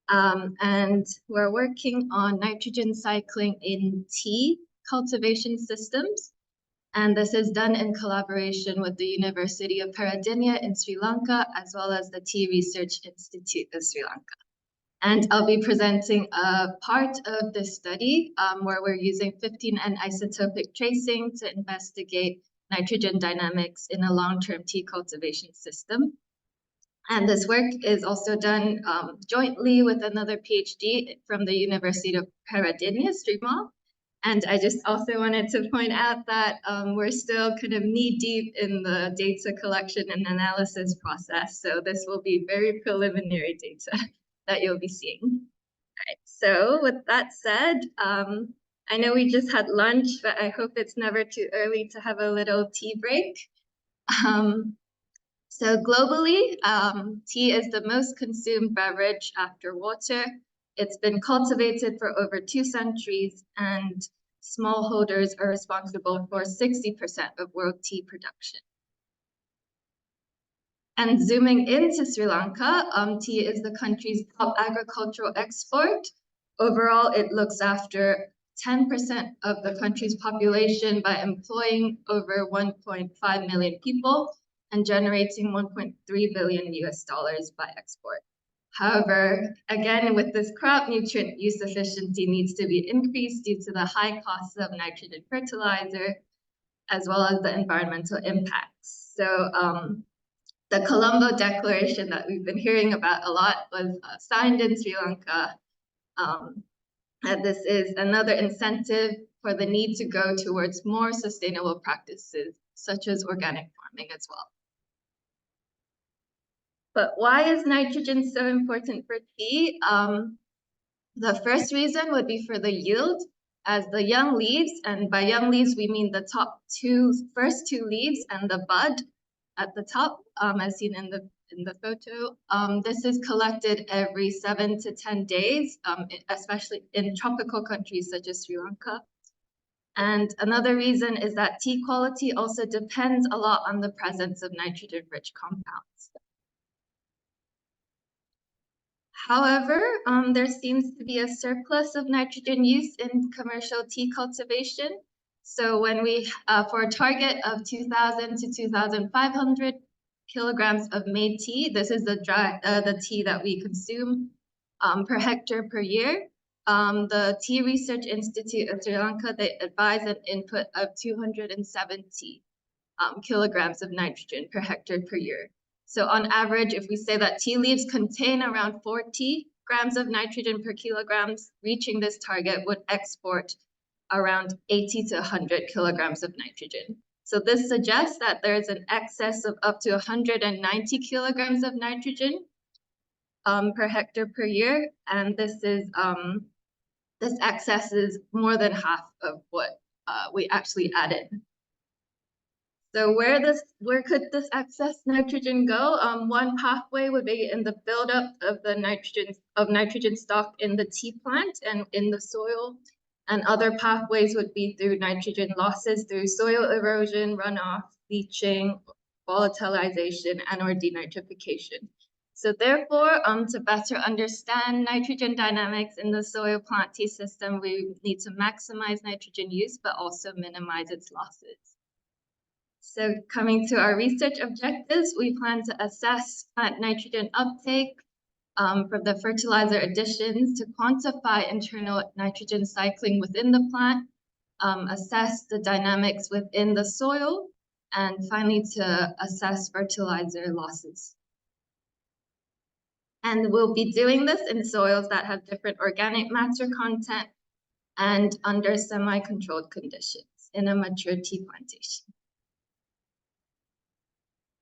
And we're working on nitrogen cycling in tea cultivation systems. And this is done in collaboration with the University of Peradeniya in Sri Lanka, as well as the Tea Research Institute of Sri Lanka. And I'll be presenting a part of this study where we're using 15N isotopic tracing to investigate nitrogen dynamics in a long-term tea cultivation system. And this work is also done jointly with another PhD from the University of Peradeniya, Srimal. And I just also wanted to point out that we're still kind of knee-deep in the data collection and analysis process. So this will be very preliminary data that you'll be seeing. All right, so with that said, I know we just had lunch, but I hope it's never too early to have a little tea break. So globally, tea is the most consumed beverage after water. It's been cultivated for over 2 centuries, and smallholders are responsible for 60% of world tea production. And zooming into Sri Lanka, tea is the country's top agricultural export. Overall, it looks after 10% of the country's population by employing over 1.5 million people and generating $1.3 billion by export. However, again, with this crop, nutrient use efficiency needs to be increased due to the high costs of nitrogen fertilizer, as well as the environmental impacts. So the Colombo Declaration that we've been hearing about a lot was signed in Sri Lanka. And this is another incentive for the need to go towards more sustainable practices, such as organic farming as well. But why is nitrogen so important for tea? The first reason would be for the yield, as the young leaves, and by young leaves we mean the first two leaves and the bud at the top, as seen in the photo. This is collected every 7 to 10 days, especially in tropical countries such as Sri Lanka. And another reason is that tea quality also depends a lot on the presence of nitrogen-rich compounds. However, there seems to be a surplus of nitrogen use in commercial tea cultivation. So when we, for a target of 2,000 to 2,500 kilograms of made tea. This is the tea that we consume per hectare per year. The Tea Research Institute of Sri Lanka, they advise an input of 270 kilograms of nitrogen per hectare per year. So on average, if we say that tea leaves contain around 40 grams of nitrogen per kilograms, reaching this target would export around 80 to 100 kilograms of nitrogen. So this suggests that there is an excess of up to 190 kilograms of nitrogen per hectare per year, and this excess is more than half of what we actually added. So where could this excess nitrogen go? One pathway would be in the buildup of the nitrogen stock in the tea plant and in the soil. And other pathways would be through nitrogen losses through soil erosion, runoff, leaching, volatilization, and or denitrification. So therefore, to better understand nitrogen dynamics in the soil plant tea system, we need to maximize nitrogen use, but also minimize its losses. So coming to our research objectives, we plan to assess plant nitrogen uptake from the fertilizer additions to quantify internal nitrogen cycling within the plant, assess the dynamics within the soil, and finally to assess fertilizer losses. And we'll be doing this in soils that have different organic matter content and under semi-controlled conditions in a mature tea plantation.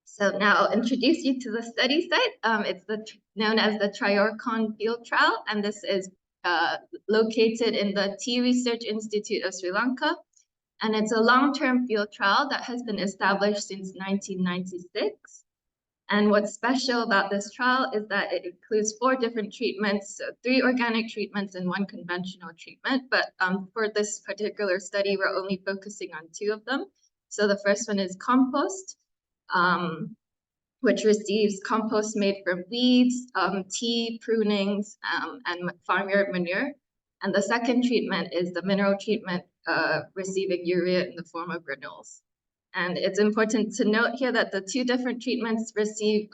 So now I'll introduce you to the study site. It's known as the Triorcon Field Trial, and this is located in the Tea Research Institute of Sri Lanka. And it's a long-term field trial that has been established since 1996. And what's special about this trial is that it includes 4 different treatments, so 3 organic treatments and 1 conventional treatment. But for this particular study, we're only focusing on 2 of them. So the first one is compost, which receives compost made from weeds, tea, prunings, and farmyard manure. And the second treatment is the mineral treatment, receiving urea in the form of granules. And it's important to note here that the 2 different treatments receive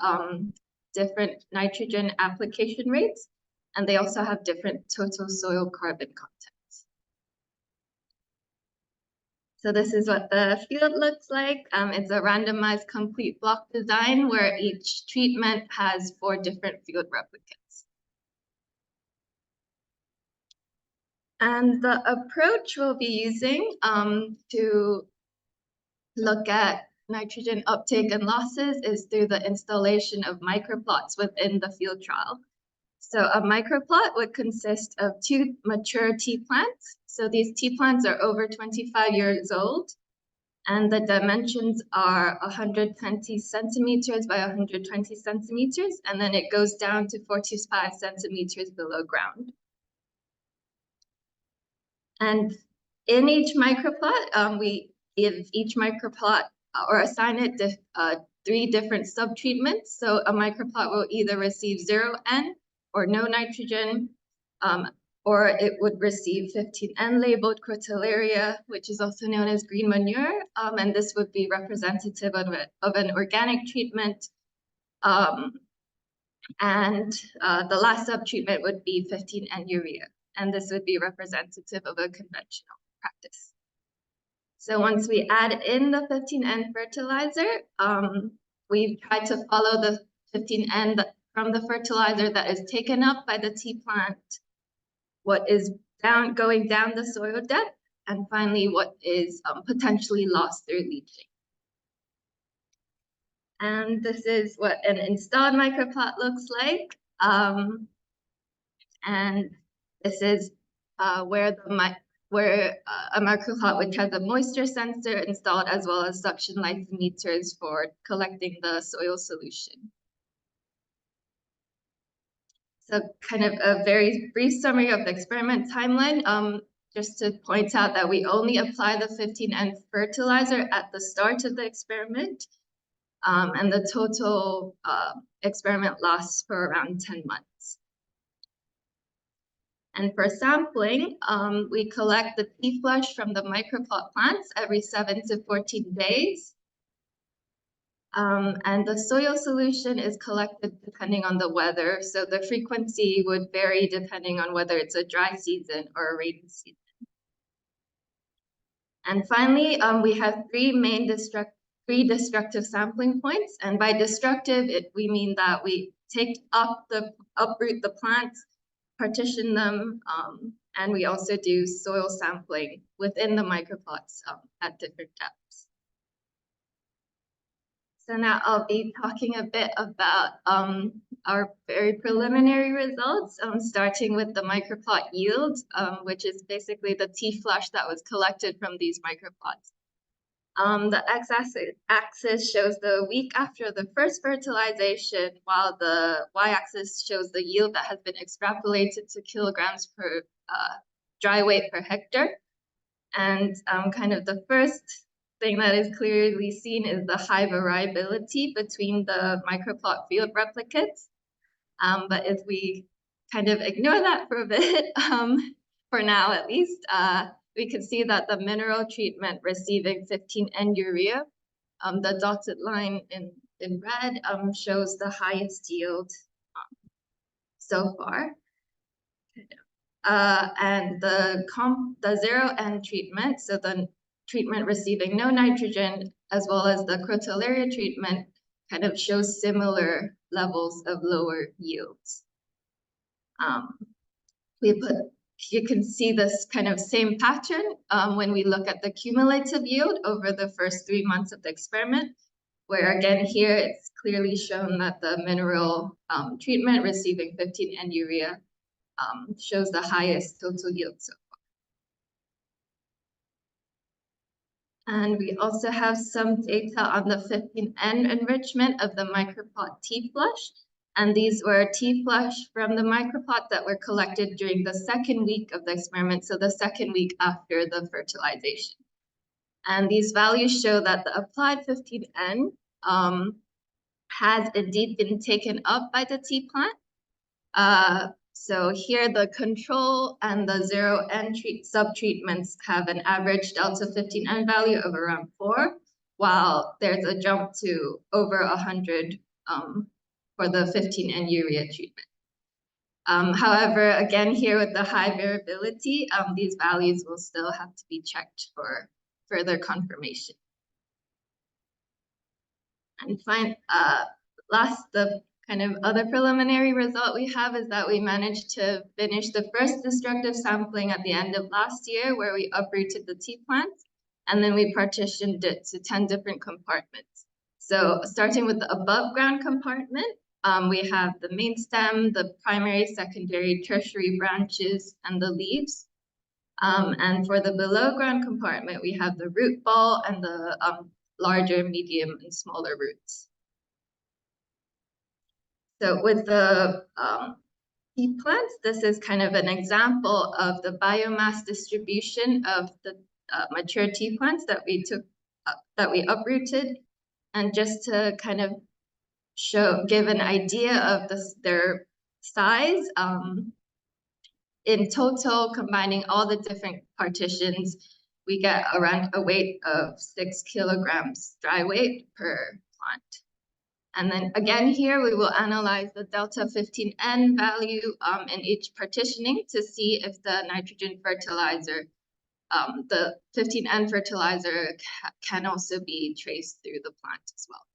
different nitrogen application rates, and they also have different total soil carbon content. So this is what the field looks like. It's a randomized complete block design where each treatment has 4 different field replicates. And the approach we'll be using to look at nitrogen uptake and losses is through the installation of microplots within the field trial. So a microplot would consist of 2 mature tea plants. So these tea plants are over 25 years old, and the dimensions are 120 centimeters by 120 centimeters, and then it goes down to 45 centimeters below ground. And in each microplot, we give each microplot or assign it to 3 different sub-treatments. So a microplot will either receive 0 N or no nitrogen, or it would receive 15N labeled crotalaria, which is also known as green manure, and this would be representative of an organic treatment. And the last sub-treatment would be 15N urea, and this would be representative of a conventional practice. So once we add in the 15N fertilizer, we've tried to follow the 15N from the fertilizer that is taken up by the tea plant, what is going down the soil depth, and finally what is potentially lost through leaching. And this is what an installed microplot looks like. And this is where a microplot which has a moisture sensor installed, as well as suction lithometers for collecting the soil solution. So kind of a very brief summary of the experiment timeline. Just to point out that we only apply the 15N fertilizer at the start of the experiment, and the total experiment lasts for around 10 months. And for sampling, we collect the tea flush from the microplot plants every 7 to 14 days. And the soil solution is collected depending on the weather. So the frequency would vary depending on whether it's a dry season or a rainy season. And finally, we have three destructive sampling points. And by destructive, we mean that we uproot the plants, partition them, and we also do soil sampling within the microplots at different depths. So now I'll be talking a bit about our very preliminary results, starting with the microplot yield, which is basically the tea flush that was collected from these microplots. The x-axis shows the week after the first fertilization, while the y-axis shows the yield that has been extrapolated to kilograms per dry weight per hectare. And kind of the first thing that is clearly seen is the high variability between the microplot field replicates. But if we kind of ignore that for a bit, for now at least, we can see that the mineral treatment receiving 15N urea, the dotted line in red, shows the highest yield so far. And the 0N treatment, so the treatment receiving no nitrogen, as well as the crotalaria treatment, kind of shows similar levels of lower yields. You can see this kind of same pattern when we look at the cumulative yield over the first 3 months of the experiment, where again here it's clearly shown that the mineral treatment receiving 15N urea shows the highest total yield so far. And we also have some data on the 15N enrichment of the microplot tea flush. And these were tea flush from the microplot that were collected during the second week of the experiment, so the second week after the fertilization. And these values show that the applied 15N has indeed been taken up by the tea plant. So here the control and the 0N sub-treatments have an average delta 15N value of around 4, while there's a jump to over 100 for the 15N urea treatment. However, again, here with the high variability, these values will still have to be checked for further confirmation. And the kind of other preliminary result we have is that we managed to finish the first destructive sampling at the end of last year, where we uprooted the tea plants, and then we partitioned it to 10 different compartments. So starting with the above ground compartment, we have the main stem, the primary, secondary, tertiary branches, and the leaves. And for the below ground compartment, we have the root ball and the larger, medium, and smaller roots. So with the tea plants, this is kind of an example of the biomass distribution of the mature tea plants that we uprooted. And just to kind of give an idea of their size, in total, combining all the different partitions, we get around a weight of 6 kilograms dry weight per plant. And then again here, we will analyze the delta 15N value in each partitioning to see if the nitrogen fertilizer, the 15N fertilizer can also be traced through the plant as well.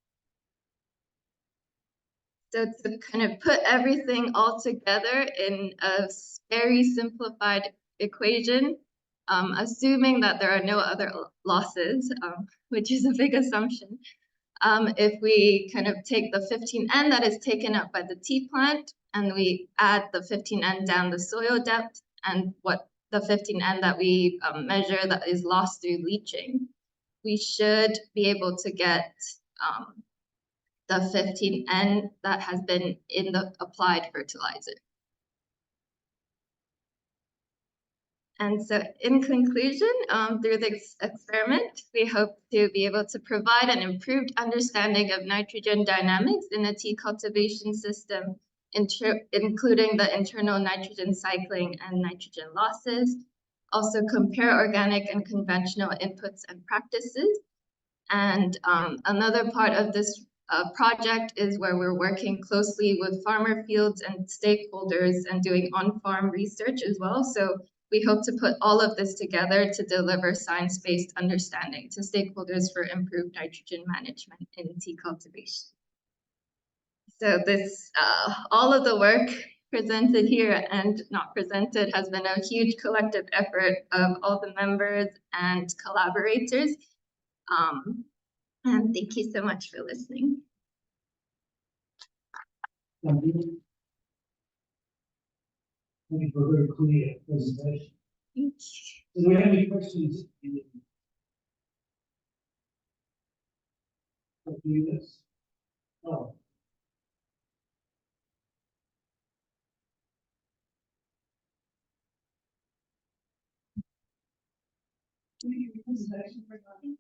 So to kind of put everything all together in a very simplified equation, assuming that there are no other losses, which is a big assumption, if we kind of take the 15N that is taken up by the tea plant and we add the 15N down the soil depth and what the 15N that we measure that is lost through leaching, we should be able to get the 15N that has been in the applied fertilizer. And so in conclusion, through this experiment, we hope to be able to provide an improved understanding of nitrogen dynamics in a tea cultivation system, including the internal nitrogen cycling and nitrogen losses, also compare organic and conventional inputs and practices. And another part of this project is where we're working closely with farmer fields and stakeholders and doing on-farm research as well. So we hope to put all of this together to deliver science-based understanding to stakeholders for improved nitrogen management in tea cultivation. So this, all of the work presented here and not presented has been a huge collective effort of all the members and collaborators. And thank you so much for listening. Thank you. Thank you for a very clear presentation. Thank you. Do we have any questions? Oh. Thank you for the presentation. Thank you.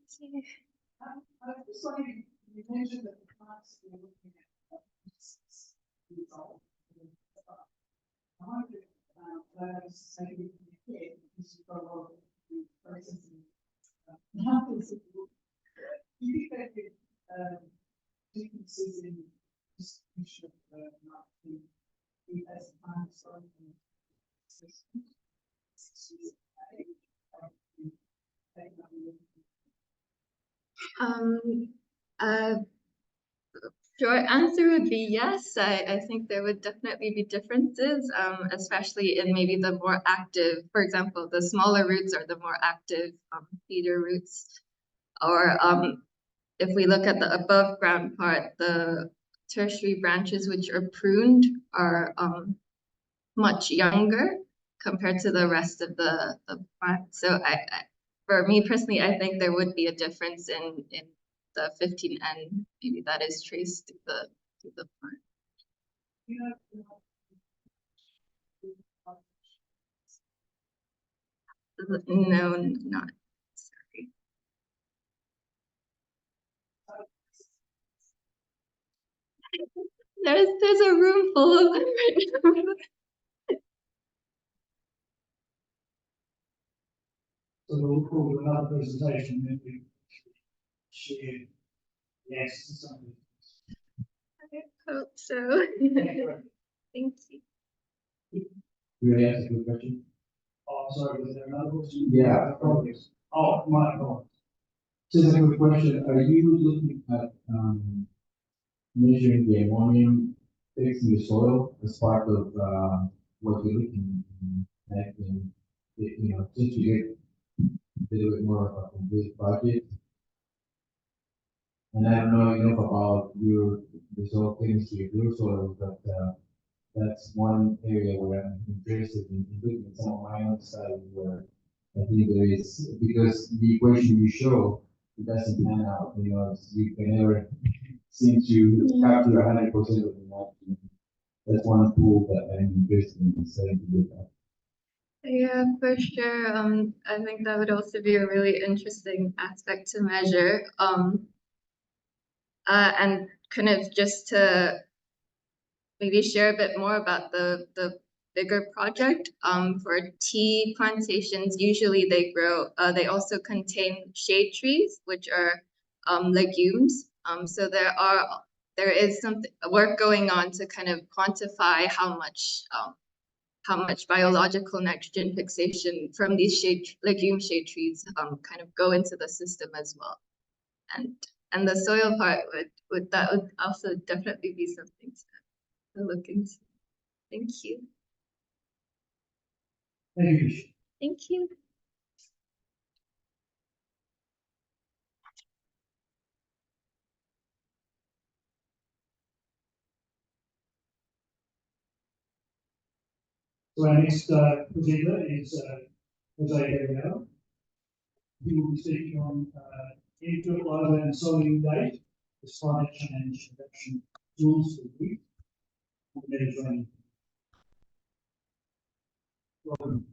I just wanted you mentioned that the plants you're looking at I wonder if maybe because you've got a lot of processing. How does it look? Do you think that differences in distribution of marketing as a kind of sort Short answer would be yes. I think there would definitely be differences, especially in maybe the more active, for example, the smaller roots are the more active feeder roots. Or if we look at the above ground part, the tertiary branches which are pruned are much younger compared to the rest of the plant. So for me personally, I think there would be a difference in the 15N, maybe that is traced to the plant. No, not sorry. There's a room full of them right now. So we'll call another presentation and we share the answers to some of these. I hope so. Thank you. Really ask a good question? Oh, sorry, was there another question? Yeah. Oh, my God. So it's a good question. Are you looking at measuring the ammonium fixed in the soil as part of what you're looking at? And, you know, just to get a little bit more of a complete budget. And I don't know enough about the soil chemistry of your soil, but that's one area where I'm interested in looking at some of my own studies where I think there is, because the equation you show, it doesn't pan out, you know, you can never seem to capture 100% of the nitrogen. That's one tool that I'm interested in studying to look at. Yeah, for sure. I think that would also be a really interesting aspect to measure. And kind of just to maybe share a bit more about the bigger project. For tea plantations, usually they grow, they also contain shade trees, which are legumes. So there is some work going on to kind of quantify how much biological nitrogen fixation from these legume shade trees kind of go into the system as well. And the soil part would also definitely be something to look into. Thank you. Thank you. Thank you. So our next presenter is Jose Gabriel. He will be speaking on N2024 and solid date, the financial and introduction tools for youth. Welcome.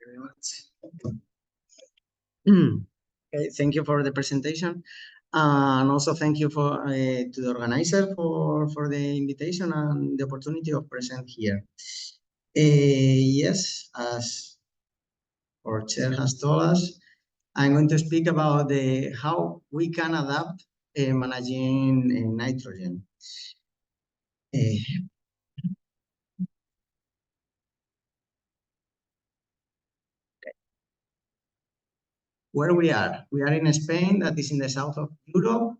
Very much. Okay, thank you for the presentation. And also thank you for to the organizer for the invitation and the opportunity of present here. Yes, as our chair has told us, I'm going to speak about how we can adapt managing nitrogen. Where we are in Spain, that is in the south of Europe.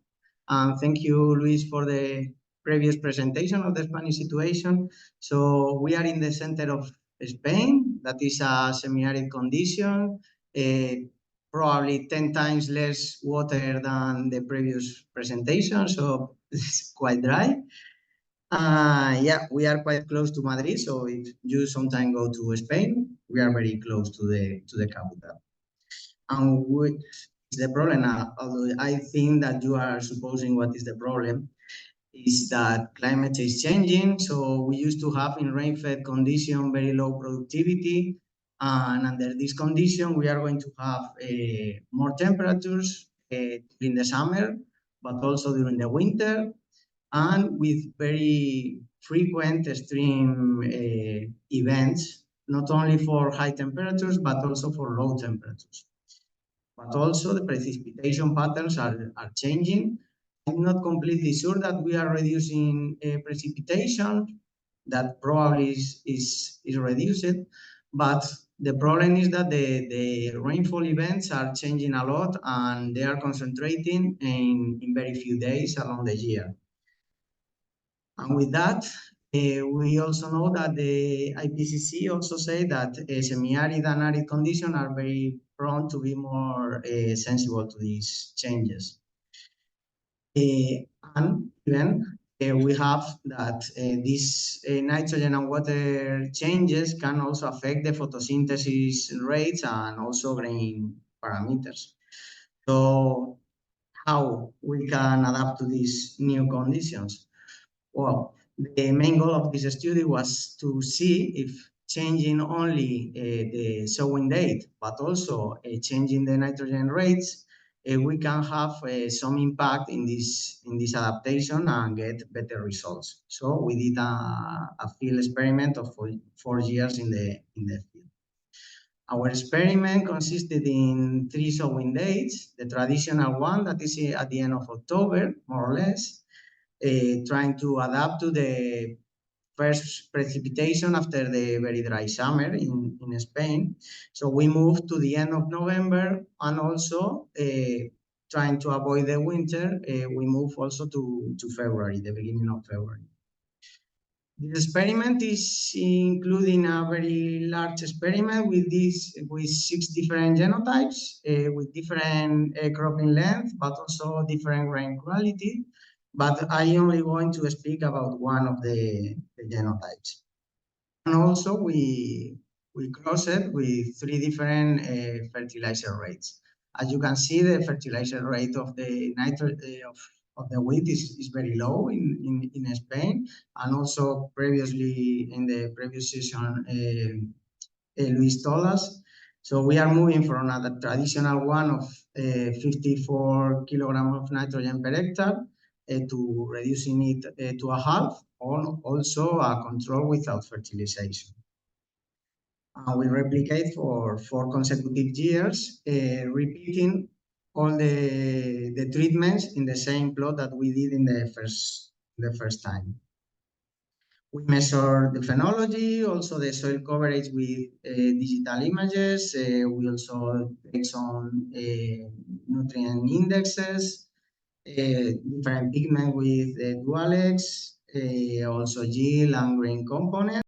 And thank you, Luis, for the previous presentation of the Spanish situation. So we are in the center of Spain, that is a semi-arid condition, probably 10 times less water than the previous presentation, so it's quite dry. Yeah, we are quite close to Madrid, so if you sometime go to Spain, we are very close to the capital. And what is the problem? Although I think that you are supposing what is the problem, is that climate is changing. So we used to have in rain-fed condition very low productivity. And under this condition, we are going to have more temperatures during the summer, but also during the winter, and with very frequent extreme events, not only for high temperatures, but also for low temperatures. But also the precipitation patterns are changing. I'm not completely sure that we are reducing precipitation. That probably is reduced, but the problem is that the rainfall events are changing a lot and they are concentrating in very few days along the year. And with that, we also know that the IPCC also say that semi-arid and arid conditions are very prone to be more sensible to these changes. And even we have that these nitrogen and water changes can also affect the photosynthesis rates and also grain parameters. So how we can adapt to these new conditions? Well, the main goal of this study was to see if changing only the sowing date, but also changing the nitrogen rates, we can have some impact in this adaptation and get better results. So we did a field experiment of 4 years in the field. Our experiment consisted in 3 sowing dates, the traditional one that is at the end of October, more or less, trying to adapt to the first precipitation after the very dry summer in Spain. So we moved to the end of November, and also trying to avoid the winter, we moved also to February, the beginning of February. This experiment is including a very large experiment with 6 different genotypes, with different cropping length, but also different grain quality. But I only going to speak about one of the genotypes. And also we crossed it with 3 different fertilizer rates. As you can see, the fertilizer rate of the of the wheat is very low in Spain, and also previously in the previous season, Luis told us. So we are moving from a traditional one of 54 kilograms of nitrogen per hectare to reducing it to a half, or also a control without fertilization. We replicate for 4 consecutive years, repeating all the treatments in the same plot that we did in the first time. We measure the phenology, also the soil coverage with digital images. We also take some nutrient indexes, different pigment with dual X, also yield and grain component.